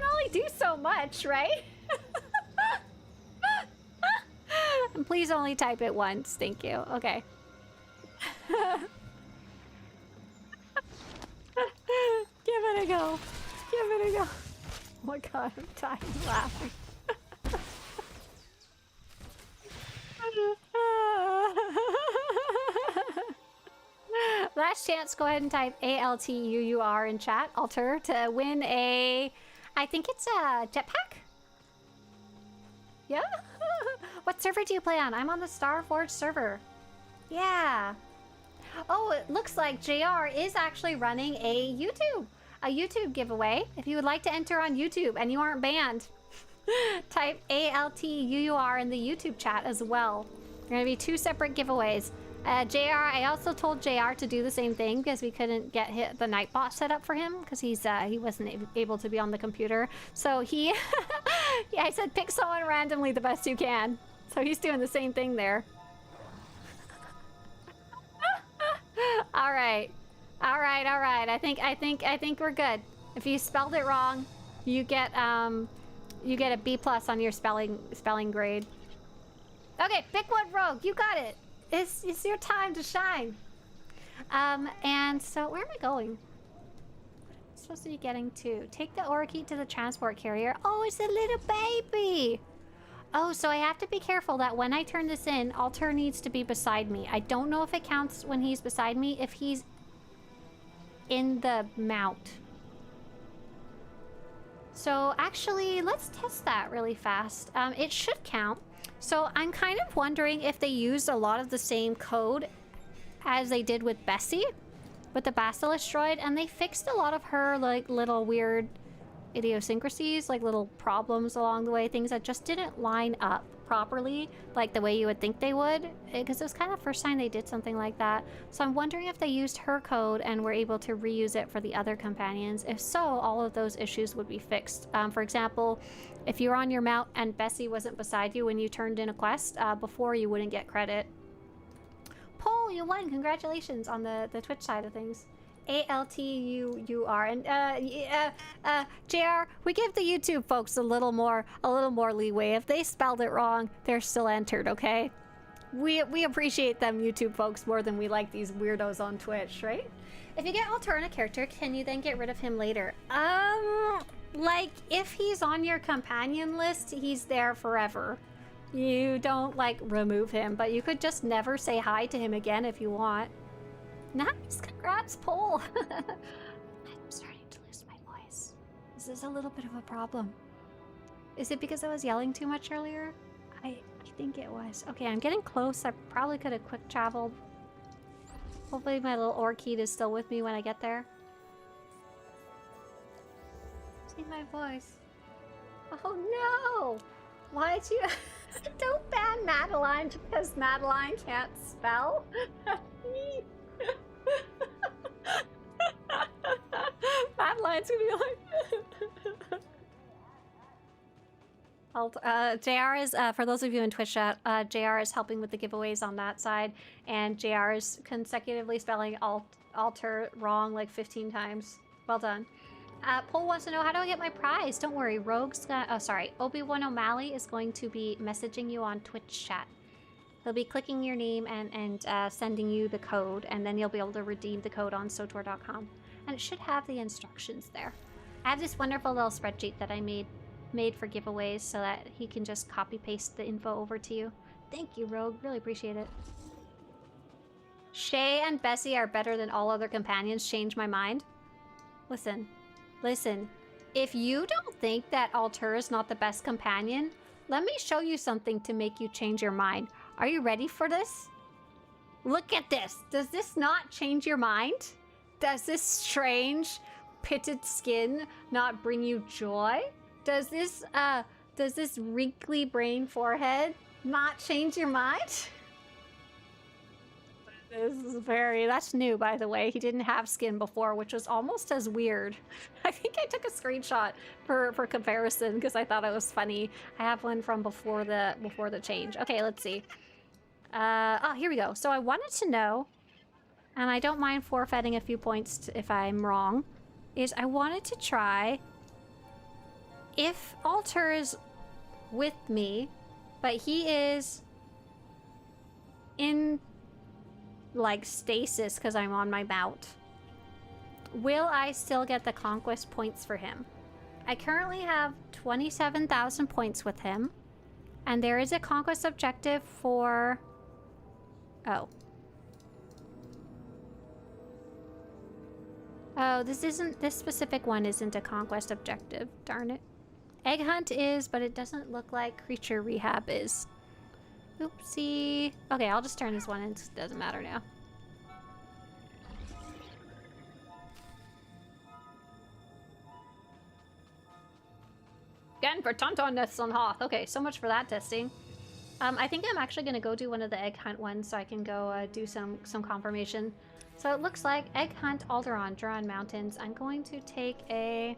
only do so much, right? And please only type it once. Thank you. Okay. Give it a go. Give it a go. Oh my god, I'm dying laughing. Last chance, go ahead and type ALTUUR in chat, Altur, to win a... I think it's a jetpack? Yeah? What server do you play on? I'm on the Starforge server. Yeah. Oh, it looks like JR is actually running a YouTube giveaway. If you would like to enter on YouTube and you aren't banned, type ALTUUR in the YouTube chat as well. There are going to be 2 separate giveaways. JR, I also told JR to do the same thing because we couldn't get the Nightbot set up for him because he wasn't able to be on the computer. So I said pick someone randomly the best you can. So he's doing the same thing there. All right. I think we're good. If you spelled it wrong, you get a B+ on your spelling grade. Okay, pick one, Rogue. You got it. It's your time to shine. And so where am I going? What am I supposed to be getting to? Take the Orikey to the transport carrier. Oh, it's a little baby. Oh, so I have to be careful that when I turn this in, Alter needs to be beside me. I don't know if it counts when he's beside me, if he's in the mount. So actually, let's test that really fast. It should count. So I'm kind of wondering if they used a lot of the same code as they did with Bessie, with the Basilisk droid, and they fixed a lot of her like little weird idiosyncrasies, like little problems along the way, things that just didn't line up properly like the way you would think they would, because it was kind of the first time they did something like that. So I'm wondering if they used her code and were able to reuse it for the other companions. If so, all of those issues would be fixed. For example, if you're on your mount and Bessie wasn't beside you when you turned in a quest before, you wouldn't get credit. Paul, you won! Congratulations on the Twitch side of things. ALTUUR. And JR, we give the YouTube folks a little more leeway. If they spelled it wrong, they're still entered, okay? We appreciate them YouTube folks more than we like these weirdos on Twitch, right? If you get alternate character, can you then get rid of him later? Like if he's on your companion list, he's there forever. You don't like remove him, but you could just never say hi to him again if you want. Nice, congrats, Paul. I'm starting to lose my voice. Is this a little bit of a problem? Is it because I was yelling too much earlier? I think it was. Okay, I'm getting close. I probably could have quick traveled. Hopefully my little Orikey is still with me when I get there. See my voice. Oh no! Why'd you... Don't ban Madeline because Madeline can't spell. Madeline's gonna be like... JR is, for those of you in Twitch chat, JR is helping with the giveaways on that side, and JR is consecutively spelling alter wrong like 15 times. Well done. Paul wants to know, how do I get my prize? Don't worry, Rogue's gonna... Oh, sorry. Obi-Wan O'Malley is going to be messaging you on Twitch chat. He'll be clicking your name and sending you the code, and then you'll be able to redeem the code on SWTOR.com. And it should have the instructions there. I have this wonderful little spreadsheet that I made for giveaways so that he can just copy-paste the info over to you. Thank you, Rogue. Really appreciate it. Shay and Bessie are better than all other companions. Change my mind. Listen. If you don't think that Alter is not the best companion, let me show you something to make you change your mind. Are you ready for this? Look at this. Does this not change your mind? Does this strange pitted skin not bring you joy? Does this wrinkly brain forehead not change your mind? That's new, by the way. He didn't have skin before, which was almost as weird. I think I took a screenshot for comparison because I thought it was funny. I have one from before the change. Okay, let's see. Oh, here we go. So I wanted to know, and I don't mind forfeiting a few points if I'm wrong, is I wanted to try if Alter is with me, but he is in like stasis because I'm on my mount, will I still get the conquest points for him? I currently have 27,000 points with him, and there is a conquest objective for... Oh, this specific one isn't a conquest objective, darn it. Egg hunt is, but it doesn't look like creature rehab is. Oopsie. Okay, I'll just turn this one in. It doesn't matter now. Again for Tauntaun nests on Hoth. Okay, so much for that testing. I think I'm actually going to go do one of the egg hunt ones so I can go do some confirmation. So it looks like egg hunt Alderaan, Duran Mountains. I'm going to take a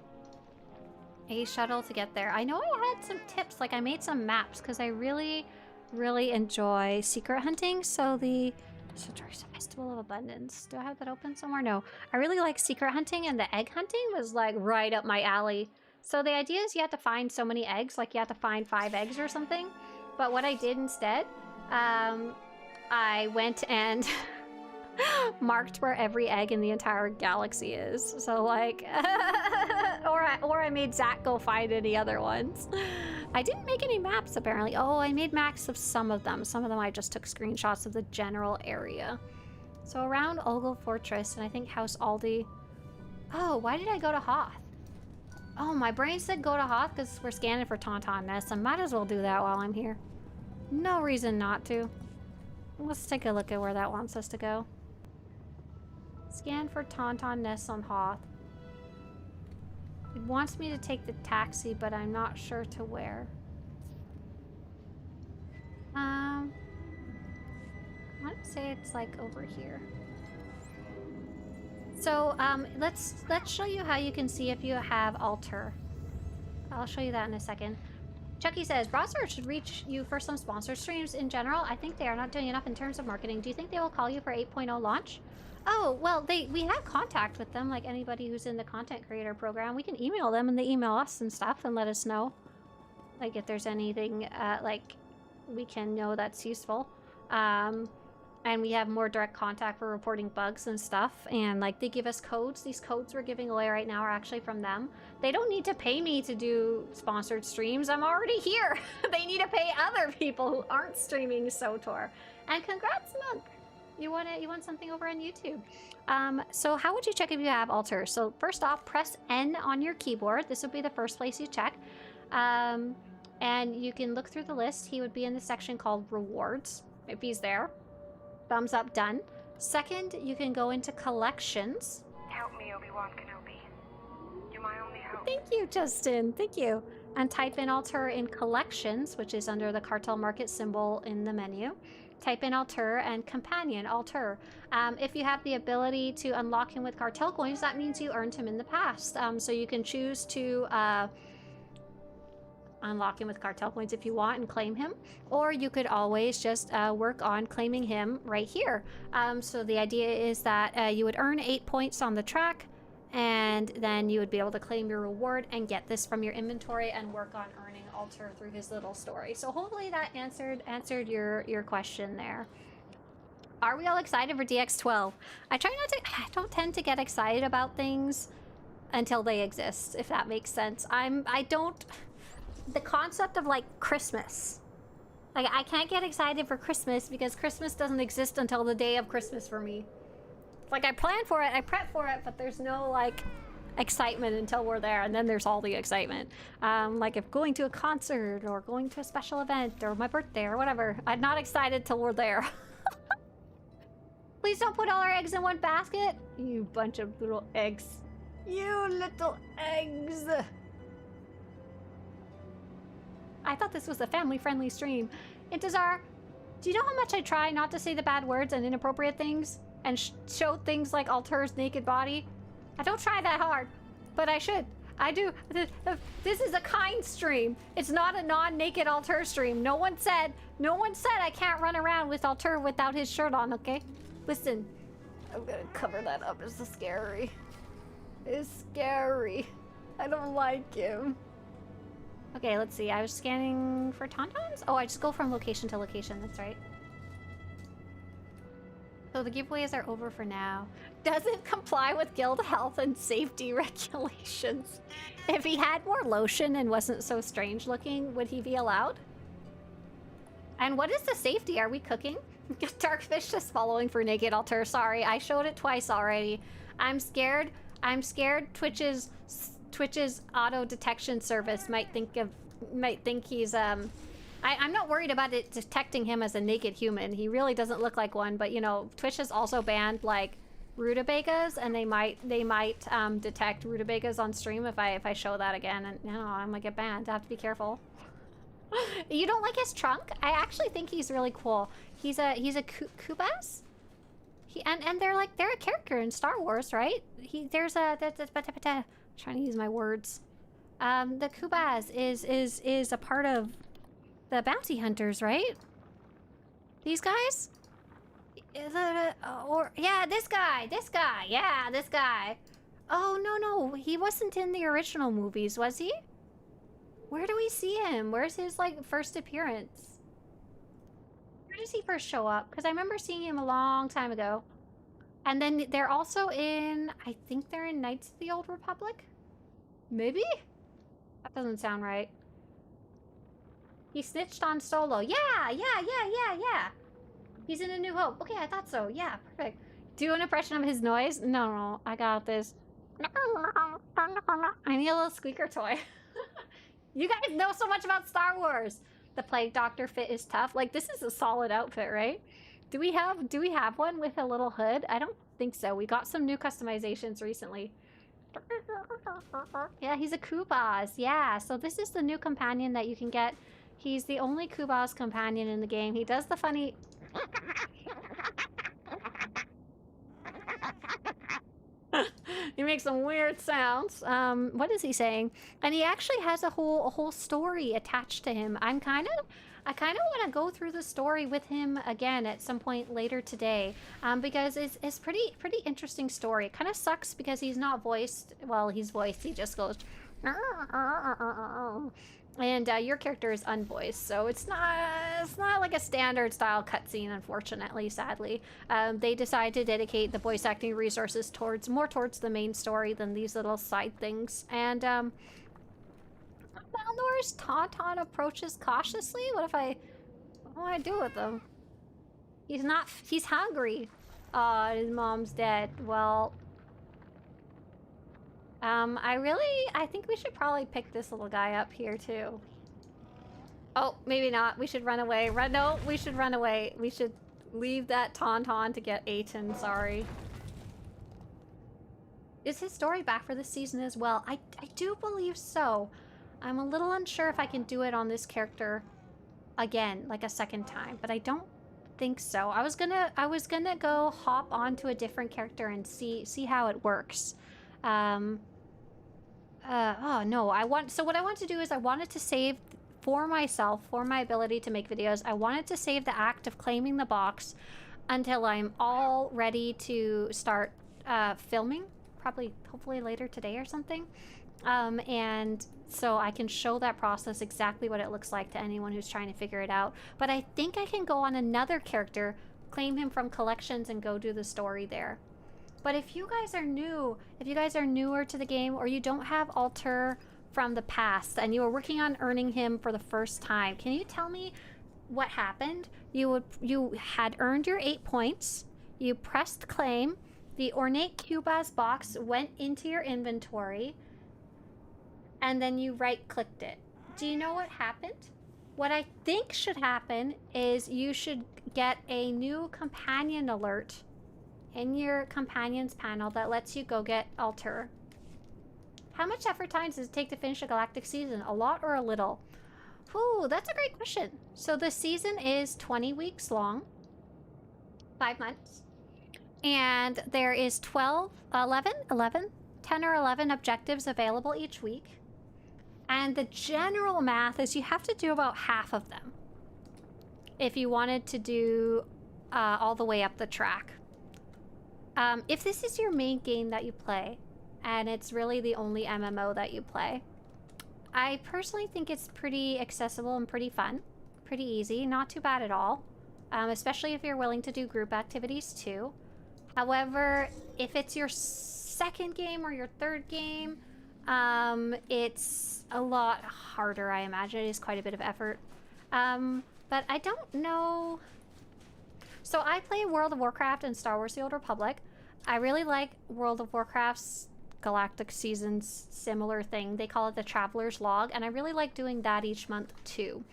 shuttle to get there. I know I had some tips, like I made some maps because I really really enjoy secret hunting. So the Swtorista Festival of Abundance. Do I have that open somewhere? No. I really like secret hunting, and the egg hunting was like right up my alley. So the idea is you have to find so many eggs, like you have to find 5 eggs or something. But what I did instead, I went and marked where every egg in the entire galaxy is. So like, or I made Zach go find any other ones. I didn't make any maps apparently. Oh, I made maps of some of them. Some of them I just took screenshots of the general area. So around Ogle Fortress and I think House Aldi. Oh, why did I go to Hoth? Oh, my brain said go to Hoth because we're scanning for Tauntaun nests. I might as well do that while I'm here. No reason not to. Let's take a look at where that wants us to go. Scan for Tauntaun nests on Hoth. It wants me to take the taxi, but I'm not sure to where. I want to say it's like over here. So let's show you how you can see if you have Alter. I'll show you that in a second. Chucky says, Browser should reach you for some sponsored streams in general. I think they are not doing enough in terms of marketing. Do you think they will call you for 8.0 launch? Oh, well, we have contact with them, like anybody who's in the content creator program. We can email them and they email us and stuff and let us know. Like if there's anything, like we can know that's useful. And we have more direct contact for reporting bugs and stuff. And like they give us codes. These codes we're giving away right now are actually from them. They don't need to pay me to do sponsored streams. I'm already here. They need to pay other people who aren't streaming SWTOR. And congrats, Monk. You want something over on YouTube. So how would you check if you have Alter? So first off, press N on your keyboard. This would be the first place you check. And you can look through the list. He would be in the section called Rewards, if he's there. Thumbs up, done. Second, you can go into Collections. Help me, Obi-Wan Kenobi. You're my only hope. Thank you, Justin. Thank you. And type in Alter in Collections, which is under the Cartel Market symbol in the menu. Type in Alter and Companion, Alter. If you have the ability to unlock him with Cartel coins, that means you earned him in the past. So you can choose to unlock him with Cartel coins if you want and claim him. Or you could always just work on claiming him right here. So the idea is that you would earn 8 points on the track, and then you would be able to claim your reward and get this from your inventory and work on earning Alter through his little story. So hopefully that answered your question there. Are we all excited for DX12? I don't tend to get excited about things until they exist, if that makes sense. The concept of like Christmas. Like I can't get excited for Christmas because Christmas doesn't exist until the day of Christmas for me. Like I plan for it, I prep for it, but there's no like excitement until we're there, and then there's all the excitement. Like if going to a concert or going to a special event or my birthday or whatever, I'm not excited till we're there. Please don't put all our eggs in one basket. You bunch of little eggs. You little eggs. I thought this was a family-friendly stream. Intezar, do you know how much I try not to say the bad words and inappropriate things? And show things like Alter's naked body? I don't try that hard, but I should. I do. This is a kind stream. It's not a non-naked Alter stream. No one said I can't run around with Alter without his shirt on, okay? Listen, I'm gonna cover that up. It's scary. It's scary. I don't like him. Okay, let's see. I was scanning for Tauntauns? Oh, I just go from location to location. That's right. So the giveaways are over for now. Doesn't comply with guild health and safety regulations. If he had more lotion and wasn't so strange looking, would he be allowed? And what is the safety? Are we cooking? Darkfish just following for naked Alter. Sorry, I showed it twice already. I'm scared. Twitch's auto detection service might think he's I'm not worried about it detecting him as a naked human. He really doesn't look like one, but you know, Twitch has also banned like rutabagas, and they might detect rutabagas on stream if I show that again, and you know, I'm gonna get banned. I have to be careful. You don't like his trunk? I actually think he's really cool. He's a Kubas? And they're a character in Star Wars, right? Trying to use my words. The Kubas is a part of the bounty hunters, right? These guys? Yeah, this guy. Yeah, this guy. Oh, no. He wasn't in the original movies, was he? Where do we see him? Where's his, like, first appearance? Where does he first show up? Because I remember seeing him a long time ago. And then they're also in... I think they're in Knights of the Old Republic? Maybe? That doesn't sound right. He snitched on Solo. Yeah. He's in A New Hope. Okay, I thought so. Yeah, perfect. Do an impression of his noise? No, I got this. I need a little squeaker toy. You guys know so much about Star Wars. The Plague Doctor fit is tough. Like, this is a solid outfit, right? Do we have one with a little hood? I don't think so. We got some new customizations recently. Yeah, he's a Kubas. Yeah, so this is the new companion that you can get. He's the only Kubas companion in the game. He does the funny... He makes some weird sounds. What is he saying? And he actually has a whole story attached to him. I kind of want to go through the story with him again at some point later today, because it's pretty interesting story. It kind of sucks because he's not voiced. Well, he's voiced. He just goes, and your character is unvoiced, so it's not like a standard style cutscene. Unfortunately, sadly, they decide to dedicate the voice acting resources more towards the main story than these little side things. And Balnor's Tauntaun approaches cautiously. What do I do with him? He's hungry. Oh, his mom's dead. Well, I think we should probably pick this little guy up here too. Oh, maybe not. We should run away. No, we should run away. We should leave that Tauntaun to get Aten. Sorry. Is his story back for this season as well? I do believe so. I'm a little unsure if I can do it on this character again, like a second time, but I don't think so. I was gonna go hop onto a different character and see how it works. Oh no, so what I want to do is I wanted to save for myself, for my ability to make videos. I wanted to save the act of claiming the box until I'm all ready to start filming, hopefully later today or something. And so I can show that process, exactly what it looks like to anyone who's trying to figure it out. But I think I can go on another character, claim him from collections, and go do the story there. But if you guys are new, if you guys are newer to the game, or you don't have Alter from the past and you were working on earning him for the first time, can you tell me what happened? You had earned your 8 points, you pressed claim, the ornate Kubas box went into your inventory, and then you right-clicked it. Do you know what happened? What I think should happen is you should get a new companion alert in your companions panel that lets you go get Alter. How much effort time does it take to finish a Galactic Season? A lot or a little? Ooh, that's a great question. So the season is 20 weeks long, 5 months, and there is 10 or 11 objectives available each week. And the general math is you have to do about half of them if you wanted to do all the way up the track. If this is your main game that you play, and it's really the only MMO that you play, I personally think it's pretty accessible and pretty fun, pretty easy, not too bad at all, especially if you're willing to do group activities too. However, if it's your second game or your third game, it's a lot harder, I imagine. It is quite a bit of effort. But I don't know. So I play World of Warcraft and Star Wars: The Old Republic. I really like World of Warcraft's Galactic Seasons similar thing. They call it the Traveler's Log, and I really like doing that each month too.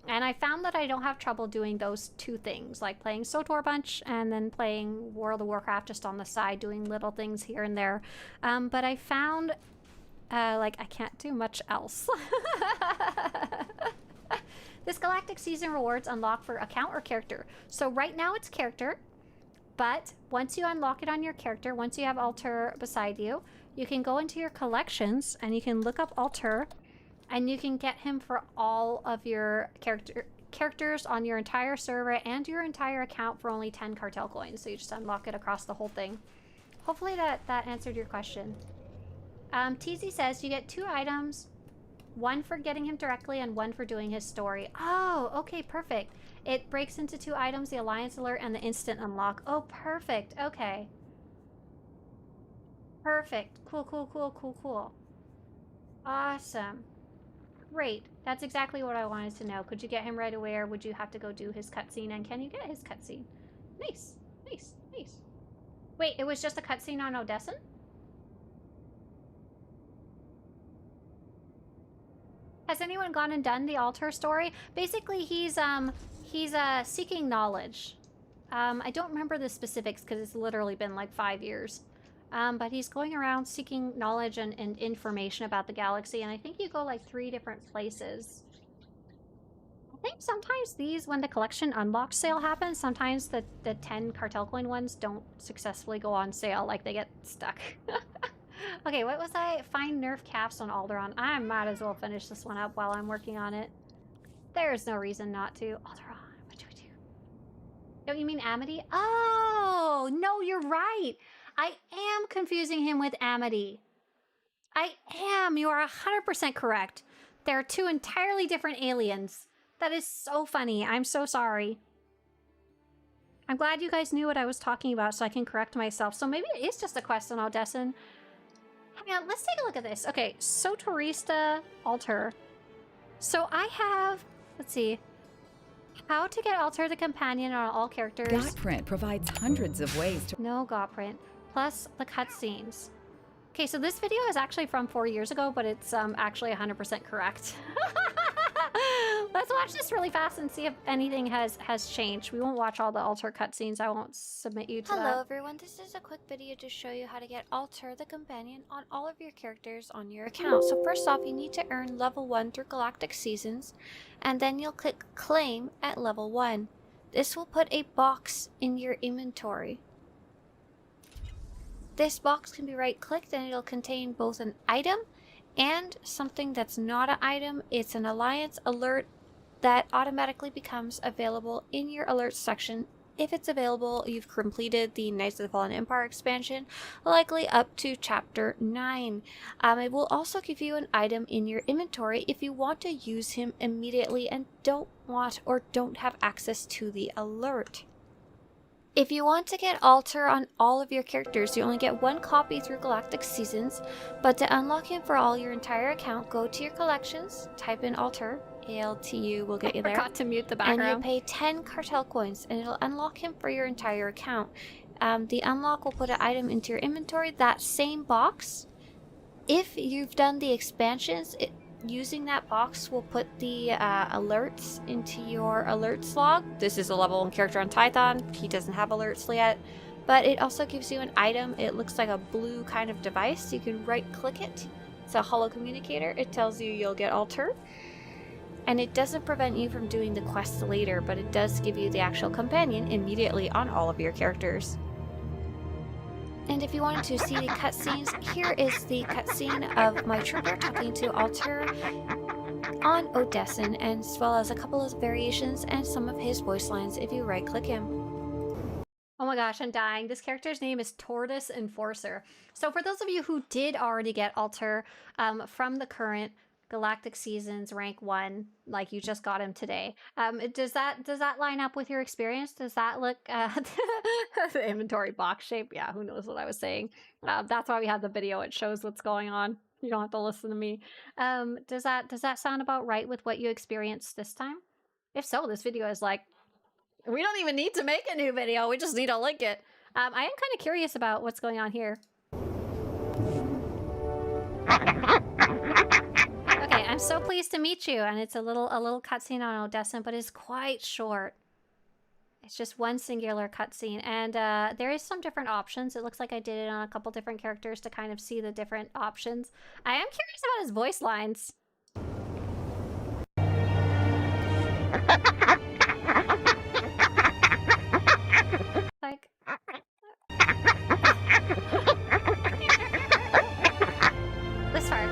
And I found that I don't have trouble doing those two things, like playing SWTOR a bunch and then playing World of Warcraft just on the side, doing little things here and there. But I found, like, I can't do much else. This Galactic Season rewards unlock for account or character. So right now it's character, but once you unlock it on your character, once you have Alter beside you, you can go into your collections and you can look up Alter, and you can get him for all of your characters on your entire server and your entire account for only 10 cartel coins. So you just unlock it across the whole thing. Hopefully that answered your question. TZ says you get 2 items, 1 for getting him directly and 1 for doing his story. Oh, okay, perfect. It breaks into 2 items, the Alliance Alert and the Instant Unlock. Oh, perfect. Okay. Perfect. Cool, cool, cool, cool, cool. Awesome. Great. That's exactly what I wanted to know. Could you get him right away, or would you have to go do his cutscene? And can you get his cutscene? Nice. Nice. Nice. Wait, it was just a cutscene on Odessin? Has anyone gone and done the altar story? Basically, he's seeking knowledge. I don't remember the specifics because it's literally been like 5 years. But he's going around seeking knowledge and information about the galaxy, and I think you go like 3 different places. I think sometimes these, when the collection unlock sale happens, sometimes the 10 cartel coin ones don't successfully go on sale, like they get stuck. Okay, what was I? Find nerf caps on Alderaan. I might as well finish this one up while I'm working on it. There's no reason not to. Alderaan, what do we do? Don't you mean Amity? Oh, no, you're right. I am confusing him with Amity. I am. You are 100% correct. There are 2 entirely different aliens. That is so funny. I'm so sorry. I'm glad you guys knew what I was talking about so I can correct myself. So maybe it is just a quest on Odessin. Hang on, let's take a look at this. Okay, Swtorista altar. So I have, let's see, how to get altar the companion on all characters. Gotprint provides hundreds of ways to... No Gotprint. Plus the cutscenes. Okay, so this video is actually from 4 years ago, but it's actually 100% correct. Let's watch this really fast and see if anything has changed. We won't watch all the altar cutscenes. I won't submit you to that. Hello everyone, this is a quick video to show you how to get Altar the Companion on all of your characters on your account. So first off, you need to earn level 1 through Galactic Seasons, and then you'll click Claim at level 1. This will put a box in your inventory. This box can be right-clicked and it'll contain both an item and something that's not an item. It's an Alliance alert that automatically becomes available in your alerts section. If it's available, you've completed the Knights of the Fallen Empire expansion, likely up to chapter 9. It will also give you an item in your inventory if you want to use him immediately and don't want or don't have access to the alert. If you want to get Altar on all of your characters, you only get 1 copy through Galactic Seasons, but to unlock him for all your entire account, go to your collections, type in Altar, ALTU will get you there. Forgot to mute the background. And you'll pay 10 cartel coins, and it'll unlock him for your entire account. The unlock will put an item into your inventory, that same box. If you've done the expansions, using that box will put the alerts into your alerts log. This is a level 1 character on Tython. He doesn't have alerts yet. But it also gives you an item. It looks like a blue kind of device. You can right click it. It's a holo communicator. It tells you you'll get Altar. And it doesn't prevent you from doing the quests later, but it does give you the actual companion immediately on all of your characters. And if you wanted to see the cutscenes, here is the cutscene of my trooper talking to Altar on Odessin, as well as a couple of variations and some of his voice lines if you right-click him. Oh my gosh, I'm dying. This character's name is Tortoise Enforcer. So for those of you who did already get Altar from the current Galactic Seasons rank 1, like you just got him today. Does that line up with your experience? Does that look the inventory box shape? Yeah, who knows what I was saying. That's why we have the video. It shows what's going on. You don't have to listen to me. Does that sound about right with what you experienced this time? If so, this video is like, we don't even need to make a new video. We just need to link it. I am kind of curious about what's going on here. Okay, I'm so pleased to meet you, and it's a little cutscene on Odessin, but it's quite short. It's just one singular cutscene, and there is some different options. It looks like I did it on a couple different characters to kind of see the different options. I am curious about his voice lines. Like... This part.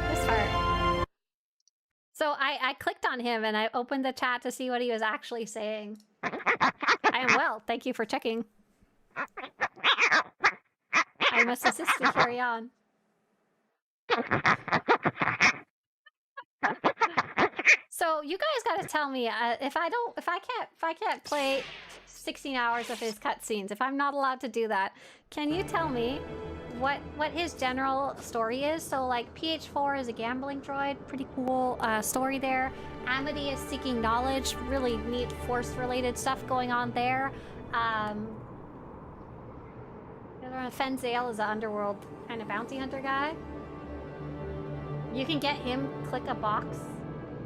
So I clicked on on him and I opened the chat to see what he was actually saying. I am well. Thank you for checking. I must assist and carry on. So you guys gotta tell me if I can't play 16 hours of his cutscenes, if I'm not allowed to do that, can you tell me what his general story is? So like PH4 is a gambling droid, pretty cool story there. Amity is seeking knowledge, really neat force-related stuff going on there. Fenzale is an underworld kind of bounty hunter guy. You can get him click a box.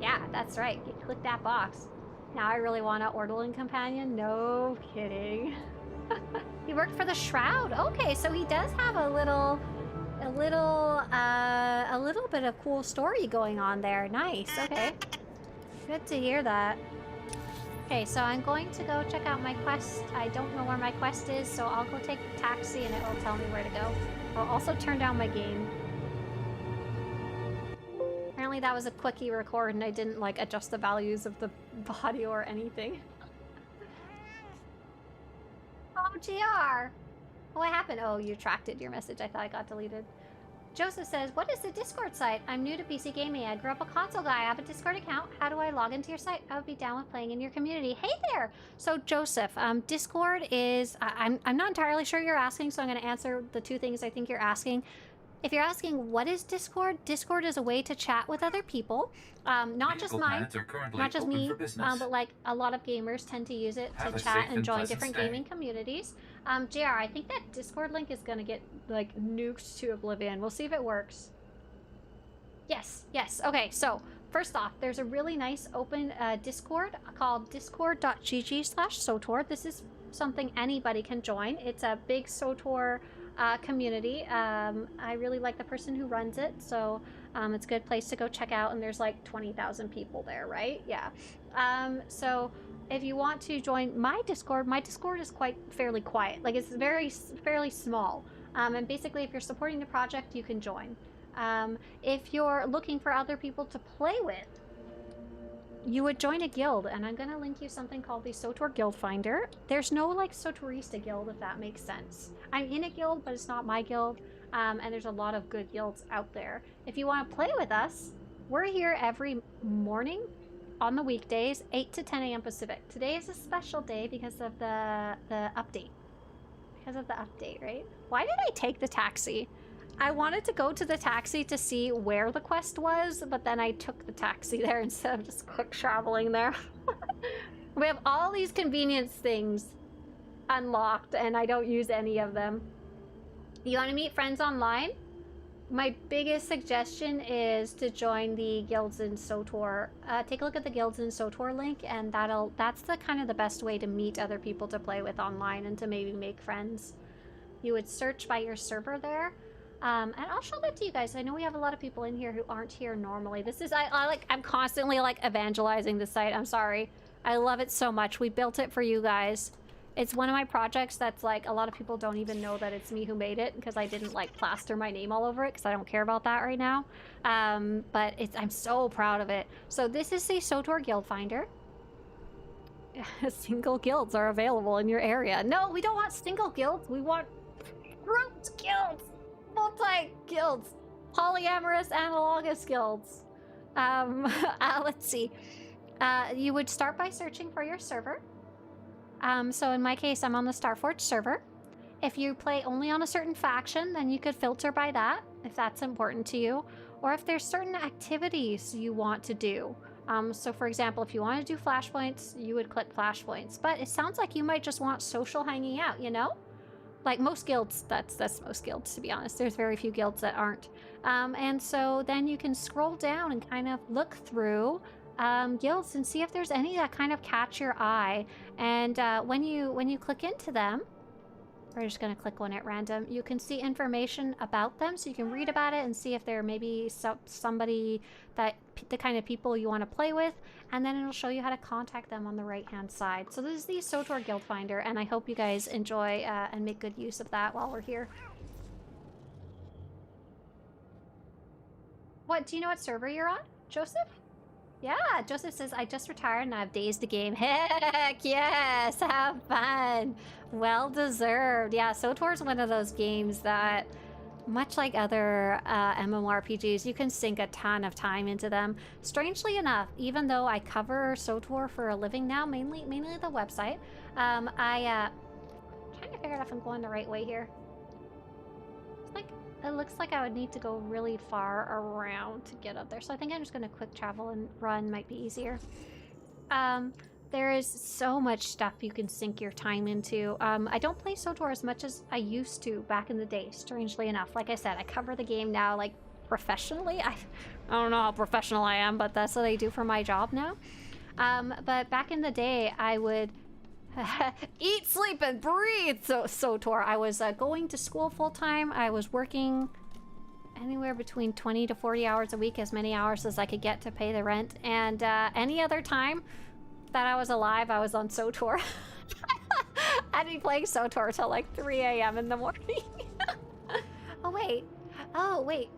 Yeah, that's right. You click that box. Now I really want an Ortolan companion. No kidding. He worked for the Shroud. Okay, so he does have a little bit of cool story going on there. Nice. Okay. Good to hear that. Okay, so I'm going to go check out my quest. I don't know where my quest is, so I'll go take the taxi and it will tell me where to go. I'll also turn down my game. Apparently that was a quickie record and I didn't like adjust the values of the audio or anything. Oh, GR! What happened? Oh, you retracted your message. I thought it got deleted. Joseph says, what is the Discord site? I'm new to PC gaming. I grew up a console guy. I have a Discord account. How do I log into your site? I would be down with playing in your community. Hey there! So, Joseph, Discord is... I'm not entirely sure you're asking, so I'm going to answer the two things I think you're asking. If you're asking what is Discord, Discord is a way to chat with other people. Not just mine, not just me, but like a lot of gamers tend to use it to chat and join different gaming communities. JR, I think that Discord link is gonna get like nuked to oblivion. We'll see if it works. Yes, yes. Okay, so first off, there's a really nice open Discord called discord.gg/SWTOR. This is something anybody can join. It's a big SWTOR community. I really like the person who runs it, so it's a good place to go check out, and there's like 20,000 people there, right? Yeah. So if you want to join my Discord is fairly quiet. Like, it's fairly small. And basically, if you're supporting the project, you can join. If you're looking for other people to play with, you would join a guild, and I'm gonna link you something called the SWTOR Guild Finder. There's no like Swtorista guild, if that makes sense. I'm in a guild, but it's not my guild, and there's a lot of good guilds out there. If you want to play with us, we're here every morning on the weekdays, 8 to 10 a.m. Pacific. Today is a special day because of the update. Because of the update, right? Why did I take the taxi? I wanted to go to the taxi to see where the quest was, but then I took the taxi there instead of just quick traveling there. We have all these convenience things unlocked, and I don't use any of them. You want to meet friends online? My biggest suggestion is to join the guilds in SWTOR. Take a look at the guilds in SWTOR link, and that's the kind of the best way to meet other people to play with online and to maybe make friends. You would search by your server there. And I'll show that to you guys. I know we have a lot of people in here who aren't here normally. This is, I'm constantly like evangelizing the site. I'm sorry. I love it so much. We built it for you guys. It's one of my projects that's like, a lot of people don't even know that it's me who made it because I didn't like plaster my name all over it because I don't care about that right now. But I'm so proud of it. So this is the SWTOR Guild Finder. Single guilds are available in your area. No, we don't want single guilds. We want grouped guilds. Multi-guilds, polyamorous analogous guilds. Let's see. You would start by searching for your server. So in my case, I'm on the Starforge server. If you play only on a certain faction, then you could filter by that, if that's important to you. Or if there's certain activities you want to do. So for example, if you want to do flashpoints, you would click flashpoints. But it sounds like you might just want social hanging out, you know? Like most guilds, that's most guilds, to be honest. There's very few guilds that aren't. And so then you can scroll down and kind of look through guilds and see if there's any that kind of catch your eye. And when you click into them, we're just going to click one at random, you can see information about them, so you can read about it and see if they're maybe somebody that the kind of people you want to play with, and then it'll show you how to contact them on the right hand side. So this is the SWTOR Guild Finder, and I hope you guys enjoy and make good use of that while we're here. What, do you know what server you're on, Joseph? Yeah, Joseph says, I just retired and I have days to game. Heck yes, have fun. Well deserved. Yeah, SWTOR is one of those games that, much like other MMORPGs, you can sink a ton of time into them. Strangely enough, even though I cover SWTOR for a living now, mainly the website, I'm trying to figure out if I'm going the right way here. It looks like I would need to go really far around to get up there. So I think I'm just going to quick travel and run, might be easier. There is so much stuff you can sink your time into. I don't play SWTOR as much as I used to back in the day, strangely enough. Like I said, I cover the game now, like, professionally. I don't know how professional I am, but that's what I do for my job now. But back in the day, I would eat, sleep, and breathe SWTOR. I was going to school full-time. I was working anywhere between 20 to 40 hours a week, as many hours as I could get to pay the rent. And any other time that I was alive, I was on SWTOR. I'd be playing SWTOR till like 3 a.m. in the morning. Oh, wait.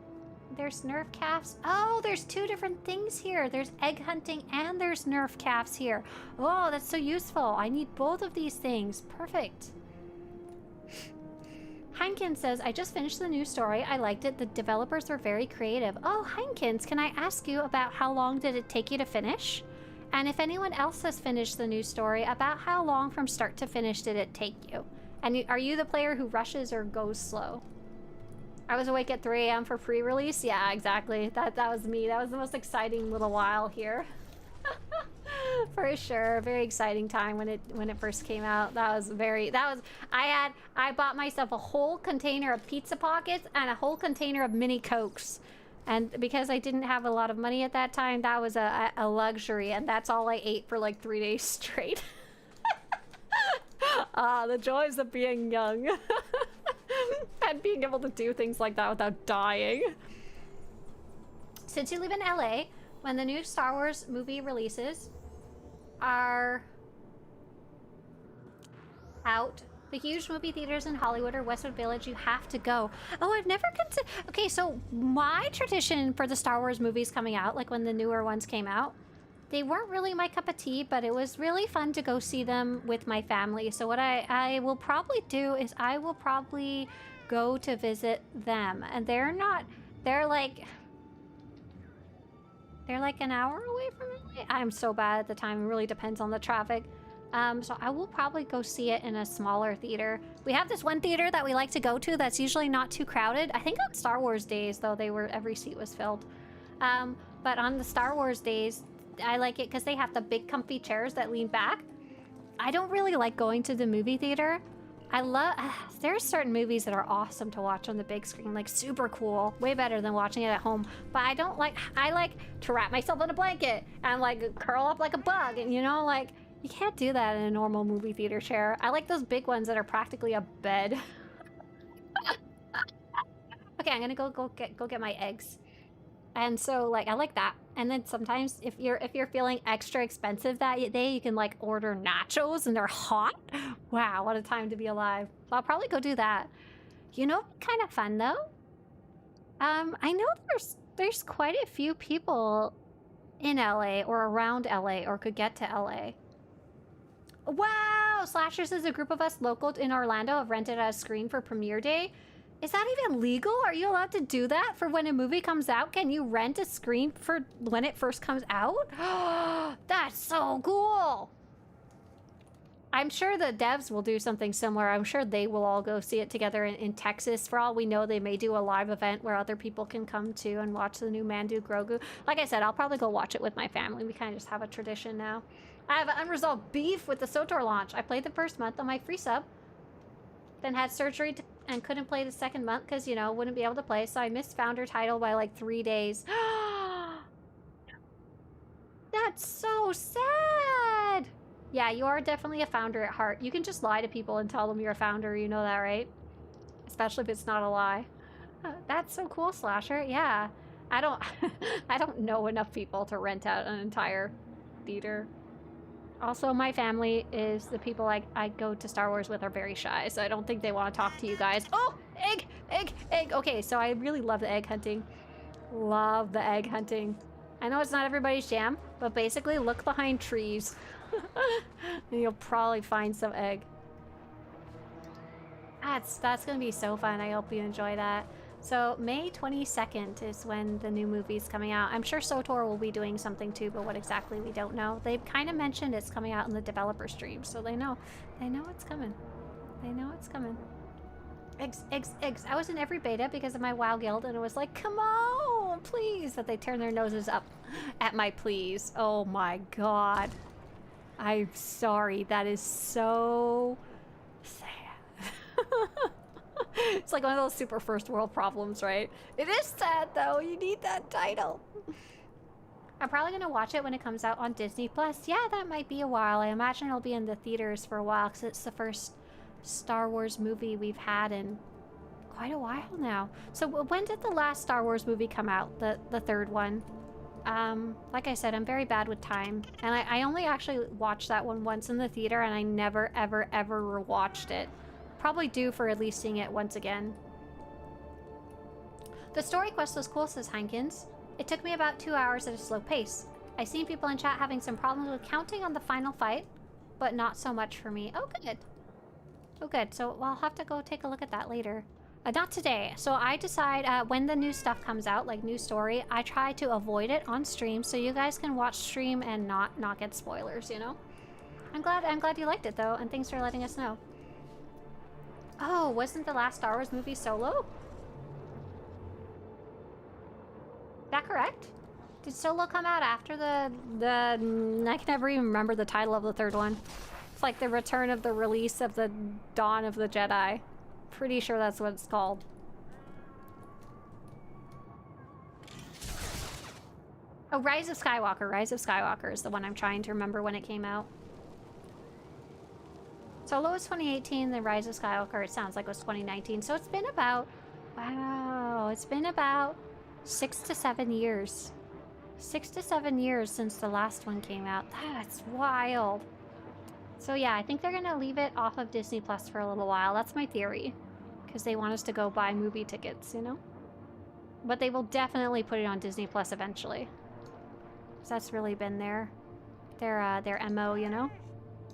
There's nerf calves. Oh, there's two different things here. There's egg hunting and there's nerf calves here. Oh, that's so useful. I need both of these things. Perfect. Heinkins says, I just finished the new story. I liked it. The developers were very creative. Oh, Heinkins, can I ask you about how long did it take you to finish? And if anyone else has finished the new story, about how long from start to finish did it take you? And are you the player who rushes or goes slow? I was awake at 3 a.m. for pre-release. Yeah, exactly. That was me. That was the most exciting little while here. For sure. Very exciting time when it first came out. I bought myself a whole container of pizza pockets and a whole container of mini Cokes. And because I didn't have a lot of money at that time, that was a luxury, and that's all I ate for like 3 days straight. The joys of being young. And being able to do things like that without dying. Since you live in LA, when the new Star Wars movie releases are out, the huge movie theaters in Hollywood or Westwood Village, you have to go. Oh, I've never considered... Okay, so my tradition for the Star Wars movies coming out, like when the newer ones came out, they weren't really my cup of tea, but it was really fun to go see them with my family. So what I will probably do is I will probably go to visit them. And they're like an hour away from LA. I'm so bad at the time. It really depends on the traffic. So I will probably go see it in a smaller theater. We have this one theater that we like to go to that's usually not too crowded. I think on Star Wars days, though, every seat was filled. But on the Star Wars days, I like it because they have the big comfy chairs that lean back. I don't really like going to the movie theater. There's certain movies that are awesome to watch on the big screen, like super cool, way better than watching it at home. But I like to wrap myself in a blanket and like curl up like a bug, and you know, like, you can't do that in a normal movie theater chair. I like those big ones that are practically a bed. Okay, I'm gonna go get my eggs. And so, like, I like that. And then sometimes if you're feeling extra expensive that day, you can like order nachos and they're hot. Wow, what a time to be alive. I'll probably go do that. You know, kind of fun though. I know there's quite a few people in LA or around LA or could get to LA. Wow! Slashers is a group of us local in Orlando have rented a screen for premiere day. Is that even legal? Are you allowed to do that for when a movie comes out? Can you rent a screen for when it first comes out? That's so cool! I'm sure the devs will do something similar. I'm sure they will all go see it together in Texas. For all we know, they may do a live event where other people can come too and watch the new Mandu Grogu. Like I said, I'll probably go watch it with my family. We kind of just have a tradition now. I have an unresolved beef with the SWTOR launch. I played the first month on my free sub, then had surgery and couldn't play the second month because, you know, wouldn't be able to play. So I missed founder title by like 3 days. That's so sad. Yeah, you are definitely a founder at heart. You can just lie to people and tell them you're a founder. You know that, right? Especially if it's not a lie. That's so cool, Slasher. Yeah. I don't know enough people to rent out an entire theater. Also, my family is the people I go to Star Wars with are very shy, so I don't think they want to talk to you guys. Oh, egg, egg, egg. Okay, so I really love the egg hunting. Love the egg hunting. I know it's not everybody's jam, But basically, look behind trees. And you'll probably find some egg. That's gonna be so fun. I hope you enjoy that. So May 22nd is when the new movie's coming out. I'm sure SWTOR will be doing something too, but what exactly we don't know. They've kind of mentioned it's coming out in the developer stream, so they know it's coming. They know it's coming. Eggs, eggs, eggs. I was in every beta because of my WoW guild, and it was like, come on, please. But they turn their noses up at my please. Oh my god. I'm sorry. That is so sad. It's like one of those super first world problems, right? It is sad though. You need that title. I'm probably gonna watch it when it comes out on Disney Plus. Yeah, that might be a while. I imagine it'll be in the theaters for a while because it's the first Star Wars movie we've had in quite a while now. So when did the last Star Wars movie come out? The third one? Like I said, I'm very bad with time. And I only actually watched that one once in the theater, and I never, ever, ever rewatched it. Probably due for at least seeing it once again. The story quest was cool, says Heinkins. It took me about 2 hours at a slow pace. I've seen people in chat having some problems with counting on the final fight, but not so much for me. Oh, good. Oh, good. So I'll have to go take a look at that later. Not today. So I decide when the new stuff comes out, like new story, I try to avoid it on stream so you guys can watch stream and not get spoilers, you know? I'm glad you liked it though, and thanks for letting us know. Oh, wasn't the last Star Wars movie Solo? Is that correct? Did Solo come out after the I can never even remember the title of the third one. It's like the return of the release of the Dawn of the Jedi. Pretty sure that's what it's called. Oh, Rise of Skywalker. Rise of Skywalker is the one I'm trying to remember when it came out. Solo was 2018, then Rise of Skywalker, it sounds like it was 2019. So it's been about, wow, it's been about 6 to 7 years. 6 to 7 years since the last one came out. That's wild. So yeah, I think they're gonna leave it off of Disney Plus for a little while. That's my theory. Because they want us to go buy movie tickets, you know? But they will definitely put it on Disney Plus eventually. Because that's really been their MO, you know?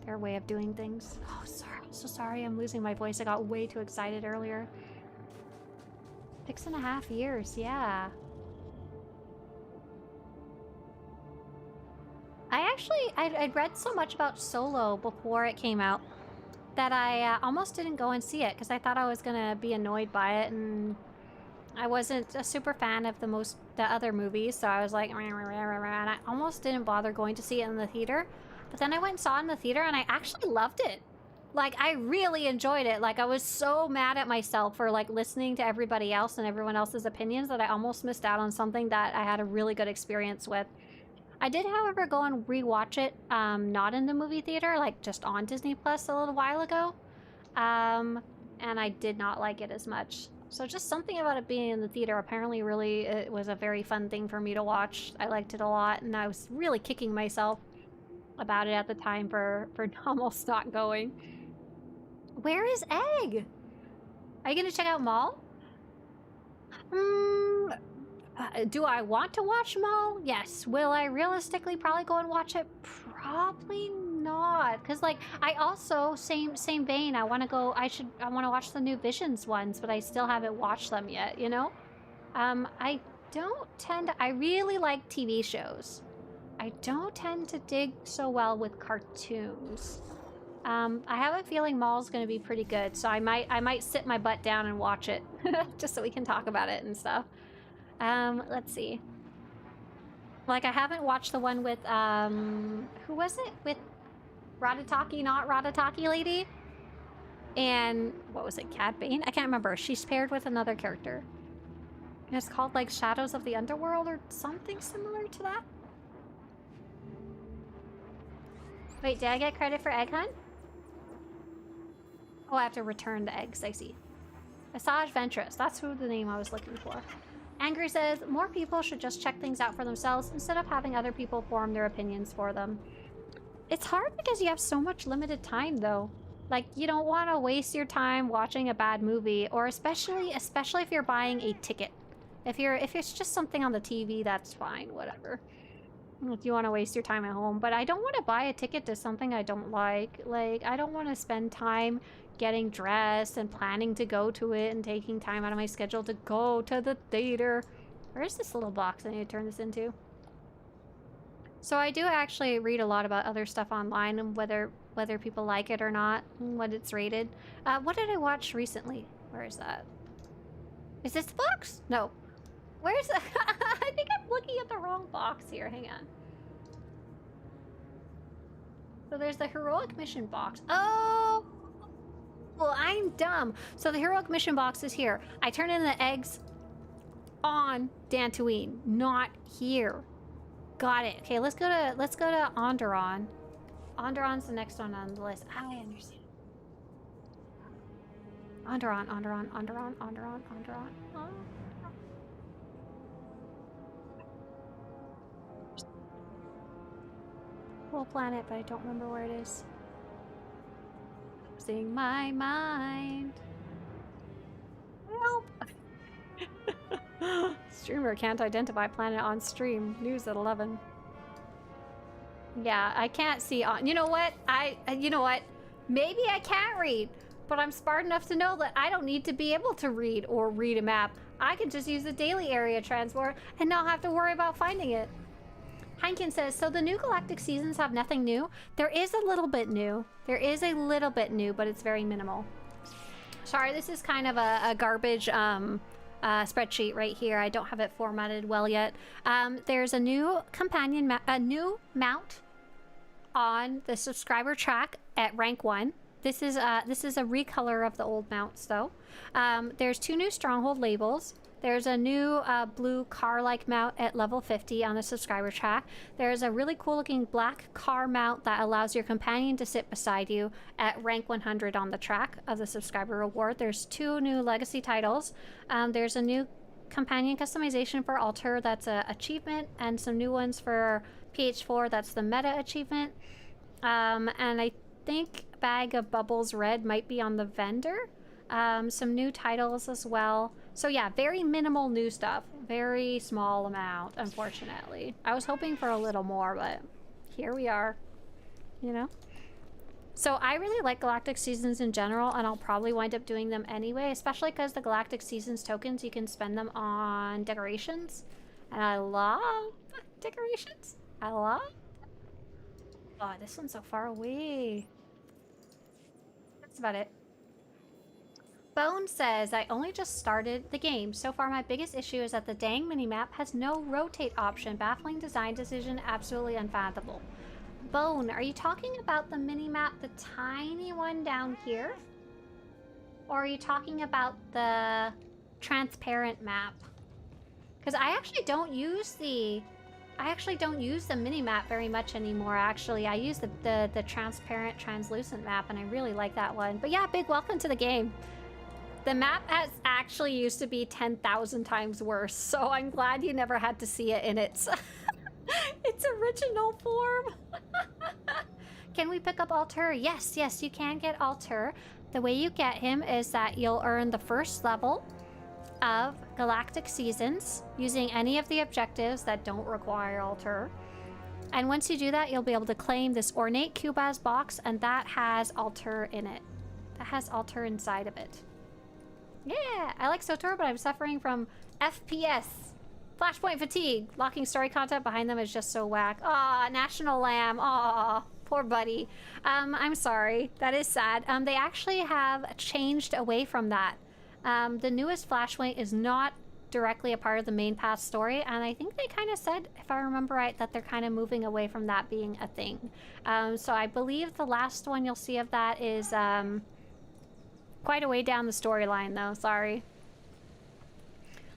Their way of doing things. Oh, sorry. I'm so sorry. I'm losing my voice. I got way too excited earlier. 6.5 years, yeah. I'd read so much about Solo before it came out that I almost didn't go and see it because I thought I was gonna be annoyed by it, and I wasn't a super fan of the other movies, so I was like, and I almost didn't bother going to see it in the theater. But then I went and saw it in the theater, and I actually loved it. Like, I really enjoyed it. Like, I was so mad at myself for, like, listening to everybody else and everyone else's opinions that I almost missed out on something that I had a really good experience with. I did, however, go and rewatch it, not in the movie theater, like, just on Disney Plus a little while ago. And I did not like it as much. So just something about it being in the theater apparently really it was a very fun thing for me to watch. I liked it a lot, and I was really kicking myself about it at the time for almost not going. Where is Egg? Are you gonna check out Maul? Do I want to watch Maul? Yes. Will I realistically probably go and watch it? Probably not. Cause like I also same vein. I want to watch the new Visions ones, but I still haven't watched them yet. You know. I really like TV shows. I don't tend to dig so well with cartoons. I have a feeling Maul's gonna be pretty good, so I might sit my butt down and watch it just so we can talk about it and stuff. Let's see. Like, I haven't watched the one with who was it? With Ratataki, not Ratataki lady? And what was it, Cad Bane? I can't remember. She's paired with another character. And it's called like Shadows of the Underworld or something similar to that. Wait, did I get credit for Egg Hunt? Oh, I have to return the eggs, I see. Asajj Ventress, that's who the name I was looking for. Angry says, more people should just check things out for themselves instead of having other people form their opinions for them. It's hard because you have so much limited time, though. Like, you don't want to waste your time watching a bad movie, or especially if you're buying a ticket. If it's just something on the TV, that's fine, whatever. if you want to waste your time at home. But I don't want to buy a ticket to something I don't like. Like, I don't want to spend time getting dressed and planning to go to it and taking time out of my schedule to go to the theater. Where's this little box I need to turn this into? So I do actually read a lot about other stuff online and whether people like it or not, and what it's rated. What did I watch recently? Where is that? Is this the box? No. Where's the... I think I'm looking at the wrong box here. Hang on. So there's the heroic mission box. Oh! Well, I'm dumb. So the heroic mission box is here. I turn in the eggs on Dantine, not here. Got it. Okay, let's go to Onderon. Onderon's the next one on the list. I understand. Onderon. Oh. Cool planet, but I don't remember where it is. Losing my mind. Help! Streamer can't identify planet on stream. News at 11. Yeah, I can't see on. You know what? You know what? Maybe I can't read, but I'm smart enough to know that I don't need to be able to read or read a map. I can just use the daily area transport and not have to worry about finding it. Hankin says, so the new Galactic Seasons have nothing new? There is a little bit new. There is a little bit new, but it's very minimal. Sorry, this is kind of a garbage spreadsheet right here. I don't have it formatted well yet. There's a new companion, a new mount on the subscriber track at rank 1. This is a recolor of the old mounts though. There's 2 new stronghold labels. There's a new blue car-like mount at level 50 on the subscriber track. There's a really cool looking black car mount that allows your companion to sit beside you at rank 100 on the track of the subscriber reward. There's 2 new legacy titles. There's a new companion customization for Alter, that's a achievement, and some new ones for PH4, that's the meta achievement. And I think Bag of Bubbles Red might be on the vendor. Some new titles as well. So yeah, very minimal new stuff. Very small amount, unfortunately. I was hoping for a little more, but here we are, you know? So I really like Galactic Seasons in general, and I'll probably wind up doing them anyway, especially because the Galactic Seasons tokens, you can spend them on decorations. And I love decorations. I love... Oh, this one's so far away. That's about it. Bone says, I only just started the game. So far, my biggest issue is that the dang minimap has no rotate option. Baffling design decision, absolutely unfathomable. Bone, are you talking about the minimap, the tiny one down here? Or are you talking about the transparent map? Because I actually don't use the minimap very much anymore, actually. I use the transparent, translucent map, and I really like that one. But yeah, big welcome to the game. The map has actually used to be 10,000 times worse, so I'm glad you never had to see it in its original form. Can we pick up Alter? Yes, you can get Alter. The way you get him is that you'll earn the first level of Galactic Seasons using any of the objectives that don't require Alter. And once you do that, you'll be able to claim this ornate Cubaz box, and that has Alter in it. That has Alter inside of it. Yeah, I like SWTOR, but I'm suffering from FPS. Flashpoint fatigue. Locking story content behind them is just so whack. Aw, National Lamb. Aw, poor buddy. I'm sorry. That is sad. They actually have changed away from that. The newest Flashpoint is not directly a part of the main path story, and I think they kind of said, if I remember right, that they're kind of moving away from that being a thing. So I believe the last one you'll see of that is quite a way down the storyline, though. Sorry.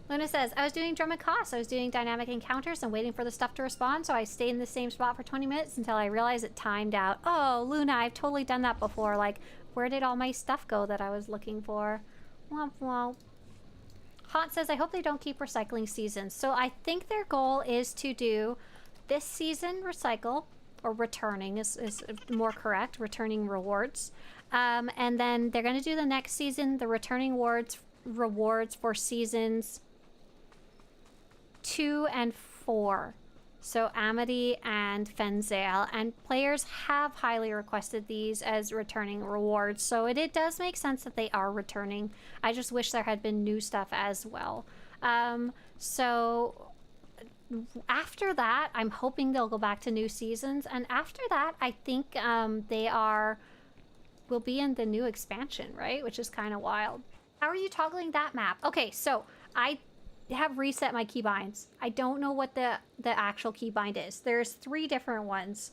Luna says, I was doing drum and cost. I was doing dynamic encounters and waiting for the stuff to respond, so I stayed in the same spot for 20 minutes until I realized it timed out. Oh, Luna, I've totally done that before. Like, where did all my stuff go that I was looking for? Womp womp. Haunt says, I hope they don't keep recycling seasons. So I think their goal is to do this season recycle, or returning is more correct, returning rewards. And then they're going to do the next season, the returning rewards for seasons 2 and 4. So Amity and Fenzale, and players have highly requested these as returning rewards, so it does make sense that they are returning. I just wish there had been new stuff as well. So after that, I'm hoping they'll go back to new seasons, and after that, I think will be in the new expansion, right? Which is kind of wild. How are you toggling that map? Okay, so I have reset my keybinds. I don't know what the actual keybind is. There's 3 different ones.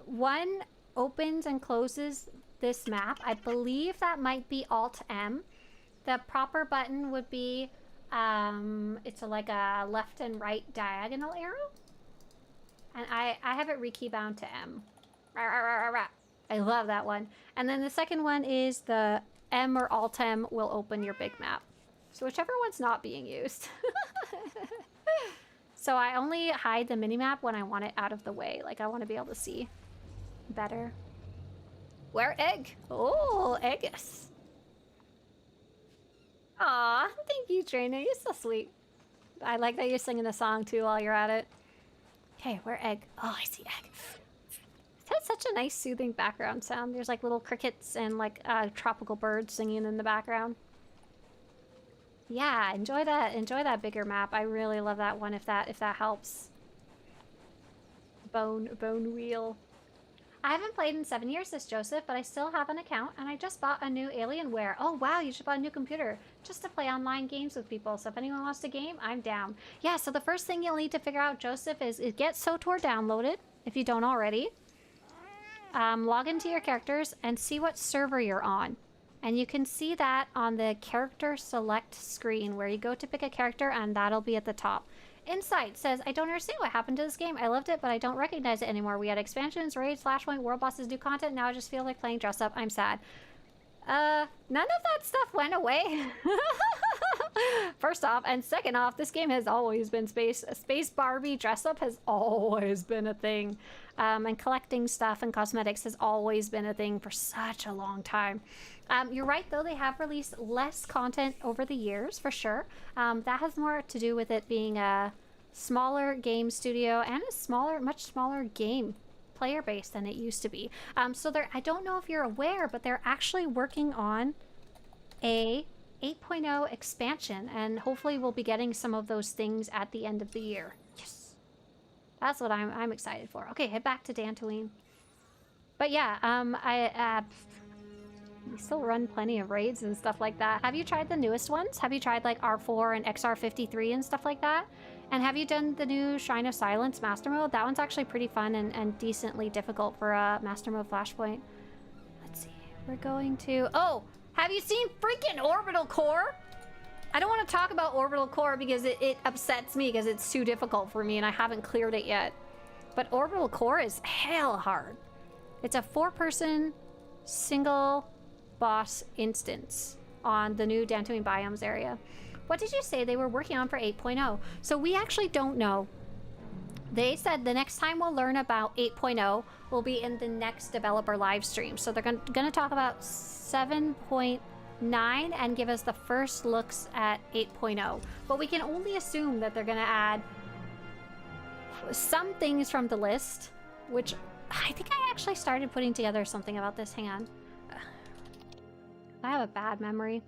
One opens and closes this map. I believe that might be Alt-M. The proper button would be, it's like a left and right diagonal arrow. And I have it rekeybound to M. I love that one. And then the second one is the M or Alt-M will open your big map. So whichever one's not being used. So I only hide the minimap when I want it out of the way. Like I want to be able to see better. Where egg? Oh, Eggus. Aw, thank you, Trina. You're so sweet. I like that you're singing a song too while you're at it. Okay, where egg? Oh, I see egg. It has such a nice soothing background sound. There's like little crickets and like tropical birds singing in the background. Yeah, enjoy that bigger map. I really love that one if that helps. Bone wheel. I haven't played in 7 years, says Joseph, but I still have an account and I just bought a new Alienware. Oh wow, you should buy a new computer just to play online games with people. So if anyone wants to game, I'm down. Yeah, so the first thing you'll need to figure out, Joseph, is get SWTOR downloaded if you don't already. Log into your characters and see what server you're on. And you can see that on the character select screen where you go to pick a character and that'll be at the top. Insight says, I don't understand what happened to this game. I loved it, but I don't recognize it anymore. We had expansions, raids, Flashpoint, world bosses, new content. Now I just feel like playing dress up. I'm sad. None of that stuff went away. First off, and second off, this game has always been Space Barbie dress up has always been a thing. And collecting stuff and cosmetics has always been a thing for such a long time. You're right, though, they have released less content over the years, for sure. That has more to do with it being a smaller game studio and a much smaller game player base than it used to be. So I don't know if you're aware, but they're actually working on a 8.0 expansion, and hopefully we'll be getting some of those things at the end of the year. Yes, that's what I'm excited for. Okay, head back to Dantine. But yeah, we still run plenty of raids and stuff like that. Have you tried the newest ones? Have you tried like R4 and XR53 and stuff like that? And have you done the new Shrine of Silence Master Mode? That one's actually pretty fun and decently difficult for a Master Mode Flashpoint. Let's see. We're going to... Oh! Have you seen freaking Orbital Core? I don't want to talk about Orbital Core because it upsets me because it's too difficult for me and I haven't cleared it yet. But Orbital Core is hell hard. It's a 4-person single boss instance on the new Dantine Biomes area. What did you say they were working on for 8.0? So we actually don't know. They said the next time we'll learn about 8.0 will be in the next developer live stream. So they're going to talk about 7.9 and give us the first looks at 8.0. But we can only assume that they're going to add some things from the list, which I think I actually started putting together something about this. Hang on. I have a bad memory.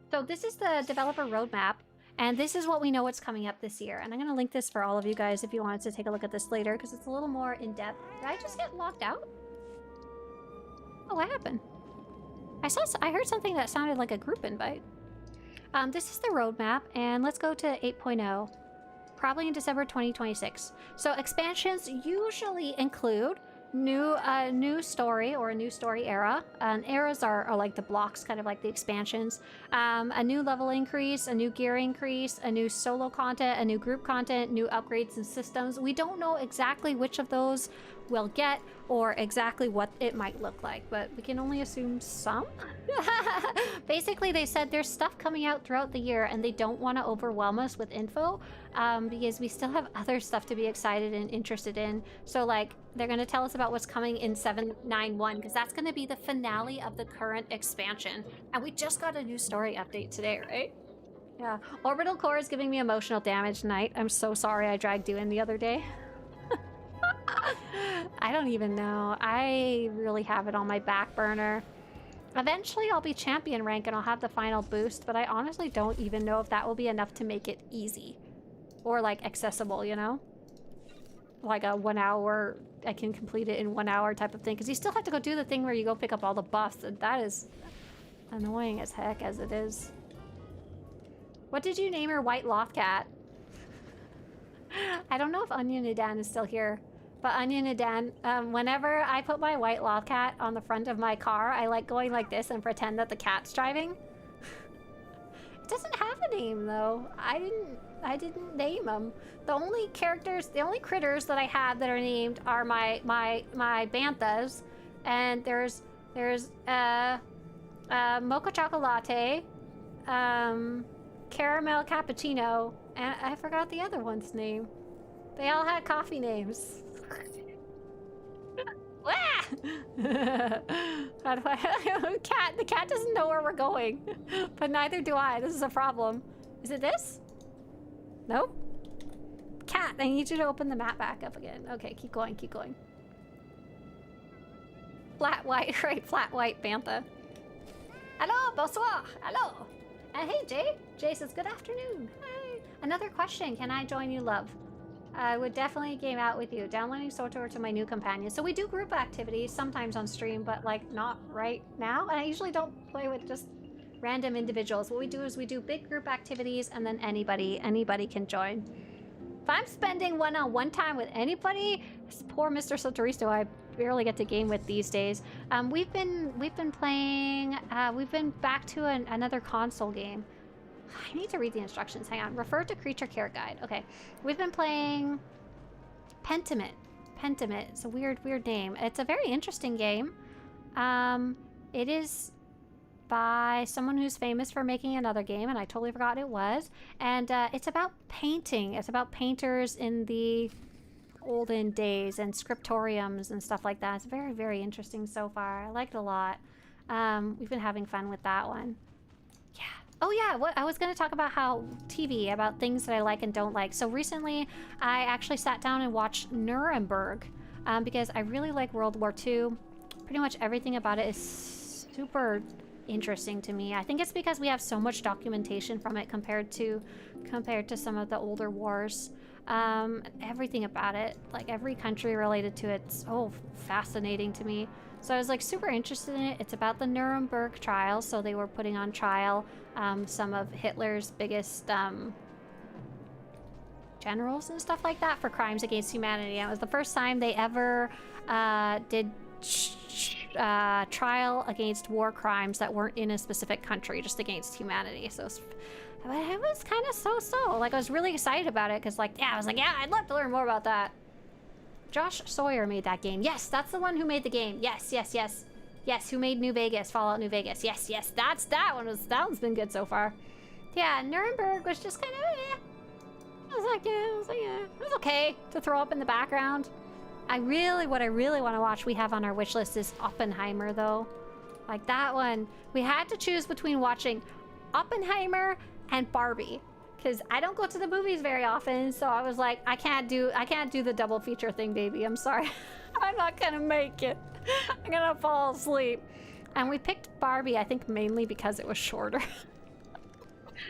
So this is the developer roadmap, and this is what we know what's coming up this year. And I'm going to link this for all of you guys if you wanted to take a look at this later, because it's a little more in-depth. Did I just get locked out? Oh, what happened? I heard something that sounded like a group invite. This is the roadmap, and let's go to 8.0, probably in December 2026. So expansions usually include new story or a new story era. Eras are like the blocks, kind of like the expansions. A new level increase, a new gear increase, a new solo content, a new group content, new upgrades and systems. We don't know exactly which of those we'll get or exactly what it might look like, but we can only assume some. Basically, they said there's stuff coming out throughout the year and they don't want to overwhelm us with info because we still have other stuff to be excited and interested in. So like, they're going to tell us about what's coming in 791 because that's going to be the finale of the current expansion. And we just got a new story update today, right? Yeah. Orbital core is giving me emotional damage tonight. I'm so sorry I dragged you in the other day. I don't even know. I really have it on my back burner. Eventually I'll be champion rank and I'll have the final boost, but I honestly don't even know if that will be enough to make it easy. Or like accessible, you know? Like a 1 hour, I can complete it in 1 hour type of thing. Because you still have to go do the thing where you go pick up all the buffs, and that is annoying as heck as it is. What did you name your white loth cat? I don't know if Onion Adan is still here. But Onion Adan, whenever I put my white loth cat on the front of my car, I like going like this and pretend that the cat's driving. It doesn't have a name though. I didn't name them. The only characters, the only critters that I have that are named are my banthas, and there's mocha chocolate, caramel cappuccino, and I forgot the other one's name. They all had coffee names. How do I? The cat doesn't know where we're going, but neither do I. This is a problem. Is it this? Nope. Cat, I need you to open the map back up again. Okay, keep going, keep going. Flat white, right? Flat white bantha. Hello, bonsoir. Hello. Hey, Jay. Jay says good afternoon. Hi. Another question. Can I join you, love? I would definitely game out with you. Downloading SWTOR to my new companion. So we do group activities sometimes on stream, but like not right now. And I usually don't play with just random individuals. What we do is we do big group activities, and then anybody can join. If I'm spending one-on-one time with anybody, poor Mr. Swtorista, I barely get to game with these days. We've been playing. We've been back to another console game. I need to read the instructions. Hang on. Refer to creature care guide. Okay. We've been playing Pentiment. Pentiment. It's a weird name. It's a very interesting game. It is by someone who's famous for making another game, and I totally forgot it was. And it's about painting. It's about painters in the olden days and scriptoriums and stuff like that. It's very, very interesting so far. I liked it a lot. We've been having fun with that one. Yeah. Oh yeah, I was going to talk about how TV, about things that I like and don't like. So recently, I actually sat down and watched Nuremberg because I really like World War II. Pretty much everything about it is super interesting to me. I think it's because we have so much documentation from it compared to some of the older wars. Everything about it, like every country related to it, it's so fascinating to me. So I was like super interested in it. It's about the Nuremberg trials. So they were putting on trial some of Hitler's biggest generals and stuff like that for crimes against humanity. And it was the first time they ever did trial against war crimes that weren't in a specific country, just against humanity. So it was kind of so-so. Like I was really excited about it because I was like, yeah, I'd love to learn more about that. Josh Sawyer made that game. Yes, that's the one who made the game. Yes. Yes, who made New Vegas, Fallout New Vegas. Yes, that one's been good so far. Yeah, Nuremberg was just kind of, I was like, yeah. It was okay to throw up in the background. What I really want to watch we have on our wish list is Oppenheimer though. Like that one, we had to choose between watching Oppenheimer and Barbie. Because I don't go to the movies very often, so I was like, I can't do the double feature thing, baby. I'm sorry. I'm not gonna make it. I'm gonna fall asleep. And we picked Barbie, I think mainly because it was shorter.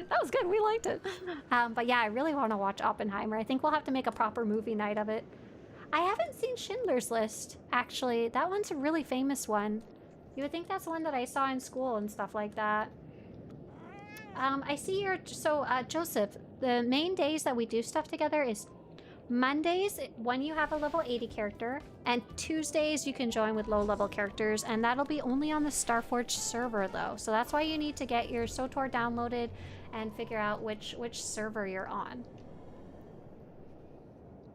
That was good, we liked it. But yeah, I really want to watch Oppenheimer. I think we'll have to make a proper movie night of it. I haven't seen Schindler's List, actually. That one's a really famous one. You would think that's one that I saw in school and stuff like that. I see your, Joseph, the main days that we do stuff together is Mondays when you have a level 80 character, and Tuesdays you can join with low level characters, and that'll be only on the Starforge server though. So that's why you need to get your SWTOR downloaded and figure out which server you're on.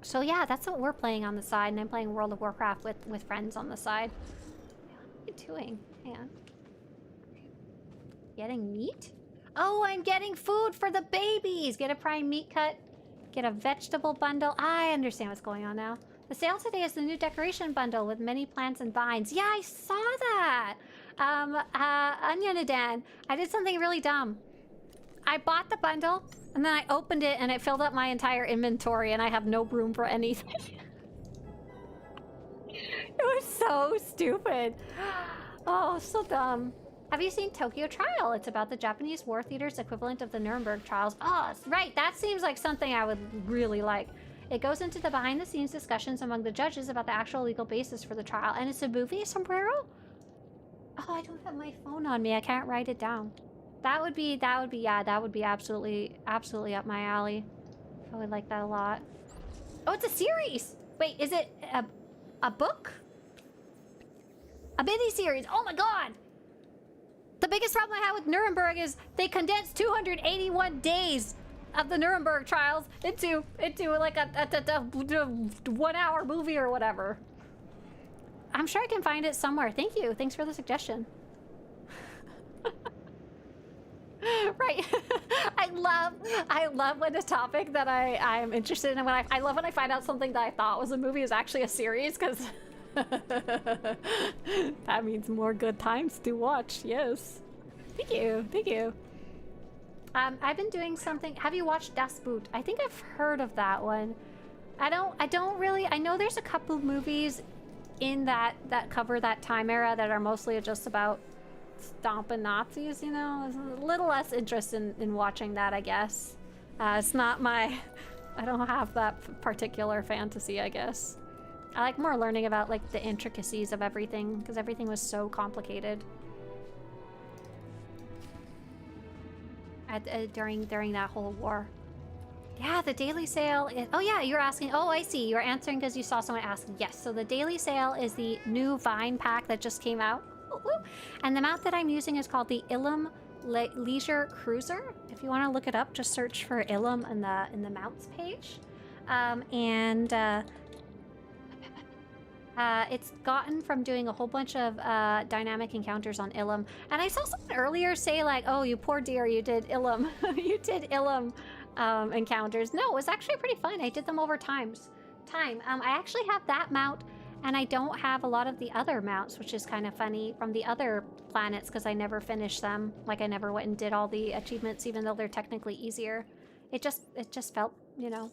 So yeah, that's what we're playing on the side, and I'm playing World of Warcraft with friends on the side. What are you doing? Hang on. Getting meat? Oh, I'm getting food for the babies! Get a prime meat cut, get a vegetable bundle. I understand what's going on now. The sale today is the new decoration bundle with many plants and vines. Yeah, I saw that! Onion Adan, I did something really dumb. I bought the bundle, and then I opened it, and it filled up my entire inventory, and I have no room for anything. It was so stupid. Oh, so dumb. Have you seen Tokyo Trial? It's about the Japanese war theater's equivalent of the Nuremberg trials. Oh, right. That seems like something I would really like. It goes into the behind-the-scenes discussions among the judges about the actual legal basis for the trial. And it's a movie, Sombrero? Oh, I don't have my phone on me. I can't write it down. That would be absolutely up my alley. I would like that a lot. Oh, it's a series! Wait, is it a book? A mini-series! Oh my god! The biggest problem I have with Nuremberg is they condensed 281 days of the Nuremberg trials into like a 1 hour movie or whatever. I'm sure I can find it somewhere. Thank you. Thanks for the suggestion. Right. I love when a topic that I'm interested in, and when I love when I find out something that I thought was a movie is actually a series, because that means more good times to watch. Yes. Thank you. Thank you. I've been doing something. Have you watched Das Boot? I think I've heard of that one. I don't really. I know there's a couple movies in that cover that time era that are mostly just about stomping Nazis, you know. There's a little less interest in watching that, I guess. It's not my... I don't have that particular fantasy, I guess. I like more learning about like the intricacies of everything, because everything was so complicated during that whole war. Yeah, the daily sale is... Oh yeah, you're asking... Oh, I see. You're answering because you saw someone ask. Yes, so the daily sale is the new Vine pack that just came out. Ooh, ooh. And the mount that I'm using is called the Ilum Leisure Cruiser. If you want to look it up, just search for Ilum in the mounts page. It's gotten from doing a whole bunch of dynamic encounters on Ilum. And I saw someone earlier say like, oh, you poor dear, you did Ilum. You did Ilum encounters. No, it was actually pretty fun. I did them over time. I actually have that mount, and I don't have a lot of the other mounts, which is kind of funny, from the other planets, because I never finished them. Like, I never went and did all the achievements, even though they're technically easier. It just felt, you know,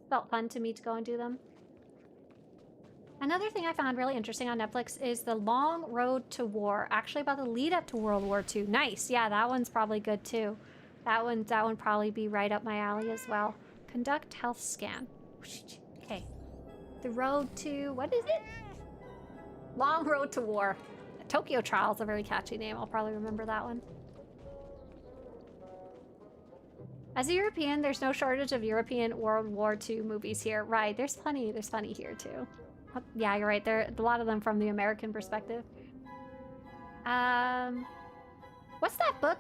felt fun to me to go and do them. Another thing I found really interesting on Netflix is The Long Road to War, actually about the lead up to World War II. Nice. Yeah, that one's probably good too. That one probably be right up my alley as well. Conduct health scan. Okay. The road to... what is it? Long Road to War. Tokyo Trial is a very catchy name. I'll probably remember that one. As a European, there's no shortage of European World War II movies here. Right, there's plenty here too. Yeah, you're right. There are a lot of them from the American perspective. What's that book?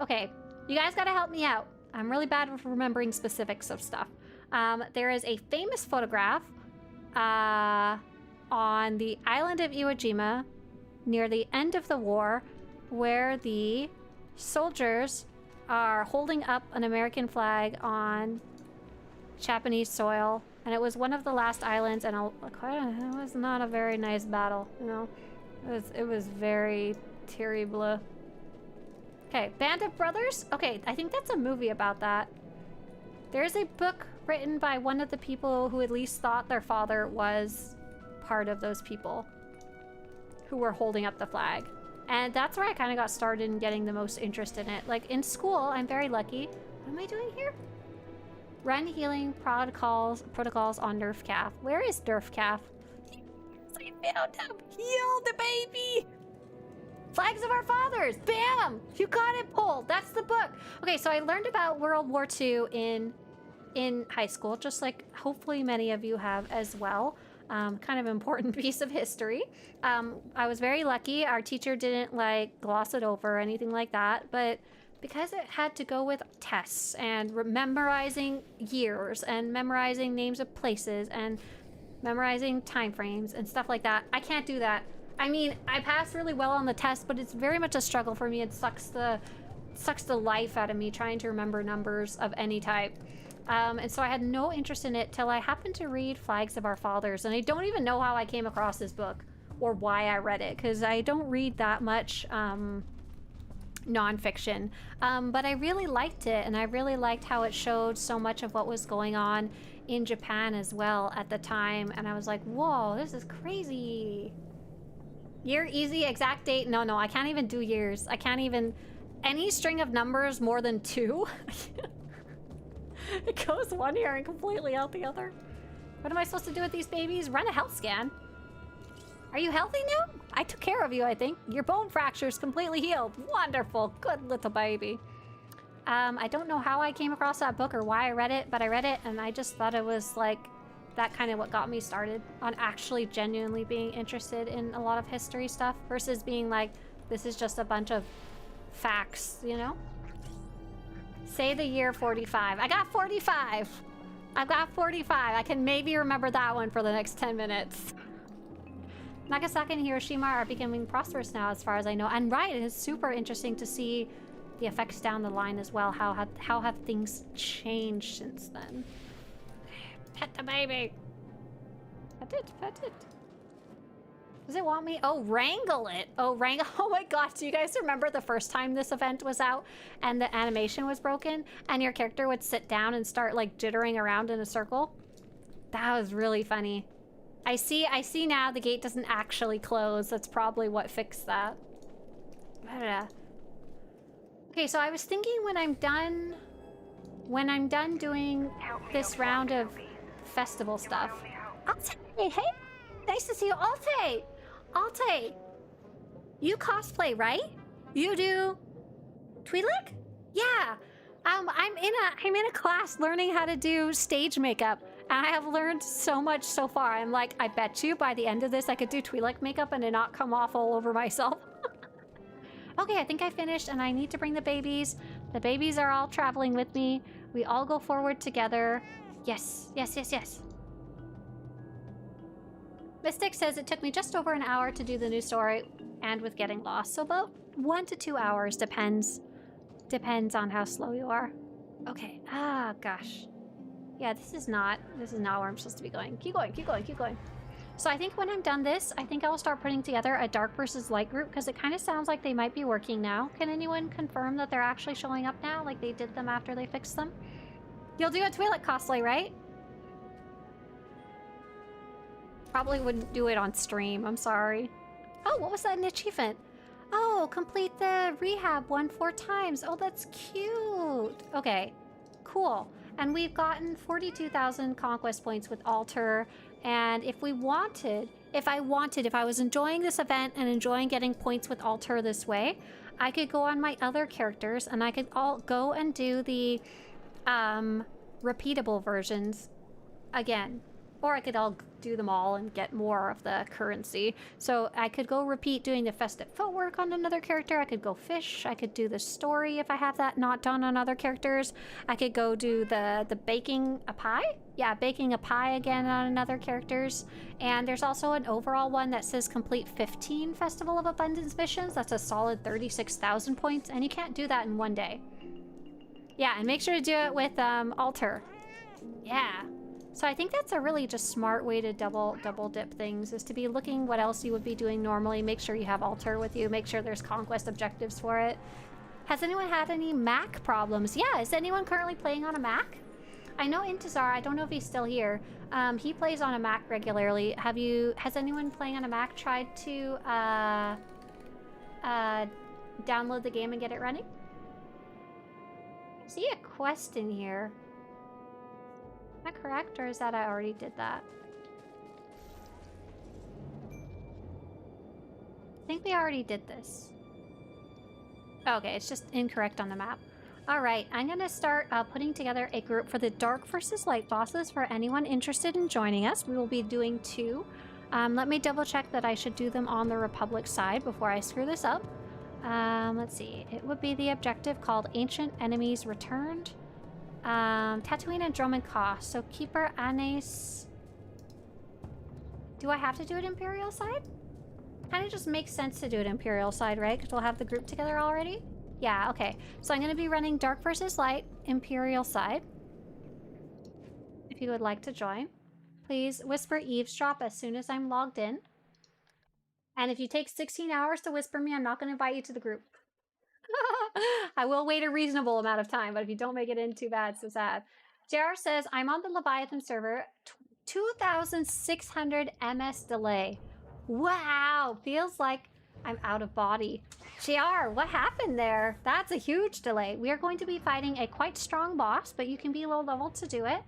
Okay, you guys gotta help me out. I'm really bad with remembering specifics of stuff. There is a famous photograph on the island of Iwo Jima near the end of the war where the soldiers are holding up an American flag on Japanese soil. And it was one of the last islands, and it was not a very nice battle, you know? It was very terrible. Okay, Band of Brothers? Okay, I think that's a movie about that. There's a book written by one of the people who at least thought their father was part of those people who were holding up the flag. And that's where I kind of got started in getting the most interest in it. Like, in school, I'm very lucky. What am I doing here? Run healing protocols on Nerf Calf. Where is Nerf Calf? I found him. Heal the baby. Flags of Our Fathers. Bam! You got it, Paul. That's the book. Okay, so I learned about World War II in high school, just like hopefully many of you have as well. Kind of important piece of history. I was very lucky. Our teacher didn't like gloss it over or anything like that, but because it had to go with tests and memorizing years and memorizing names of places and memorizing time frames and stuff like that, I can't do that. I mean, I passed really well on the test, but it's very much a struggle for me. It sucks the life out of me trying to remember numbers of any type. And so I had no interest in it till I happened to read Flags of Our Fathers, and I don't even know how I came across this book or why I read it, because I don't read that much nonfiction. But I really liked it, and I really liked how it showed so much of what was going on in Japan as well at the time, and I was like, whoa, this is crazy. Year easy, exact date, no, I can't even do years. I can't even, any string of numbers more than 2. It goes one year and completely out the other. What am I supposed to do with these babies? Run a health scan. Are you healthy now? I took care of you, I think. Your bone fracture is completely healed. Wonderful, good little baby. I don't know how I came across that book or why I read it, but I read it and I just thought it was like that kind of what got me started on actually genuinely being interested in a lot of history stuff versus being like, this is just a bunch of facts, you know? Say the year 45. I got 45. I've got 45. I can maybe remember that one for the next 10 minutes. Nagasaki and Hiroshima are becoming prosperous now as far as I know. And right, it is super interesting to see the effects down the line as well. How have things changed since then? Pet the baby. Pet it, pet it. Does it want me? Oh, wrangle it. Oh, wrangle. Oh my god, do you guys remember the first time this event was out and the animation was broken and your character would sit down and start like jittering around in a circle? That was really funny. I see now the gate doesn't actually close. That's probably what fixed that. Okay, so I was thinking when I'm done doing this round of festival stuff. Alte, hey, nice to see you, Alte. Alte, you cosplay, right? You do Twi'lek? Yeah. I'm in a class learning how to do stage makeup, and I have learned so much so far. I'm like, I bet you by the end of this I could do Twi'lek makeup and it not come off all over myself. Okay, I think I finished, and I need to bring the babies. The babies are all traveling with me. We all go forward together. Yes, yes, yes, yes. Mystic says it took me just over an hour to do the new story, and with getting lost, so about 1 to 2 hours, depends on how slow you are. Okay, gosh. Yeah, this is not where I'm supposed to be going. Keep going, keep going, keep going. So I think when I'm done this, I think I'll start putting together a dark versus light group, because it kind of sounds like they might be working now. Can anyone confirm that they're actually showing up now, like they did them after they fixed them? You'll do a Twi'lek cosplay, right? Probably wouldn't do it on stream, I'm sorry. Oh, what was that, an achievement? Oh, complete the rehab one 4 times. Oh, that's cute. Okay, cool. And we've gotten 42,000 conquest points with Alter. And if I was enjoying this event and enjoying getting points with Alter this way, I could go on my other characters and I could all go and do the repeatable versions again. Or I could all do them all and get more of the currency. So I could go repeat doing the festive footwork on another character. I could go fish. I could do the story if I have that not done on other characters. I could go do the baking a pie. Yeah, baking a pie again on another characters. And there's also an overall one that says complete 15 Festival of Abundance missions. That's a solid 36,000 points. And you can't do that in one day. Yeah, and make sure to do it with Alter. Yeah. So I think that's a really just smart way to double dip things, is to be looking what else you would be doing normally. Make sure you have Alter with you. Make sure there's conquest objectives for it. Has anyone had any Mac problems? Yeah, is anyone currently playing on a Mac? I know Intizar, I don't know if he's still here. He plays on a Mac regularly. Has anyone playing on a Mac tried to download the game and get it running? I see a quest in here. Am I correct, or is that I already did that? I think we already did this. Okay, it's just incorrect on the map. Alright, I'm gonna start putting together a group for the Dark versus Light bosses for anyone interested in joining us. We will be doing 2. Let me double check that I should do them on the Republic side before I screw this up. Let's see. It would be the objective called Ancient Enemies Returned. Tatooine and Drummond Cost. So Keeper Anais. Do I have to do it Imperial side? Kind of just makes sense to do it Imperial side, right? Because we'll have the group together already. Yeah, okay. So I'm going to be running Dark versus Light, Imperial side. If you would like to join, please whisper eavesdrop as soon as I'm logged in. And if you take 16 hours to whisper me, I'm not going to invite you to the group. I will wait a reasonable amount of time, but if you don't make it in, too bad, so sad. JR says, I'm on the Leviathan server, 2,600 MS delay. Wow, feels like I'm out of body. JR, what happened there? That's a huge delay. We are going to be fighting a quite strong boss, but you can be low level to do it.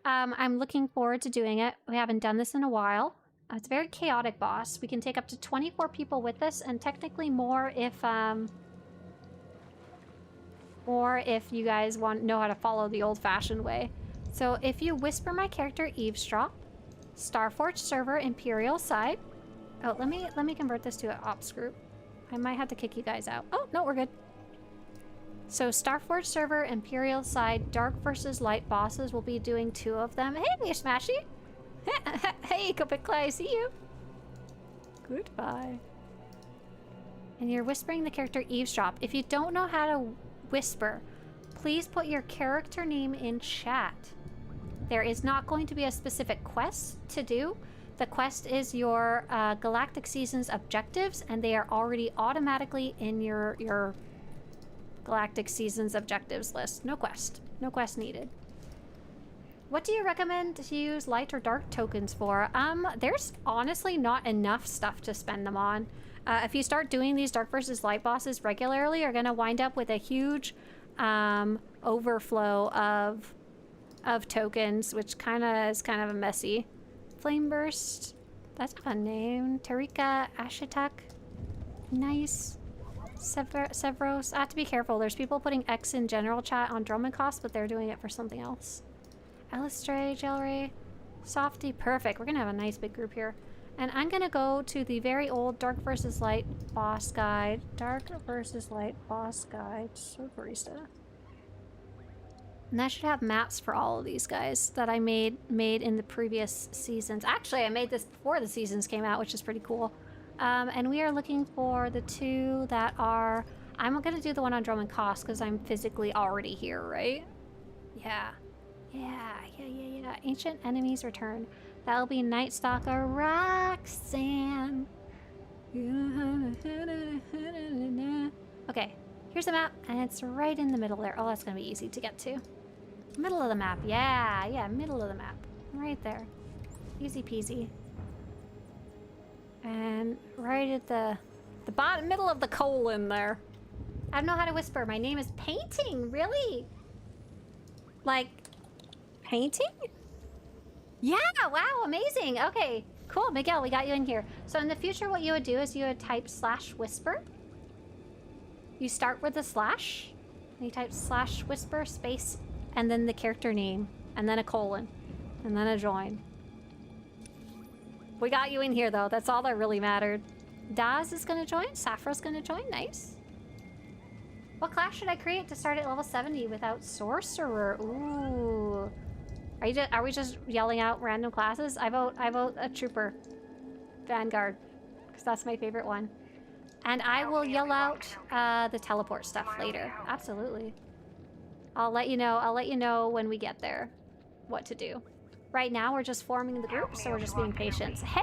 I'm looking forward to doing it. We haven't done this in a while. It's a very chaotic boss. We can take up to 24 people with us, and technically more if you guys know how to follow the old-fashioned way. So if you whisper my character Eavesdrop, Starforge server Imperial side. Oh, let me convert this to an ops group. I might have to kick you guys out. Oh, no, we're good. So Starforge server Imperial side dark versus light bosses. Will be doing 2 of them. Hey, Smashy. Hey, Kopikla, I see you. Goodbye. And you're whispering the character Eavesdrop. If you don't know how to whisper, please put your character name in chat. There is not going to be a specific quest to do. The quest is your Galactic Seasons objectives, and they are already automatically in your Galactic Seasons objectives list. No quest. No quest needed. What do you recommend to use light or dark tokens for? There's honestly not enough stuff to spend them on. If you start doing these dark versus light bosses regularly, you're gonna wind up with a huge overflow of tokens, which is kind of a messy. Flame Burst, that's a fun name. Tarika, Ashitak, nice. Sevros, I have to be careful. There's people putting X in general chat on Drummond but they're doing it for something else. Elistray, Jelray, Softy, perfect. We're gonna have a nice big group here. And I'm gonna go to the very old Dark vs. Light boss guide. Dark vs. Light boss guide, Swtorista. And that should have maps for all of these guys that I made in the previous seasons. Actually, I made this before the seasons came out, which is pretty cool. And we are looking for the 2 that are... I'm gonna do the one on Drummond because I'm physically already here, right? Yeah. Ancient Enemies Return. That'll be Night Stalker Roxanne. Okay, here's the map, and it's right in the middle there. Oh, that's gonna be easy to get to. Middle of the map, yeah, middle of the map. Right there. Easy peasy. And right at the bottom, middle of the colon there. I don't know how to whisper. My name is Painting, really? Like, painting? Yeah, wow, amazing. Okay, cool, Miguel, we got you in here. So in the future, what you would do is you would type /whisper. You start with a slash, and you type /whisper space, and then the character name, and then a colon, and then a join. We got you in here, though. That's all that really mattered. Daz is gonna join. Safra's gonna join. Nice. What class should I create to start at level 70 without sorcerer? Ooh. Are we just yelling out random classes? I vote a trooper. Vanguard. Because that's my favorite one. And I will yell out the teleport stuff later. Absolutely. I'll let you know when we get there what to do. Right now we're just forming the group, so we're just being patient. Hey!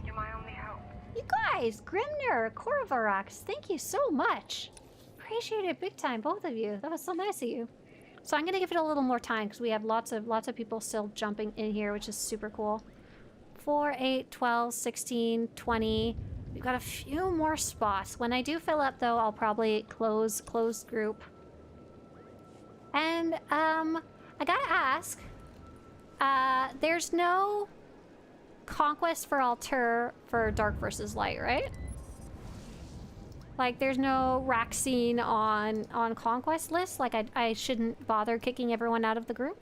You're my only hope. You guys, Grimner, Korvarax, thank you so much. Appreciate it big time, both of you. That was so nice of you. So I'm gonna give it a little more time because we have lots of people still jumping in here, which is super cool. 4, 8, 12, 16, 20. We've got a few more spots. When I do fill up though, I'll probably close group. And I gotta ask, there's no conquest for Alter for Dark versus Light, right? Like, there's no Raxine on conquest lists. Like, I shouldn't bother kicking everyone out of the group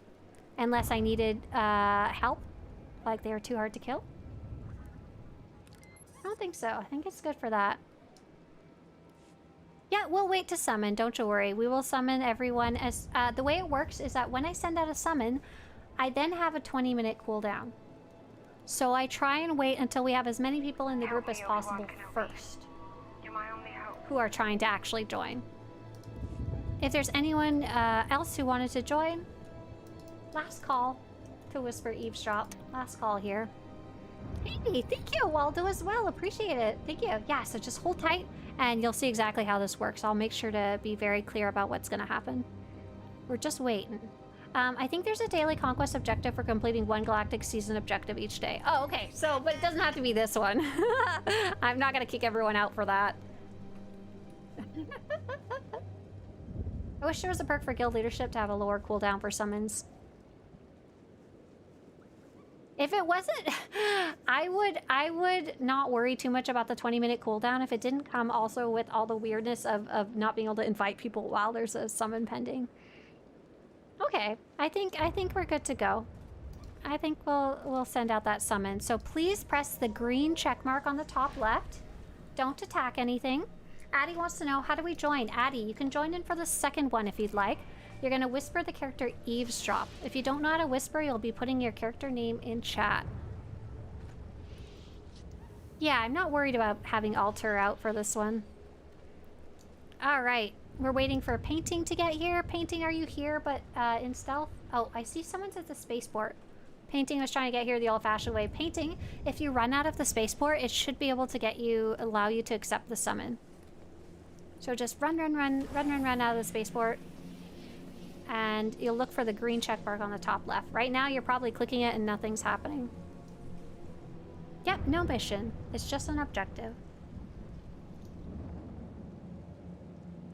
unless I needed help. Like, they were too hard to kill. I don't think so. I think it's good for that. Yeah, we'll wait to summon. Don't you worry. We will summon everyone as... the way it works is that when I send out a summon, I then have a 20-minute cooldown. So I try and wait until we have as many people in the group as possible first. You're my only hope. Who are trying to actually join. If there's anyone else who wanted to join, last call to Whisper Eavesdrop. Last call here. Hey, thank you, Waldo, as well. Appreciate it. Thank you. Yeah, so just hold tight, and you'll see exactly how this works. I'll make sure to be very clear about what's going to happen. We're just waiting. I think there's a daily conquest objective for completing 1 Galactic Season objective each day. Oh, okay. So, but it doesn't have to be this one. I'm not going to kick everyone out for that. I wish there was a perk for guild leadership to have a lower cooldown for summons. If it wasn't, I would not worry too much about the 20-minute cooldown if it didn't come also with all the weirdness of not being able to invite people while there's a summon pending. Okay, I think we're good to go. I think we'll send out that summon. So please press the green check mark on the top left. Don't attack anything. Addie wants to know, how do we join? Addie, you can join in for the second one if you'd like. You're gonna whisper the character eavesdrop. If you don't know how to whisper, you'll be putting your character name in chat. Yeah, I'm not worried about having altar out for this one. All right, we're waiting for Painting to get here. Painting, are you here, but in stealth? Oh, I see someone's at the spaceport. Painting was trying to get here the old-fashioned way. Painting, if you run out of the spaceport, it should be able to get you, allow you to accept the summon. So just run out of the spaceport. And you'll look for the green check mark on the top left. Right now, you're probably clicking it and nothing's happening. Yep, no mission. It's just an objective.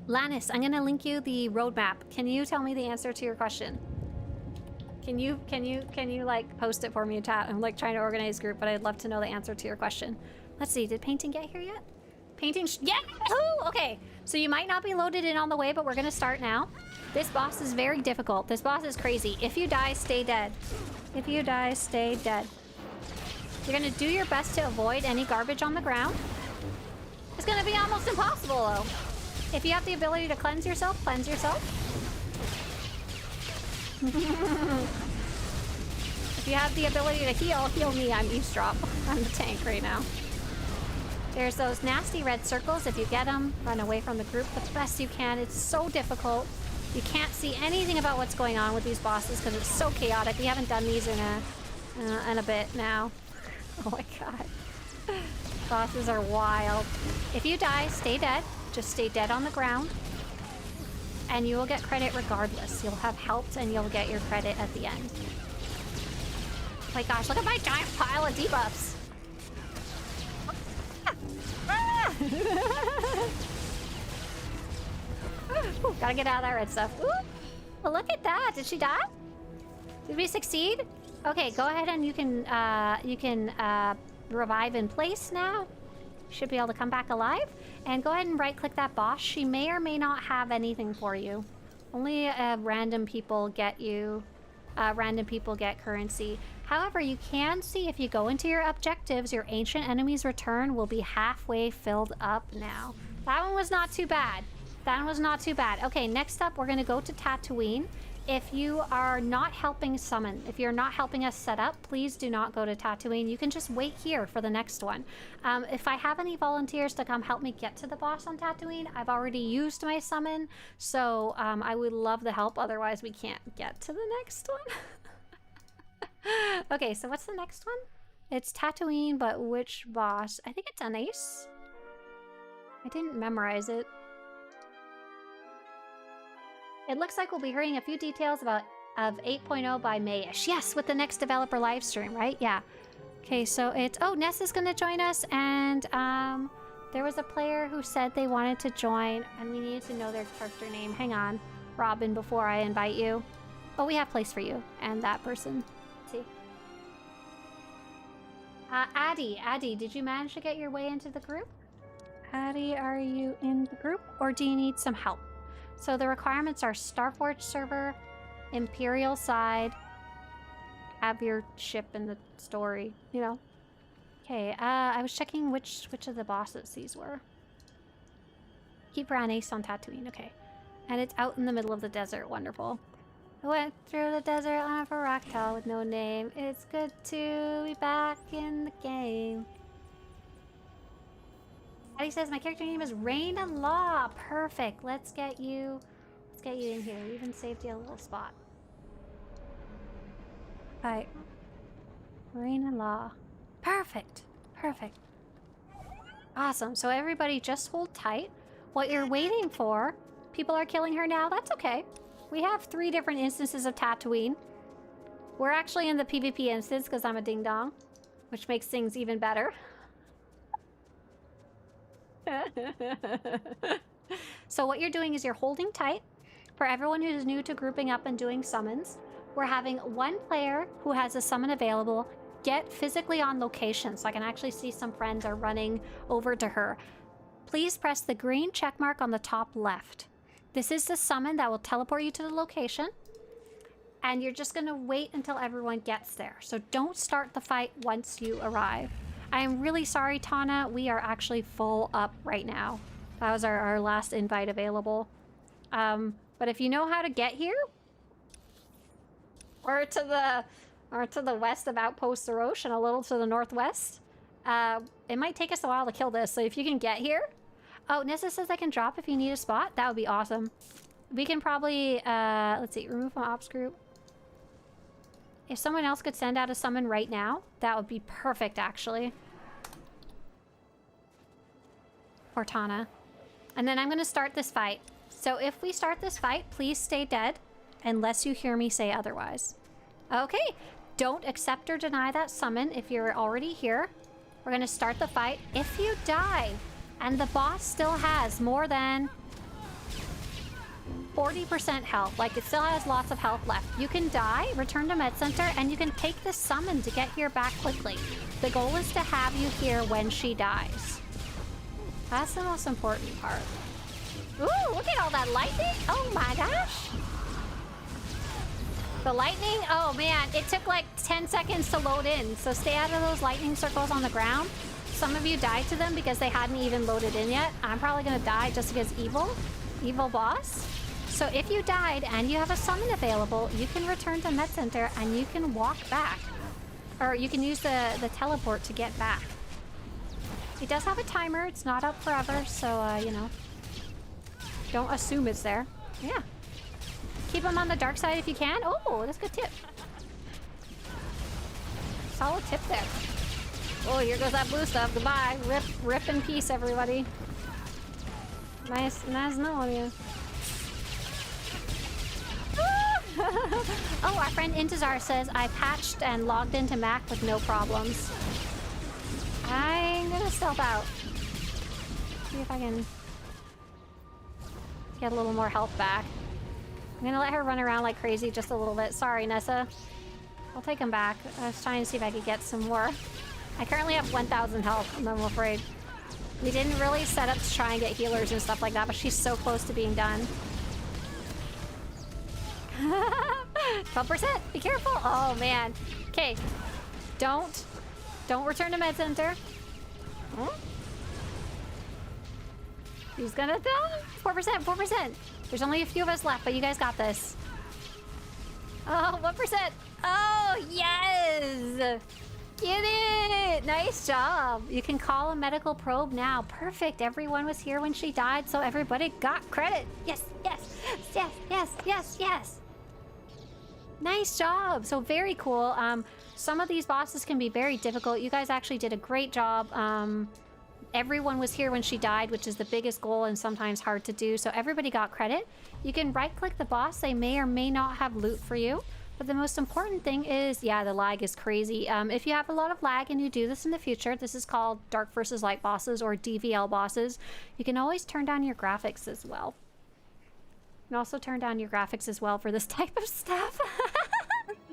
Lannis, I'm gonna link you the roadmap. Can you tell me the answer to your question? Can you like post it for me in chat? I'm like trying to organize a group, but I'd love to know the answer to your question. Let's see, did Painting get here yet? Painting, yeah! Ooh, okay, so you might not be loaded in on the way, but we're gonna start now. This boss is very difficult. This boss is crazy. If you die, stay dead. If you die, stay dead. You're gonna do your best to avoid any garbage on the ground. It's gonna be almost impossible, though. If you have the ability to cleanse yourself, cleanse yourself. If you have the ability to heal, heal me. I'm eavesdrop. I'm the tank right now. There's those nasty red circles. If you get them, run away from the group the best you can. It's so difficult. You can't see anything about what's going on with these bosses because it's so chaotic. We haven't done these in a bit now. Oh my god. Bosses are wild. If you die, stay dead. Just stay dead on the ground. And you will get credit regardless. You'll have helped and you'll get your credit at the end. Oh my gosh, look at my giant pile of debuffs. Ooh, gotta get out of that red stuff. Ooh, well, look at that. Did she die? Did we succeed? Okay, go ahead and you can revive in place now. Should be able to come back alive. And go ahead and right-click that boss. She may or may not have anything for you. Only random people get you. Random people get currency. However, you can see if you go into your objectives, your ancient enemies return will be halfway filled up now. That one was not too bad. That one was not too bad. Okay, next up, we're gonna go to Tatooine. If you are not helping summon, if you're not helping us set up, please do not go to Tatooine. You can just wait here for the next one. If I have any volunteers to come help me get to the boss on Tatooine, I've already used my summon, so I would love the help. Otherwise, we can't get to the next one. Okay, so what's the next one? It's Tatooine, but which boss? I think it's Anais. I didn't memorize it. It looks like we'll be hearing a few details of 8.0 by May-ish. Yes, with the next developer live stream, right? Yeah. Okay, so it's... Oh, Ness is going to join us, and there was a player who said they wanted to join, and we needed to know their character name. Hang on, Robin, before I invite you. Oh, we have place for you, and that person. Let's see. Addie, did you manage to get your way into the group? Addie, are you in the group, or do you need some help? So the requirements are Starforge server, Imperial side, have your ship in the story, you know. Okay, I was checking which of the bosses these were. Keep her on Ace on Tatooine, okay. And it's out in the middle of the desert, wonderful. I went through the desert on a Fractal with no name. It's good to be back in the game. Addie says my character name is Rain and Law. Perfect. Let's get you in here. We even saved you a little spot. Alright. Rain and Law. Perfect. Perfect. Awesome. So everybody just hold tight. What you're waiting for, people are killing her now. That's okay. We have 3 different instances of Tatooine. We're actually in the PvP instance because I'm a ding-dong, which makes things even better. So what you're doing is you're holding tight. For everyone who's new to grouping up and doing summons, we're having 1 player who has a summon available get physically on location. So I can actually see some friends are running over to her. Please press the green check mark on the top left. This is the summon that will teleport you to the location. And you're just going to wait until everyone gets there. So don't start the fight once you arrive. I am really sorry, Tana. We are actually full up right now. That was our last invite available. But if you know how to get here, or to the west of Outpost Saroche and a little to the northwest, it might take us a while to kill this. So if you can get here, oh, Nessa says I can drop if you need a spot. That would be awesome. We can probably let's see, remove from ops group. If someone else could send out a summon right now, that would be perfect, actually. For Tana. And then I'm going to start this fight. So if we start this fight, please stay dead unless you hear me say otherwise. Okay, don't accept or deny that summon if you're already here. We're going to start the fight. If you die and the boss still has more than 40% health, like it still has lots of health left, you can die, return to Med Center, and you can take this summon to get here back quickly. The goal is to have you here when she dies. That's the most important part. Ooh, look at all that lightning! Oh my gosh! The lightning, oh man, it took like 10 seconds to load in, so stay out of those lightning circles on the ground. Some of you died to them because they hadn't even loaded in yet. I'm probably gonna die just because evil boss. So if you died and you have a summon available, you can return to Med Center and you can walk back. Or you can use the teleport to get back. It does have a timer, it's not up forever, so you know, don't assume it's there. Yeah. Keep them on the dark side if you can. Oh, that's a good tip. Solid tip there. Oh, here goes that blue stuff. Goodbye. Rip in peace, everybody. Nice knowing you. Oh, our friend Intezar says, I patched and logged into Mac with no problems. I'm gonna stealth out. See if I can get a little more health back. I'm gonna let her run around like crazy just a little bit. Sorry, Nessa. I'll take him back. I was trying to see if I could get some more. I currently have 1,000 health, and I'm afraid. We didn't really set up to try and get healers and stuff like that, but she's so close to being done. 12%. Be careful. Oh man. Okay. Don't return to Med Center. Huh? He's gonna die. 4%. There's only a few of us left, but you guys got this. Oh, 1%. Oh, yes. Get it. Nice job. You can call a medical probe now. Perfect. Everyone was here when she died, so everybody got credit. Yes. Nice job. So very cool. Some of these bosses can be very difficult. You guys actually did a great job. Everyone was here when she died, which is the biggest goal and sometimes hard to do. So everybody got credit. You can right-click the boss. They may or may not have loot for you. But the most important thing is, yeah, the lag is crazy. If you have a lot of lag and you do this in the future, this is called Dark versus Light bosses or DVL bosses. You can always turn down your graphics as well. You can also turn down your graphics as well for this type of stuff.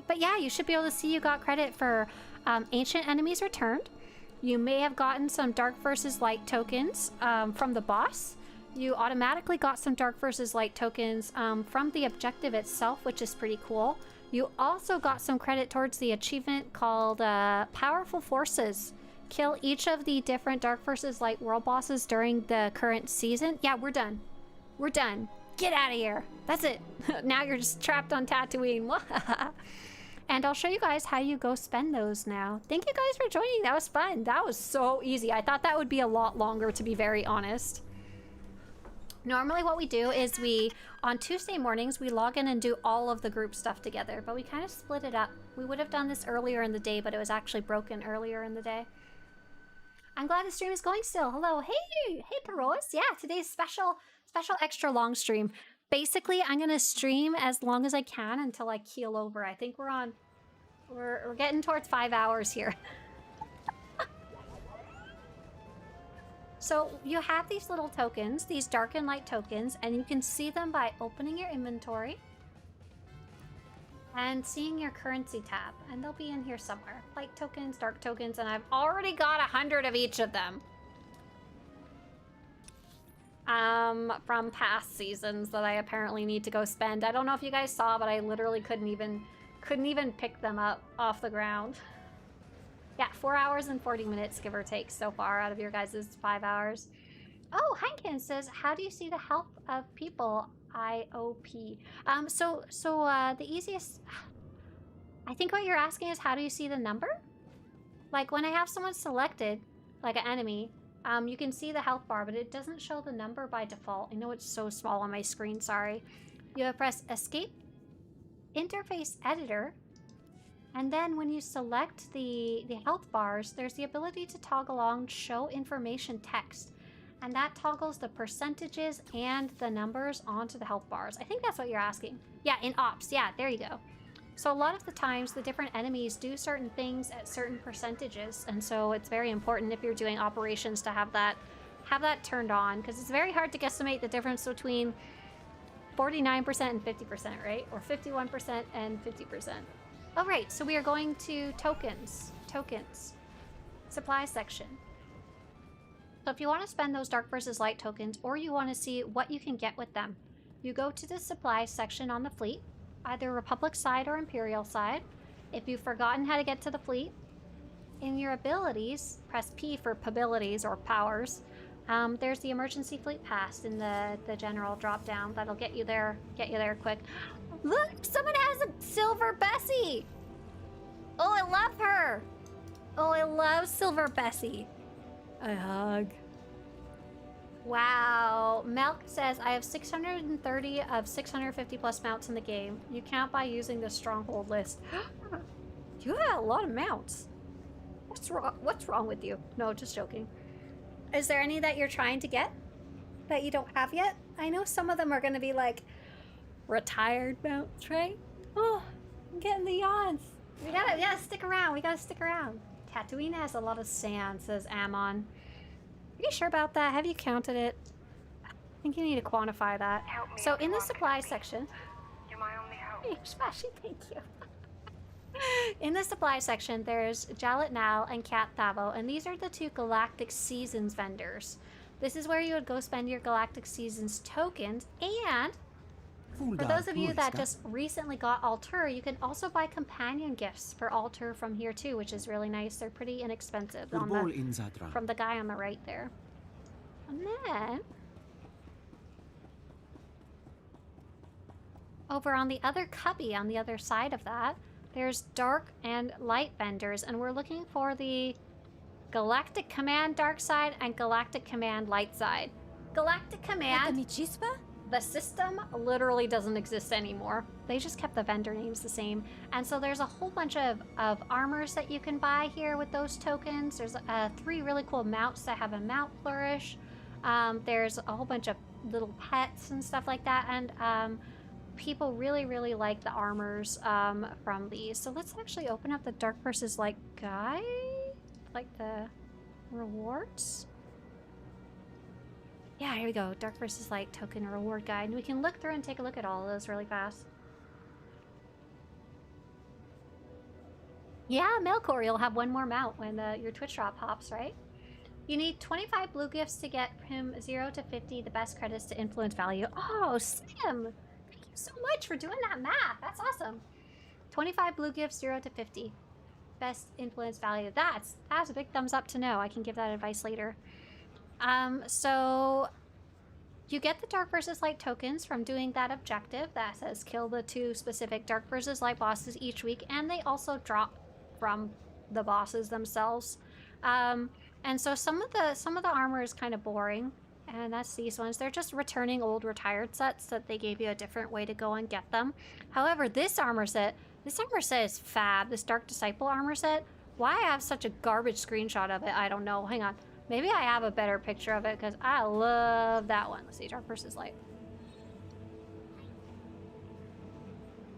But yeah, you should be able to see you got credit for Ancient Enemies Returned. You may have gotten some Dark versus Light tokens from the boss. You automatically got some Dark versus Light tokens from the objective itself, which is pretty cool. You also got some credit towards the achievement called Powerful Forces. Kill each of the different Dark versus Light world bosses during the current season. Yeah, we're done. We're done. Get out of here. That's it. Now you're just trapped on Tatooine. And I'll show you guys how you go spend those now. Thank you guys for joining. That was fun. That was so easy. I thought that would be a lot longer, to be very honest. Normally what we do is on Tuesday mornings, we log in and do all of the group stuff together, but we kind of split it up. We would have done this earlier in the day, but it was actually broken earlier in the day. I'm glad the stream is going still. Hello. Hey, Perois. Yeah, today's special extra long stream. Basically, I'm gonna stream as long as I can until I keel over. I think we're getting towards 5 hours here. So you have these little tokens, these dark and light tokens, and you can see them by opening your inventory and seeing your currency tab, and they'll be in here somewhere. Light tokens, dark tokens, and I've already got 100 of each of them. From past seasons that I apparently need to go spend. I don't know if you guys saw, but I literally couldn't even pick them up off the ground. Yeah, 4 hours and 40 minutes, give or take, so far out of your guys' 5 hours. Oh, Heineken says, how do you see the health of people? IOP. The easiest... I think what you're asking is, how do you see the number? Like, when I have someone selected, like an enemy, you can see the health bar, but it doesn't show the number by default. I know it's so small on my screen, sorry. You have to press Escape, Interface Editor, and then when you select the health bars, there's the ability to toggle on Show Information Text. And that toggles the percentages and the numbers onto the health bars. I think that's what you're asking. Yeah, in Ops. Yeah, there you go. So a lot of the times, the different enemies do certain things at certain percentages. And so it's very important if you're doing operations to have that turned on. Because it's very hard to guesstimate the difference between 49% and 50%, right? Or 51% and 50%. All right, so we are going to tokens. Tokens. Supply section. So if you want to spend those dark versus light tokens, or you want to see what you can get with them, you go to the supply section on the fleet, either Republic side or Imperial side. If you've forgotten how to get to the fleet, in your abilities, press P for abilities or powers. There's the emergency fleet pass in the general drop down that'll get you there quick. Look, someone has a silver Bessie. Oh, I love her. Oh, I love silver Bessie. A hug. Wow. Melk says, I have 630 of 650 plus mounts in the game. You count by using the stronghold list. You have a lot of mounts. What's wrong with you? No, just joking. Is there any that you're trying to get that you don't have yet? I know some of them are going to be like retired mounts, right? Oh, I'm getting the yawns. We gotta stick around. We gotta stick around. Tatooine has a lot of sand, says Amon. Are you sure about that? Have you counted it? I think you need to quantify that. So in the supply section... You're my only hope. Hey, Smashy, thank you. In the supply section, there's Jalet Nal and Kat Thavo, and these are the two Galactic Seasons vendors. This is where you would go spend your Galactic Seasons tokens, and for those of you that just recently got Alter, you can also buy companion gifts for Alter from here too, which is really nice. They're pretty inexpensive from the guy on the right there. And then over on the other cubby on the other side of that, there's dark and light vendors, and we're looking for the Galactic Command dark side and Galactic Command light side. Galactic Command, the system literally doesn't exist anymore. They just kept the vendor names the same. And so there's a whole bunch of armors that you can buy here with those tokens. There's 3 really cool mounts that have a mount flourish. There's a whole bunch of little pets and stuff like that. And people really, really like the armors from these. So let's actually open up the dark versus light guide. Like the rewards. Yeah, here we go. Dark versus light token reward guide. And we can look through and take a look at all of those really fast. Yeah, Melkor, you'll have one more mount when your Twitch drop pops, right? You need 25 blue gifts to get him 0 to 50, the best credits to influence value. Oh, Sim! Thank you so much for doing that math. That's awesome. 25 blue gifts, 0 to 50. Best influence value. That's a big thumbs up to know. I can give that advice later. So you get the dark versus light tokens from doing that objective that says kill the 2 specific dark versus light bosses each week, and they also drop from the bosses themselves. And so some of the armor is kind of boring, and that's these ones. They're just returning old retired sets that they gave you a different way to go and get them. However, this armor set is fab. This Dark Disciple armor set. Why I have such a garbage screenshot of it, I don't know. Hang on. Maybe I have a better picture of it because I love that one. Let's see, dark versus light.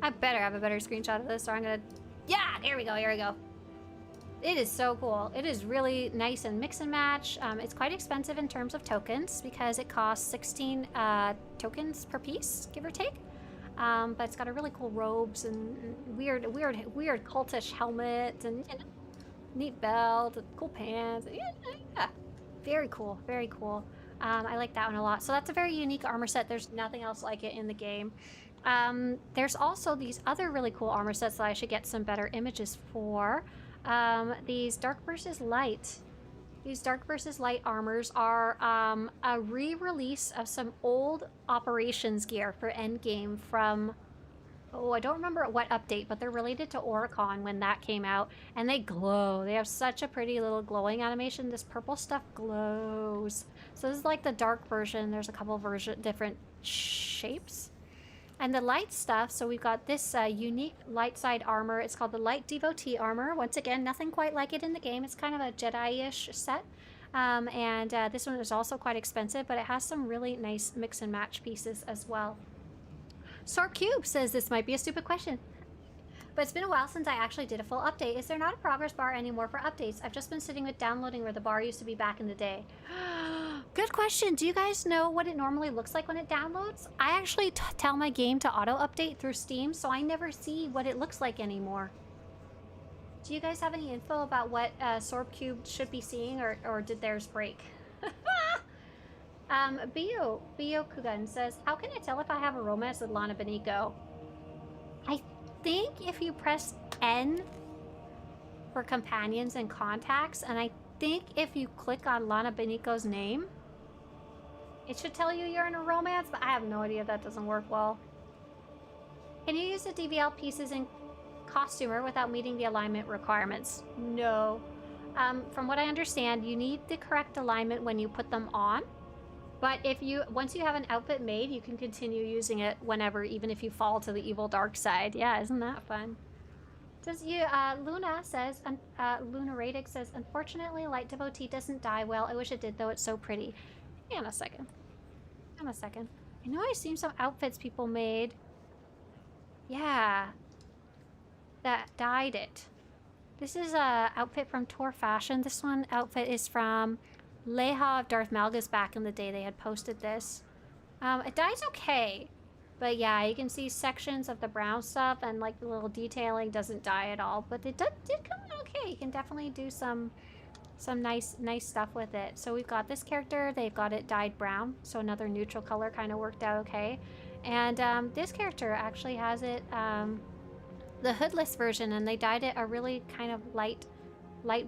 I better have a better screenshot of this, or I'm gonna... Yeah, here we go, here we go. It is so cool. It is really nice and mix and match. It's quite expensive in terms of tokens because it costs 16 tokens per piece, give or take. But it's got a really cool robes and weird cultish helmet and neat belt and cool pants. Yeah. Very cool, very cool. I like that one a lot. So that's a very unique armor set. There's nothing else like it in the game. There's also these other really cool armor sets that I should get some better images for. These dark versus light. These dark versus light armors are a re-release of some old operations gear for endgame from, oh, I don't remember what update, but they're related to Oricon when that came out, and they glow. They have such a pretty little glowing animation. This purple stuff glows. So this is like the dark version. There's a couple different shapes. And the light stuff, so we've got this unique light side armor. It's called the Light Devotee armor. Once again, nothing quite like it in the game. It's kind of a Jedi-ish set. This one is also quite expensive, but it has some really nice mix and match pieces as well. Sork Cube says this might be a stupid question, but it's been a while since I actually did a full update. Is there not a progress bar anymore for updates? I've just been sitting with downloading where the bar used to be back in the day. Good question. Do you guys know what it normally looks like when it downloads? I actually tell my game to auto-update through Steam, so I never see what it looks like anymore. Do you guys have any info about what Sorb Cube should be seeing, or did theirs break? Bio Kugan says, how can I tell if I have a romance with Lana Beniko? I think if you press N for companions and contacts, and I think if you click on Lana Beniko's name, it should tell you you're in a romance, but I have no idea if that doesn't work well. Can you use the DVL pieces in Costumer without meeting the alignment requirements? No. From what I understand, you need the correct alignment when you put them on. But once you have an outfit made, you can continue using it whenever, even if you fall to the evil dark side. Yeah, isn't that fun? Luna says, Luna Radic says, unfortunately, Light Devotee doesn't die well. I wish it did, though. It's so pretty. Hang on a second. I know I've seen some outfits people made. Yeah. That dyed it. This is a outfit from Tor Fashion. This one outfit is from Leha of Darth Malgus back in the day. They had posted this. It dyes okay. But yeah, you can see sections of the brown stuff and like the little detailing doesn't dye at all. But it did come out okay. You can definitely do some nice stuff with it. So we've got this character. They've got it dyed brown. So another neutral color kind of worked out okay. And this character actually has it, the hoodless version, and they dyed it a really kind of light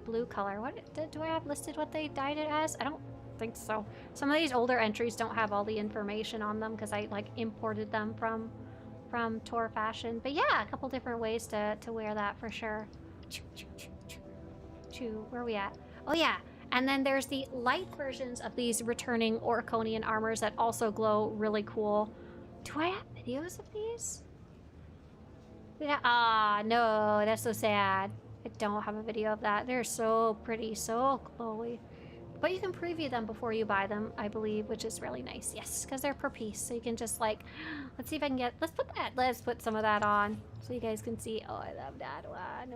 blue color. What do I have listed what they dyed it as? I don't think so. Some of these older entries don't have all the information on them because I like imported them from Tor Fashion. But yeah, a couple different ways to wear that for sure. Where are we at? Oh yeah, and then there's the light versions of these returning Oriconian armors that also glow really cool. Do I have videos of these? Ah, no, that's so sad. I don't have a video of that. They're so pretty, so glowy. But you can preview them before you buy them, I believe, which is really nice. Yes, because they're per piece, so you can just like, let's see if I can get, let's put some of that on so you guys can see. Oh, I love that one.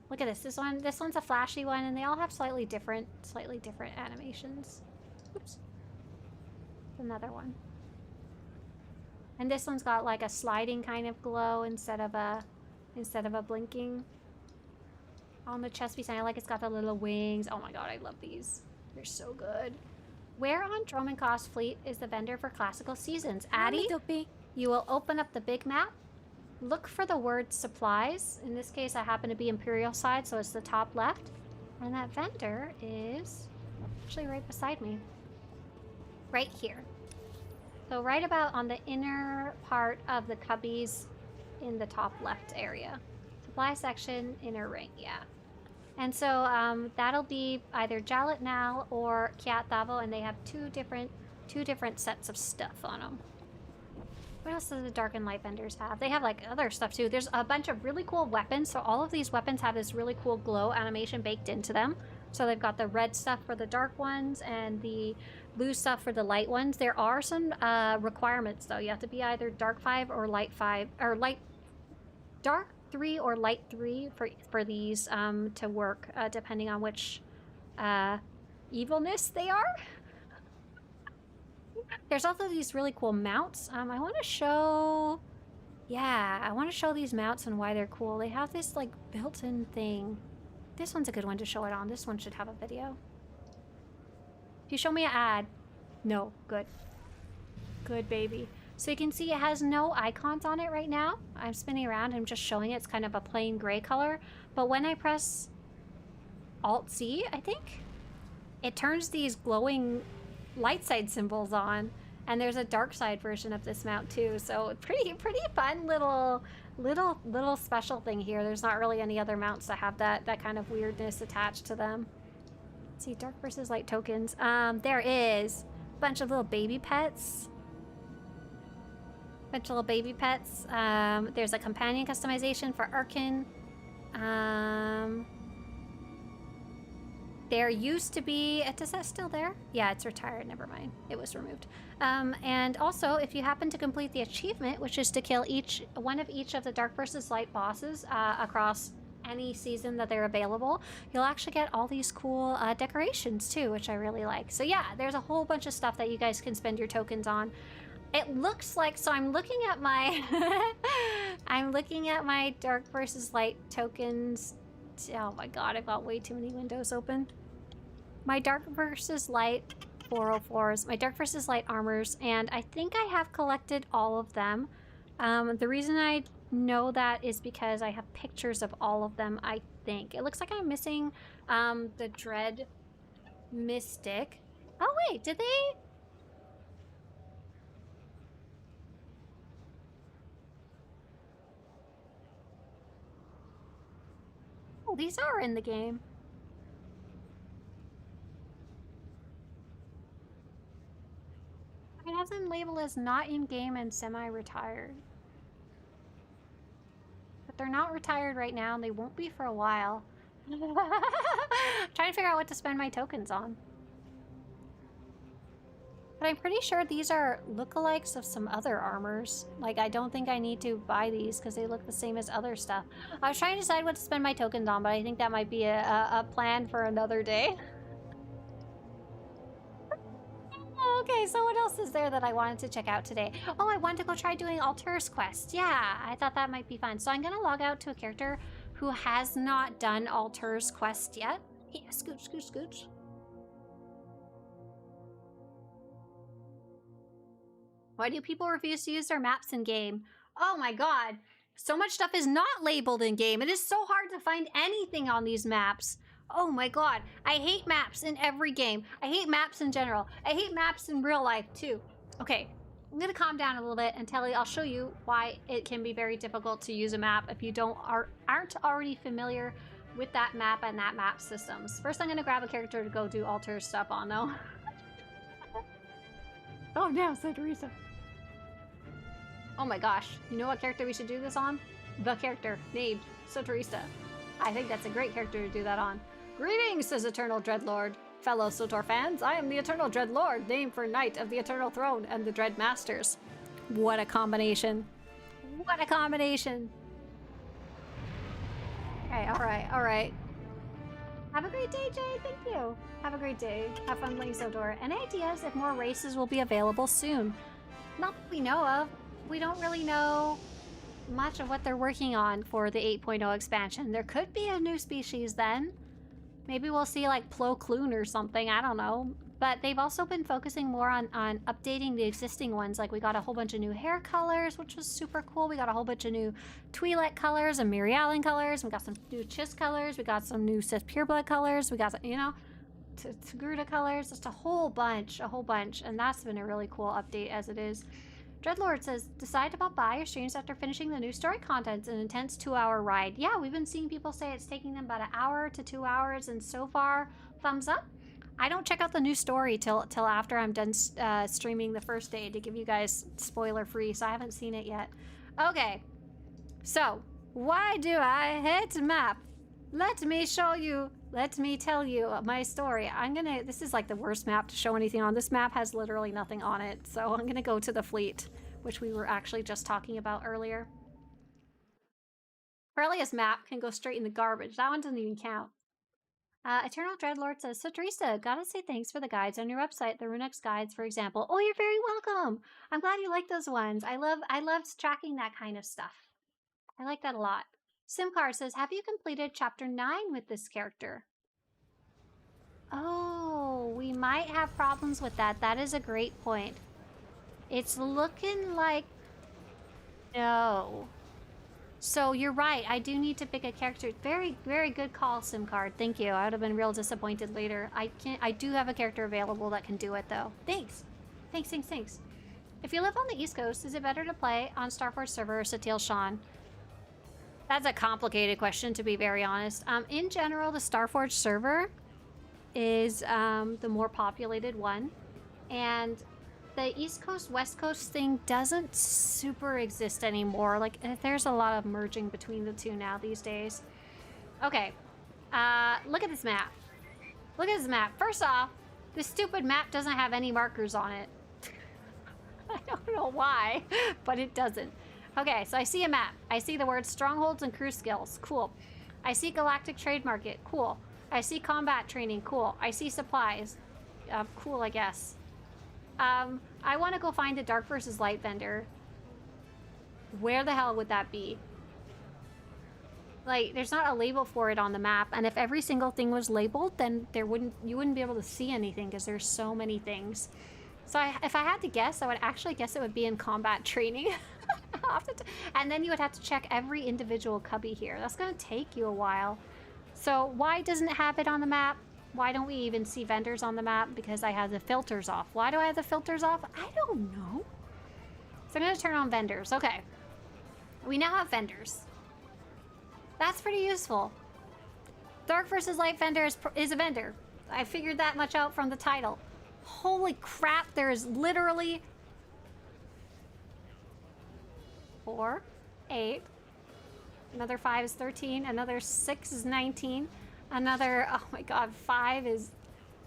Look at this. This one's a flashy one, and they all have slightly different animations. Oops. Another one. And this one's got like a sliding kind of glow instead of a blinking on the chest piece. And I like it's got the little wings. Oh my god, I love these. They're so good. Where on Dromenkos fleet is the vendor for Classical Seasons? Addie, you will open up the big map. Look for the word supplies. In this case, I happen to be Imperial side, so it's the top left. And that vendor is actually right beside me. Right here. So right about on the inner part of the cubbies in the top left area. Supply section, inner ring, yeah. And so that'll be either Jalet Nal or Kiat Thavo, and they have two different sets of stuff on them. What else do the Dark and Light vendors have? They have like other stuff too. There's a bunch of really cool weapons. So all of these weapons have this really cool glow animation baked into them. So they've got the red stuff for the dark ones and the blue stuff for the light ones. There are some requirements though. You have to be either dark 5 or light 5, or dark 3 or light 3 for these to work, depending on which evilness they are. There's also these really cool mounts. I want to show... Yeah, I want to show these mounts and why they're cool. They have this like built-in thing. This one's a good one to show it on. This one should have a video. If you show me an ad. No, good. Good, baby. So you can see it has no icons on it right now. I'm spinning around. I'm just showing it. It's kind of a plain gray color. But when I press Alt-C, I think, it turns these glowing light side symbols on. And there's a dark side version of this mount too. So pretty fun little special thing here. There's not really any other mounts that have that kind of weirdness attached to them. Let's see, dark versus light tokens. There is a bunch of little baby pets. There's a companion customization for Arkin. There used to be... Is that still there? Yeah, it's retired. Never mind. It was removed. And also, if you happen to complete the achievement, which is to kill one of each of the Dark versus Light bosses across any season that they're available, you'll actually get all these cool decorations too, which I really like. So yeah, there's a whole bunch of stuff that you guys can spend your tokens on. It looks like... So I'm looking at my... I'm looking at my Dark versus Light tokens. Oh my god, I've got way too many windows open. My Dark versus Light 404s, my Dark versus Light armors, and I think I have collected all of them. The reason I know that is because I have pictures of all of them, I think. It looks like I'm missing the Dread Mystic. Oh wait, did they? Oh, these are in the game. It has them labeled as not in game and semi-retired. But they're not retired right now and they won't be for a while. Trying to figure out what to spend my tokens on. But I'm pretty sure these are lookalikes of some other armors. Like, I don't think I need to buy these because they look the same as other stuff. I was trying to decide what to spend my tokens on, but I think that might be a plan for another day. Okay, so what else is there that I wanted to check out today? Oh, I wanted to go try doing Altur's quest. Yeah, I thought that might be fun. So I'm going to log out to a character who has not done Altur's quest yet. Yeah, scooch, scooch, scooch. Why do people refuse to use their maps in game? Oh my god. So much stuff is not labeled in game. It is so hard to find anything on these maps. Oh my god. I hate maps in every game. I hate maps in general. I hate maps in real life too. Okay, I'm gonna calm down a little bit and I'll show you why it can be very difficult to use a map if you aren't already familiar with that map and that map systems. First, I'm gonna grab a character to go do alter stuff on though. Oh no, Swtorista. Oh my gosh, you know what character we should do this on? The character named Swtorista. I think that's a great character to do that on. Greetings, says Eternal Dreadlord. Fellow SWTOR fans, I am the Eternal Dreadlord, named for Knight of the Eternal Throne and the Dread Masters. What a combination. What a combination. Okay, alright. Have a great day, Jay. Thank you. Have a great day. Have fun playing SWTOR. Any ideas if more races will be available soon? Not that we know of. We don't really know much of what they're working on for the 8.0 expansion. There could be a new species then. Maybe we'll see like Plo Koon or something, I don't know. But they've also been focusing more on updating the existing ones. Like we got a whole bunch of new hair colors, which was super cool. We got a whole bunch of new Twi'lek colors and Mirialan colors. We got some new Chiss colors. We got some new Sith Pureblood colors. We got some, you know, Togruta colors. Just a whole bunch. And that's been a really cool update as it is. Dreadlord says, decide to pop by your streams after finishing the new story content. It's an intense 2-hour ride. Yeah, we've been seeing people say it's taking them about 1 hour to 2 hours, and so far, thumbs up. I don't check out the new story till after I'm done streaming the first day to give you guys spoiler free, so I haven't seen it yet. Okay, so why do I hate map? Let me show you let me tell you my story. This is like the worst map to show anything on. This map has literally nothing on it. So I'm gonna go to the fleet, which we were actually just talking about earlier. Earliest map can go straight in the garbage. That one doesn't even count. Eternal Dreadlord says, Swtorista, gotta say thanks for the guides on your website, the Runex guides, for example. Oh, you're very welcome. I'm glad you like those ones. I loved tracking that kind of stuff. I like that a lot. Simcar says, have you completed chapter 9 with this character? Oh, we might have problems with that. That is a great point. It's looking like no. So you're right. I do need to pick a character. Very, very good call, SimCard. Thank you. I would have been real disappointed later. I do have a character available that can do it, though. Thanks. Thanks. If you live on the East Coast, is it better to play on Starforge server or Satil Sean? That's a complicated question, to be very honest. In general, the Starforge server is the more populated one. And the East Coast, West Coast thing doesn't super exist anymore. Like, there's a lot of merging between the two now these days. Okay, look at this map. Look at this map. First off, this stupid map doesn't have any markers on it. I don't know why, but it doesn't. Okay, so I see a map. I see the words strongholds and crew skills. Cool. I see Galactic Trade Market. Cool. I see combat training. Cool. I see supplies. Cool, I guess. I want to go find the Dark versus Light vendor. Where the hell would that be? Like, there's not a label for it on the map, and if every single thing was labeled, then you wouldn't be able to see anything because there's so many things. So if I had to guess, I would actually guess it would be in combat training. And then you would have to check every individual cubby here. That's going to take you a while. So why doesn't it have it on the map? Why don't we even see vendors on the map? Because I have the filters off. Why do I have the filters off? I don't know. So I'm going to turn on vendors. Okay. We now have vendors. That's pretty useful. Dark versus Light vendor is a vendor. I figured that much out from the title. Holy crap, there is literally 4, 8, another 5 is 13, another 6 is 19, another, oh my god, 5 is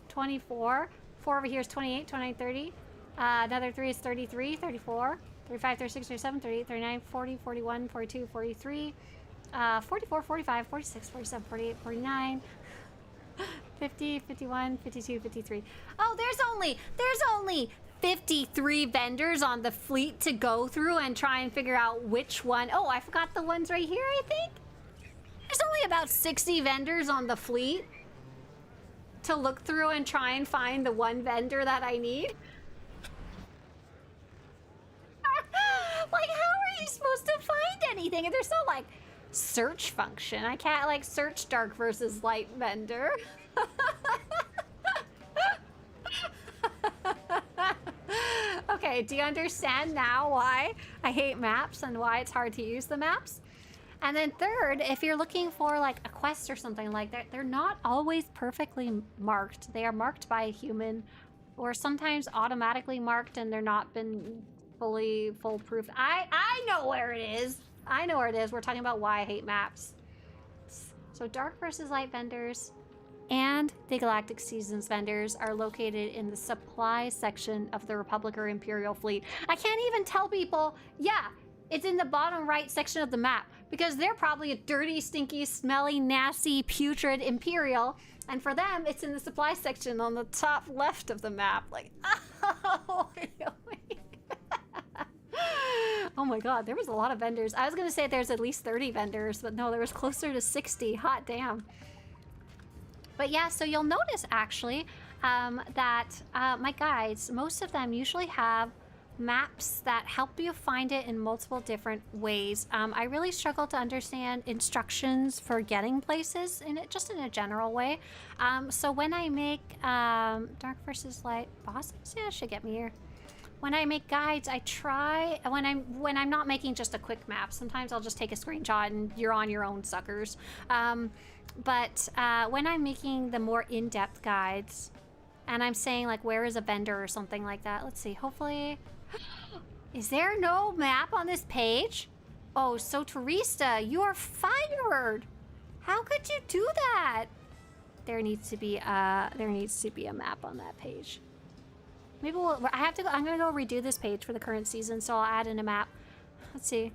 24, 4 over here is 28, 29, 30, another 3 is 33, 34, 35, 36, 37, 38, 39, 40, 41, 42, 43, 44, 45, 46, 47, 48, 49, 50, 51, 52, 53. Oh, there's only 53 vendors on the fleet to go through and try and figure out which one. Oh, I forgot the ones right here, I think. There's only about 60 vendors on the fleet to look through and try and find the one vendor that I need. Like, how are you supposed to find anything? And there's no, like, search function. I can't, like, search Dark versus Light vendor. Okay, do you understand now why I hate maps and why it's hard to use the maps? And then third, if you're looking for like a quest or something like that, they're not always perfectly marked. They are marked by a human or sometimes automatically marked and they're not been fully foolproof. I know where it is. I know where it is. We're talking about why I hate maps. So Dark versus Light vendors and the Galactic Seasons vendors are located in the supply section of the Republic or Imperial fleet. I can't even tell people, yeah, it's in the bottom right section of the map because they're probably a dirty, stinky, smelly, nasty, putrid Imperial. And for them, it's in the supply section on the top left of the map. Like, oh, really? Oh my god, there was a lot of vendors. I was going to say there's at least 30 vendors, but no, there was closer to 60. Hot damn. But yeah, so you'll notice actually that my guides, most of them usually have maps that help you find it in multiple different ways. I really struggle to understand instructions for getting places in it, just in a general way. So when I make Dark versus Light bosses, yeah, it should get me here. When I make guides, I try, when I'm not making just a quick map, sometimes I'll just take a screenshot and you're on your own, suckers. But when I'm making the more in-depth guides, and I'm saying like, where is a vendor or something like that, let's see, hopefully, is there no map on this page? Oh, Swtorista, you are fired. How could you do that? there needs to be a map on that page. Maybe I'm gonna go redo this page for the current season, so I'll add in a map. Let's see.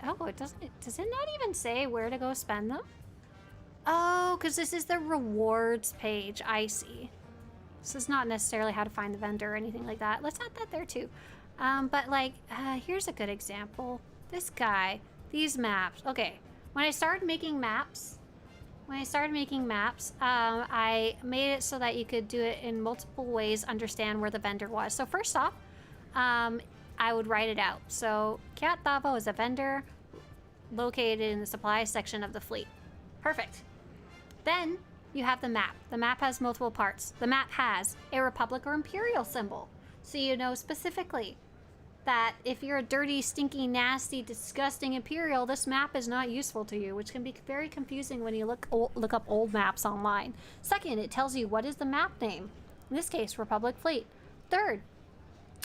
Oh, does it not even say where to go spend them? Oh, because this is the rewards page. I see. This is not necessarily how to find the vendor or anything like that. Let's add that there too. But like, here's a good example. This guy, these maps. Okay, when I started making maps, I made it so that you could do it in multiple ways, understand where the vendor was. So first off, I would write it out. So Cat Thavo is a vendor located in the supply section of the fleet. Perfect. Then you have the map. The map has multiple parts. The map has a Republic or Imperial symbol. So you know specifically that if you're a dirty, stinky, nasty, disgusting Imperial, this map is not useful to you, which can be very confusing when you look up old maps online. Second, it tells you what is the map name. In this case, Republic Fleet. Third,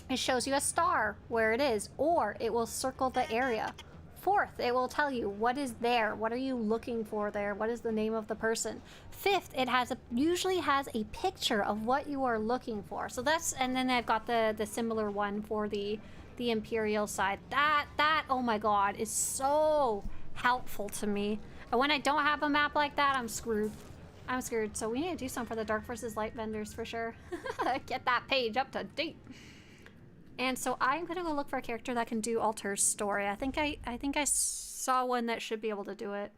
it shows you a star where it is, or it will circle the area. Fourth, it will tell you what is there. What are you looking for there? What is the name of the person? Fifth, it usually has a picture of what you are looking for. So that's, and then I've got the similar one for the Imperial side. That, oh my god, is so helpful to me. And when I don't have a map like that, I'm screwed. I'm screwed. So we need to do something for the Dark versus Light vendors for sure. Get that page up to date. And so I'm gonna go look for a character that can do Altar's story. I think I saw one that should be able to do it.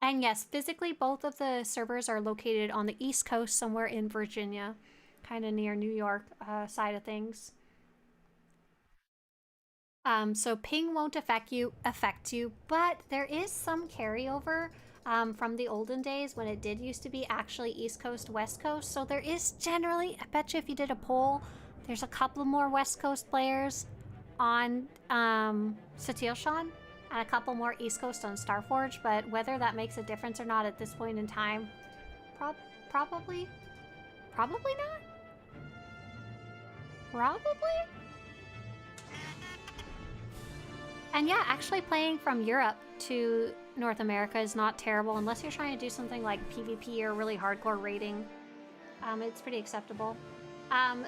And yes, physically both of the servers are located on the East Coast, somewhere in Virginia, kind of near New York side of things. So ping won't affect you, but there is some carryover from the olden days when it did used to be actually East Coast, West Coast. So there is generally, I bet you if you did a poll, there's a couple more West Coast players on SWTOR and a couple more East Coast on Starforge, but whether that makes a difference or not at this point in time, probably not? Probably? And yeah, actually playing from Europe to North America is not terrible unless you're trying to do something like PvP or really hardcore raiding. It's pretty acceptable.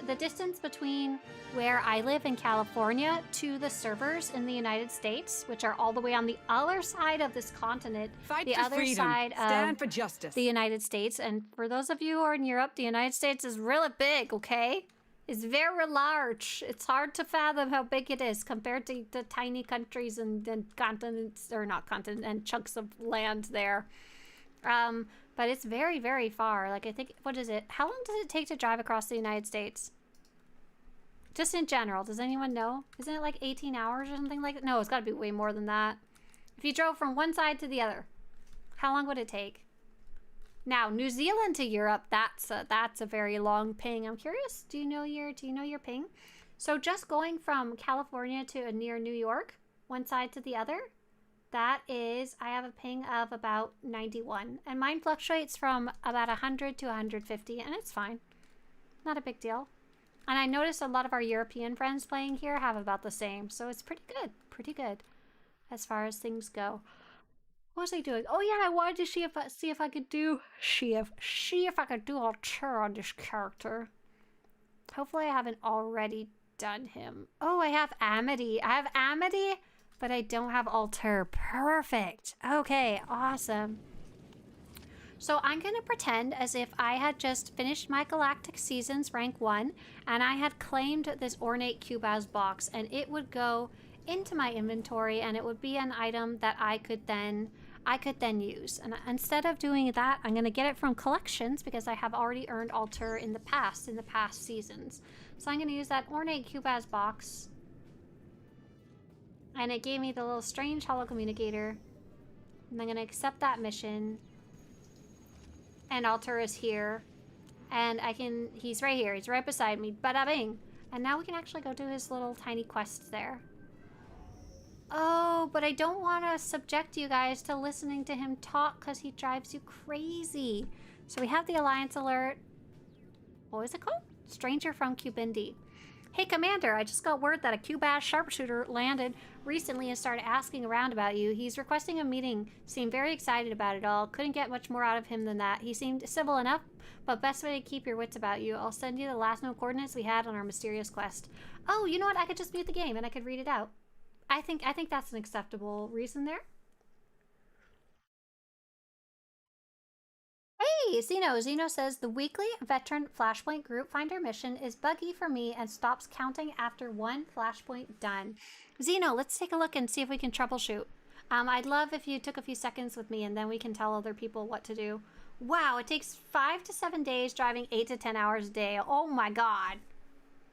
The distance between where I live in California to the servers in the United States, which are all the way on the other side of this continent, the other side Stand for justice. the United States. And for those of you who are in Europe, the United States is really big, okay? It's very large. It's hard to fathom how big it is compared to the tiny countries and continents, or not continents, and chunks of land there. But it's very, very far. Like, I think, what is it? How long does it take to drive across the United States? Just in general, does anyone know? Isn't it like 18 hours or something like that? No, it's got to be way more than that. If you drove from one side to the other, how long would it take? Now, New Zealand to Europe, that's a very long ping. I'm curious, do you know your ping? So just going from California to near New York, one side to the other, that is, I have a ping of about 91. And mine fluctuates from about 100 to 150, and it's fine. Not a big deal. And I noticed a lot of our European friends playing here have about the same, so it's pretty good as far as things go. What was I doing? Oh yeah, I wanted to see if I could do Altar on this character. Hopefully I haven't already done him. Oh, I have Amity. But I don't have Altar. Perfect. Okay, awesome. So I'm going to pretend as if I had just finished my Galactic Seasons rank 1 and I had claimed this ornate Cubaz box, and it would go into my inventory and it would be an item that I could then use. And instead of doing that, I'm going to get it from collections because I have already earned Altar in the past seasons. So I'm going to use that ornate Cubaz box. And it gave me the little strange holocommunicator. And I'm going to accept that mission. And Altar is here. And he's right here. He's right beside me. Bada bing. And now we can actually go do his little tiny quests there. Oh, but I don't want to subject you guys to listening to him talk because he drives you crazy. So we have the Alliance alert. What was it called? Stranger from Cubindi. Hey, Commander, I just got word that a Q-Bash sharpshooter landed recently and started asking around about you. He's requesting a meeting. Seemed very excited about it all. Couldn't get much more out of him than that. He seemed civil enough, but best way to keep your wits about you. I'll send you the last known coordinates we had on our mysterious quest. Oh, you know what? I could just mute the game and I could read it out. I think that's an acceptable reason there. Hey, Zeno says the weekly veteran flashpoint group finder mission is buggy for me and stops counting after one flashpoint done. Zeno, let's take a look and see if we can troubleshoot. I'd love if you took a few seconds with me and then we can tell other people what to do. Wow, it takes 5 to 7 days driving 8 to 10 hours a day. Oh my god.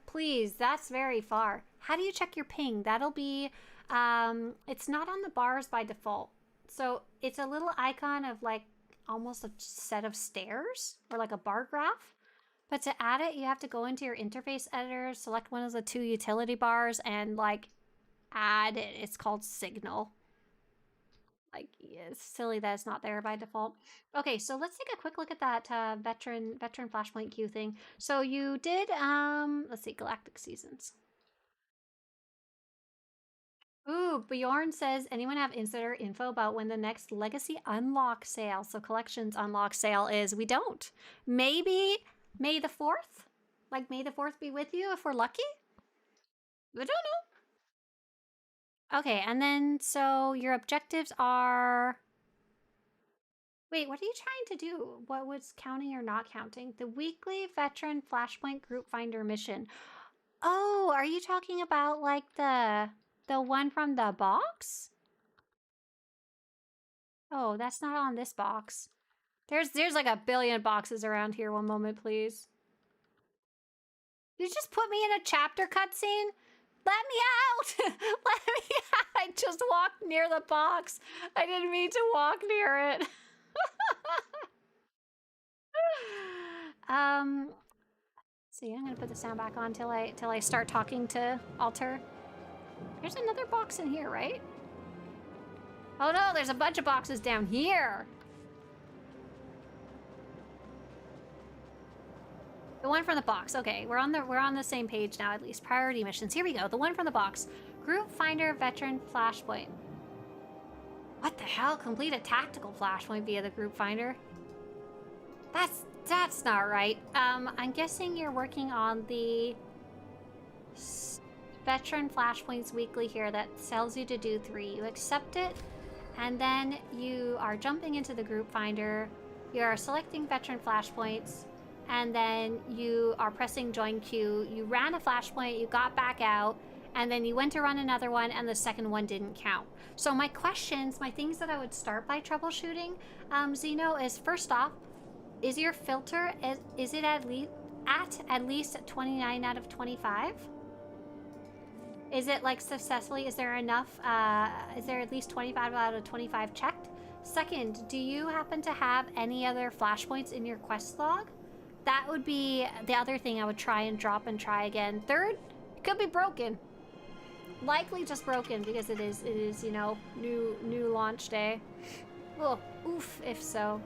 Please, that's very far. How do you check your ping? That'll be, it's not on the bars by default. So it's a little icon of like almost a set of stairs or like a bar graph. But to add it, you have to go into your interface editor, select one of the 2 utility bars and like add it. It's called Signal. Like, yeah, it's silly that it's not there by default. Okay, so let's take a quick look at that veteran flashpoint queue thing. So you did, let's see, Galactic Seasons. Ooh, Bjorn says, anyone have insider info about when the next Legacy Unlock sale, so Collections Unlock sale is? We don't. Maybe May the 4th? Like, May the 4th be with you if we're lucky? We don't know. Okay, and then, so your objectives are... Wait, what are you trying to do? What was counting or not counting? The weekly veteran flashpoint group finder mission. Oh, are you talking about, like, the one from the box? Oh, that's not on this box. There's like a billion boxes around here. One moment, please. You just put me in a chapter cutscene? Let me out! Let me out! I just walked near the box. I didn't mean to walk near it. See, I'm gonna put the sound back on till I start talking to Alter. There's another box in here, right? Oh no, there's a bunch of boxes down here. The one from the box. Okay, we're on the same page now at least. Priority missions. Here we go. The one from the box. Group Finder Veteran Flashpoint. What the hell? Complete a tactical flashpoint via the Group Finder. That's not right. I'm guessing you're working on the Veteran Flashpoints Weekly here that tells you to do 3. You accept it, and then you are jumping into the Group Finder. You are selecting Veteran Flashpoints, and then you are pressing Join Queue. You ran a flashpoint, you got back out, and then you went to run another one, and the second one didn't count. So my questions, my things that I would start by troubleshooting, Zeno, is first off, is your filter, is it at least 29 out of 25? Is it like successfully, is there enough, is there at least 25 out of 25 checked? Second, do you happen to have any other flashpoints in your quest log? That would be the other thing I would try and drop and try again. Third, it could be broken. Likely just broken because it is, you know, new launch day. Well, oof, if so.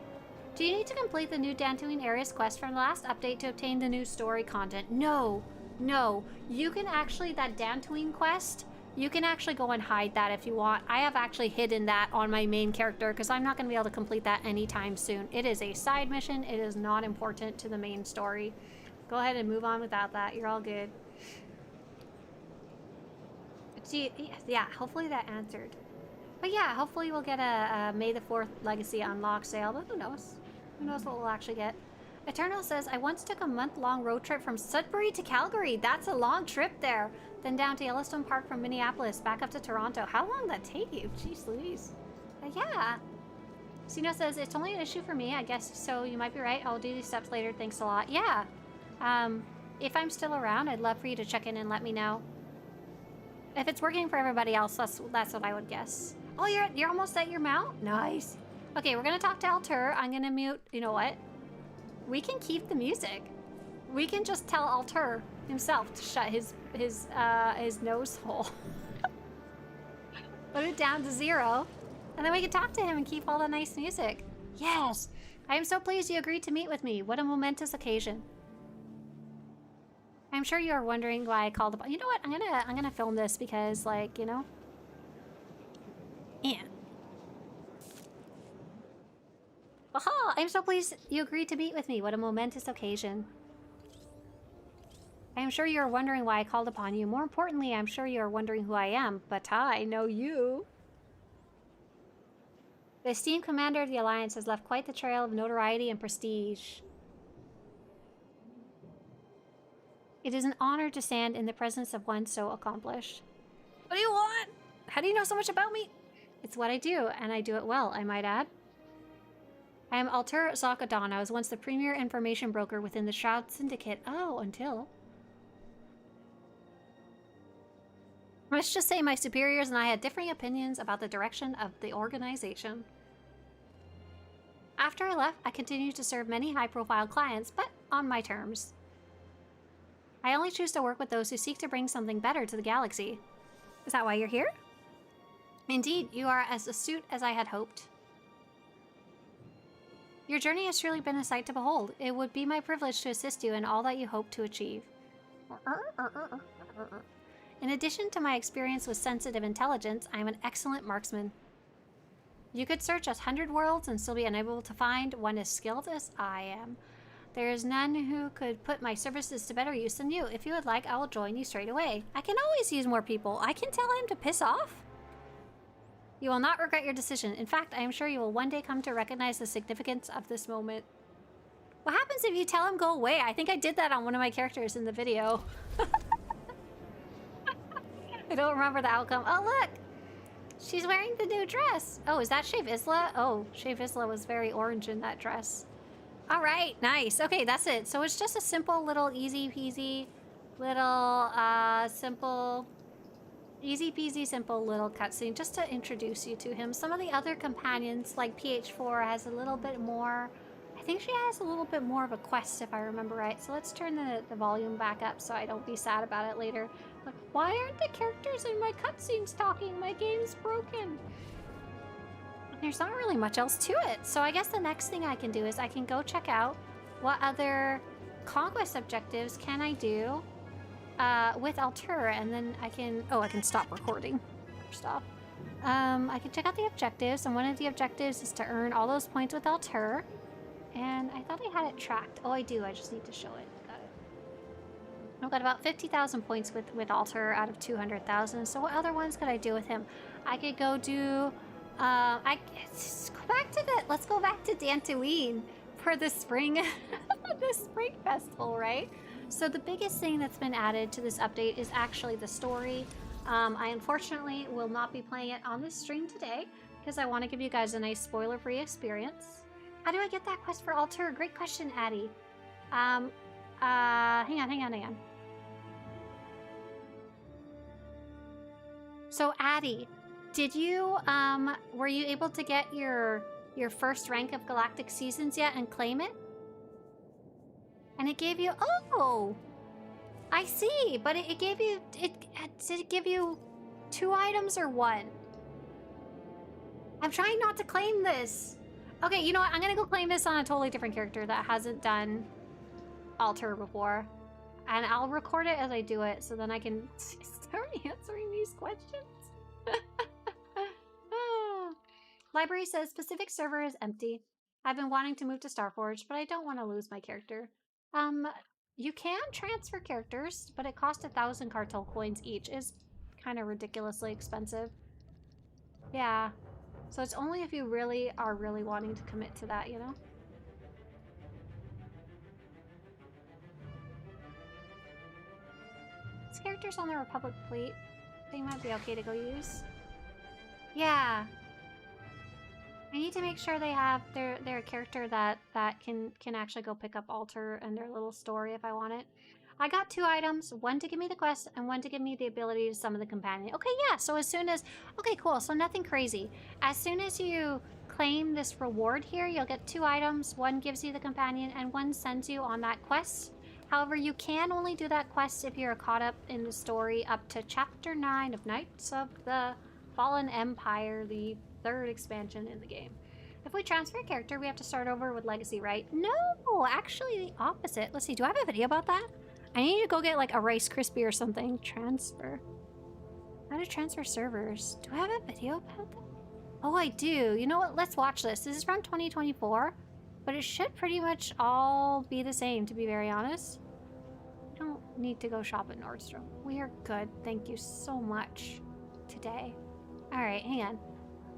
Do you need to complete the new Dantine Areas quest from the last update to obtain the new story content? No. You can actually, that Dantine quest, you can actually go and hide that if you want. I have actually hidden that on my main character because I'm not going to be able to complete that anytime soon. It is a side mission. It is not important to the main story. Go ahead and move on without that. You're all good. Yeah, hopefully that answered. But yeah, hopefully we'll get a May the 4th Legacy Unlock sale, but who knows? Who knows what we'll actually get? Eternal says, I once took a month-long road trip from Sudbury to Calgary. That's a long trip there. Then down to Yellowstone Park from Minneapolis, back up to Toronto. How long did that take you? Jeez Louise. Yeah. Sino says, it's only an issue for me, I guess, so you might be right. I'll do these steps later. Thanks a lot. Yeah. If I'm still around, I'd love for you to check in and let me know. If it's working for everybody else, that's what I would guess. Oh, you're almost at your mount? Nice. Okay, we're gonna talk to Alter. I'm gonna mute. You know what? We can keep the music. We can just tell Alter himself to shut his nose hole. Put it down to 0, and then we can talk to him and keep all the nice music. Yes, I am so pleased you agreed to meet with me. What a momentous occasion. I'm I'm sure you're wondering why I called upon. You know what? I'm gonna film this because, like, you know. Yeah. Aha! I'm so pleased you agreed to meet with me. What a momentous occasion. I am sure you're wondering why I called upon you. More importantly, I'm sure you're wondering who I am, but I know you. The esteemed commander of the Alliance has left quite the trail of notoriety and prestige. It is an honor to stand in the presence of one so accomplished. What do you want? How do you know so much about me? It's what I do, and I do it well, I might add. I am Alter Zakadon. I was once the premier information broker within the Shroud Syndicate. Oh, until... Let's just say my superiors and I had differing opinions about the direction of the organization. After I left, I continued to serve many high-profile clients, but on my terms. I only choose to work with those who seek to bring something better to the galaxy. Is that why you're here? Indeed, you are as astute as I had hoped. Your journey has truly been a sight to behold. It would be my privilege to assist you in all that you hope to achieve. In addition to my experience with sensitive intelligence, I am an excellent marksman. You could search 100 worlds and still be unable to find one as skilled as I am. There is none who could put my services to better use than you. If you would like, I will join you straight away. I can always use more people. I can tell him to piss off. You will not regret your decision. In fact, I am sure you will one day come to recognize the significance of this moment. What happens if you tell him go away? I think I did that on one of my characters in the video. I don't remember the outcome. Oh, look! She's wearing the new dress. Oh, is that Shave Isla? Oh, Shave Isla was very orange in that dress. All right, nice. Okay, that's it. So it's just a simple little easy peasy little simple easy peasy simple little cutscene just to introduce you to him. Some of the other companions, like PH4, has a little bit more. I think she has a little bit more of a quest, if I remember right. So let's turn the volume back up so I don't be sad about it later. Like, why aren't the characters in my cutscenes talking? My game's broken. There's not really much else to it. So I guess the next thing I can do is I can go check out what other conquest objectives can I do with Alter, and then I can... Oh, I can stop recording. First off. I can check out the objectives, and one of the objectives is to earn all those points with Alter. And I thought I had it tracked. Oh, I do. I just need to show it. Got it. I've got about 50,000 points with Alter out of 200,000. So what other ones could I do with him? I could go do... let's go back to let's go back to Dantine for the spring, the spring festival, right? So the biggest thing that's been added to this update is actually the story. I unfortunately will not be playing it on this stream today because I want to give you guys a nice spoiler-free experience. How do I get that quest for Alter? Great question, Addie. Hang on. So, Addie, did you, were you able to get your first rank of Galactic Seasons yet and claim it? And it gave you, oh! I see, but it gave you, did it give you 2 items or 1? I'm trying not to claim this. Okay, you know what? I'm gonna go claim this on a totally different character that hasn't done Alter before. And I'll record it as I do it, so then I can start answering these questions. Library says, Pacific server is empty. I've been wanting to move to Starforge, but I don't want to lose my character. You can transfer characters, but it costs 1,000 cartel coins each. Is kind of ridiculously expensive. Yeah. So it's only if you really are wanting to commit to that, you know? These characters on the Republic fleet, they might be okay to go use. Yeah. I need to make sure they have their character that can actually go pick up Alter and their little story if I want it. I got 2 items, one to give me the quest and one to give me the ability to summon the companion. Okay, yeah, so as soon as... Okay, cool, so nothing crazy. As soon as you claim this reward here, you'll get 2 items. One gives you the companion and one sends you on that quest. However, you can only do that quest if you're caught up in the story up to Chapter 9 of Knights of the Fallen Empire, the 3rd expansion in the game. If we transfer a character, we have to start over with Legacy, right? No, actually the opposite. Let's see, do I have a video about that? I need to go get like a Rice Krispie or something. Transfer. How to transfer servers. Do I have a video about that? Oh, I do. You know what? Let's watch this. This is from 2024, but it should pretty much all be the same, to be very honest. I don't need to go shop at Nordstrom. We are good. Thank you so much today. All right, hang on.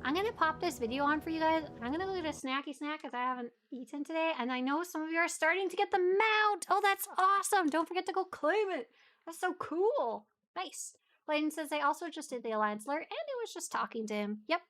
I'm going to pop this video on for you guys. I'm going to go get a snacky snack because I haven't eaten today. And I know some of you are starting to get the mount. Oh, that's awesome. Don't forget to go claim it. That's so cool. Nice. Layden says they also just did the Alliance alert and it was just talking to him. Yep.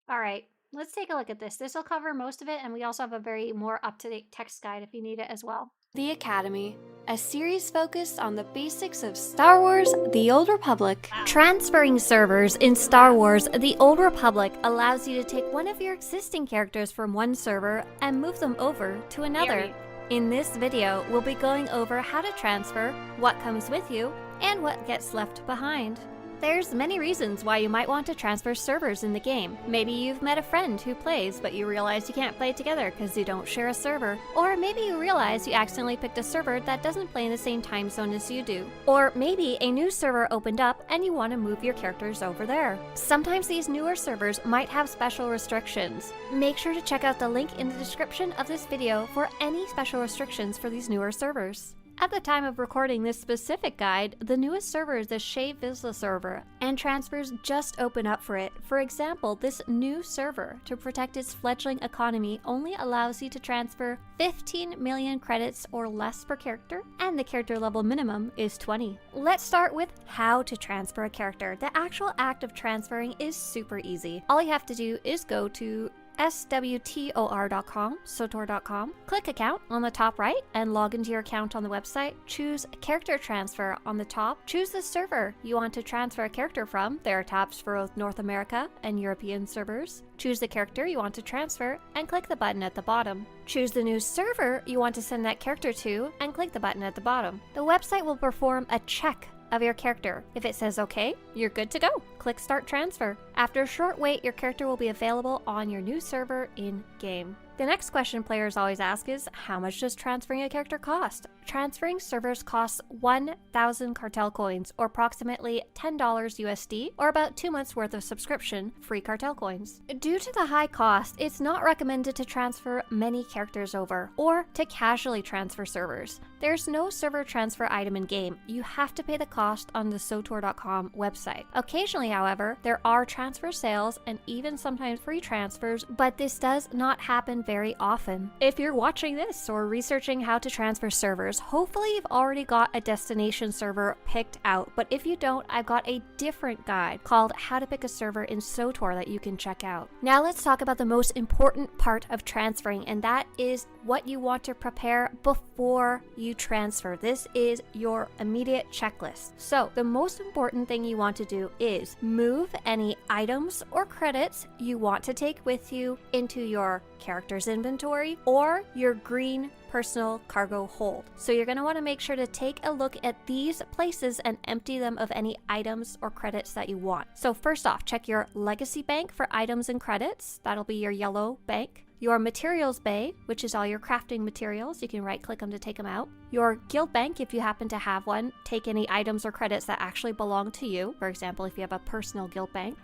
All right, let's take a look at this. This will cover most of it. And we also have a very more up-to-date text guide if you need it as well. The Academy, a series focused on the basics of Star Wars: The Old Republic. Transferring servers in Star Wars: The Old Republic allows you to take one of your existing characters from one server and move them over to another. In this video, we'll be going over how to transfer, what comes with you, and what gets left behind. There's many reasons why you might want to transfer servers in the game. Maybe you've met a friend who plays, but you realize you can't play together because you don't share a server. Or maybe you realize you accidentally picked a server that doesn't play in the same time zone as you do. Or maybe a new server opened up and you want to move your characters over there. Sometimes these newer servers might have special restrictions. Make sure to check out the link in the description of this video for any special restrictions for these newer servers. At the time of recording this specific guide, the newest server is the Shea Vizsla server, and transfers just open up for it. For example, this new server, to protect its fledgling economy, only allows you to transfer 15 million credits or less per character, and the character level minimum is 20. Let's start with how to transfer a character. The actual act of transferring is super easy. All you have to do is go to SWTOR.com, SWTOR.com. Click Account on the top right and log into your account on the website. Choose Character Transfer on the top. Choose the server you want to transfer a character from. There are tabs for both North America and European servers. Choose the character you want to transfer and click the button at the bottom. Choose the new server you want to send that character to and click the button at the bottom. The website will perform a check of your character. If it says okay, you're good to go. Click Start Transfer. After a short wait, your character will be available on your new server in-game. The next question players always ask is, how much does transferring a character cost? Transferring servers costs 1,000 cartel coins, or approximately $10 USD, or about 2 months worth of subscription free cartel coins. Due to the high cost, it's not recommended to transfer many characters over, or to casually transfer servers. There's no server transfer item in game. You have to pay the cost on the SWTOR.com website. Occasionally, however, there are transfer sales and even sometimes free transfers, but this does not happen very often. If you're watching this or researching how to transfer servers, hopefully you've already got a destination server picked out, but if you don't, I've got a different guide called How to Pick a Server in SWTOR that you can check out. Now let's talk about the most important part of transferring, and that is what you want to prepare before you transfer. This is your immediate checklist. So the most important thing you want to do is move any items or credits you want to take with you into your character's inventory or your green personal cargo hold. So you're going to want to make sure to take a look at these places and empty them of any items or credits that you want. So first off, check your legacy bank for items and credits. That'll be your yellow bank. Your materials bay, which is all your crafting materials. You can right click them to take them out. Your guild bank, if you happen to have one, take any items or credits that actually belong to you. For example, if you have a personal guild bank.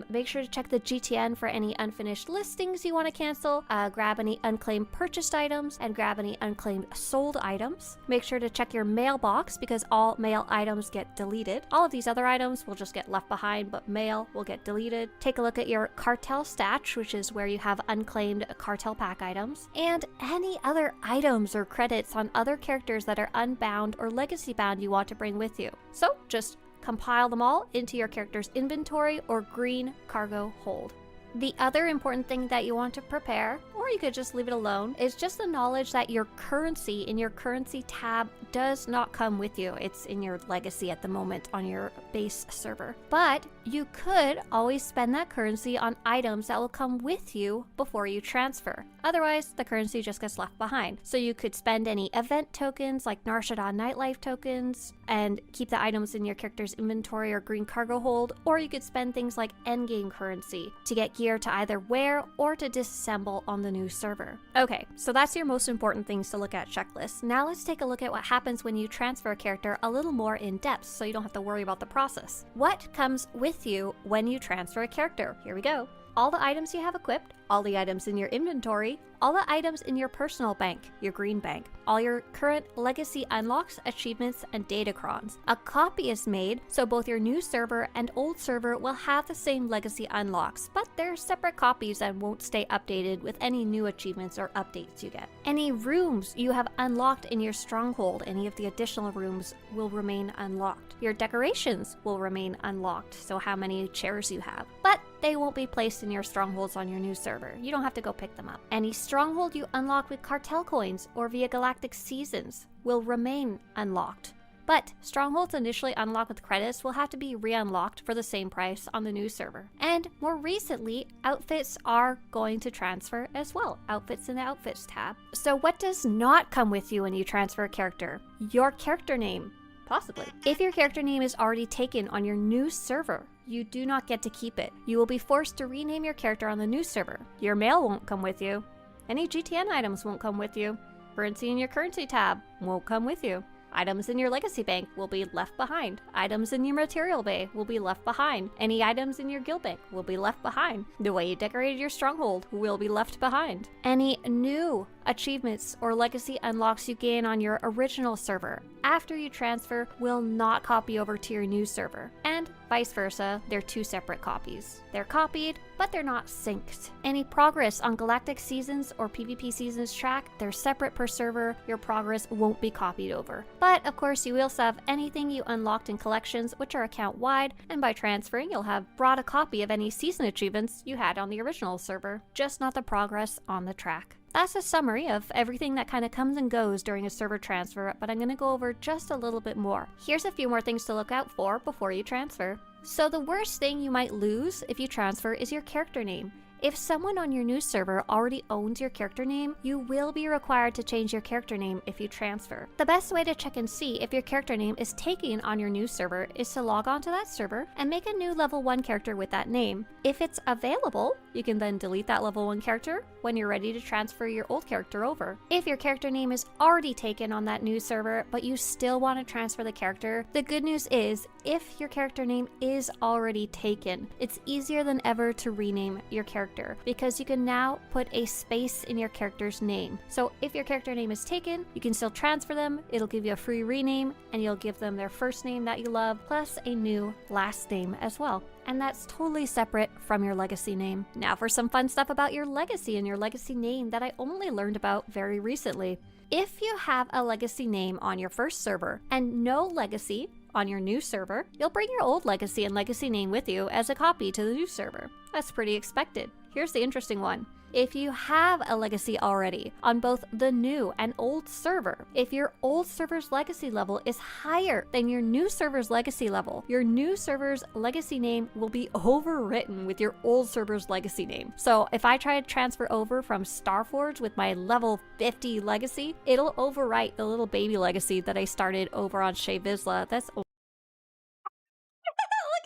Make sure to check the GTN for any unfinished listings you want to cancel. Grab any unclaimed purchased items and grab any unclaimed sold items. Make sure to check your mailbox because all mail items get deleted. All of these other items will just get left behind, but mail will get deleted. Take a look at your cartel stash, which is where you have unclaimed cartel pack items, and any other items or credits on other characters that are unbound or legacy bound you want to bring with you. So just compile them all into your character's inventory or green cargo hold. The other important thing that you want to prepare, or you could just leave it alone, is just the knowledge that your currency in your currency tab does not come with you. It's in your legacy at the moment on your base server. But you could always spend that currency on items that will come with you before you transfer. Otherwise, the currency just gets left behind. So you could spend any event tokens like Nar Shaddaa Nightlife tokens and keep the items in your character's inventory or green cargo hold, or you could spend things like endgame currency to get gear to either wear or to disassemble on the new server. Okay, so that's your most important things to look at checklist. Now let's take a look at what happens when you transfer a character a little more in depth so you don't have to worry about the process. What comes with you when you transfer a character? Here we go. All the items you have equipped, all the items in your inventory, all the items in your personal bank, your green bank, all your current legacy unlocks, achievements, and datacrons. A copy is made, so both your new server and old server will have the same legacy unlocks, but they're separate copies and won't stay updated with any new achievements or updates you get. Any rooms you have unlocked in your stronghold, any of the additional rooms will remain unlocked. Your decorations will remain unlocked, so how many chairs you have, but they won't be placed in your strongholds on your new server. You don't have to go pick them up. Any stronghold you unlock with cartel coins or via Galactic Seasons will remain unlocked. But strongholds initially unlocked with credits will have to be re-unlocked for the same price on the new server. And more recently, outfits are going to transfer as well. Outfits in the Outfits tab. So what does not come with you when you transfer a character? Your character name. Possibly. If your character name is already taken on your new server, you do not get to keep it. You will be forced to rename your character on the new server. Your mail won't come with you. Any GTN items won't come with you. Currency in your currency tab won't come with you. Items in your legacy bank will be left behind. Items in your material bay will be left behind. Any items in your guild bank will be left behind. The way you decorated your stronghold will be left behind. Any new achievements or legacy unlocks you gain on your original server after you transfer will not copy over to your new server. And vice versa, they're two separate copies. They're copied, but they're not synced. Any progress on Galactic Seasons or PvP Seasons track, they're separate per server. Your progress won't be copied over. But of course, you will also have anything you unlocked in collections, which are account-wide, and by transferring, you'll have brought a copy of any season achievements you had on the original server, just not the progress on the track. That's a summary of everything that kind of comes and goes during a server transfer, but I'm going to go over just a little bit more. Here's a few more things to look out for before you transfer. So the worst thing you might lose if you transfer is your character name. If someone on your new server already owns your character name, you will be required to change your character name if you transfer. The best way to check and see if your character name is taken on your new server is to log on to that server and make a new level 1 character with that name. If it's available, you can then delete that level 1 character when you're ready to transfer your old character over. If your character name is already taken on that new server, but you still want to transfer the character, the good news is if your character name is already taken, it's easier than ever to rename your character, because you can now put a space in your character's name. So if your character name is taken, you can still transfer them, it'll give you a free rename, and you'll give them their first name that you love, plus a new last name as well. And that's totally separate from your legacy name. Now for some fun stuff about your legacy and your legacy name that I only learned about very recently. If you have a legacy name on your first server and no legacy on your new server, you'll bring your old legacy and legacy name with you as a copy to the new server. That's pretty expected. Here's the interesting one. If you have a legacy already on both the new and old server, if your old server's legacy level is higher than your new server's legacy level, your new server's legacy name will be overwritten with your old server's legacy name. So if I try to transfer over from Starforge with my level 50 legacy, it'll overwrite the little baby legacy that I started over on Shea Vizsla. That's Look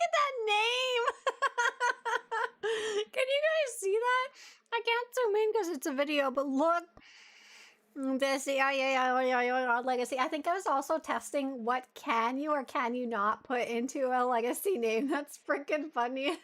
at that name! Can you guys see that? I can't zoom in because it's a video, but look. This legacy. I think I was also testing what can you or can you not put into a legacy name. That's freaking funny.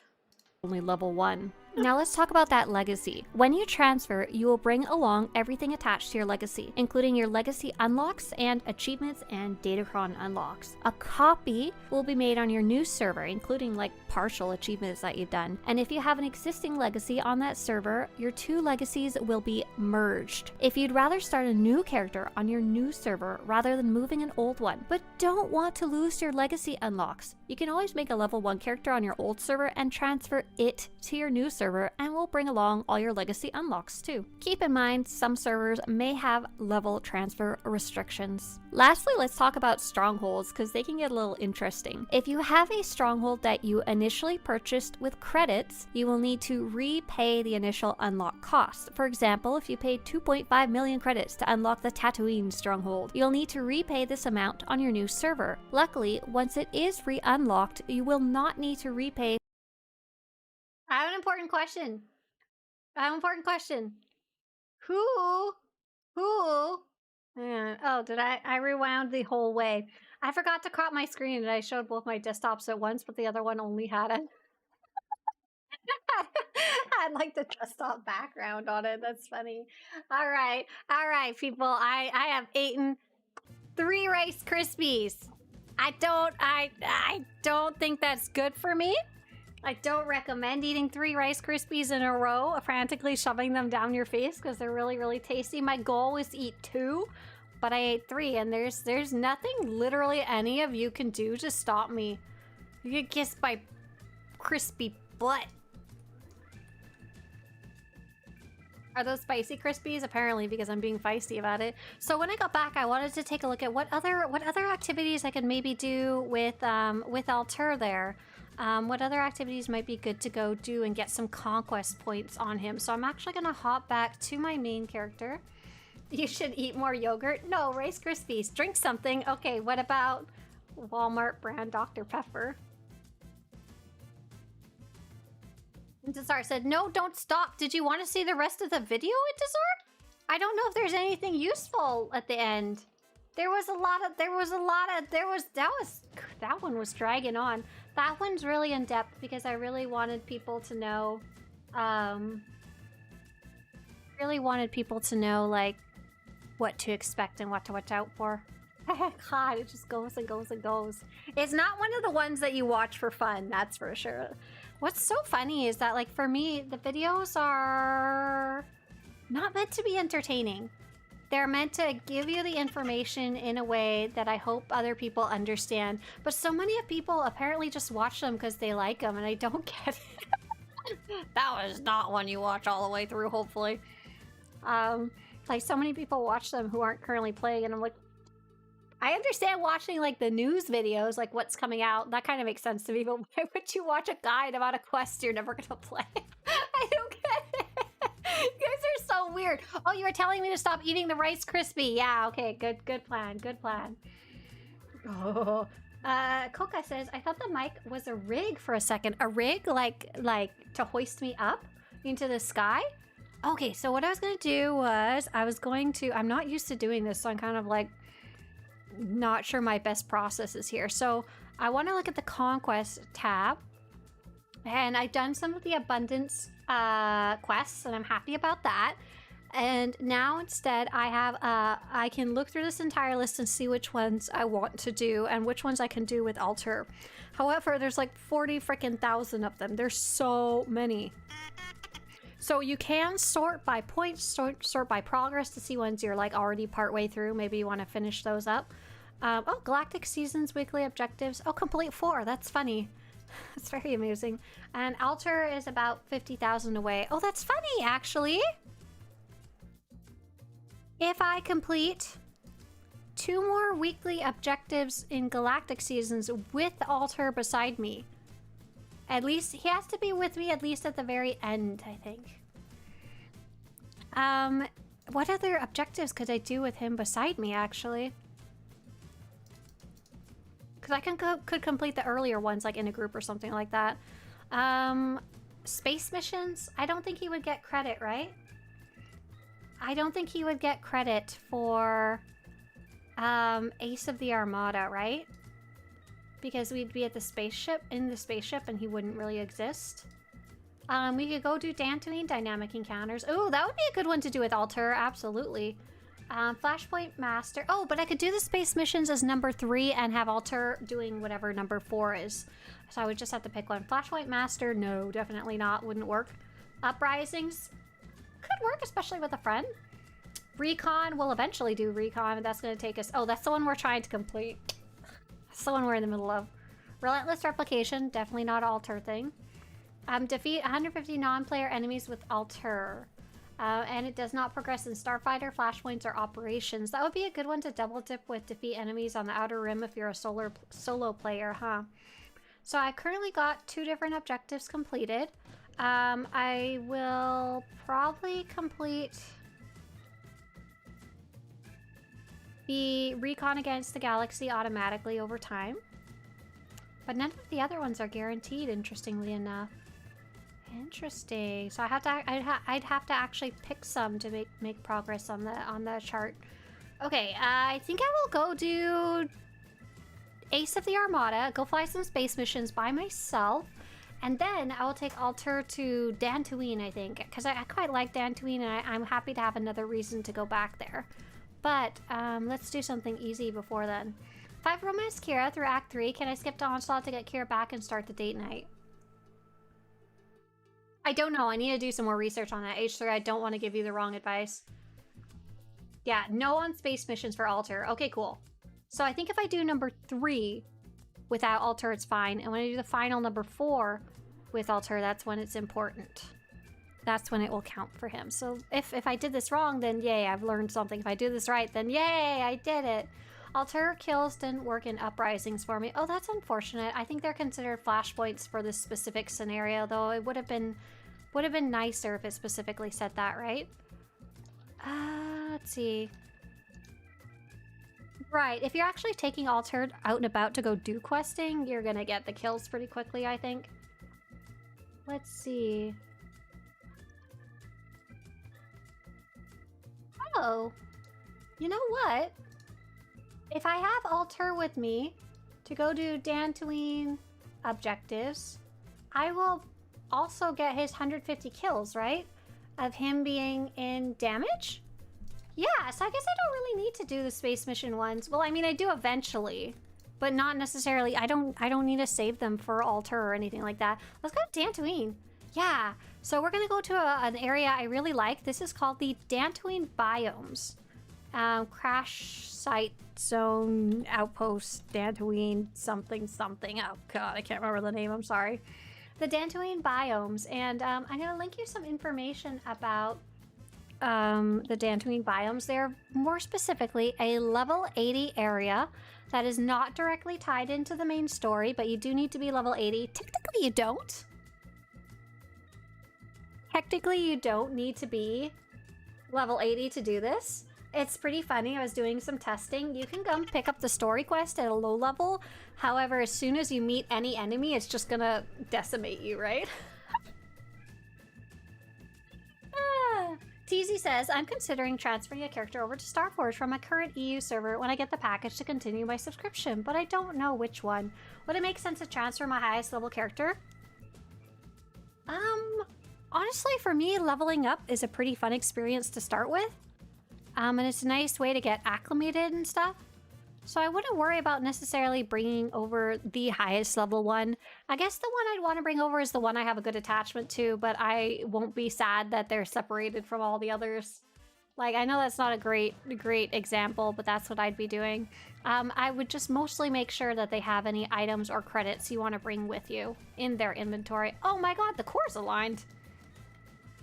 Only level 1. Now let's talk about that legacy. When you transfer, you will bring along everything attached to your legacy, including your legacy unlocks and achievements and datacron unlocks. A copy will be made on your new server, including like partial achievements that you've done. And if you have an existing legacy on that server, your two legacies will be merged. If you'd rather start a new character on your new server rather than moving an old one, but don't want to lose your legacy unlocks, you can always make a level 1 character on your old server and transfer it to your new server server and will bring along all your legacy unlocks too. Keep in mind, some servers may have level transfer restrictions. Lastly, let's talk about strongholds because they can get a little interesting. If you have a stronghold that you initially purchased with credits, you will need to repay the initial unlock cost. For example, if you paid 2.5 million credits to unlock the Tatooine stronghold, you'll need to repay this amount on your new server. Luckily, once it is re-unlocked, you will not need to repay. I have an important question. Who? Oh, did I rewound the whole way. I forgot to crop my screen and I showed both my desktops at once, but the other one only had a had like the desktop background on it. That's funny. All right, people. I have eaten 3 Rice Krispies. I don't think that's good for me. I don't recommend eating 3 Rice Krispies in a row, frantically shoving them down your face because they're really, really tasty. My goal was to eat 2, but I ate 3, and there's nothing literally any of you can do to stop me. You get kissed by crispy butt. Are those spicy Krispies? Apparently, because I'm being feisty about it. So when I got back, I wanted to take a look at what other activities I could maybe do with Altur there. What other activities might be good to go do and get some conquest points on him. So I'm actually gonna hop back to my main character. You should eat more yogurt. No, Rice Krispies. Drink something. Okay, what about Walmart brand Dr. Pepper? Intizar said, no, don't stop. Did you want to see the rest of the video, Intizar? I don't know if there's anything useful at the end. That one was dragging on. That one's really in depth because I really wanted people to know, like, what to expect and what to watch out for. God, it just goes and goes and goes. It's not one of the ones that you watch for fun, that's for sure. What's so funny is that, like, for me, the videos are not meant to be entertaining. They're meant to give you the information in a way that I hope other people understand. But so many people apparently just watch them because they like them, and I don't get it. That was not one you watch all the way through, hopefully. Like, so many people watch them who aren't currently playing, and I'm like, I understand watching, like, the news videos, like, what's coming out. That kind of makes sense to me, but why would you watch a guide about a quest you're never gonna play? I don't get it. You guys are so weird. Oh, you were telling me to stop eating the Rice Krispie. Yeah, okay, good plan. Oh, Coca says, I thought the mic was a rig for a second. A rig, like to hoist me up into the sky? Okay, so what I was gonna do was, I'm not used to doing this, so I'm kind of like, not sure my best process is here. So I want to look at the Conquest tab, and I've done some of the Abundance quests, and I'm happy about that. And now instead I can look through this entire list and see which ones I want to do and which ones I can do with Altur. However, there's like 40 freaking thousand of them. There's so many. So you can sort by points, sort by progress to see ones you're like already partway through. Maybe you want to finish those up. Oh, Galactic Seasons weekly objectives. Oh, complete 4. That's funny. That's very amusing. And Altur is about 50,000 away. Oh, that's funny, actually. If I complete 2 more weekly objectives in Galactic Seasons with Altur beside me, at least he has to be with me at least at the very end, I think. What other objectives could I do with him beside me, actually? Because I could complete the earlier ones, like in a group or something like that. Space missions? I don't think he would get credit, right? I don't think he would get credit for Ace of the Armada, right? Because we'd be at the spaceship, and he wouldn't really exist. We could go do Dantine dynamic encounters. Oh, that would be a good one to do with Altur, absolutely. Flashpoint Master. Oh, but I could do the space missions as number 3 and have Altur doing whatever number 4 is. So I would just have to pick one. Flashpoint Master, no, definitely not. Wouldn't work. Uprisings could work, especially with a friend. Recon, we'll eventually do Recon, and that's going to take us... Oh, that's the one we're trying to complete. That's the one we're in the middle of. Relentless Replication, definitely not an Altur thing. Defeat 150 non-player enemies with Alter. And it does not progress in Starfighter, Flashpoints, or Operations. That would be a good one to double dip with. Defeat enemies on the Outer Rim if you're a solo player, huh? So I currently got 2 different objectives completed. I will probably complete the recon against the galaxy automatically over time. But none of the other ones are guaranteed, interestingly enough. Interesting. So I'd have to actually pick some to make progress on the chart. Okay, I think I will go do Ace of the Armada, go fly some space missions by myself, and then I will take Alter to Dantine, I think, because I quite like Dantine, and I'm happy to have another reason to go back there. But let's do something easy before then. 5 romance Kira through Act 3. Can I skip to Onslaught to get Kira back and start the date night? I don't know. I need to do some more research on that. H3, I don't want to give you the wrong advice. Yeah, no on space missions for Alter. Okay, cool. So I think if I do number 3 without Alter, it's fine. And when I do the final number 4 with Alter, that's when it's important. That's when it will count for him. So if I did this wrong, then yay, I've learned something. If I do this right, then yay, I did it. Alter kills didn't work in Uprisings for me. Oh, that's unfortunate. I think they're considered flashpoints for this specific scenario, though it would have been nicer if it specifically said that, right? Let's see. Right, if you're actually taking Alter out and about to go do questing, you're gonna get the kills pretty quickly, I think. Let's see. Oh, you know what? If I have Alter with me to go do Dantine objectives, I will also get his 150 kills, right? Of him being in damage? Yeah, so I guess I don't really need to do the space mission ones. Well, I mean, I do eventually, but not necessarily. I don't need to save them for Alter or anything like that. Let's go to Dantine. Yeah, so we're gonna go to an area I really like. This is called the Dantine Biomes. Crash Site Zone Outpost Dantine something something. Oh god, I can't remember the name, I'm sorry. The Dantine Biomes, and I'm gonna link you some information about the Dantine Biomes. They're more specifically a level 80 area that is not directly tied into the main story, but you do need to be level 80. Technically you don't. Technically you don't need to be level 80 to do this. It's pretty funny. I was doing some testing. You can come pick up the story quest at a low level. However, as soon as you meet any enemy, it's just gonna decimate you, right? TZ says, I'm considering transferring a character over to Starforge from my current EU server when I get the package to continue my subscription, but I don't know which one. Would it make sense to transfer my highest level character? Honestly, for me, leveling up is a pretty fun experience to start with. And it's a nice way to get acclimated and stuff. So I wouldn't worry about necessarily bringing over the highest level one. I guess the one I'd want to bring over is the one I have a good attachment to, but I won't be sad that they're separated from all the others. Like, I know that's not a great example, but that's what I'd be doing. I would just mostly make sure that they have any items or credits you want to bring with you in their inventory. Oh my god, the core's aligned.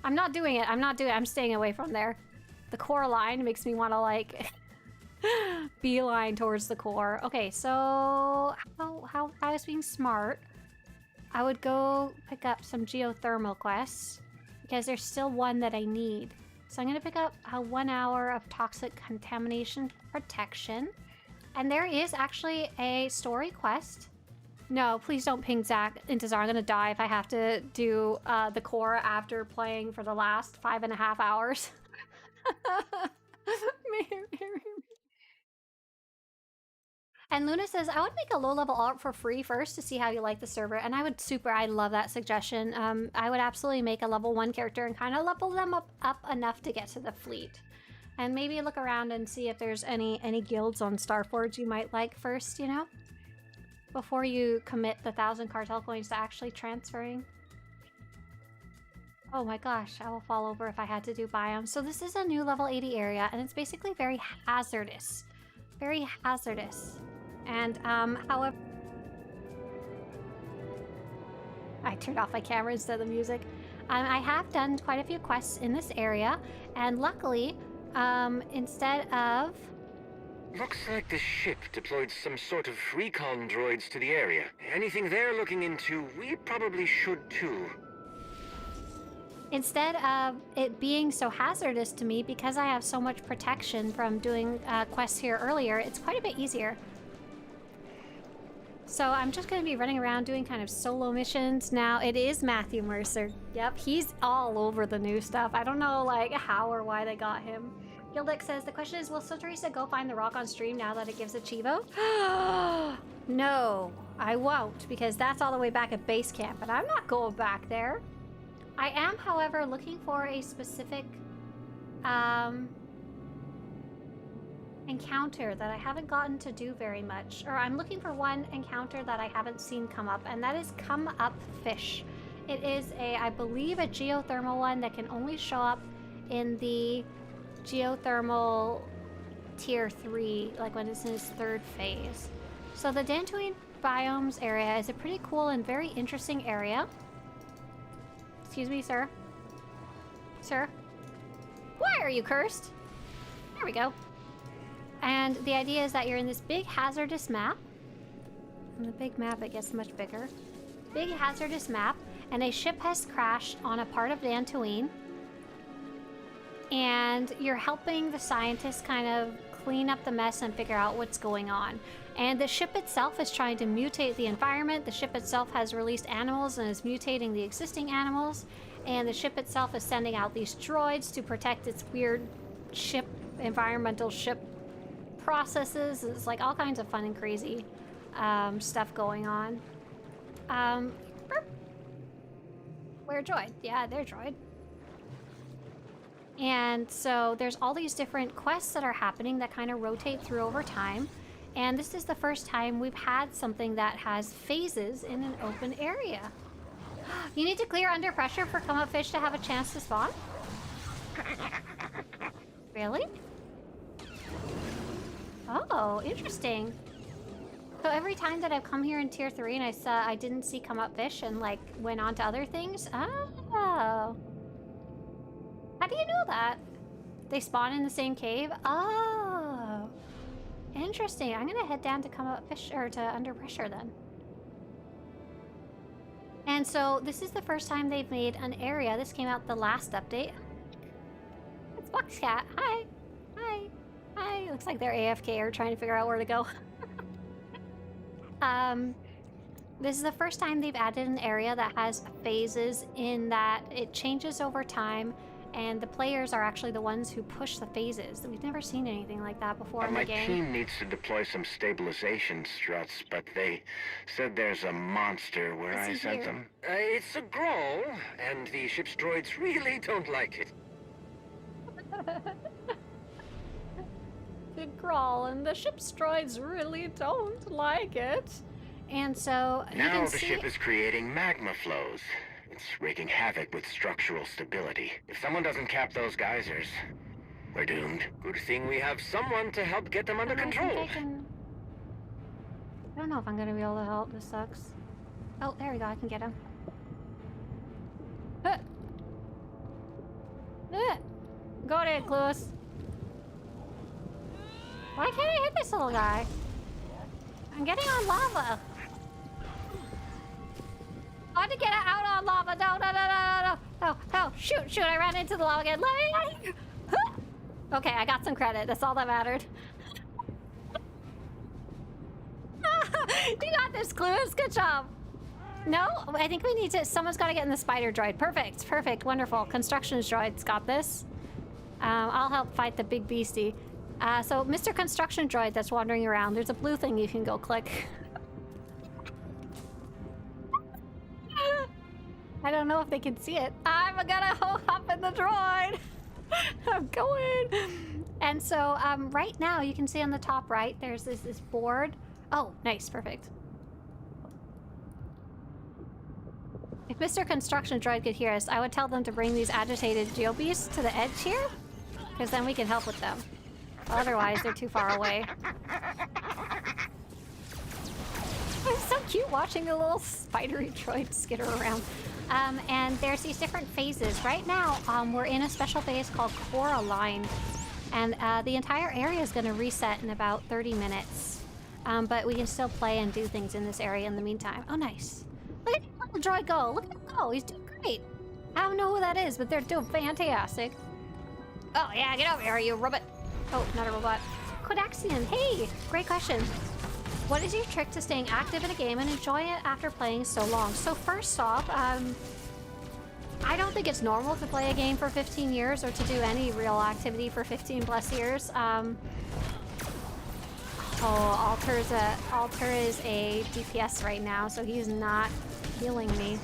I'm not doing it. I'm staying away from there. The core line makes me want to, like, beeline towards the core. Okay, so how I was being smart. I would go pick up some geothermal quests because there's still one that I need. So I'm gonna pick up 1 hour of toxic contamination protection. And there is actually a story quest. No, please don't ping Zach into Zara. I'm gonna die if I have to do the core after playing for the last 5.5 hours. And Luna says, I would make a low-level alt for free first to see how you like the server. And I love that suggestion. I would absolutely make a level 1 character and kind of level them up enough to get to the fleet. And maybe look around and see if there's any guilds on Starforge you might like first, you know? Before you commit the 1,000 cartel coins to actually transferring. Oh my gosh, I will fall over if I had to do biomes. So this is a new level 80 area, and it's basically very hazardous. Very hazardous. And, however... I turned off my camera instead of the music. I have done quite a few quests in this area, and luckily, instead of... Looks like the ship deployed some sort of recon droids to the area. Anything they're looking into, we probably should too. Instead of it being so hazardous to me, because I have so much protection from doing quests here earlier, it's quite a bit easier. So I'm just going to be running around doing kind of solo missions. Now, it is Matthew Mercer. Yep, he's all over the new stuff. I don't know, like, how or why they got him. Gildick says, the question is, will Swtorista go find the rock on stream now that it gives a Chivo? No, I won't, because that's all the way back at base camp, and I'm not going back there. I am, however, looking for a specific encounter that I haven't gotten to do very much. Or I'm looking for one encounter that I haven't seen come up, and that is Come Up Fish. It is I believe, a geothermal one that can only show up in the geothermal tier 3, like when it's in its 3rd phase. So the Dantine biomes area is a pretty cool and very interesting area. Excuse me, sir. Sir? Why are you cursed? There we go. And the idea is that you're in this big hazardous map. And the big map, it gets much bigger. Big hazardous map, and a ship has crashed on a part of Dantine. And you're helping the scientists kind of clean up the mess and figure out what's going on. And the ship itself is trying to mutate the environment. The ship itself has released animals and is mutating the existing animals. And the ship itself is sending out these droids to protect its weird ship, environmental ship processes. It's like all kinds of fun and crazy stuff going on. Where droid? Yeah, they're droid. And so there's all these different quests that are happening that kind of rotate through over time. And this is the first time we've had something that has phases in an open area. You need to clear under pressure for Come Up Fish to have a chance to spawn? Really? Oh, interesting. So every time that I've come here in tier 3 and I didn't see Come Up Fish and like went on to other things? Oh. How do you know that? They spawn in the same cave? Oh. Interesting. I'm gonna head down to Come Up Fish, or to Under Pressure then. And so this is the first time they've made an area. This came out the last update. It's Boxcat. Hi. Hi. Hi. Looks like they're AFK or trying to figure out where to go. This is the first time they've added an area that has phases, in that it changes over time, and the players are actually the ones who push the phases. We've never seen anything like that before in the game. My team needs to deploy some stabilization struts, but they said there's a monster where I sent them. It's a Growl, and the ship's droids really don't like it. The Growl and the ship's droids really don't like it. And so now the ship is creating magma flows. It's wreaking havoc with structural stability. If someone doesn't cap those geysers, we're doomed. Good thing we have someone to help get them under control. I don't know if I'm gonna be able to help. This sucks. Oh, there we go. I can get him. Got it, Clues. Why can't I hit this little guy? I'm getting on lava. I want to get out on lava. No. Shoot. I ran into the lava again. Let me. Okay, I got some credit. That's all that mattered. You got this, Clues. Good job. No, I think we need to. Someone's got to get in the spider droid. Perfect. Wonderful. Construction droid's got this. I'll help fight the big beastie. So, Mr. Construction Droid that's wandering around, there's a blue thing you can go click. I don't know if they can see it. I'm gonna hop in the droid. I'm going. And so, right now, you can see on the top right, there's this board. Oh, nice, perfect. If Mr. Construction Droid could hear us, I would tell them to bring these agitated geobeasts to the edge here, because then we can help with them. Otherwise, they're too far away. It's so cute watching the little spidery droid skitter around. And there's these different phases. Right now, we're in a special phase called Coraline. And the entire area is going to reset in about 30 minutes. But we can still play and do things in this area in the meantime. Oh, nice. Look at the little droid go. Look at him go. He's doing great. I don't know who that is, but they're doing fantastic. Oh, yeah, get over here, you robot. Oh, not a robot. Quadaxian, hey, great question. What is your trick to staying active in a game and enjoy it after playing so long? So first off, I don't think it's normal to play a game for 15 years or to do any real activity for 15 plus years. Alter is a DPS right now, so he's not healing me.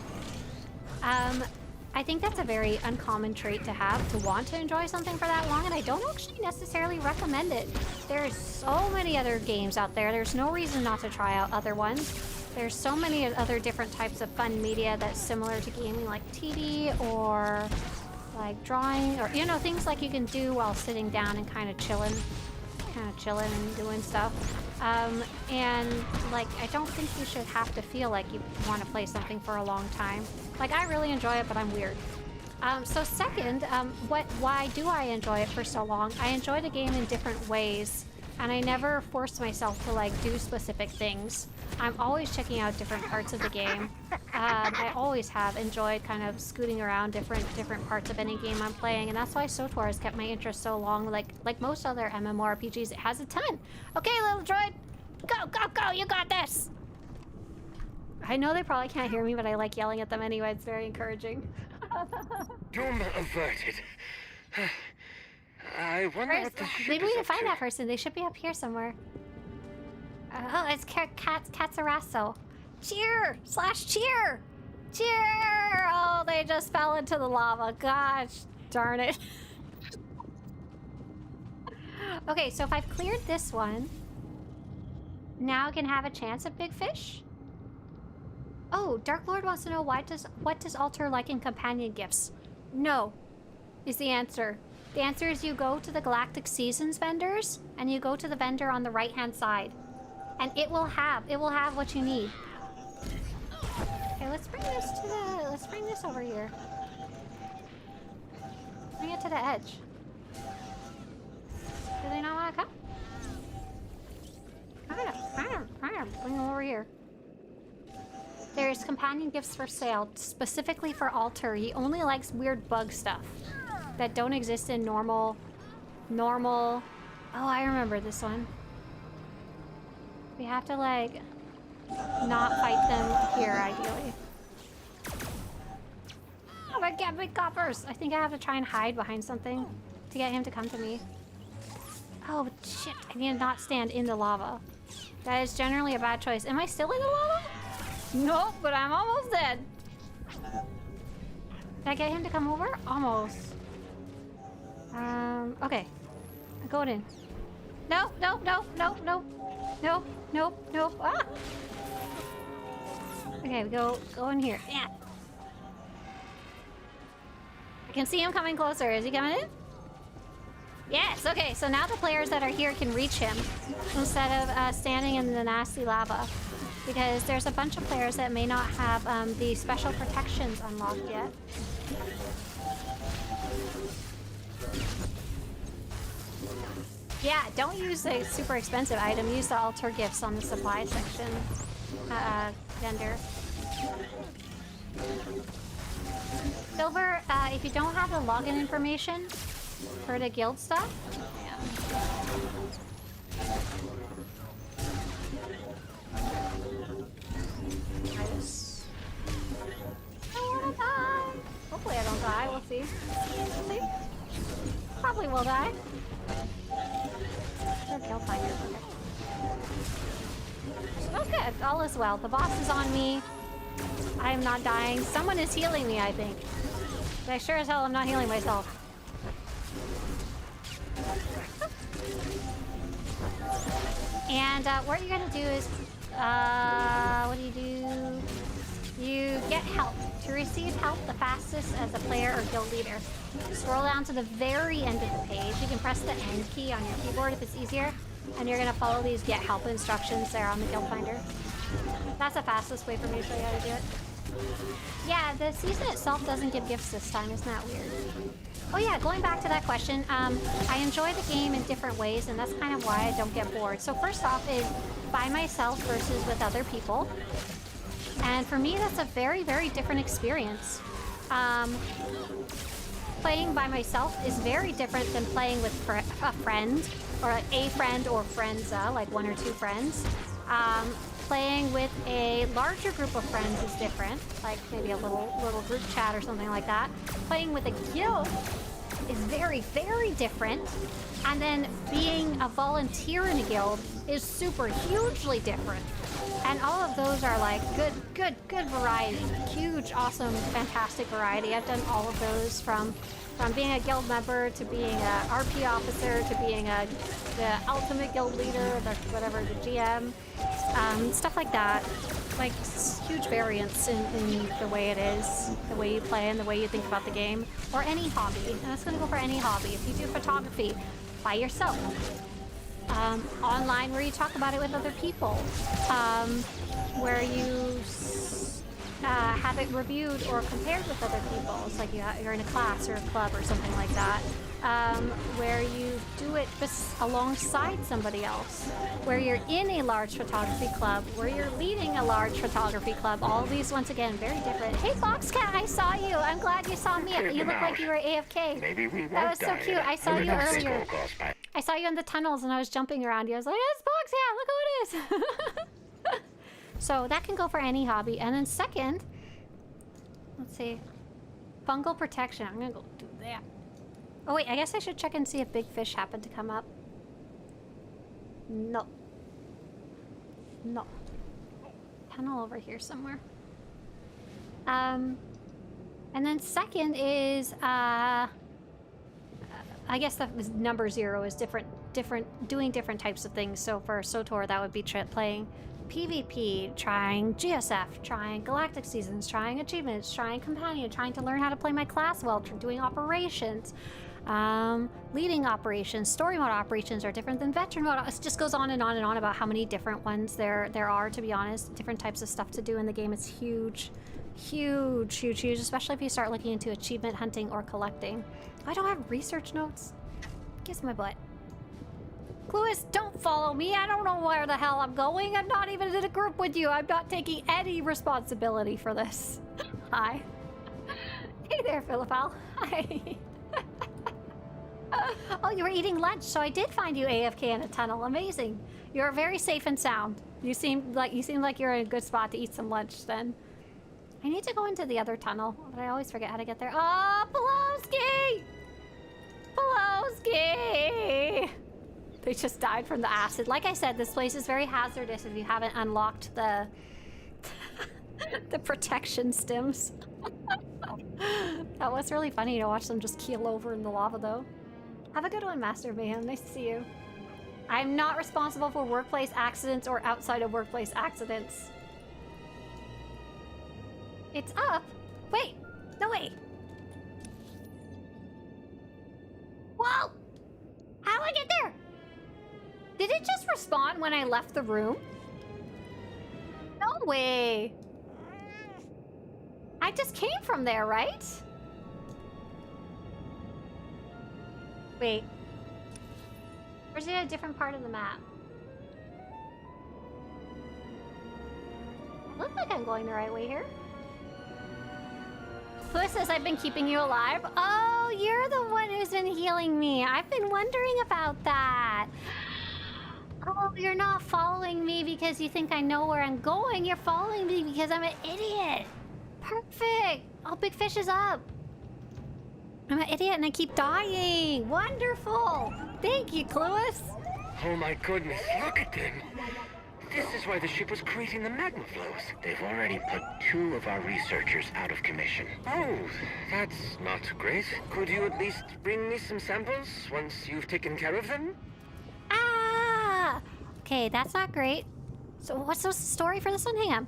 I think that's a very uncommon trait to have, to want to enjoy something for that long, and I don't actually necessarily recommend it. There's so many other games out there. There's no reason not to try out other ones. There's so many other different types of fun media that's similar to gaming, like TV or like drawing, or, you know, things like you can do while sitting down and kind of chilling and doing stuff. And like, I don't think you should have to feel like you want to play something for a long time. Like, I really enjoy it, but I'm weird. So second, why do I enjoy it for so long? I enjoy the game in different ways, and I never force myself to like do specific things. I'm always checking out different parts of the game. I always have enjoyed kind of scooting around different parts of any game I'm playing, and that's why SWTOR has kept my interest so long. Like most other MMORPGs, it has a ton. Okay, little droid, go, go, go! You got this. I know they probably can't hear me, but I like yelling at them anyway. It's very encouraging. Doom averted. I wonder what the ship Maybe we is can up find to. that person. They should be up here somewhere. Oh, it's Catsarasso. Cheer! / cheer! Cheer! Oh, they just fell into the lava. Gosh darn it. Okay, so if I've cleared this one, now I can have a chance at big fish? Oh, Dark Lord wants to know what does Alter like in companion gifts? No, is the answer. The answer is you go to the Galactic Seasons vendors, and you go to the vendor on the right-hand side. And it will have what you need. Okay, let's bring this over here. Bring it to the edge. Do they not want to come? Bring them over here. There's companion gifts for sale, specifically for Alter. He only likes weird bug stuff that don't exist in normal. Oh, I remember this one. We have to, like, not fight them here, ideally. Oh, my God, big coppers! I think I have to try and hide behind something to get him to come to me. Oh, shit. I need to not stand in the lava. That is generally a bad choice. Am I still in the lava? Nope, but I'm almost dead. Did I get him to come over? Almost. Okay. I'm going in. No. Ah! Okay, we go in here. Yeah. I can see him coming closer. Is he coming in? Yes, okay, so now the players that are here can reach him instead of standing in the nasty lava. Because there's a bunch of players that may not have the special protections unlocked yet. Yeah, don't use a super expensive item. Use the Alter gifts on the supply section vendor. Silver, if you don't have the login information for the guild stuff, I wanna die. Hopefully I don't die. We'll see. Probably will die. Okay, all is well. The boss is on me. I am not dying. Someone is healing me, I think. But I sure as hell am not healing myself. And what you're gonna do is, what do? You get help. To receive help the fastest as a player or guild leader, scroll down to the very end of the page. You can press the end key on your keyboard if it's easier, and you're gonna follow these get help instructions there on the guild finder. That's the fastest way for me to show you how to do it. Yeah, the season itself doesn't give gifts this time. Isn't that weird? Oh yeah, going back to that question, I enjoy the game in different ways, and that's kind of why I don't get bored. So first off is by myself versus with other people. And for me, that's a very, very different experience. Playing by myself is very different than playing with a friend, or a friend or friends, like one or two friends. Playing with a larger group of friends is different, like maybe a little group chat or something like that. Playing with a guild is very, very different. And then being a volunteer in a guild is super hugely different. And all of those are like good variety. Huge, awesome, fantastic variety. I've done all of those from being a guild member to being a RP officer to being the ultimate guild leader, the GM, stuff like that. Like huge variance in the way it is, the way you play and the way you think about the game, or any hobby. And that's gonna go for any hobby. If you do photography by yourself, online where you talk about it with other people, where you have it reviewed or compared with other people. It's like you're in a class or a club or something like that, where you do it alongside somebody else, where you're in a large photography club, where you're leading a large photography club. All these, once again, very different. Hey, Foxcat, I saw you. I'm glad you saw me. You look like you were AFK. Maybe we won't That was so cute. I saw you earlier. By. I saw you in the tunnels and I was jumping around you. I was like, it's Foxcat, look who it is. So that can go for any hobby. And then second, let's see, fungal protection. I'm gonna go do that. Oh wait, I guess I should check and see if big fish happened to come up. No. No. Tunnel over here somewhere. And then second is, I guess the number 0 is doing different types of things. So for SWTOR, that would be playing PvP, trying GSF, trying Galactic Seasons, trying achievements, trying companion, trying to learn how to play my class well, doing operations, leading operations. Story mode operations are different than veteran mode. It just goes on and on and on about how many different ones there are, to be honest. Different types of stuff to do in the game. It's huge. Huge, huge, huge, especially if you start looking into achievement hunting or collecting. I don't have research notes. Kiss my butt. Cluis, don't follow me. I don't know where the hell I'm going. I'm not even in a group with you. I'm not taking any responsibility for this. Hi. Hey there, Philippal. Hi. Oh, you were eating lunch, so I did find you AFK in a tunnel. Amazing. You're very safe and sound. You seem like you're in a good spot to eat some lunch then. I need to go into the other tunnel, but I always forget how to get there. Oh, Pulowski! Pulowski! They just died from the acid. Like I said, this place is very hazardous if you haven't unlocked the the protection stims. That was really funny to watch them just keel over in the lava, though. Have a good one, Master Man. Nice to see you. I'm not responsible for workplace accidents or outside of workplace accidents. It's up? Wait, no way. Whoa! How do I get there? Did it just respawn when I left the room? No way. I just came from there, right? Wait. Or is it a different part of the map? I look like I'm going the right way here. Who says I've been keeping you alive? Oh, you're the one who's been healing me. I've been wondering about that. Oh, you're not following me because you think I know where I'm going. You're following me because I'm an idiot. Perfect. Oh, big fish is up. I'm an idiot and I keep dying. Wonderful. Thank you, Cluis. Oh my goodness, look at them. This is why the ship was creating the magma flows. They've already put 2 of our researchers out of commission. Oh, that's not great. Could you at least bring me some samples once you've taken care of them? Ah! Okay, that's not great. So what's the story for this one? Hang on.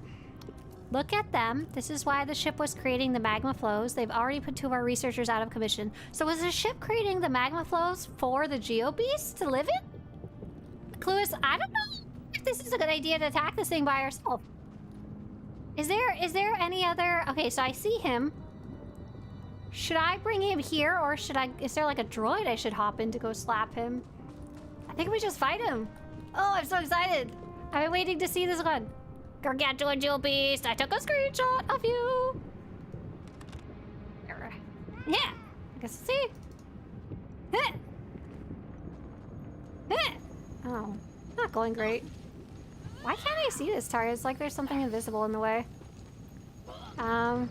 Look at them. This is why the ship was creating the magma flows. They've already put 2 of our researchers out of commission. So was the ship creating the magma flows for the geobeasts to live in? Cluis, I don't know if this is a good idea to attack this thing by ourselves. Is there any other... Okay, so I see him. Should I bring him here, or should I... Is there like a droid I should hop in to go slap him? I think we just fight him. Oh, I'm so excited. I've been waiting to see this one. Gargantuan Jewel Beast, I took a screenshot of you. Yeah, I guess see. Oh, not going great. Why can't I see this target? It's like there's something invisible in the way. Ah!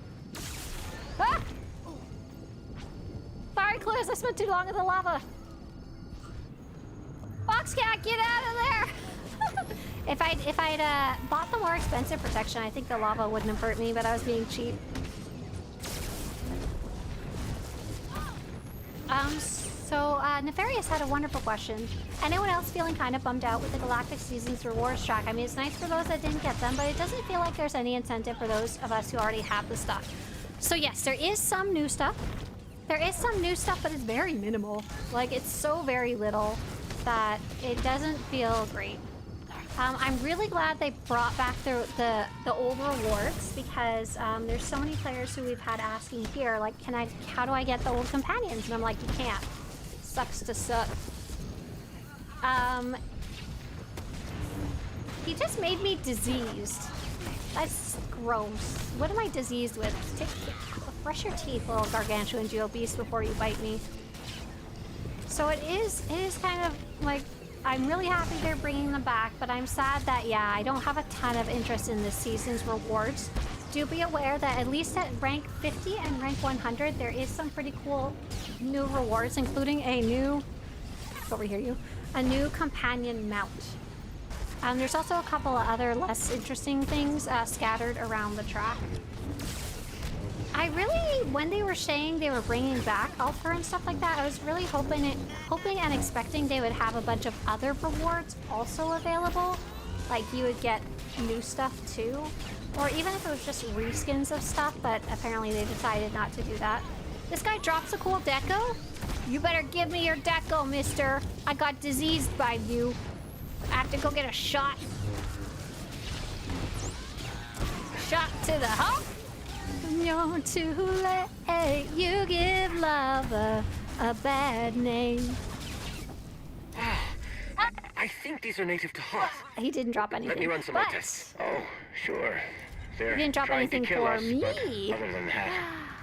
Sorry, Clues, I spent too long in the lava. Foxcat, get out of there! If I'd bought the more expensive protection, I think the lava wouldn't have hurt me, but I was being cheap. So Nefarious had a wonderful question. Anyone else feeling kind of bummed out with the Galactic Seasons rewards track? I mean, it's nice for those that didn't get them, but it doesn't feel like there's any incentive for those of us who already have the stuff. So yes, there is some new stuff. There is some new stuff, but it's very minimal. Like, it's so very little that it doesn't feel great. I'm really glad they brought back the old rewards, because there's so many players who we've had asking here, like, how do I get the old companions? And I'm like, you can't. Sucks to suck. He just made me diseased. That's gross. What am I diseased with? Brush your teeth, little gargantuan Geo Beast, before you bite me. So it is kind of like, I'm really happy they're bringing them back, but I'm sad that, yeah, I don't have a ton of interest in this season's rewards. Do be aware that at least at rank 50 and rank 100, there is some pretty cool new rewards, including a new, over here a new companion mount. There's also a couple of other less interesting things scattered around the track. I really, when they were saying they were bringing back Alpha and stuff like that, I was really hoping and expecting they would have a bunch of other rewards also available. Like, you would get new stuff too. Or even if it was just reskins of stuff, but apparently they decided not to do that. This guy drops a cool deco? You better give me your deco, mister. I got diseased by you. I have to go get a shot. Shot to the hump. You're too late. You give love a bad name. I think these are native to Hoth. He didn't drop anything. Let me run some more tests. Oh, sure. He didn't drop anything for me. Other than that,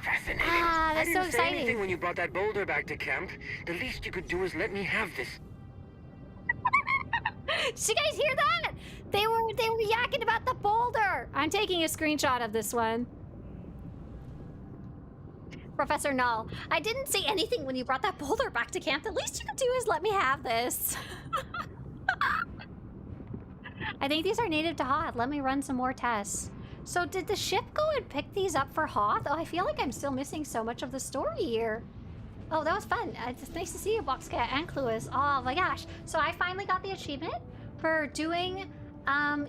fascinating. Ah, that's so exciting. I didn't say anything when you brought that boulder back to camp. The least you could do is let me have this. Did you guys hear that? They were yakking about the boulder. I'm taking a screenshot of this one. Professor Null, I didn't say anything when you brought that boulder back to camp. The least you could do is let me have this. I think these are native to Hoth. Let me run some more tests. So did the ship go and pick these up for Hoth? Oh, I feel like I'm still missing so much of the story here. Oh, that was fun. It's nice to see you, Boxcat and Clueless. Oh my gosh. So I finally got the achievement for doing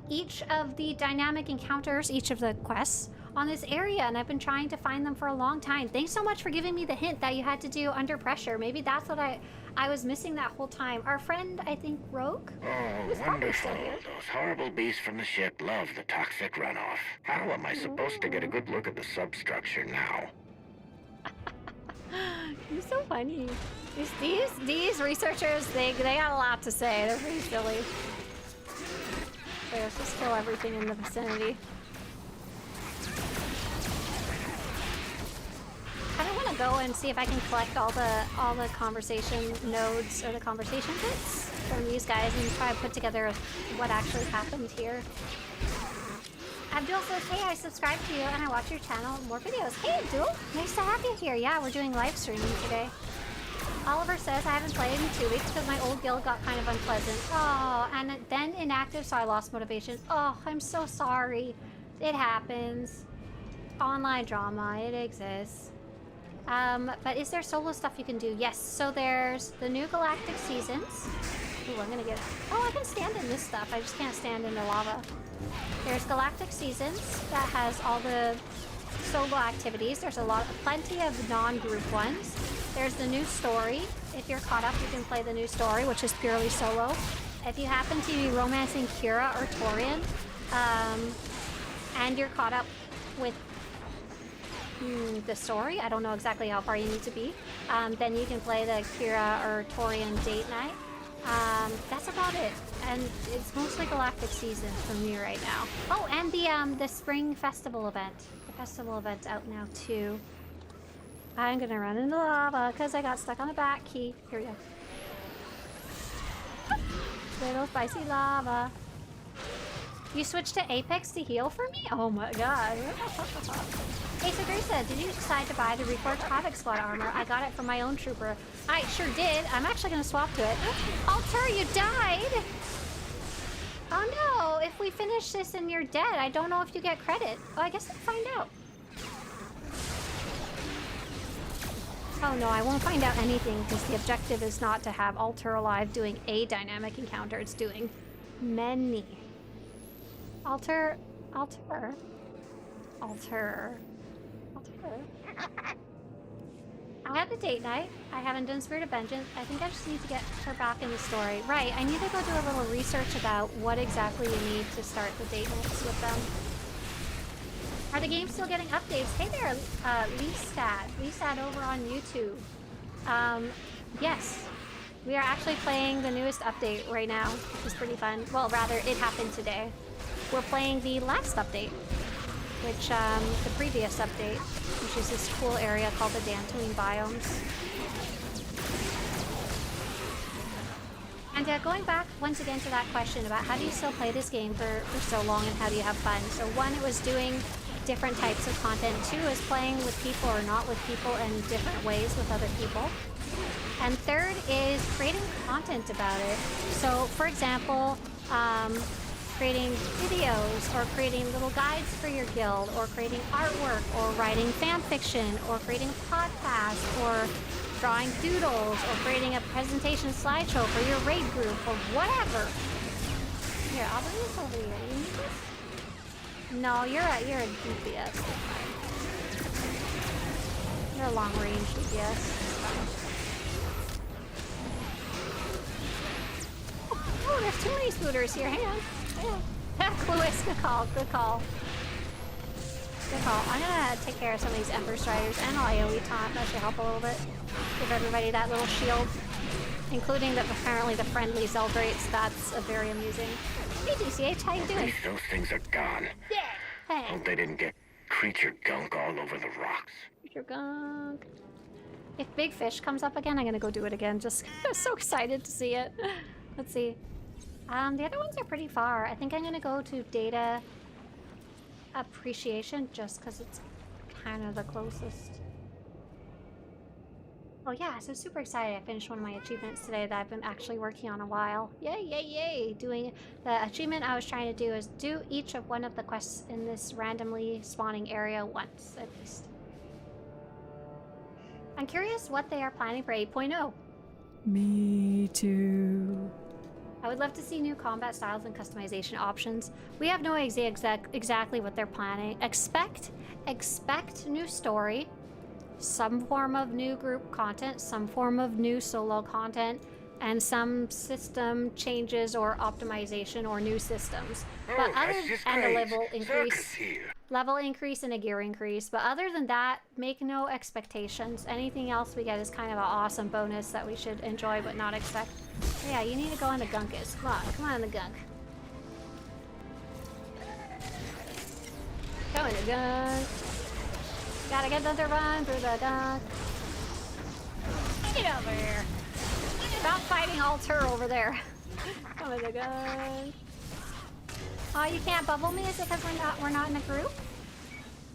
each of the dynamic encounters, each of the quests on this area, and I've been trying to find them for a long time. Thanks so much for giving me the hint that you had to do under pressure. Maybe that's what I was missing that whole time. Our friend, I think, Rogue? Oh, wonderful. Those horrible beasts from the ship love the toxic runoff. How am I supposed to get a good look at the substructure now? You're so funny. These researchers, they got a lot to say. They're pretty silly. Let's just kill everything in the vicinity. I don't want to go and see if I can collect all the conversation nodes or the conversation bits from these guys and try to put together what actually happened here. Abdul says, hey, I subscribed to you and I watch your channel, more videos. Hey, Abdul, nice to have you here. Yeah, we're doing live streaming today. Oliver says, I haven't played in 2 weeks because my old guild got kind of unpleasant. Oh, and then inactive, so I lost motivation. Oh, I'm so sorry. It happens. Online drama, it exists. But is there solo stuff you can do? Yes, so there's the new Galactic Seasons. Ooh, I'm gonna get... Oh, I can stand in this stuff. I just can't stand in the lava. There's Galactic Seasons that has all the solo activities. There's plenty of non-group ones. There's the new story. If you're caught up, you can play the new story, which is purely solo. If you happen to be romancing Kira or Torian, and and you're caught up with the story, I don't know exactly how far you need to be, then you can play the Kira or Torian date night. That's about it. And it's mostly Galactic Seasons for me right now. Oh, and the spring festival event. The festival event's out now too. I'm gonna run into lava because I got stuck on a back key. Here we go. Little spicy lava. You switched to Apex to heal for me? Oh my god. Hey, Swtorista, did you decide to buy the Reforged Havoc Squad armor? I got it from my own trooper. I sure did. I'm actually gonna swap to it. Alter, you died! Oh no, if we finish this and you're dead, I don't know if you get credit. Oh, I guess I'll find out. Oh no, I won't find out anything because the objective is not to have Alter alive doing a dynamic encounter. It's doing many. Alter. I had the date night. I haven't done Spirit of Vengeance. I think I just need to get her back in the story. Right, I need to go do a little research about what exactly you need to start the date nights with them. Are the games still getting updates? Hey there, Leestat over on YouTube. Yes. We are actually playing the newest update right now, which is pretty fun. Well, rather, it happened today. We're playing the last update, which, the previous update, which is this cool area called the Dantine biomes. And going back once again to that question about how do you still play this game for so long and how do you have fun? So one, it was doing different types of content. Two is playing with people or not with people in different ways with other people. And third is creating content about it. So, for example, creating videos or creating little guides for your guild or creating artwork or writing fan fiction or creating a podcast or drawing doodles or creating a presentation slideshow for your raid group or whatever. Here, I'll bring this over here. You need this? No, you're a DPS. You're a long range DPS. Oh, there's too many scooters here. Hang on. Clueless, good call, good call. Good call. I'm gonna take care of some of these Ember Striders and I'll AoE taunt. That should help a little bit. Give everybody that little shield. Including apparently the friendly Zeldrates. That's very amusing. Hey DCH, how you doing? At least those things are gone. Yeah. Hey. Hope they didn't get creature gunk all over the rocks. Creature gunk. If Big Fish comes up again, I'm gonna go do it again. Just I'm so excited to see it. Let's see. The other ones are pretty far. I think I'm gonna go to Data Appreciation just because it's kind of the closest. Oh yeah, so super excited. I finished one of my achievements today that I've been actually working on a while. Yay, yay, yay! Doing the achievement I was trying to do is do each of one of the quests in this randomly spawning area once, at least. I'm curious what they are planning for 8.0. Me too. I would love to see new combat styles and customization options. We have no idea exactly what they're planning. Expect new story, some form of new group content, some form of new solo content, and some system changes or optimization or new systems. But and a level increase and a gear increase. But other than that, make no expectations. Anything else we get is kind of an awesome bonus that we should enjoy but not expect. Yeah, you need to go on the Gunkus. Come on the Gunk. Go in the Gunk. Gotta get them to run through the Gunk. Get over here. Stop fighting Alter over there. Come in the Gunk. Oh, you can't bubble me? Is it because we're not in a group?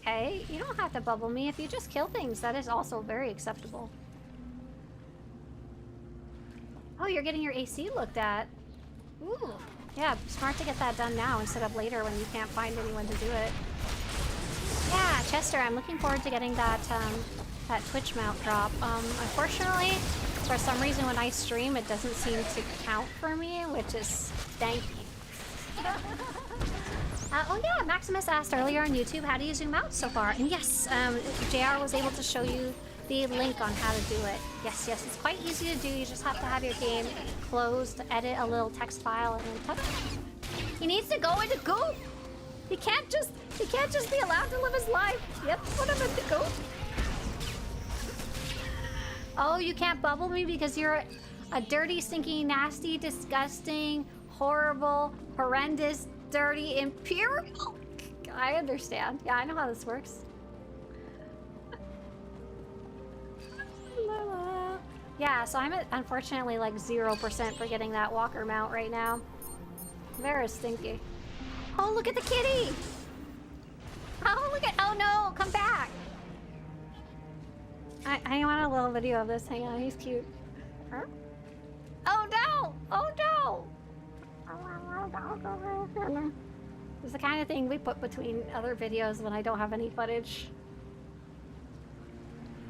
Okay, you don't have to bubble me. If you just kill things, that is also very acceptable. Oh, you're getting your AC looked at. Ooh. Yeah, smart to get that done now instead of later when you can't find anyone to do it. Yeah, Chester, I'm looking forward to getting that that Twitch mount drop. Unfortunately, for some reason when I stream, it doesn't seem to count for me, which is stanky. Oh yeah, Maximus asked earlier on YouTube, how do you zoom out so far? And yes, JR was able to show you the link on how to do it. Yes, it's quite easy to do. You just have to have your game closed, edit a little text file, and then ta-da! He needs to go into goop! He can't just be allowed to live his life. Yep, what am I to go? Oh, you can't bubble me because you're a dirty, stinky, nasty, disgusting, horrible, horrendous, dirty, imperial. I understand. Yeah, I know how this works. Yeah, so I'm at, unfortunately, like 0% for getting that walker mount right now. Very stinky. Oh, look at the kitty! Oh, look at, oh no, come back! I want a little video of this, hang on, he's cute. Huh? Oh no! Oh no! It's the kind of thing we put between other videos when I don't have any footage.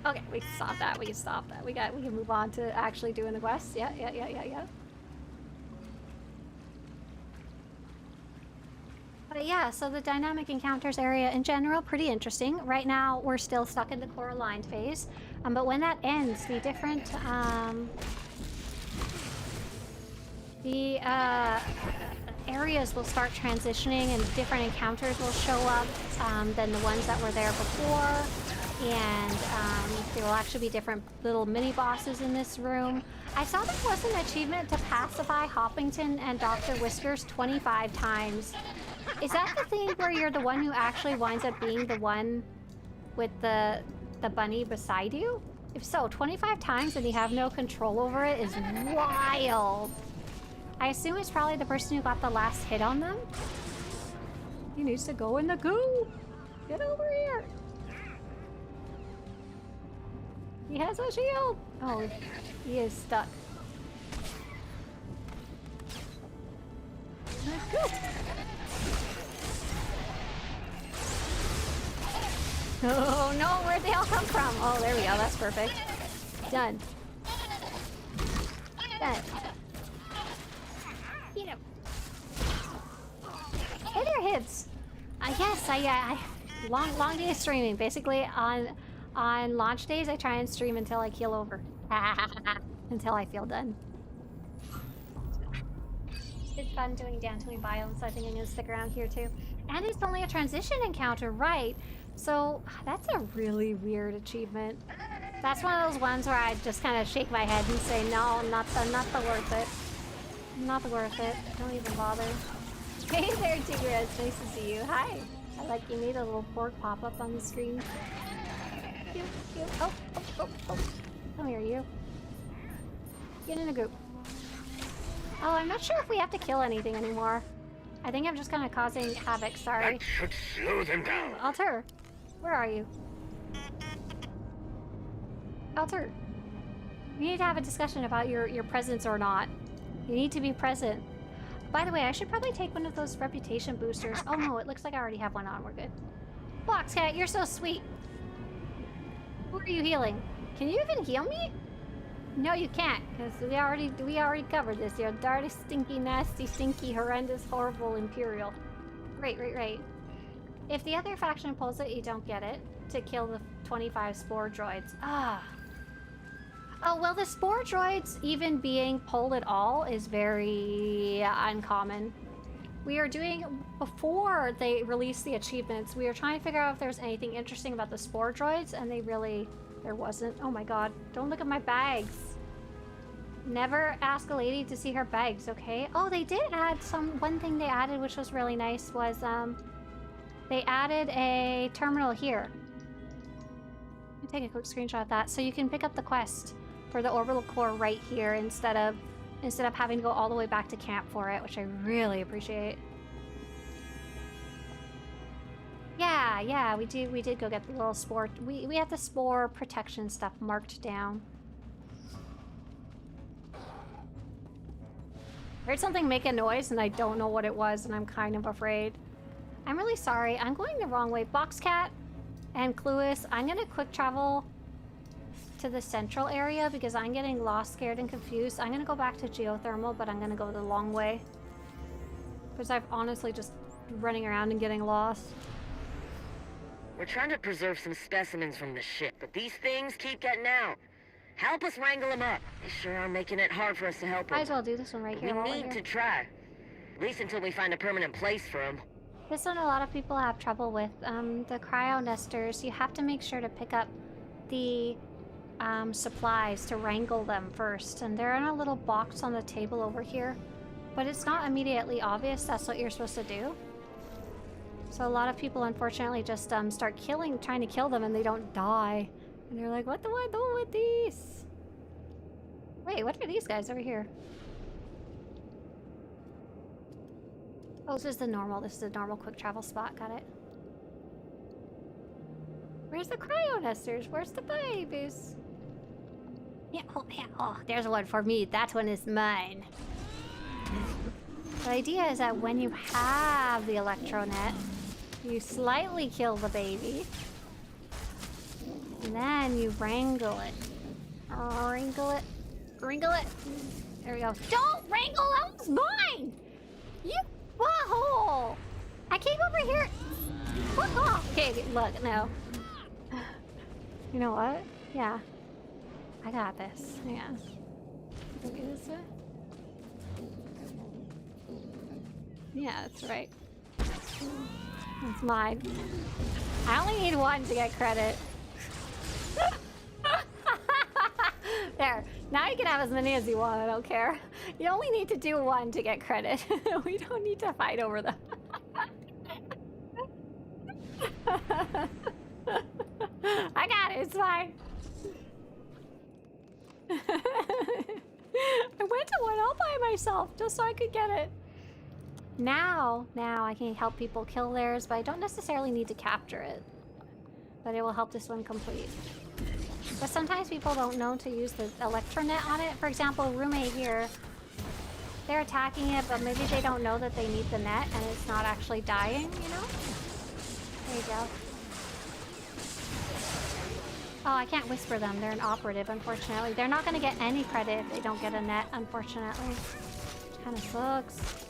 Okay, we can stop that. We can stop that. We can move on to actually doing the quest. Yeah. But yeah, so the dynamic encounters area in general, pretty interesting. Right now, we're still stuck in the core aligned phase. But when that ends, the different areas will start transitioning and different encounters will show up than the ones that were there before. And there will actually be different little mini bosses in this room. I saw there was an achievement to pacify Hoppington and Dr. Whiskers 25 times. Is that the thing where you're the one who actually winds up being the one with the bunny beside you? If so, 25 times and you have no control over it is wild. I assume it's probably the person who got the last hit on them. He needs to go in the goo. Get over here. He has a shield! Oh, he is stuck. Let's go! Oh no, where'd they all come from? Oh, there we go, that's perfect. Done. Done. Get him. Hey there, Hibs! Yes, I long day of streaming. Basically, on launch days, I try and stream until I keel over. Until I feel done. It's fun doing Dantine biomes, so I think I'm gonna stick around here too. And it's only a transition encounter, right? So that's a really weird achievement. That's one of those ones where I just kind of shake my head and say, no, not the worth it. Not the worth it. Don't even bother. Hey there, Tigre. It's nice to see you. Hi. I like you made a little pork pop up on the screen. Cute. Oh. Come here, you. Get in a group. Oh, I'm not sure if we have to kill anything anymore. I think I'm just kind of causing havoc, sorry. That should slow them down. Alter, where are you? Alter, we need to have a discussion about your presence or not. You need to be present. By the way, I should probably take one of those reputation boosters. Oh no, it looks like I already have one on. We're good. Boxcat, you're so sweet. Who are you healing? Can you even heal me? No, you can't, because we already covered this. You're dirty, stinky, nasty, stinky, horrendous, horrible, imperial. Right. If the other faction pulls it, you don't get it to kill the 25 spore droids. Oh, well, the spore droids even being pulled at all is very uncommon. We are doing, before they released the achievements, we were trying to figure out if there's anything interesting about the spore droids, and there wasn't. Oh my god, don't look at my bags. Never ask a lady to see her bags, okay? Oh, they did add one thing they added, which was really nice, was, they added a terminal here. Let me take a quick screenshot of that. So you can pick up the quest for the orbital core right here instead of having to go all the way back to camp for it, which I really appreciate. Yeah, we did go get the little spore. We have the spore protection stuff marked down. I heard something make a noise and I don't know what it was and I'm kind of afraid. I'm really sorry. I'm going the wrong way. Boxcat and Clueless, I'm gonna quick travel to the central area because I'm getting lost, scared, and confused. I'm gonna go back to geothermal, but I'm gonna go the long way. Because I've honestly just running around and getting lost. We're trying to preserve some specimens from the ship, but these things keep getting out. Help us wrangle them up. They sure are making it hard for us to help them. Might as well do this one right here. We need to try. At least until we find a permanent place for them. This one a lot of people have trouble with. The cryo nesters, you have to make sure to pick up the supplies to wrangle them first. And they're in a little box on the table over here. But it's not immediately obvious that's what you're supposed to do. So a lot of people unfortunately just start trying to kill them and they don't die. And they're like, what do I do with these? Wait, what are these guys over here? Oh, this is the normal quick travel spot, got it. Where's the cryo nesters? Where's the babies? Yeah, oh, there's one for me. That one is mine. The idea is that when you have the electronet, you slightly kill the baby. And then you wrangle it. Wrangle it. Wrangle it. There we go. Don't wrangle! That was mine! You... Whoa! I came over here... Whoa! Okay, look, no. You know what? Yeah. I got this. Yeah. Can we go this way? Yeah, that's right. It's mine. I only need one to get credit. There. Now you can have as many as you want. I don't care. You only need to do one to get credit. We don't need to fight over them. I got it. It's fine. I went to one all by myself just so I could get it. Now I can help people kill theirs, but I don't necessarily need to capture it. But it will help this one complete. But sometimes people don't know to use the electronet on it. For example, roommate here, they're attacking it, but maybe they don't know that they need the net and it's not actually dying, you know? There you go. Oh, I can't whisper them. They're an operative, unfortunately. They're not going to get any credit if they don't get a net, unfortunately. Kind of sucks.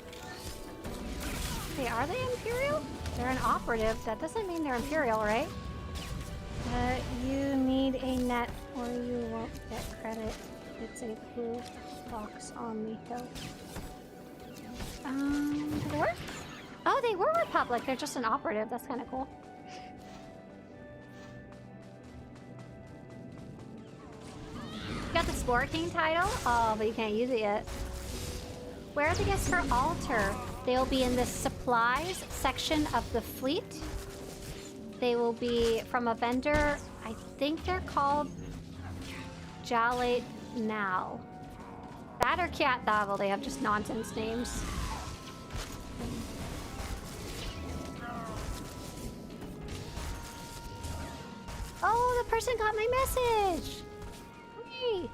Okay, are they Imperial? They're an operative. That doesn't mean they're Imperial, right? You need a net or you won't get credit. It's a blue box on the hill. Did it work? Oh, they were Republic. They're just an operative. That's kind of cool. You got the Spore King title? Oh, but you can't use it yet. Where are the guests for Altar? They will be in the supplies section of the fleet. They will be from a vendor, I think they're called Jalate Now. That or Cat Davel, they have just nonsense names. Oh, the person got my message! Hooray!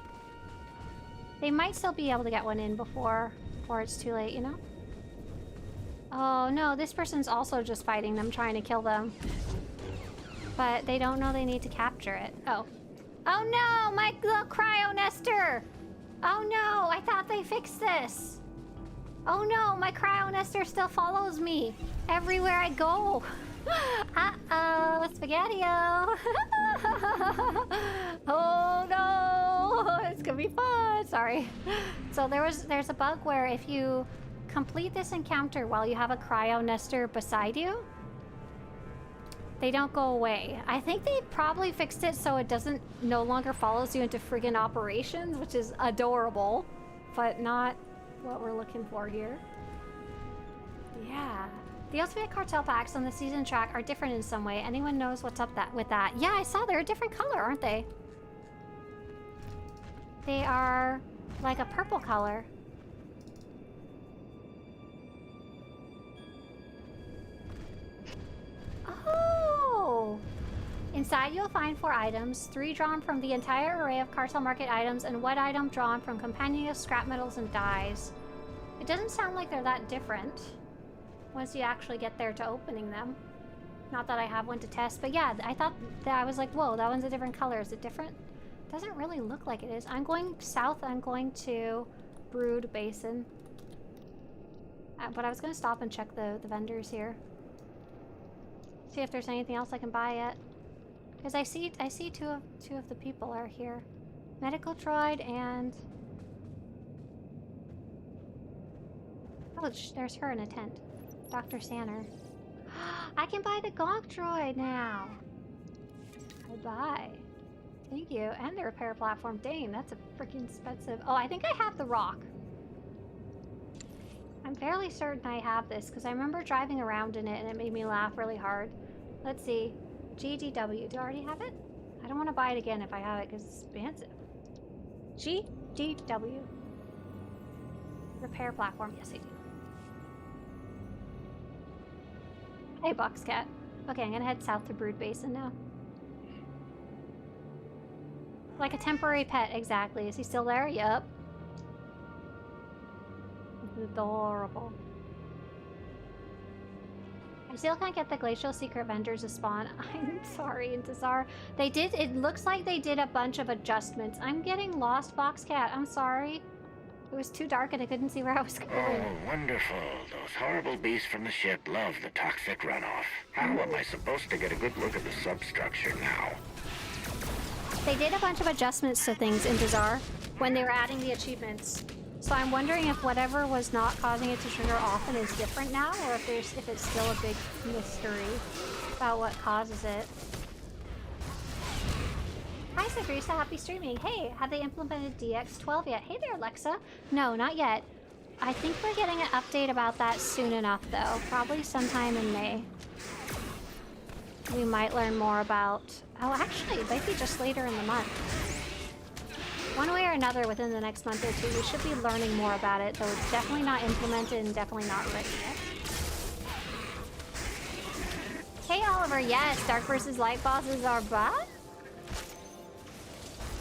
They might still be able to get one in before it's too late, you know? Oh no, this person's also just fighting them, trying to kill them. But they don't know they need to capture it. Oh. Oh no, my little cryo nester! Oh no, I thought they fixed this. Oh no, my cryo nester still follows me everywhere I go. Uh-oh, Spaghetti-O. Oh no, it's gonna be fun. Sorry. So there's a bug where if you complete this encounter while you have a cryo nester beside you, they don't go away. I think they probably fixed it so it no longer follows you into friggin' operations, which is adorable, but not what we're looking for here. Yeah. The Ultimate Cartel packs on the season track are different in some way. Anyone knows what's up with that? Yeah, I saw they're a different color, aren't they? They are like a purple color. Oh! Inside you'll find 4 items, 3 drawn from the entire array of Cartel Market items and 1 item drawn from companion scrap metals and dyes. It doesn't sound like they're that different once you actually get there to opening them. Not that I have one to test, but yeah, I thought that I was like, whoa, that one's a different color. Is it different? Doesn't really look like it is. I'm going south. I'm going to Brood Basin. But I was going to stop and check the vendors here. See if there's anything else I can buy yet. Because I see two of the people are here. Medical droid and... Oh, there's her in a tent. Dr. Sanner. I can buy the Gonk droid now. Bye. Thank you. And the repair platform. Dang, that's a freaking expensive. Oh, I think I have the rock. I'm fairly certain I have this because I remember driving around in it and it made me laugh really hard. Let's see. GDW. Do I already have it? I don't want to buy it again if I have it because it's expensive. GDW. Repair platform. Yes, I do. Hey, Boxcat. Okay, I'm gonna head south to Brood Basin now. Like a temporary pet, exactly. Is he still there? Yup. Adorable. I still can't get the Glacial Secret Vendors to spawn. I'm sorry, Intizar. They did, it looks like they did a bunch of adjustments. I'm getting lost, Boxcat. I'm sorry. It was too dark and I couldn't see where I was going. Oh, wonderful. Those horrible beasts from the ship love the toxic runoff. How am I supposed to get a good look at the substructure now? They did a bunch of adjustments to things in Bazaar when they were adding the achievements. So I'm wondering if whatever was not causing it to trigger often is different now, or if it's still a big mystery about what causes it. Hi, Swtorista, happy streaming. Hey, have they implemented DX12 yet? Hey there, Alexa. No, not yet. I think we're getting an update about that soon enough, though. Probably sometime in May. We might learn more about... Oh, actually, it might be just later in the month. One way or another, within the next month or two, we should be learning more about it, though it's definitely not implemented and definitely not ready yet. Hey, Oliver, yes, Dark vs. Light bosses are back?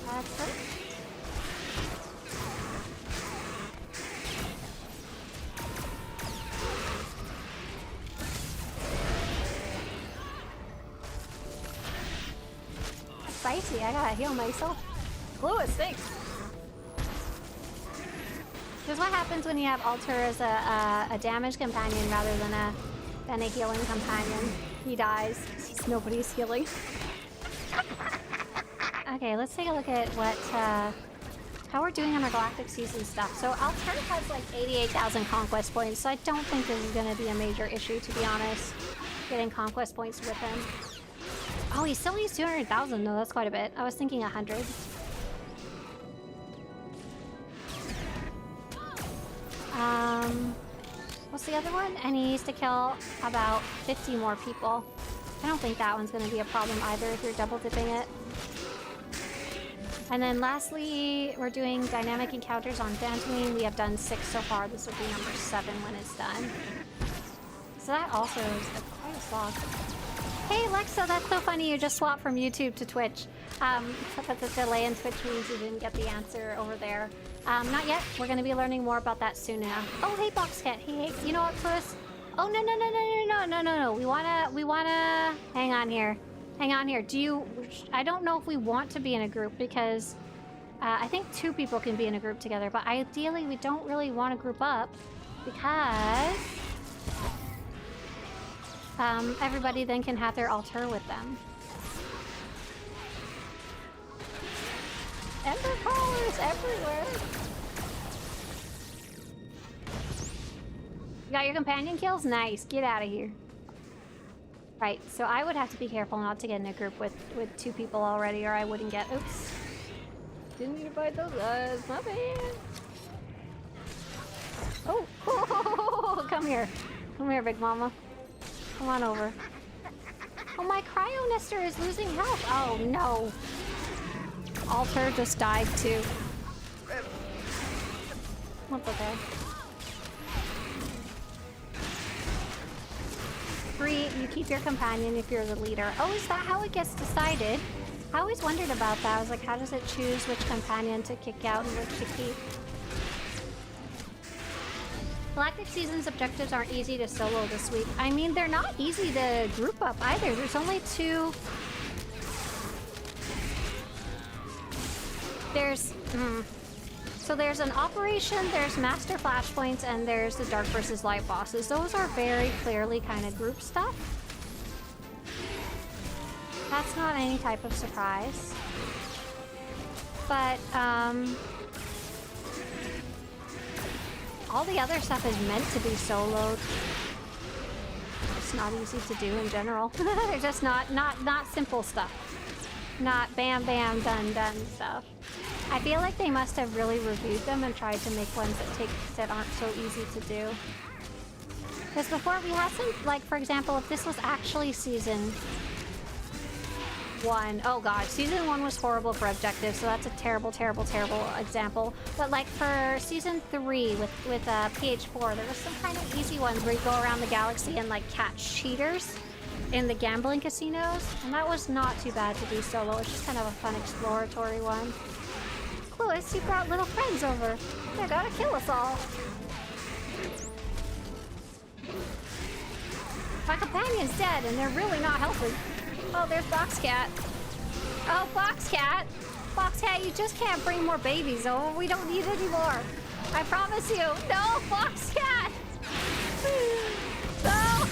That's it. Spicy, I gotta heal myself. Lewis, thanks. This is what happens when you have Alter as a damage companion rather than a healing companion. He dies. Nobody's healing. Okay, let's take a look at what how we're doing on our Galactic Seasons stuff. So Alter has like 88,000 conquest points, so I don't think this is going to be a major issue, to be honest. Getting conquest points with him. Oh, he still needs 200,000 though. That's quite a bit. I was thinking 100. What's the other one? And he needs to kill about 50 more people. I don't think that one's going to be a problem either if you're double dipping it. And then lastly, we're doing dynamic encounters on Dantine. We have done 6 so far. This will be number 7 when it's done. So that also is quite a slog. Hey Alexa, that's so funny. You just swapped from YouTube to Twitch. But the delay in Twitch means you didn't get the answer over there. Not yet. We're going to be learning more about that soon enough. Oh, hey Boxcat. Hey, you know what, Twist? Oh, no. We wanna... Hang on here. I don't know if we want to be in a group because I think 2 people can be in a group together, but ideally we don't really want to group up because everybody then can have their altar with them. Ember crawlers everywhere! You got your companion kills? Nice, get out of here. Right, so I would have to be careful not to get in a group with 2 people already, or I wouldn't get... Oops. Didn't need to buy those eyes, my bad. Oh, come here. Come here, big mama. Come on over. Oh, my cryo nester is losing health. Oh, no. Alter just died, too. What's okay? 3, you keep your companion if you're the leader. Oh, is that how it gets decided? I always wondered about that. I was like, how does it choose which companion to kick out and which to keep? Galactic Seasons objectives aren't easy to solo this week. I mean, they're not easy to group up either. There's only 2... So there's an operation, there's master flashpoints, and there's the dark versus light bosses. Those are very clearly kind of group stuff. That's not any type of surprise. But, all the other stuff is meant to be soloed. just not easy to do in general. They're just not simple stuff. Not bam bam done stuff. I feel like they must have really reviewed them and tried to make ones that aren't so easy to do. Because before we had some, like for example, if this was actually season 1, oh god, season 1 was horrible for objectives, so that's a terrible example. But like for season 3 with PH4, there was some kind of easy ones where you go around the galaxy and like catch cheaters in the gambling casinos, and that was not too bad to do solo. It's just kind of a fun exploratory one. Cluis, you brought little friends over. They're gonna kill us all. My companion's dead, and they're really not helping. Oh, there's Boxcat. Oh, Boxcat! Boxcat, you just can't bring more babies. Oh, we don't need any more. I promise you. No, Boxcat! No!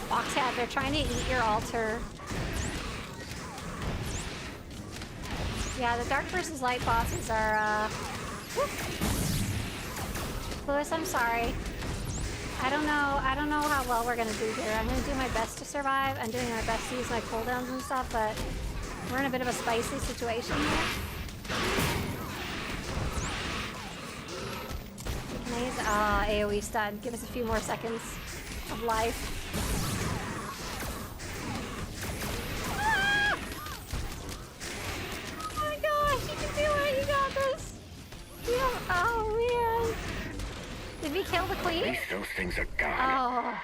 Boxcat, they're trying to eat your altar. Yeah, the Dark versus Light bosses are, Louis, I'm sorry. I don't know how well we're gonna do here. I'm gonna do my best to survive. I'm doing my best to use my cooldowns and stuff, but we're in a bit of a spicy situation here. Can I use, AoE stun. Give us a few more seconds of life. Ah! Oh my gosh, you can do it! You got this! Yeah. Oh man! Did we kill the queen? At least those things are gone. Oh.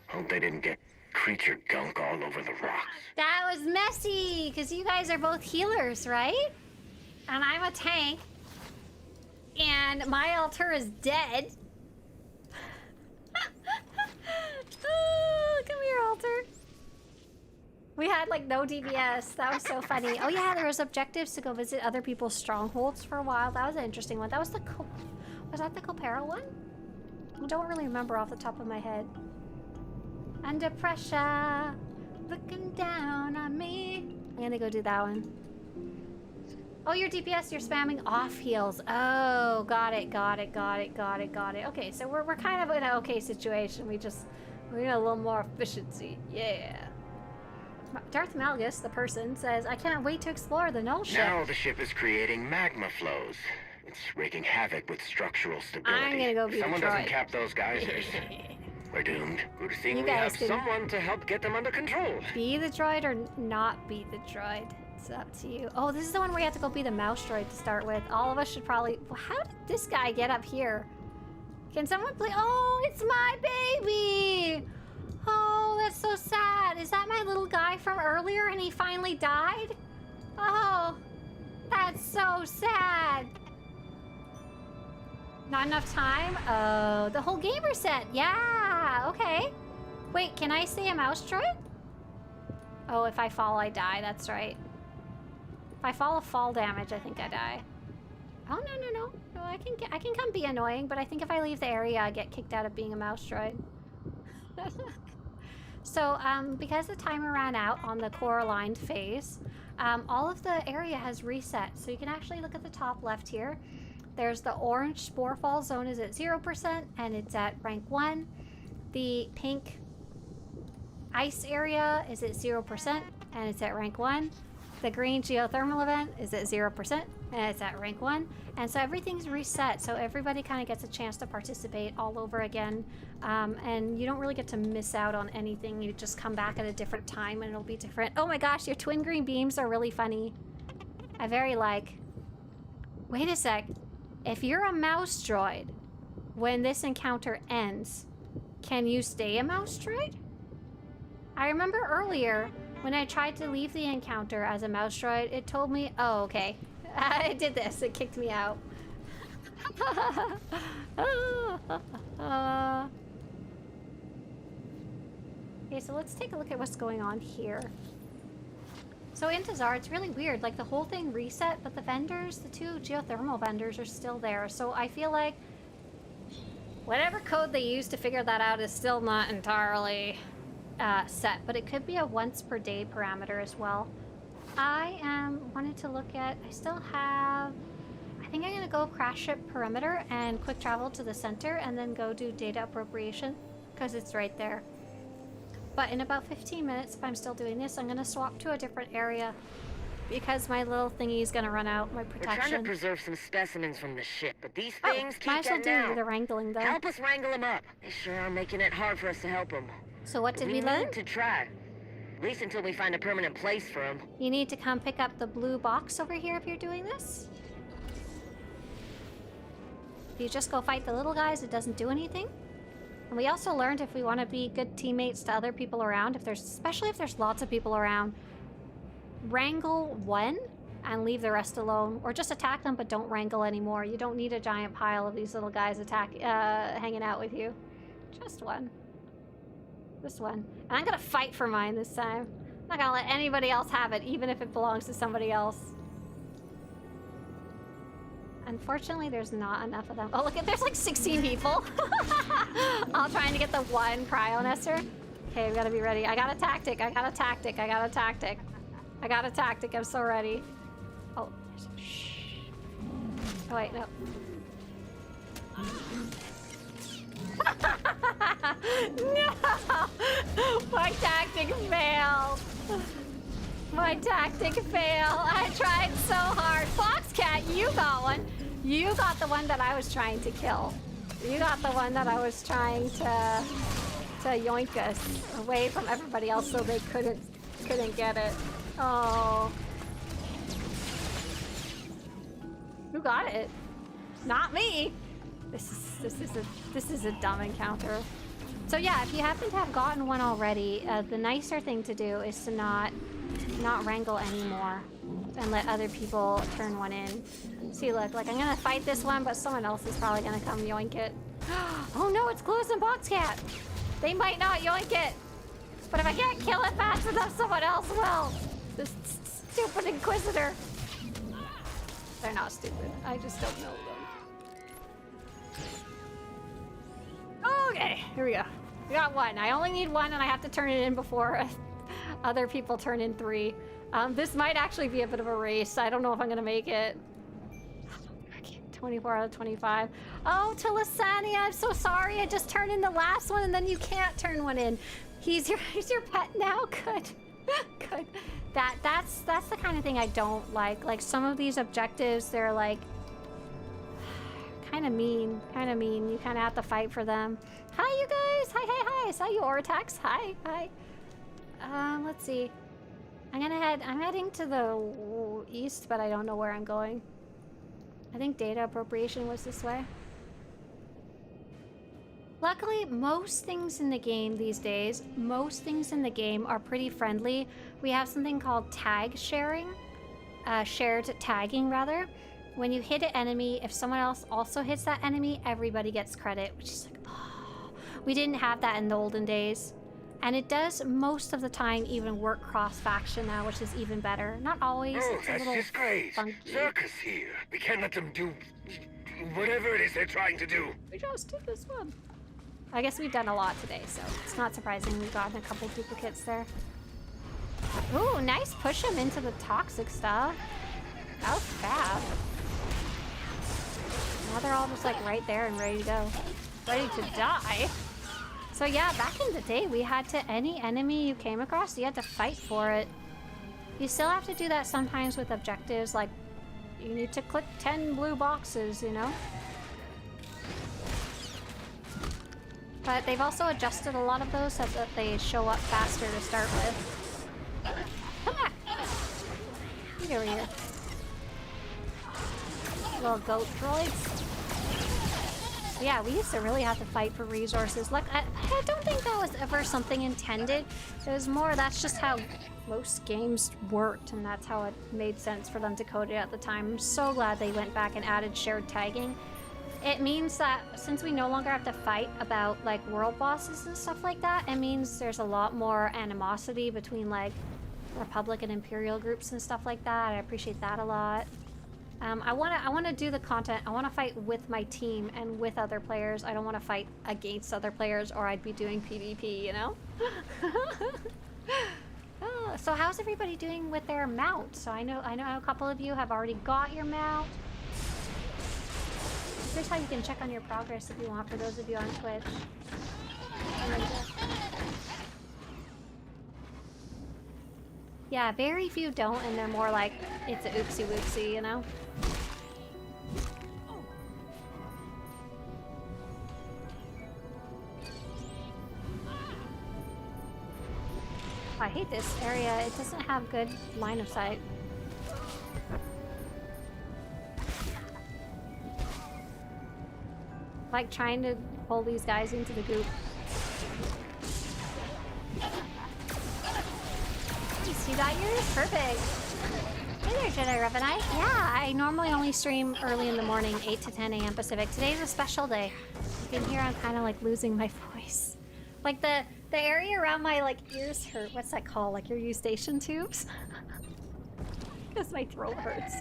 Hope they didn't get creature gunk all over the rocks. That was messy, because you guys are both healers, right? And I'm a tank. And my altar is dead. Oh, come here, altar. We had like no DBS. That was so funny. Oh yeah, there was objectives to go visit other people's strongholds for a while. That was an interesting one. That was was that the Copero one? I don't really remember off the top of my head. Under pressure, looking down on me. I'm gonna go do that one. Oh, your DPS, you're spamming off heals. Oh, got it. Okay, so we're kind of in an okay situation. We need a little more efficiency. Yeah. Darth Malgus, the person, says, I can't wait to explore the null ship. Now the ship is creating magma flows. It's wreaking havoc with structural stability. I'm gonna go be If someone the droid. doesn't cap those geysers, we're doomed. Good thing You we guys have can someone to help get them under control. Be the droid or not be the droid. It's up to you. Oh, this is the one where you have to go be the mouse droid to start with. All of us should probably... How did this guy get up here? Can someone play... Oh, it's my baby! Oh, that's so sad. Is that my little guy from earlier and he finally died? Oh, that's so sad. Not enough time? Oh, the whole game reset. Yeah, okay. Wait, can I say a mouse droid? Oh, if I fall, I die. That's right. If I fall damage, I think I die. Oh, no. No, I can come be annoying, but I think if I leave the area, I get kicked out of being a mouse droid. So, because the timer ran out on the core aligned phase, all of the area has reset. So you can actually look at the top left here. There's the orange spore fall zone is at 0% and it's at rank 1. The pink ice area is at 0% and it's at rank 1. The green geothermal event is at 0% and it's at rank 1. And so everything's reset, so everybody kind of gets a chance to participate all over again. And you don't really get to miss out on anything. You just come back at a different time and it'll be different. Oh my gosh, your twin green beams are really funny. I very like. Wait a sec. If you're a mouse droid, when this encounter ends, can you stay a mouse droid? I remember earlier when I tried to leave the encounter as a mouse droid, it told me, oh, okay. I did this. It kicked me out. Okay, so let's take a look at what's going on here. So in Tazar, it's really weird. Like, the whole thing reset, but the vendors, the 2 geothermal vendors are still there. So I feel like whatever code they use to figure that out is still not entirely set, but it could be a once per day parameter as well. I wanted to look at, I I think I'm gonna go crash ship perimeter and quick travel to the center and then go do data appropriation because it's right there. But in about 15 minutes, if I'm still doing this, I'm gonna swap to a different area because my little thingy is gonna run out, my protection. We're trying to preserve some specimens from the ship, but these things keep might as well getting do out. the wrangling though. Help us wrangle them up. They sure are making it hard for us to help them. So what did we learn? Need to try. At least until we find a permanent place for them. You need to come pick up the blue box over here if you're doing this. If you just go fight the little guys, it doesn't do anything. And we also learned if we want to be good teammates to other people around, especially if there's lots of people around, wrangle one and leave the rest alone, or just attack them but don't wrangle anymore. You don't need a giant pile of these little guys hanging out with you. Just one. This one. And I'm gonna fight for mine this time. I'm not gonna let anybody else have it, even if it belongs to somebody else. Unfortunately, there's not enough of them. Oh, look, there's like 16 people. All trying to get the one cryo nester. Okay, we gotta be ready. I got a tactic. I got a tactic. I got a tactic. I got a tactic. I'm so ready. Oh, there's a shh. Oh, wait, no. No! My tactic failed. My tactic failed. I tried so hard. Foxcat, you got one. You got the one that I was trying to kill. You got the one that I was trying to yoink us away from everybody else so they couldn't get it. Oh. Who got it? Not me. This is a dumb encounter. So yeah, if you happen to have gotten one already, the nicer thing to do is to not wrangle anymore and let other people turn one in. See, look, like I'm gonna fight this one, but someone else is probably gonna come yoink it. Oh no, it's Clues and Boxcat. They might not yoink it, but if I can't kill it fast enough, someone else will. This stupid Inquisitor. They're not stupid. I just don't know them. Okay, here we go. We got one. I only need one, and I have to turn it in before other people turn in 3. This might actually be a bit of a race. I don't know if I'm gonna make it. 24 out of 25. Oh, Tilisani, I'm so sorry. I just turned in the last one, and then you can't turn one in. He's your pet now. Good, good. That's the kind of thing I don't like. Like some of these objectives, they're like kind of mean. You kind of have to fight for them. Hi, you guys. Hi. Saw you, Ortax. Hi. Let's see. I'm heading to the east, but I don't know where I'm going. I think data appropriation was this way. Luckily, most things in the game these days, are pretty friendly. We have something called tag sharing. Shared tagging, rather. When you hit an enemy, if someone else also hits that enemy, everybody gets credit, which is like, oh. We didn't have that in the olden days. And it does most of the time even work cross-faction now, which is even better. Not always. Oh, it's a that's little disgrace. funky. Circus here. We can't let them do whatever it is they're trying to do. We just did this one. I guess we've done a lot today, so it's not surprising we've gotten a couple duplicates there. Ooh, nice push him into the toxic stuff. That was fab. Now they're all just like right there and ready to go. Ready to die. So yeah, back in the day, we had to, any enemy you came across, you had to fight for it. You still have to do that sometimes with objectives, like you need to click 10 blue boxes, you know? But they've also adjusted a lot of those so that they show up faster to start with. Come back! Get over here. Little goat droids. Yeah, we used to really have to fight for resources. Like, I don't think that was ever something intended. It was more, that's just how most games worked, and that's how it made sense for them to code it at the time. I'm so glad they went back and added shared tagging. It means that since we no longer have to fight about, like, world bosses and stuff like that, it means there's a lot more animosity between, like, Republic and Imperial groups and stuff like that. I appreciate that a lot. I wanna do the content. I wanna fight with my team and with other players. I don't wanna fight against other players, or I'd be doing PvP, you know? So how's everybody doing with their mount? So I know a couple of you have already got your mount. here's how you can check on your progress if you want, for those of you on Twitch. Yeah, very few don't, and they're more like, it's a oopsie whoopsie, you know? I hate this area. It doesn't have good line of sight. Like trying to pull these guys into the goop. You see that yours? Perfect. Hey there, Jedi Revenite. Yeah, I normally only stream early in the morning, 8 to 10 a.m. Pacific. Today's a special day. You can hear I'm kind of like losing my voice. Like the area around my like ears hurt. What's that called? Like your eustachian tubes? Because my throat hurts.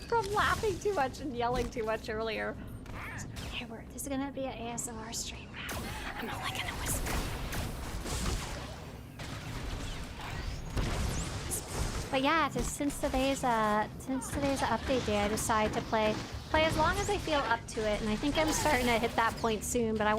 from laughing too much and yelling too much earlier. Okay, this is gonna be an ASMR stream. I'm only gonna whisper. But yeah, since today's update day, I decided to play as long as I feel up to it, and I think I'm starting to hit that point soon. But I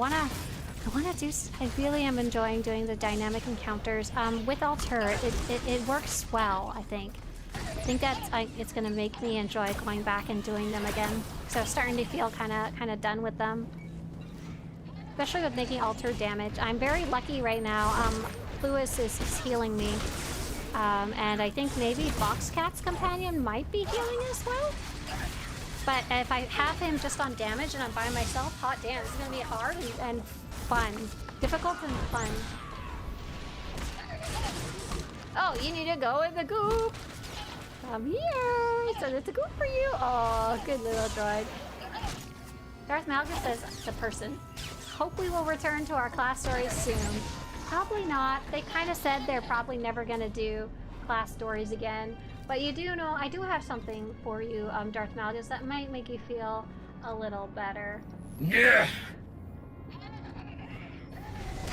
really am enjoying doing the dynamic encounters with Alter. It works well, I think. I think that it's gonna make me enjoy going back and doing them again. So starting to feel kind of done with them, especially with making Alter damage. I'm very lucky right now. Lewis is healing me. And I think maybe Boxcat's companion might be healing as well. But if I have him just on damage and I'm by myself, hot damn, it's gonna be hard and fun. Difficult and fun. Oh, you need to go in the goop. Come here. So it's a goop for you. Oh, good little droid. Darth Malgus says, the person. Hope we will return to our class stories soon. Probably not. They kind of said they're probably never gonna do class stories again. But you do know, I do have something for you, Darth Malgus, that might make you feel a little better. Yeah.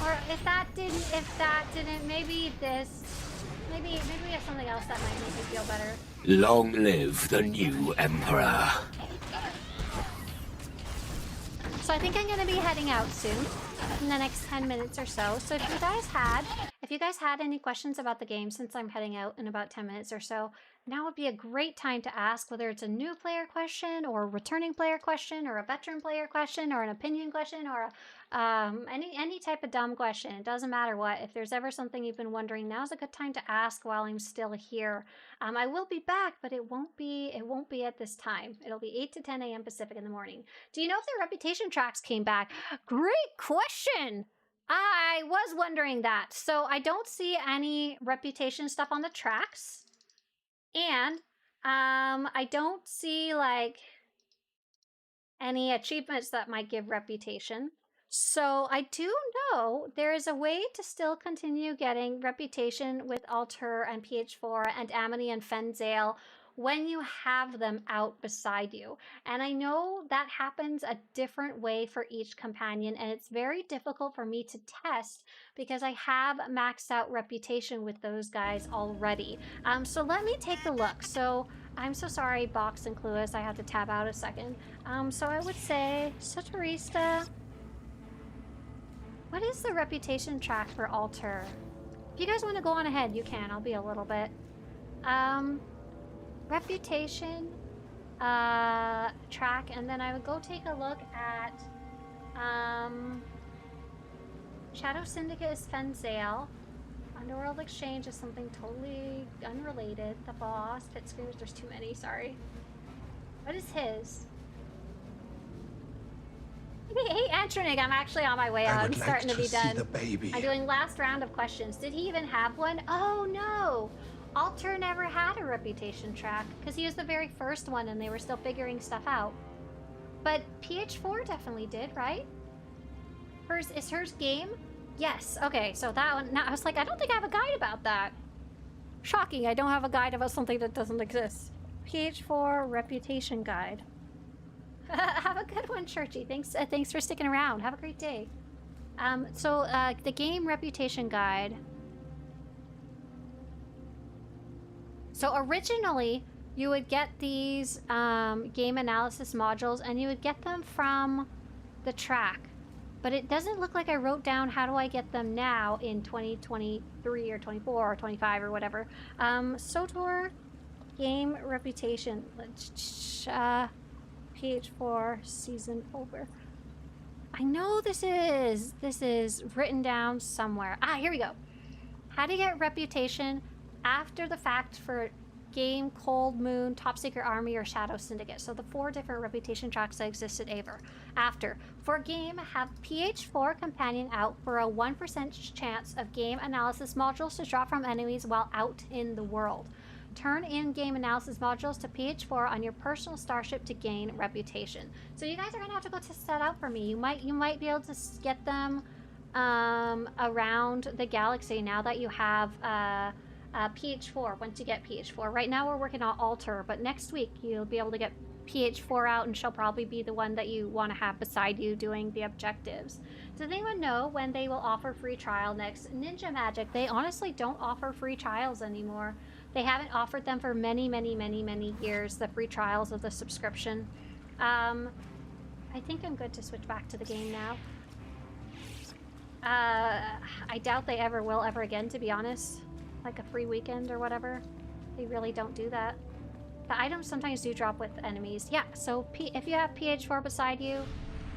Or if that didn't, maybe this, maybe we have something else that might make you feel better. Long live the new Emperor. So I think I'm gonna be heading out soon, in the next 10 minutes or so. So if you guys had any questions about the game, since I'm heading out in about 10 minutes or so, now would be a great time to ask, whether it's a new player question or a returning player question or a veteran player question or an opinion question or any type of dumb question. It doesn't matter what. If there's ever something you've been wondering, now's a good time to ask while I'm still here. I will be back, but it won't be at this time. It'll be 8 to 10 a.m. Pacific in the morning. Do you know if the reputation tracks came back? Great question! I was wondering that. So I don't see any reputation stuff on the tracks. And I don't see like any achievements that might give reputation. So I do know there is a way to still continue getting reputation with Alter and PH4 and Amity and Fenzale when you have them out beside you. And I know that happens a different way for each companion, and it's very difficult for me to test because I have maxed out reputation with those guys already. So let me take a look. So I'm so sorry, Box and Clueless, I have to tab out a second. So I would say Swtorista. What is the reputation track for Alter? If you guys want to go on ahead, you can. I'll be a little bit. Reputation track, and then I would go take a look at Shadow Syndicate is Fenzale. Underworld Exchange is something totally unrelated. The Boss, Pit Screamers, there's too many, sorry. What is his? Hey, Antronig, I'm actually on my way out. I'm starting to be done. I'm doing last round of questions. Did he even have one? Oh no! Alter never had a reputation track because he was the very first one and they were still figuring stuff out. But PH4 definitely did, right? Is hers game? Yes. Okay, so that one. Now I was like, I don't think I have a guide about that. Shocking, I don't have a guide about something that doesn't exist. PH4 reputation guide. Have a good one, Churchy. Thanks for sticking around. Have a great day. The game reputation guide. So originally, you would get these game analysis modules, and you would get them from the track. But it doesn't look like I wrote down how do I get them now in 2023 or 24 or 25 or whatever. SWTOR game reputation. PH4 season over. I know this is written down somewhere. Ah, here we go. How to get reputation after the fact for game, Cold Moon, Top Secret Army, or Shadow Syndicate. So the 4 different reputation tracks that exist at Aver. After, for game, have PH4 companion out for a 1% chance of game analysis modules to drop from enemies while out in the world. Turn in game analysis modules to PH4 on your personal starship to gain reputation. So you guys are gonna have to go test that out for me. You might be able to get them around the galaxy now that you have PH4, once you get PH4. Right now we're working on Alter, but next week you'll be able to get PH4 out, and she'll probably be the one that you want to have beside you doing the objectives. Does anyone know when they will offer free trial next? Ninja Magic, they honestly don't offer free trials anymore. They haven't offered them for many, many, many, many years, the free trials of the subscription. I think I'm good to switch back to the game now. I doubt they ever will ever again, to be honest. Like a free weekend or whatever. They really don't do that. The items sometimes do drop with enemies. Yeah, so if you have PH4 beside you,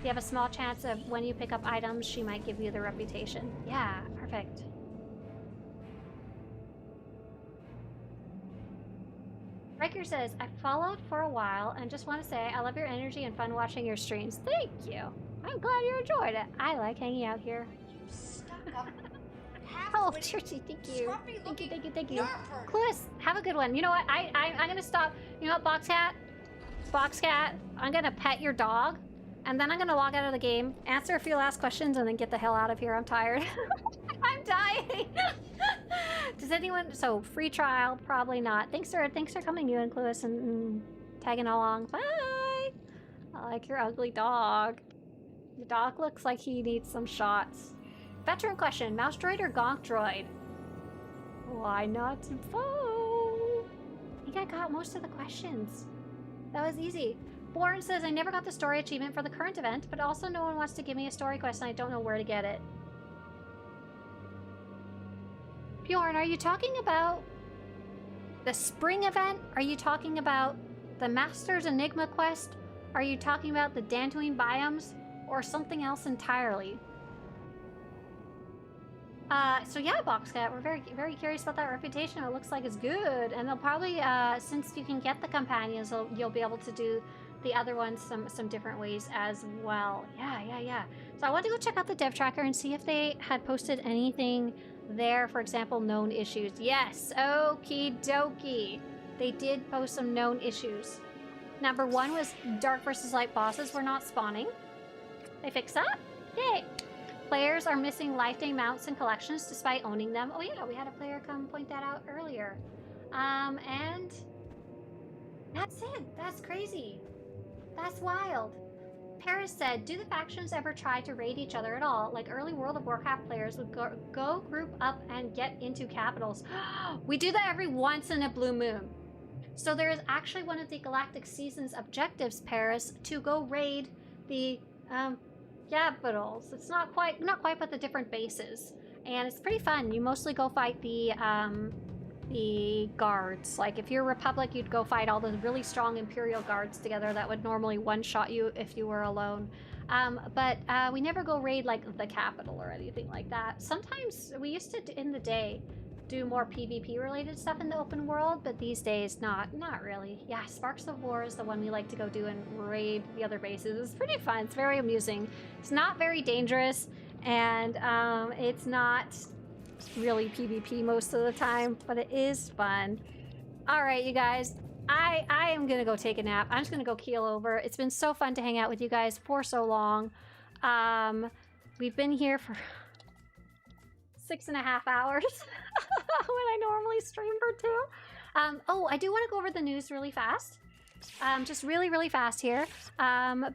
you have a small chance of when you pick up items, she might give you the reputation. Yeah, perfect. Riker says, I followed for a while and just want to say I love your energy and fun watching your streams. Thank you. I'm glad you enjoyed it. I like hanging out here. Oh, Churchy, thank you. Thank you. Cluis, have a good one. You know what? I'm gonna stop. You know what, Boxcat? I'm gonna pet your dog, and then I'm gonna log out of the game, answer a few last questions, and then get the hell out of here. I'm tired. I'm dying. Does anyone? So free trial? Probably not. Thanks for coming, you and Cluis, and tagging along. Bye. I like your ugly dog. Your dog looks like he needs some shots. Veteran question, mouse droid or gonk droid? Why not both? I think I got most of the questions. That was easy. Born says, I never got the story achievement for the current event, but also no one wants to give me a story quest and I don't know where to get it. Bjorn, are you talking about the spring event? Are you talking about the Master's Enigma quest? Are you talking about the Dantine biomes? Or something else entirely? So yeah, Boxcat, we're very, very curious about that reputation. It looks like it's good, and they'll probably, since you can get the companions, you'll be able to do the other ones some different ways as well. Yeah. So I want to go check out the dev tracker and see if they had posted anything there. For example, known issues. Yes, okie dokie. They did post some known issues. Number 1 was Dark vs. Light bosses were not spawning. They fixed that. Yay. Players are missing life-day mounts and collections despite owning them. Oh yeah, we had a player come point that out earlier. And that's it. That's crazy. That's wild. Paris said, do the factions ever try to raid each other at all? Like early World of Warcraft players would go group up and get into capitals. We do that every once in a blue moon. So there is actually one of the Galactic Seasons objectives, Paris, to go raid the capitals. It's not quite, but the different bases, and it's pretty fun. You mostly go fight the guards. Like if you're Republic, you'd go fight all the really strong Imperial guards together that would normally one-shot you if you were alone. But we never go raid like the capital or anything like that. Sometimes we used to, in the day, do more PvP related stuff in the open world, but these days not really. Yeah, Sparks of War is the one we like to go do and raid the other bases. It's pretty fun. It's very amusing. It's not very dangerous, and it's not really PvP most of the time, but it is fun. All right, you guys, I am gonna go take a nap. I'm just gonna go keel over. It's been so fun to hang out with you guys for so long. We've been here for 6.5 hours when I normally stream for 2. Oh, I do want to go over the news really fast. just really, really fast here,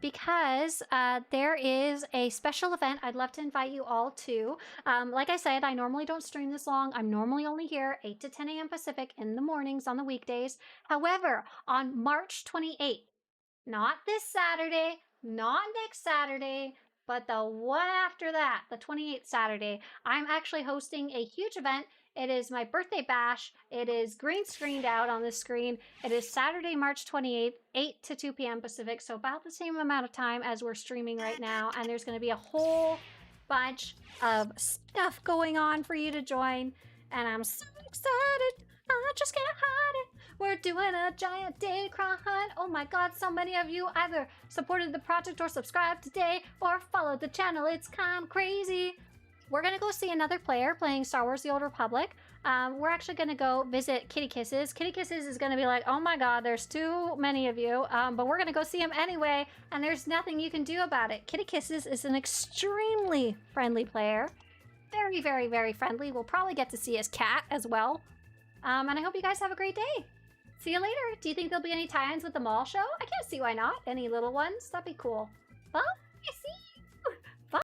because there is a special event I'd love to invite you all to. Like I said, I normally don't stream this long. I'm normally only here 8 to 10 a.m. Pacific in the mornings on the weekdays. However, on March 28th, not this Saturday, not next Saturday, but the one after that, the 28th Saturday, I'm actually hosting a huge event. It is my birthday bash. It is green screened out on the screen. It is Saturday, March 28th, 8 to 2 p.m. Pacific, so about the same amount of time as we're streaming right now, and there's going to be a whole bunch of stuff going on for you to join, and I'm so excited. I just can't hide it. We're doing a giant day cry hunt. Oh my god, so many of you either supported the project or subscribed today or followed the channel. It's kind of crazy. We're gonna go see another player playing Star Wars The Old Republic. We're actually gonna go visit Kitty Kisses. Kitty Kisses is gonna be like, oh my god, there's too many of you, but we're gonna go see him anyway, and there's nothing you can do about it. Kitty Kisses is an extremely friendly player. Very, very, very friendly. We'll probably get to see his cat as well. And I hope you guys have a great day. See you later. Do you think there'll be any tie-ins with the mall show? I can't see why not. Any little ones? That'd be cool. Well, I see